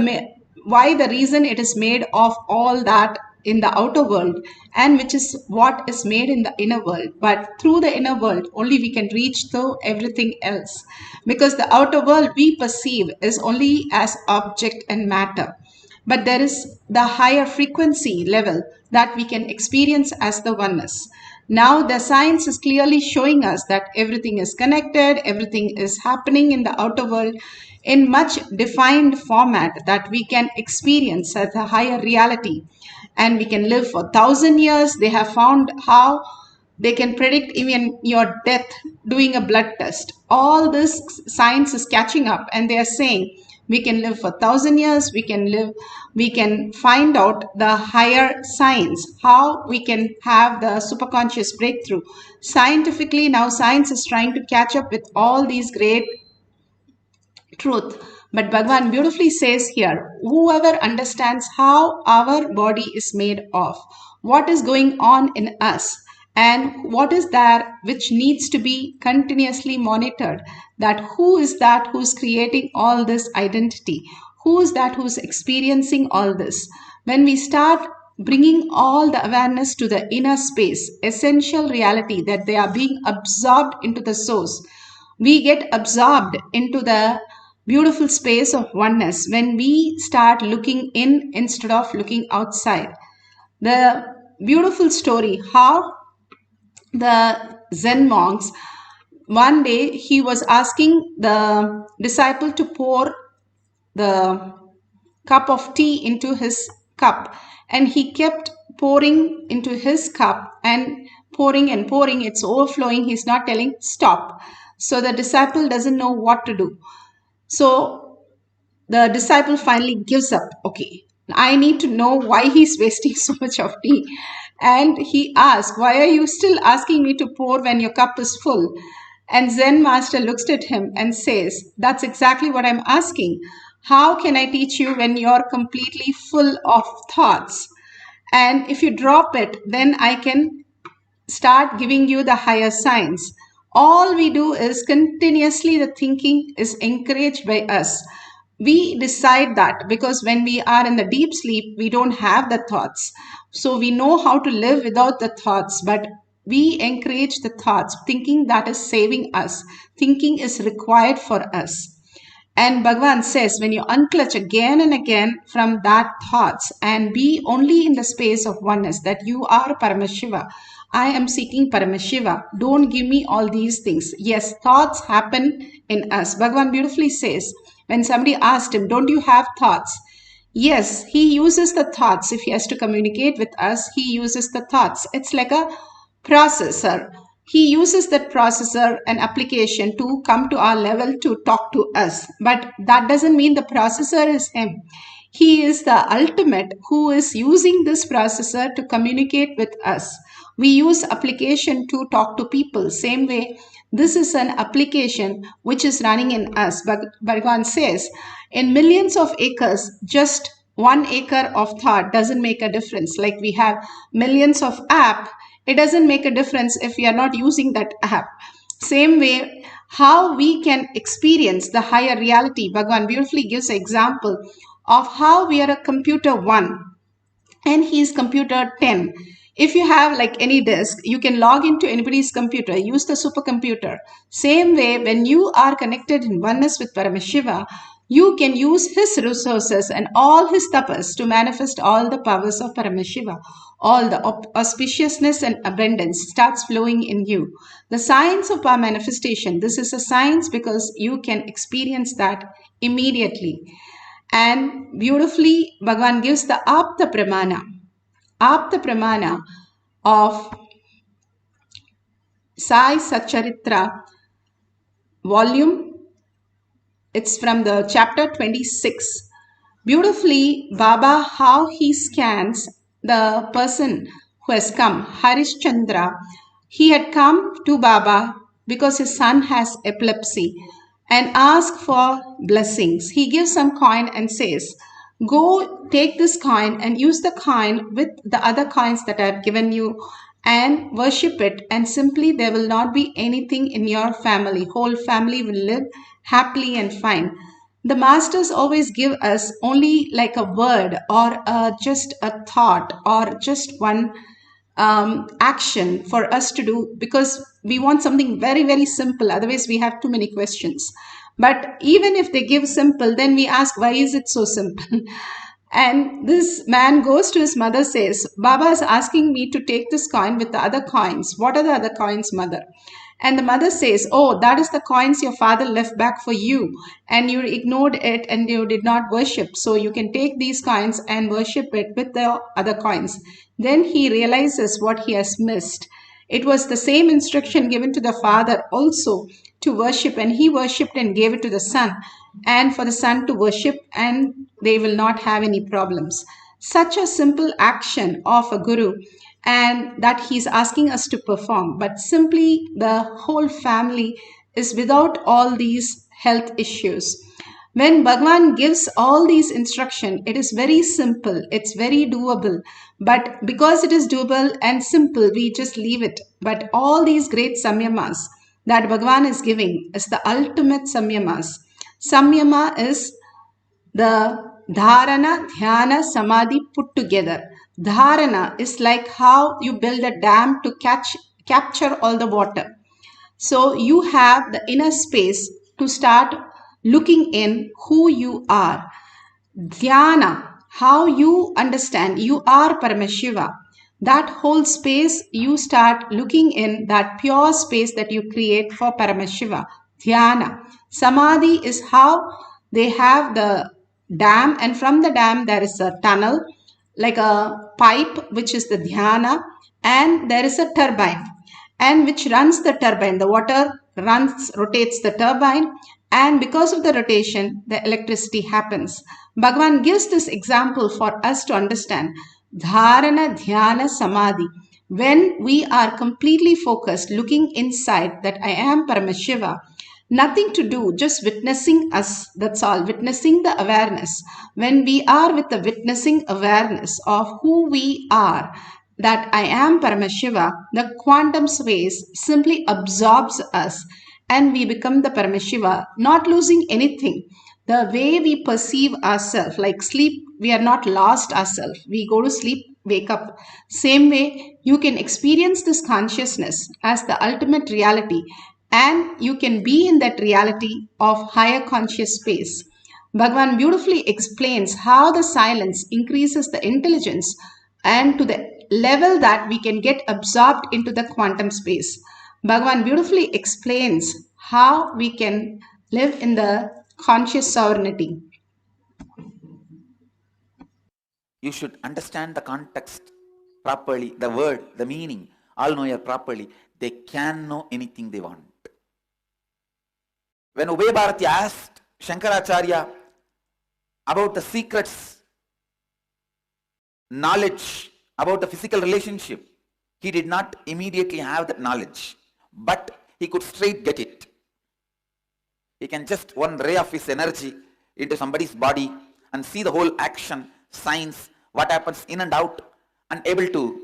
reason it is made of all that in the outer world, and which is what is made in the inner world. But through the inner world, only we can reach through everything else, because the outer world we perceive is only as object and matter. But there is the higher frequency level that we can experience as the oneness. Now the science is clearly showing us that everything is connected, everything is happening in the outer world in much defined format that we can experience as a higher reality. And we can live for 1,000 years. They have found how they can predict even your death doing a blood test. All this science is catching up, and they are saying we can live for 1,000 years, we can find out the higher science, how we can have the superconscious breakthrough. Scientifically, now science is trying to catch up with all these great truth. But Bhagavan beautifully says here, whoever understands how our body is made of, what is going on in us, and what is there which needs to be continuously monitored, that who is that who's creating all this identity, who is that who's experiencing all this. When we start bringing all the awareness to the inner space, essential reality, that they are being absorbed into the source, we get absorbed into the beautiful space of oneness when we start looking in instead of looking outside. The beautiful story how the Zen monks, one day he was asking the disciple to pour the cup of tea into his cup, and he kept pouring into his cup and pouring, it's overflowing. He's not telling stop. So the disciple doesn't know what to do. So the disciple finally gives up. Okay, I need to know why he's wasting so much of tea. And he asked, why are you still asking me to pour when your cup is full? And Zen master looks at him and says, that's exactly what I'm asking. How can I teach you when you're completely full of thoughts? And if you drop it, then I can start giving you the higher science. All we do is continuously the thinking is encouraged by us. we decide that because when we are in the deep sleep, we don't have the thoughts. So we know how to live without the thoughts, but we encourage the thoughts, thinking that is saving us, thinking is required for us. And Bhagavan says, when you unclutch again and again from that thoughts and be only in the space of oneness, that you are Paramashiva. I am seeking Paramashiva. Don't give me all these things. Yes, thoughts happen in us. Bhagavan beautifully says, when somebody asked him, don't you have thoughts? Yes, he uses the thoughts. If he has to communicate with us, he uses the thoughts. It's like a processor. He uses that processor and application to come to our level to talk to us. But that doesn't mean the processor is him. He is the ultimate who is using this processor to communicate with us. We use application to talk to people. Same way, this is an application which is running in us. But Bhagavan says, in millions of acres, just 1 acre of thought doesn't make a difference. Like we have millions of apps, it doesn't make a difference if we are not using that app. Same way, how we can experience the higher reality. Bhagavan beautifully gives an example of how we are a computer 1 and he is computer 10. If you have like any disk, you can log into anybody's computer, use the supercomputer. Same way, when you are connected in oneness with Paramashiva, you can use his resources and all his tapas to manifest all the powers of Paramashiva. All the auspiciousness and abundance starts flowing in you. The science of power manifestation, this is a science because you can experience that immediately. And beautifully, Bhagavan gives the Apta Pramana of Sai Satcharitra volume. It's from the chapter 26. Beautifully, Baba, how he scans the person who has come, Harishchandra. He had come to Baba because his son has epilepsy and asked for blessings. He gives some coin and says, go take this coin and use the coin with the other coins that I have given you and worship it, and simply there will not be anything in your family. Whole family will live happily and fine. The masters always give us only like a word or just a thought or just one action for us to do because we want something very, very simple. Otherwise, we have too many questions. But even if they give simple, then we ask, why is it so simple? And this man goes to his mother, says, Baba is asking me to take this coin with the other coins. What are the other coins, mother? And the mother says, oh, that is the coins your father left back for you. And you ignored it and you did not worship. So you can take these coins and worship it with the other coins. Then he realizes what he has missed. It was the same instruction given to the father also to worship, and he worshipped and gave it to the son, and for the son to worship, and they will not have any problems. Such a simple action of a guru, and that he's asking us to perform, but simply the whole family is without all these health issues. When Bhagavan gives all these instruction, it is very simple, it's very doable. But because it is doable and simple, we just leave it. But all these great samyamas that Bhagavan is giving is the ultimate samyamas. Samyama is the dharana, dhyana, samadhi put together. Dharana is like how you build a dam to capture all the water. So you have the inner space to start looking in who you are. Dhyana, how you understand you are Paramashiva. That whole space, you start looking in that pure space that you create for Paramashiva. Dhyana. Samadhi is how they have the dam, and from the dam there is a tunnel, like a pipe, which is the dhyana, and there is a turbine, and which runs the turbine. The water rotates the turbine, and because of the rotation, the electricity happens. Bhagavan gives this example for us to understand. Dharana, dhyana, samadhi. When we are completely focused, looking inside that I am Paramashiva, nothing to do, just witnessing us, that's all, witnessing the awareness. When we are with the witnessing awareness of who we are, that I am Paramashiva, the quantum space simply absorbs us and we become the Paramashiva, not losing anything. the way we perceive ourselves, like sleep, we are not lost ourselves. We go to sleep, wake up. Same way, you can experience this consciousness as the ultimate reality, and you can be in that reality of higher conscious space. Bhagavan beautifully explains how the silence increases the intelligence and to the level that we can get absorbed into the quantum space. Bhagavan beautifully explains how we can live in the conscious sovereignty. You should understand the context properly, the word, the meaning. All know it properly. They can know anything they want. When Ubay Bharati asked Shankaracharya about the secrets, knowledge about the physical relationship, he did not immediately have that knowledge, but he could straight get it. He can just one ray of his energy into somebody's body and see the whole action, signs, what happens in and out, and able to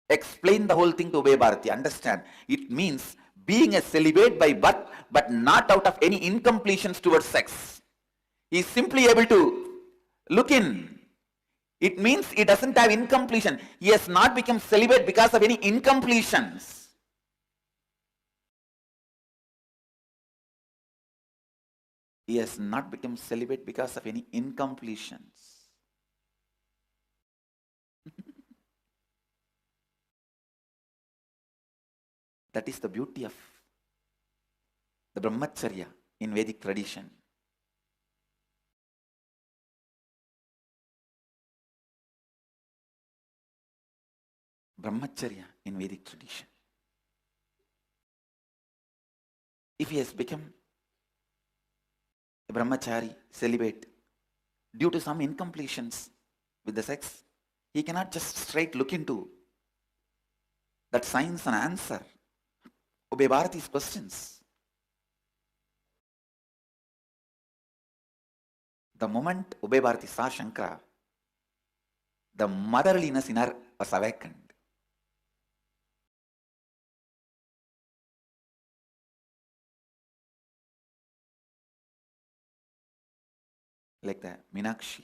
explain the whole thing to Ubay Bharati. Understand? It means being a celibate by birth, but not out of any incompletions towards sex. He is simply able to look in. It means he doesn't have incompletion. He has not become celibate because of any incompletions. He has not become celibate because of any incompletions. That is the beauty of the Brahmacharya in Vedic tradition. Brahmacharya in Vedic tradition. If he has become a brahmachari, celibate, due to some incompletions with the sex, he cannot just straight look into that science and answer Ubay Bharati's questions. The moment Ubay Bharati saw Shankara, the motherliness in her was awakened. Like the Meenakshi,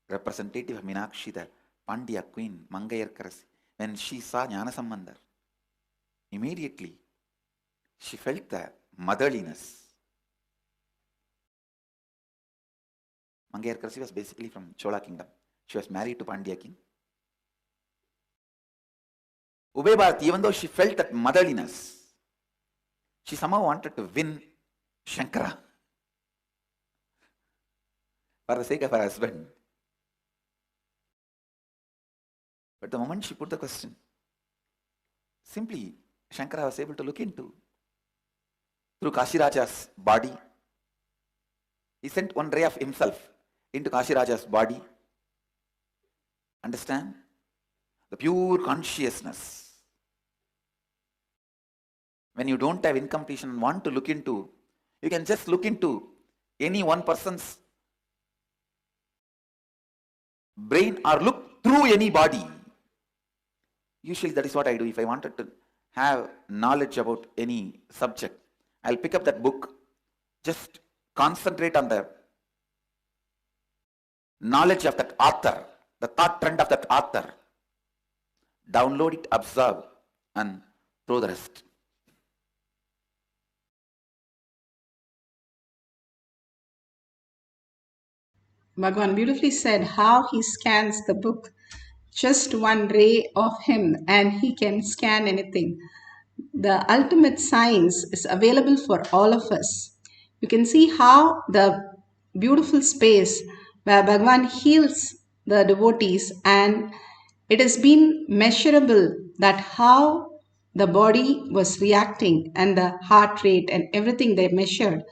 representative of Meenakshi, the Pandya queen, Mangayarkarasi, when she saw Jnanasambandhar, immediately she felt the motherliness. Mangayarkarasi was basically from Chola kingdom. She was married to Pandya king. Ubay Bharati, even though she felt that motherliness, she somehow wanted to win Shankara for the sake of her husband. But the moment she put the question, simply Shankara was able to look into. Through Kashiraja's body, he sent one ray of himself into Kashiraja's body. Understand? The pure consciousness. When you don't have incompletion and want to look into, you can just look into any one person's brain or look through any body. Usually that is what I do. If I wanted to have knowledge about any subject, I'll pick up that book, just concentrate on the knowledge of that author, the thought trend of that author, download it, observe, and throw the rest. Bhagavan beautifully said how he scans the book. Just one ray of him and he can scan anything. The ultimate science is available for all of us. You can see how the beautiful space where Bhagavan heals the devotees, and it has been measurable that how the body was reacting and the heart rate and everything they measured.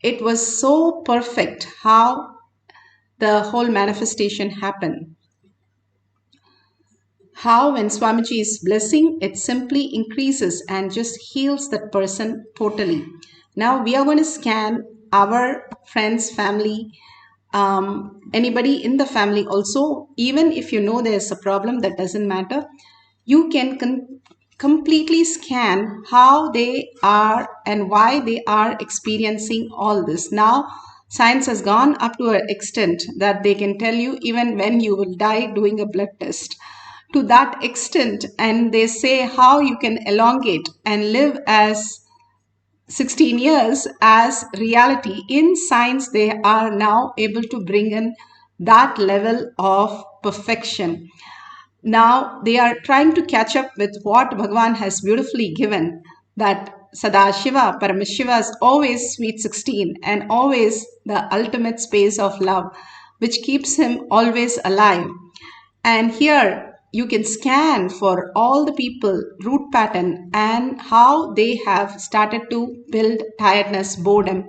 It was so perfect how the whole manifestation happened. How when Swamiji is blessing, it simply increases and just heals that person totally. Now we are going to scan our friends, family, anybody in the family also. Even if you know there's a problem, that doesn't matter. You can completely scan how they are and why they are experiencing all this. Now, science has gone up to an extent that they can tell you even when you will die doing a blood test. To that extent, and they say how you can elongate and live as 16 years as reality. In science, they are now able to bring in that level of perfection. Now they are trying to catch up with what Bhagavan has beautifully given, that Sadashiva, Paramashiva is always sweet 16 and always the ultimate space of love, which keeps him always alive. And here you can scan for all the people root pattern and how they have started to build tiredness, boredom,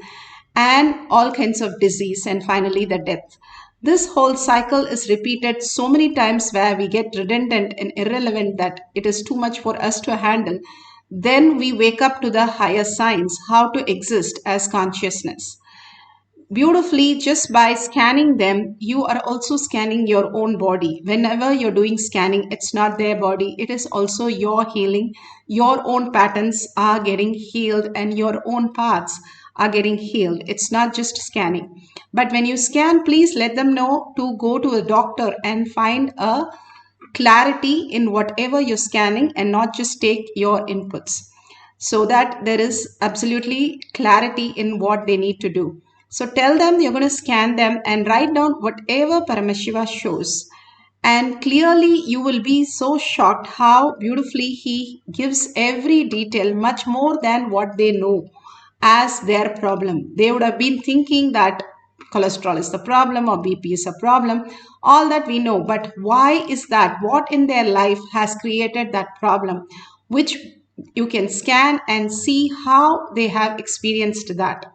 and all kinds of disease, and finally the death. This whole cycle is repeated so many times where we get redundant and irrelevant that it is too much for us to handle. Then we wake up to the higher science, how to exist as consciousness. Beautifully, just by scanning them, you are also scanning your own body. Whenever you're doing scanning, it's not their body, it is also your healing. Your own patterns are getting healed and your own paths are getting healed. It's not just scanning. But when you scan, please let them know to go to a doctor and find a clarity in whatever you're scanning and not just take your inputs, so that there is absolutely clarity in what they need to do. So tell them you're going to scan them and write down whatever Paramashiva shows. And clearly you will be so shocked how beautifully he gives every detail, much more than what they know as their problem. They would have been thinking that cholesterol is the problem or BP is a problem, all that we know. But why is that? What in their life has created that problem, which you can scan and see how they have experienced that.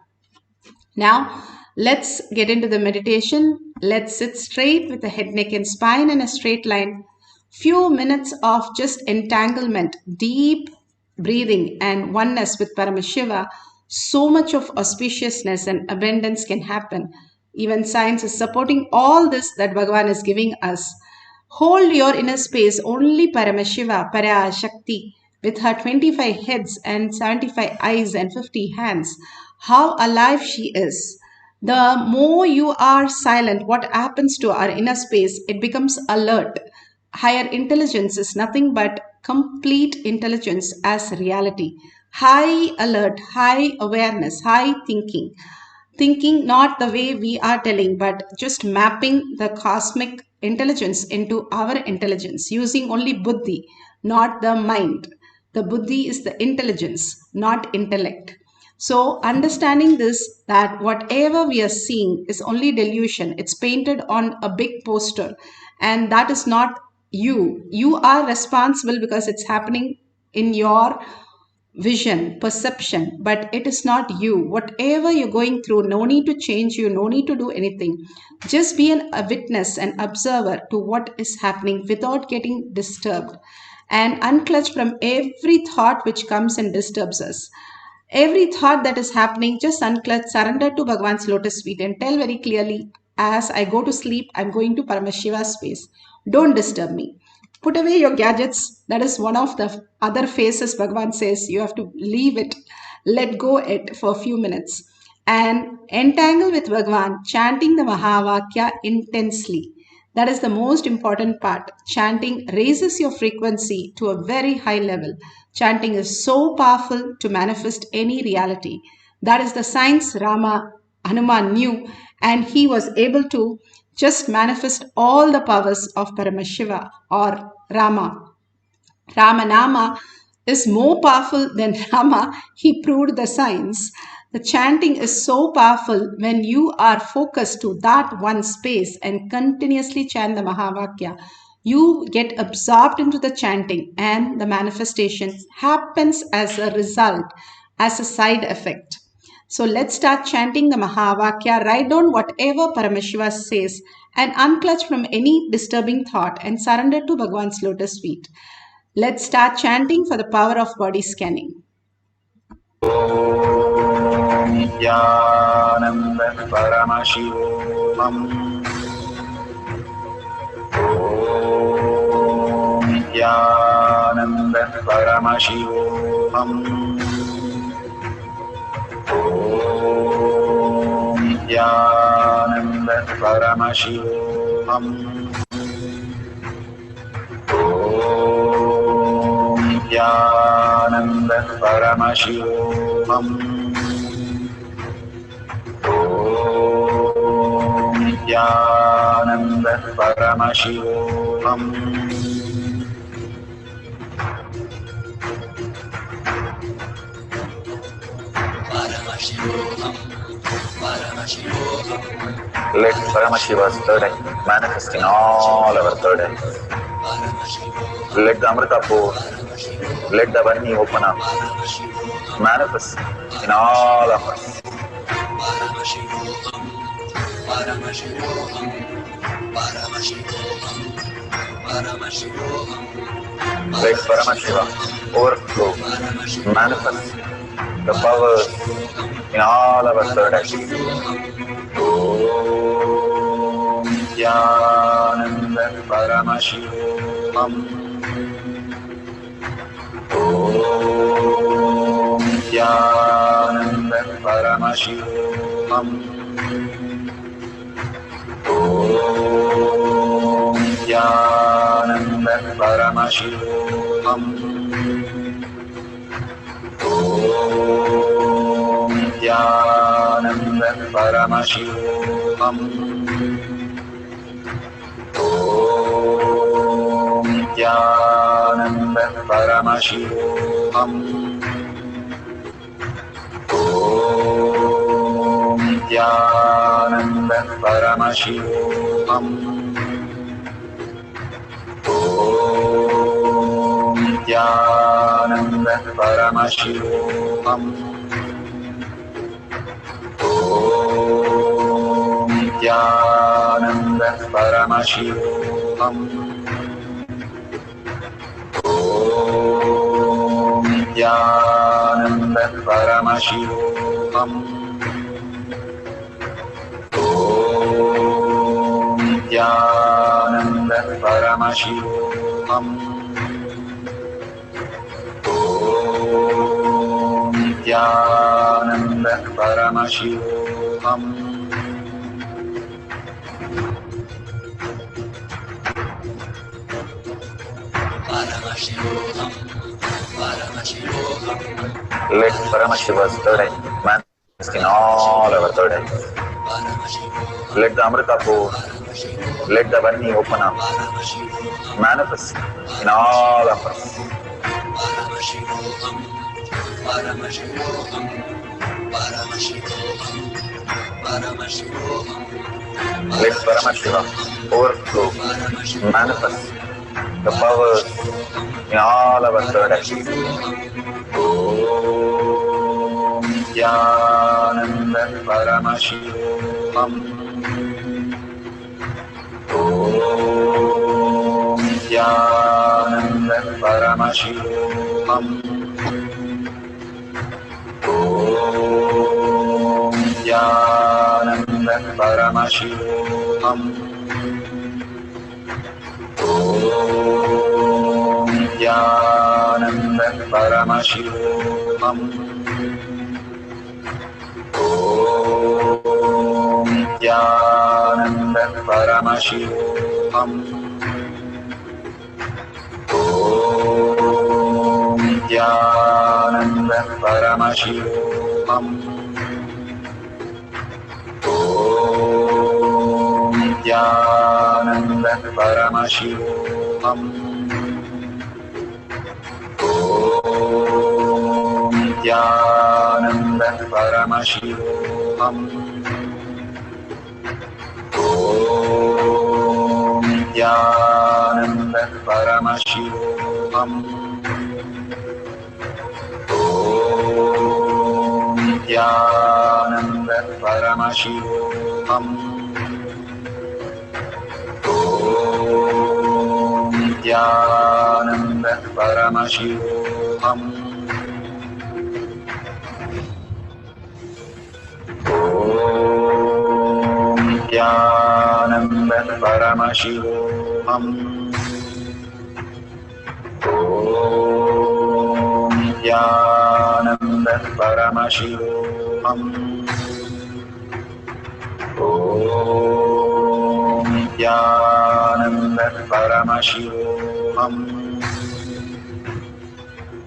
Now, let's get into the meditation. Let's sit straight with the head, neck, and spine in a straight line. Few minutes of just entanglement, deep breathing, and oneness with Paramashiva. So much of auspiciousness and abundance can happen. Even science is supporting all this that Bhagavan is giving us. Hold your inner space. Only Paramashiva, Parashakti, with her 25 heads and 75 eyes and 50 hands. How alive she is. The more you are silent, what happens to our inner space? It becomes alert. Higher intelligence is nothing but complete intelligence as reality. High alert, high awareness, high thinking. Thinking not the way we are telling, but just mapping the cosmic intelligence into our intelligence, using only buddhi, not the mind. The buddhi is the intelligence, not intellect. So understanding this, that whatever we are seeing is only delusion. It's painted on a big poster and that is not you. You are responsible because it's happening in your vision, perception, but it is not you. Whatever you're going through, no need to change you, no need to do anything. Just be a witness and observer to what is happening without getting disturbed, and unclutch from every thought which comes and disturbs us. Every thought that is happening, just unclutch, surrender to Bhagavan's lotus feet and tell very clearly, as I go to sleep, I'm going to Paramashiva's space. Don't disturb me. Put away your gadgets. That is one of the other phases Bhagavan says. You have to leave it, let go it for a few minutes. And entangle with Bhagavan, chanting the Mahavakya intensely. That is the most important part. Chanting raises your frequency to a very high level. Chanting is so powerful to manifest any reality. That is the science Hanuman knew, and he was able to just manifest all the powers of Paramashiva or Rama. Ramanama is more powerful than Rama. He proved the science. The chanting is so powerful when you are focused to that one space and continuously chant the Mahavakya. You get absorbed into the chanting and the manifestation happens as a result, as a side effect. So let's start chanting the Mahavakya. Write down whatever Paramashiva says and unclutch from any disturbing thought and surrender to Bhagavan's lotus feet. Let's start chanting for the power of body scanning. Nithyananda Paramashivoham. Nithyananda Nithyananda Paramashivoham. Om Nithyananda Paramashivoham. Om Nithyananda Paramashivoham. Om Nithyananda Paramashivoham. Let Paramashiva's third eye manifest in all our third eyes. Let the Amrita pour, let the Vani open up, manifest in all of us. Let Paramashiva overflow, manifest the powers in all our third eyes. Om Nithyananda Paramashivoham. Om Nithyananda Paramashivoham. Om Nithyananda Paramashivoham. Om Nithyananda Paramashivoham. Om Nithyananda Paramashivoham. Om Nithyananda Paramashivoham. Om Nithyananda Paramashivoham. Om Nithyananda Paramashivoham. Om Nithyananda Paramashivoham. Om Nithyananda Paramashivoham. Om Nithyananda Paramashivoham. Let Paramashiva's third eye manifest in all our third eyes. Let the Amrita pour, let the Vani open up, manifest in all of us. Let Paramashiva overflow, manifest the powers in all our third eyes. Om Nithyananda Paramashivoham. Om Nithyananda Paramashivoham. Om Nithyananda Paramashivoham. Om Nithyananda Paramashivoham. Om Nithyananda Paramashivoham. Om Nithyananda Paramashivoham. Om Nithyananda Paramashivoham. Om Nithyananda Paramashivoham. Om Nithyananda Paramashivoham. Om Nithyananda Paramashivoham. Om Nithyananda Paramashivoham. Om Nithyananda Paramashivoham. Om Om Nithyananda Paramashivoham. Om Nithyananda Paramashivoham.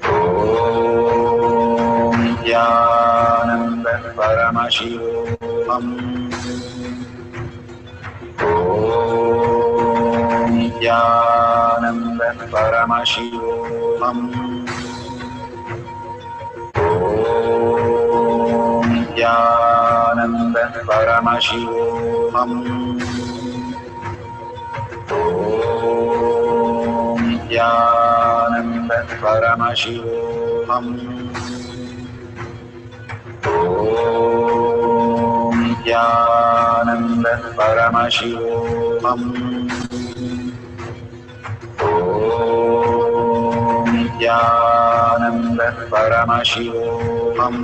Om Nithyananda Paramashivoham. Om Nithyananda Paramashivoham. Om Nithyananda Paramashivoham. Om Nithyananda Paramashivoham. Om Nithyananda Paramashivoham. Om Nithyananda Paramashivoham.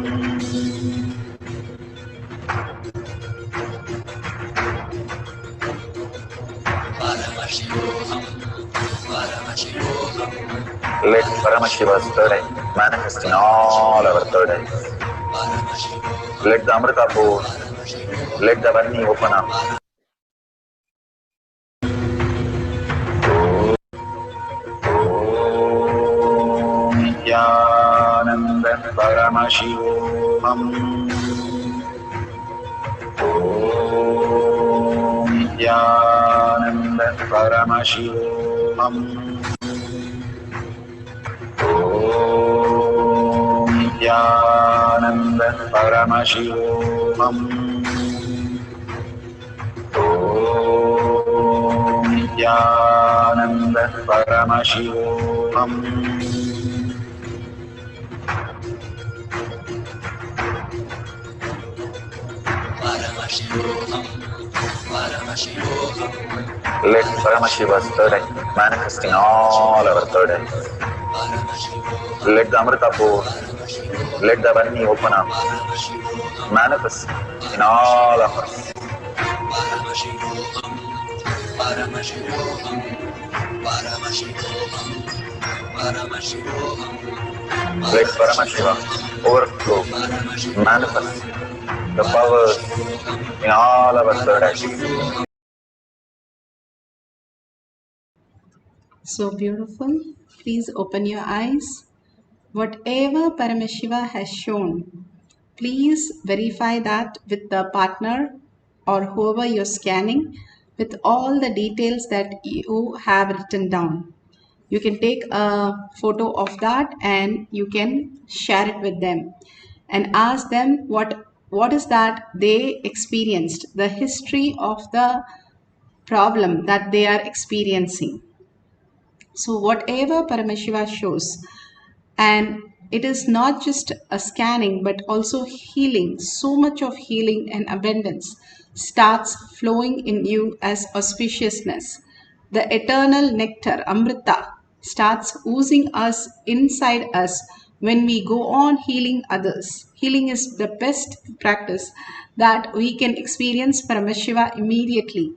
Let Paramashiva's third eye manifest in all our third eyes. Let the Amrita pour, let the Varni open up. Om Nithyananda Paramashivoham. Om Nithyananda Paramashivoham. Om Nithyananda Paramashivoham. Om Nithyananda Paramashivoham. Let Paramashiva's third eye manifest in all our third eyes. Let the Amrita pour, let the Varni open up, manifest in all of us. Let Paramashiva overflow, manifest the powers in all our third eyes. So beautiful. Please open your eyes. Whatever Paramashiva has shown, please verify that with the partner or whoever you're scanning with all the details that you have written down. You can take a photo of that and you can share it with them and ask them what is that they experienced, the history of the problem that they are experiencing. So whatever Paramashiva shows, and it is not just a scanning but also healing, so much of healing and abundance starts flowing in you as auspiciousness. The eternal nectar, Amrita, starts oozing us inside us when we go on healing others. Healing is the best practice that we can experience Paramashiva immediately.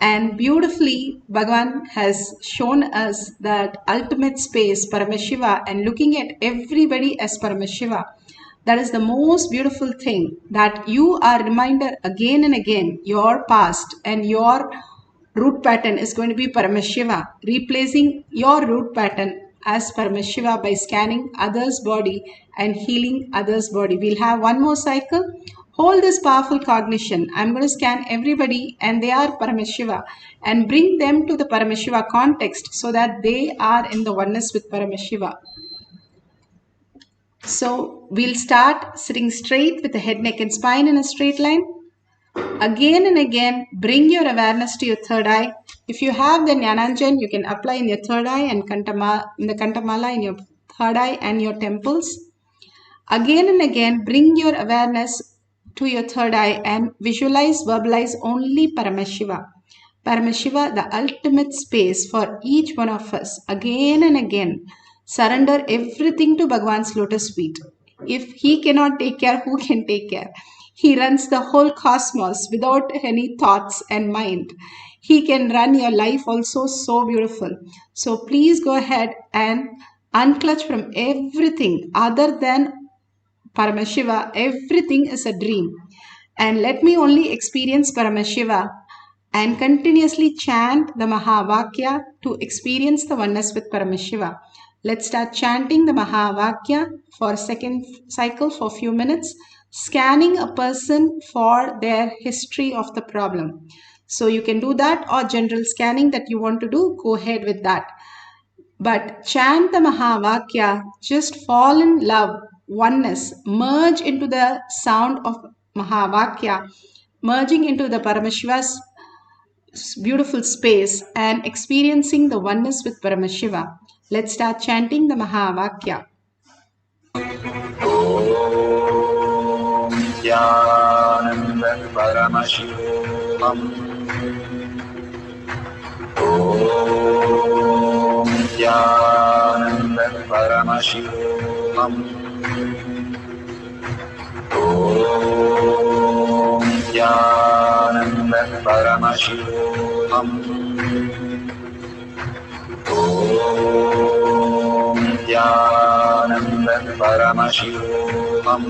And beautifully, Bhagavan has shown us that ultimate space, Paramashiva, and looking at everybody as Paramashiva. That is the most beautiful thing, that you are reminded again and again, your past and your root pattern is going to be Paramashiva, replacing your root pattern as Paramashiva by scanning others' body and healing others' body. We'll have one more cycle. Hold this powerful cognition. I'm going to scan everybody and they are Paramashiva and bring them to the Paramashiva context so that they are in the oneness with Paramashiva. So we'll start sitting straight with the head, neck and spine in a straight line. Again and again, bring your awareness to your third eye. If you have the Jnananjan, you can apply in your third eye and in the Kantamala in your third eye and your temples. Again and again, bring your awareness to your third eye and visualize, verbalize only Paramashiva. Paramashiva, the ultimate space for each one of us. Again and again, surrender everything to Bhagavan's lotus feet. If he cannot take care, who can take care? He runs the whole cosmos without any thoughts and mind. He can run your life also so beautiful. So please go ahead and unclutch from everything other than Paramashiva. Everything is a dream. And let me only experience Paramashiva and continuously chant the Mahavakya to experience the oneness with Paramashiva. Let's start chanting the Mahavakya for a second cycle for a few minutes, scanning a person for their history of the problem. So you can do that, or general scanning that you want to do, go ahead with that. But chant the Mahavakya, just fall in love, oneness, merge into the sound of Mahavakya, merging into the Paramashiva's beautiful space and experiencing the oneness with Paramashiva. Let's start chanting the Mahavakya. Om Nithyananda Paramashivoham. Om Nithyananda Paramashivoham. Om Nithyananda Paramashivoham. Om Nithyananda Paramashivoham.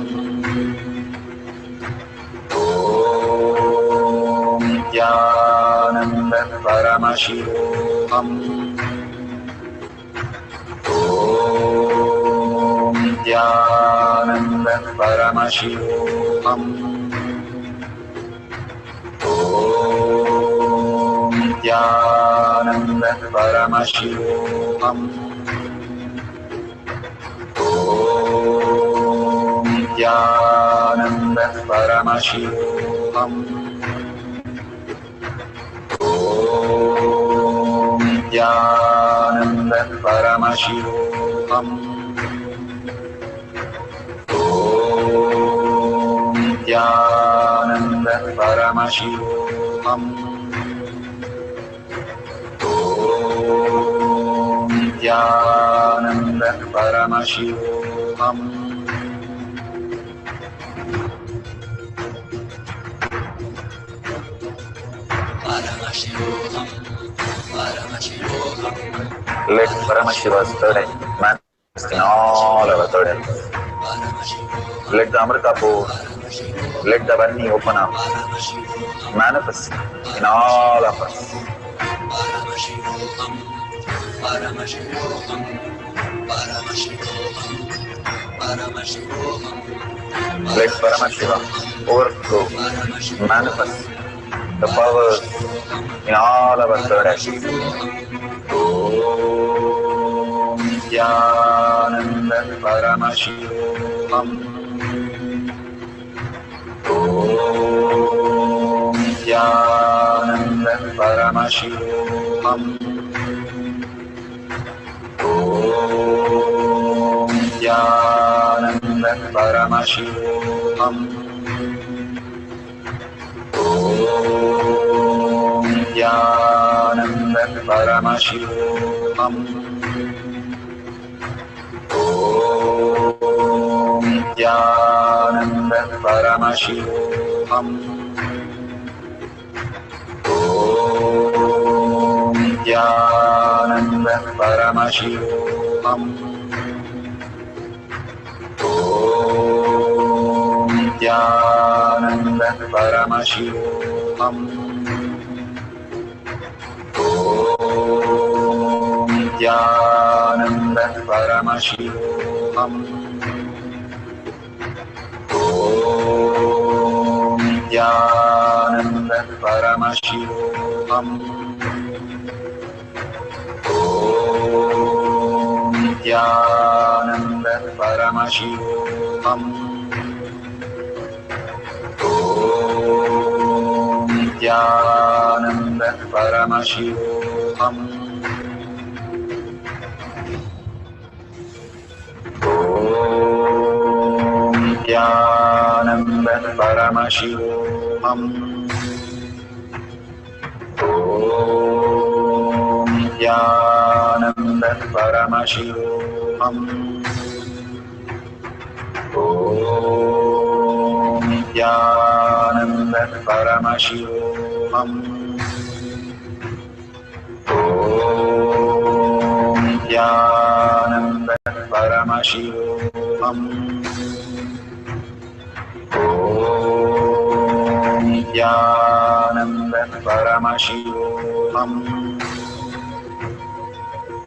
Om Nithyananda Paramashivoham. Om Nithyananda Paramashivoham. Om Nithyananda Paramashivoham. Om Nithyananda Paramashivoham. Om Nithyananda Paramashivoham. Om Nithyananda Paramashivoham. Om Nithyananda Paramashivoham. Let Paramashiva's third eye manifest in all our third eyes. Let the Amrita-pur, let the Vani open up, manifest in all of us. Let Paramashiva overflow, manifest the powers in all our third eyes. Om Nithyananda Paramashivoham. Om Nithyananda Paramashivoham. Om Nithyananda Paramashivoham. Om Nithyananda Paramashivoham. Om Nithyananda Paramashivoham. Om Nithyananda Paramashivoham. Om Nithyananda Paramashivoham. Om Nithyananda Paramashivoham. Om Nithyananda Paramashivoham. Om Nithyananda Paramashivoham. Om Nithyananda Paramashivoham. Om Nithyananda Paramashivoham. Om Nithyananda Paramashivoham. Om Nithyananda Paramashivoham. Om Nithyananda Paramashivoham. Om Nithyananda Paramashivoham.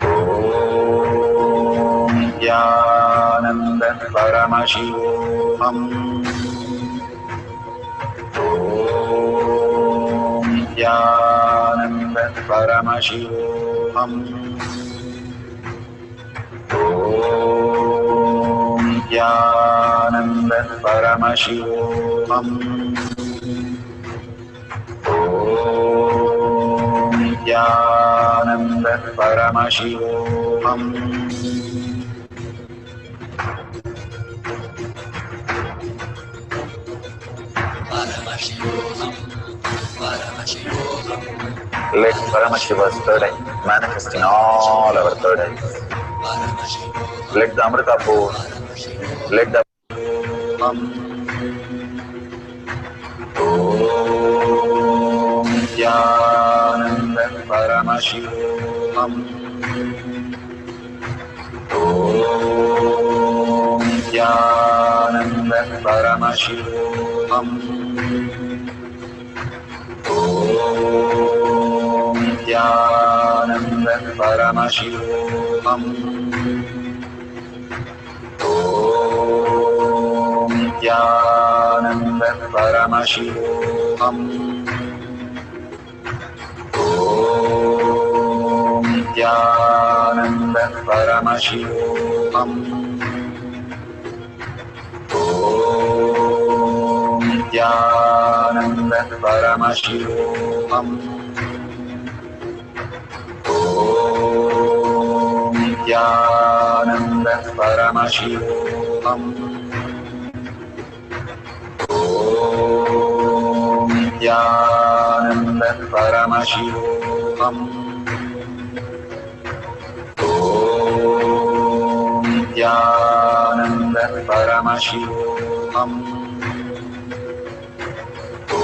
Om Nithyananda Paramashivoham. Om Nithyananda Paramashivoham. Om Nithyananda Paramashivoham. Om Nithyananda Paramashivoham. Let Paramashiva's third eye manifest in all our third eyes. Let the Amrita pour, let the Om Nithyananda Paramashivoham. Om Nithyananda Paramashivoham. Om Nithyananda Paramashivoham. Om Nithyananda Paramashivoham. Om Nithyananda Paramashivoham. Om Nithyananda Paramashivoham. Om Nithyananda Paramashivoham. Om Nithyananda Paramashivoham. Om Nithyananda Paramashivoham. Om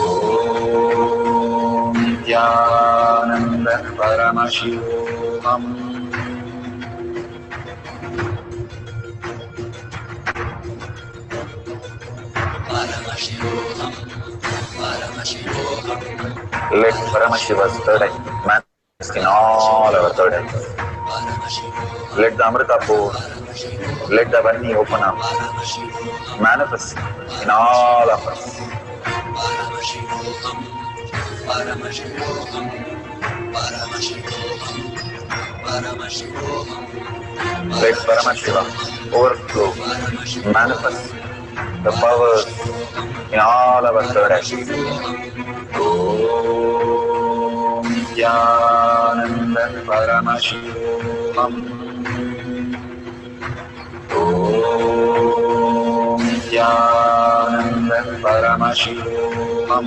Nithyananda Paramashivoham. Let Paramashiva's third eye manifest in all our third eyes. Let the Amrita pour, let the Vani open up, manifest in all of us. Let Paramashiva overflow, manifest the powers in all our third eyes. Om Nithyananda Paramashivoham. Om Nithyananda Paramashivoham.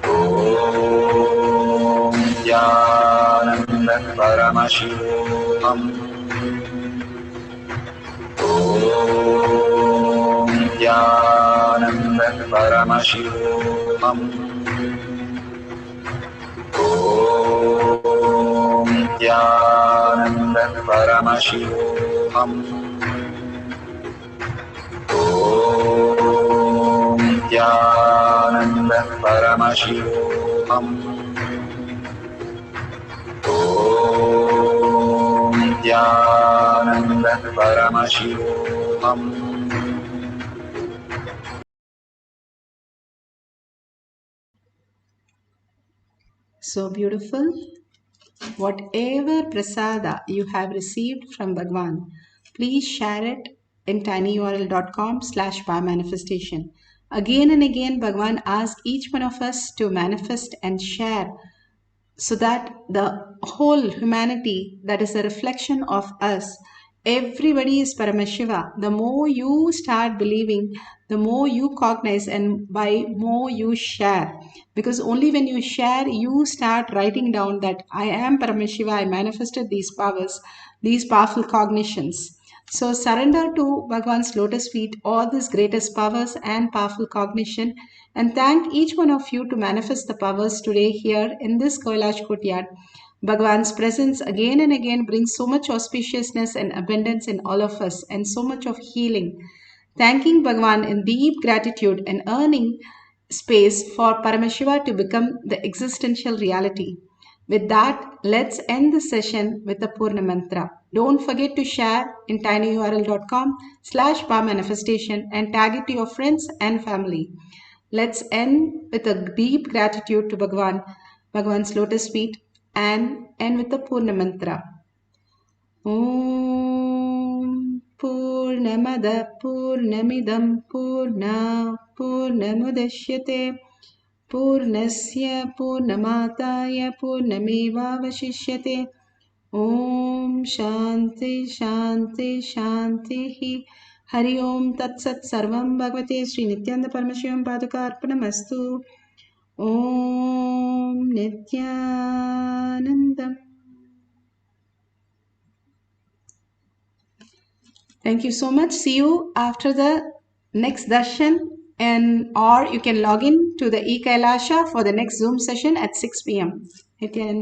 Om Nithyananda Paramashivoham. Om Nithyananda Paramashivoham. Om Nithyananda Paramashivoham. Om Nithyananda Paramashivoham. Om Nithyananda Paramashivoham. So beautiful. Whatever prasada you have received from Bhagwan, please share it in tinyurl.com/powermanifestation. Again and again, Bhagwan asks each one of us to manifest and share so that the whole humanity, that is a reflection of us, everybody is Paramashiva. The more you start believing, the more you cognize, and by more you share. Because only when you share, you start writing down that I am Paramashiva, I manifested these powers, these powerful cognitions. So surrender to Bhagwan's lotus feet all these greatest powers and powerful cognition, and thank each one of you to manifest the powers today here in this Kailash courtyard. Bhagwan's presence again and again brings so much auspiciousness and abundance in all of us and so much of healing. Thanking Bhagwan in deep gratitude and earning space for Paramashiva to become the existential reality. With that, let's end the session with the Purna Mantra. Don't forget to share in tinyurl.com/powermanifestation and tag it to your friends and family. Let's end with a deep gratitude to Bhagwan, Bhagwan's lotus feet, and end with the Purna Mantra. Om Purnamada Purnamidam Purna Purnamudashyate Purnasya Purnamataya Purnamevavashishyate. Om Shanti Shanti Shanti. Hari Om Tat Sat Sarvam Bhagavate Sri Nithyananda Paramashivam Paduka Arpanamastu. Om Nithyanandam. Thank you so much. See you after the next darshan, or you can log in to the Kailasa for the next Zoom session at 6 p.m.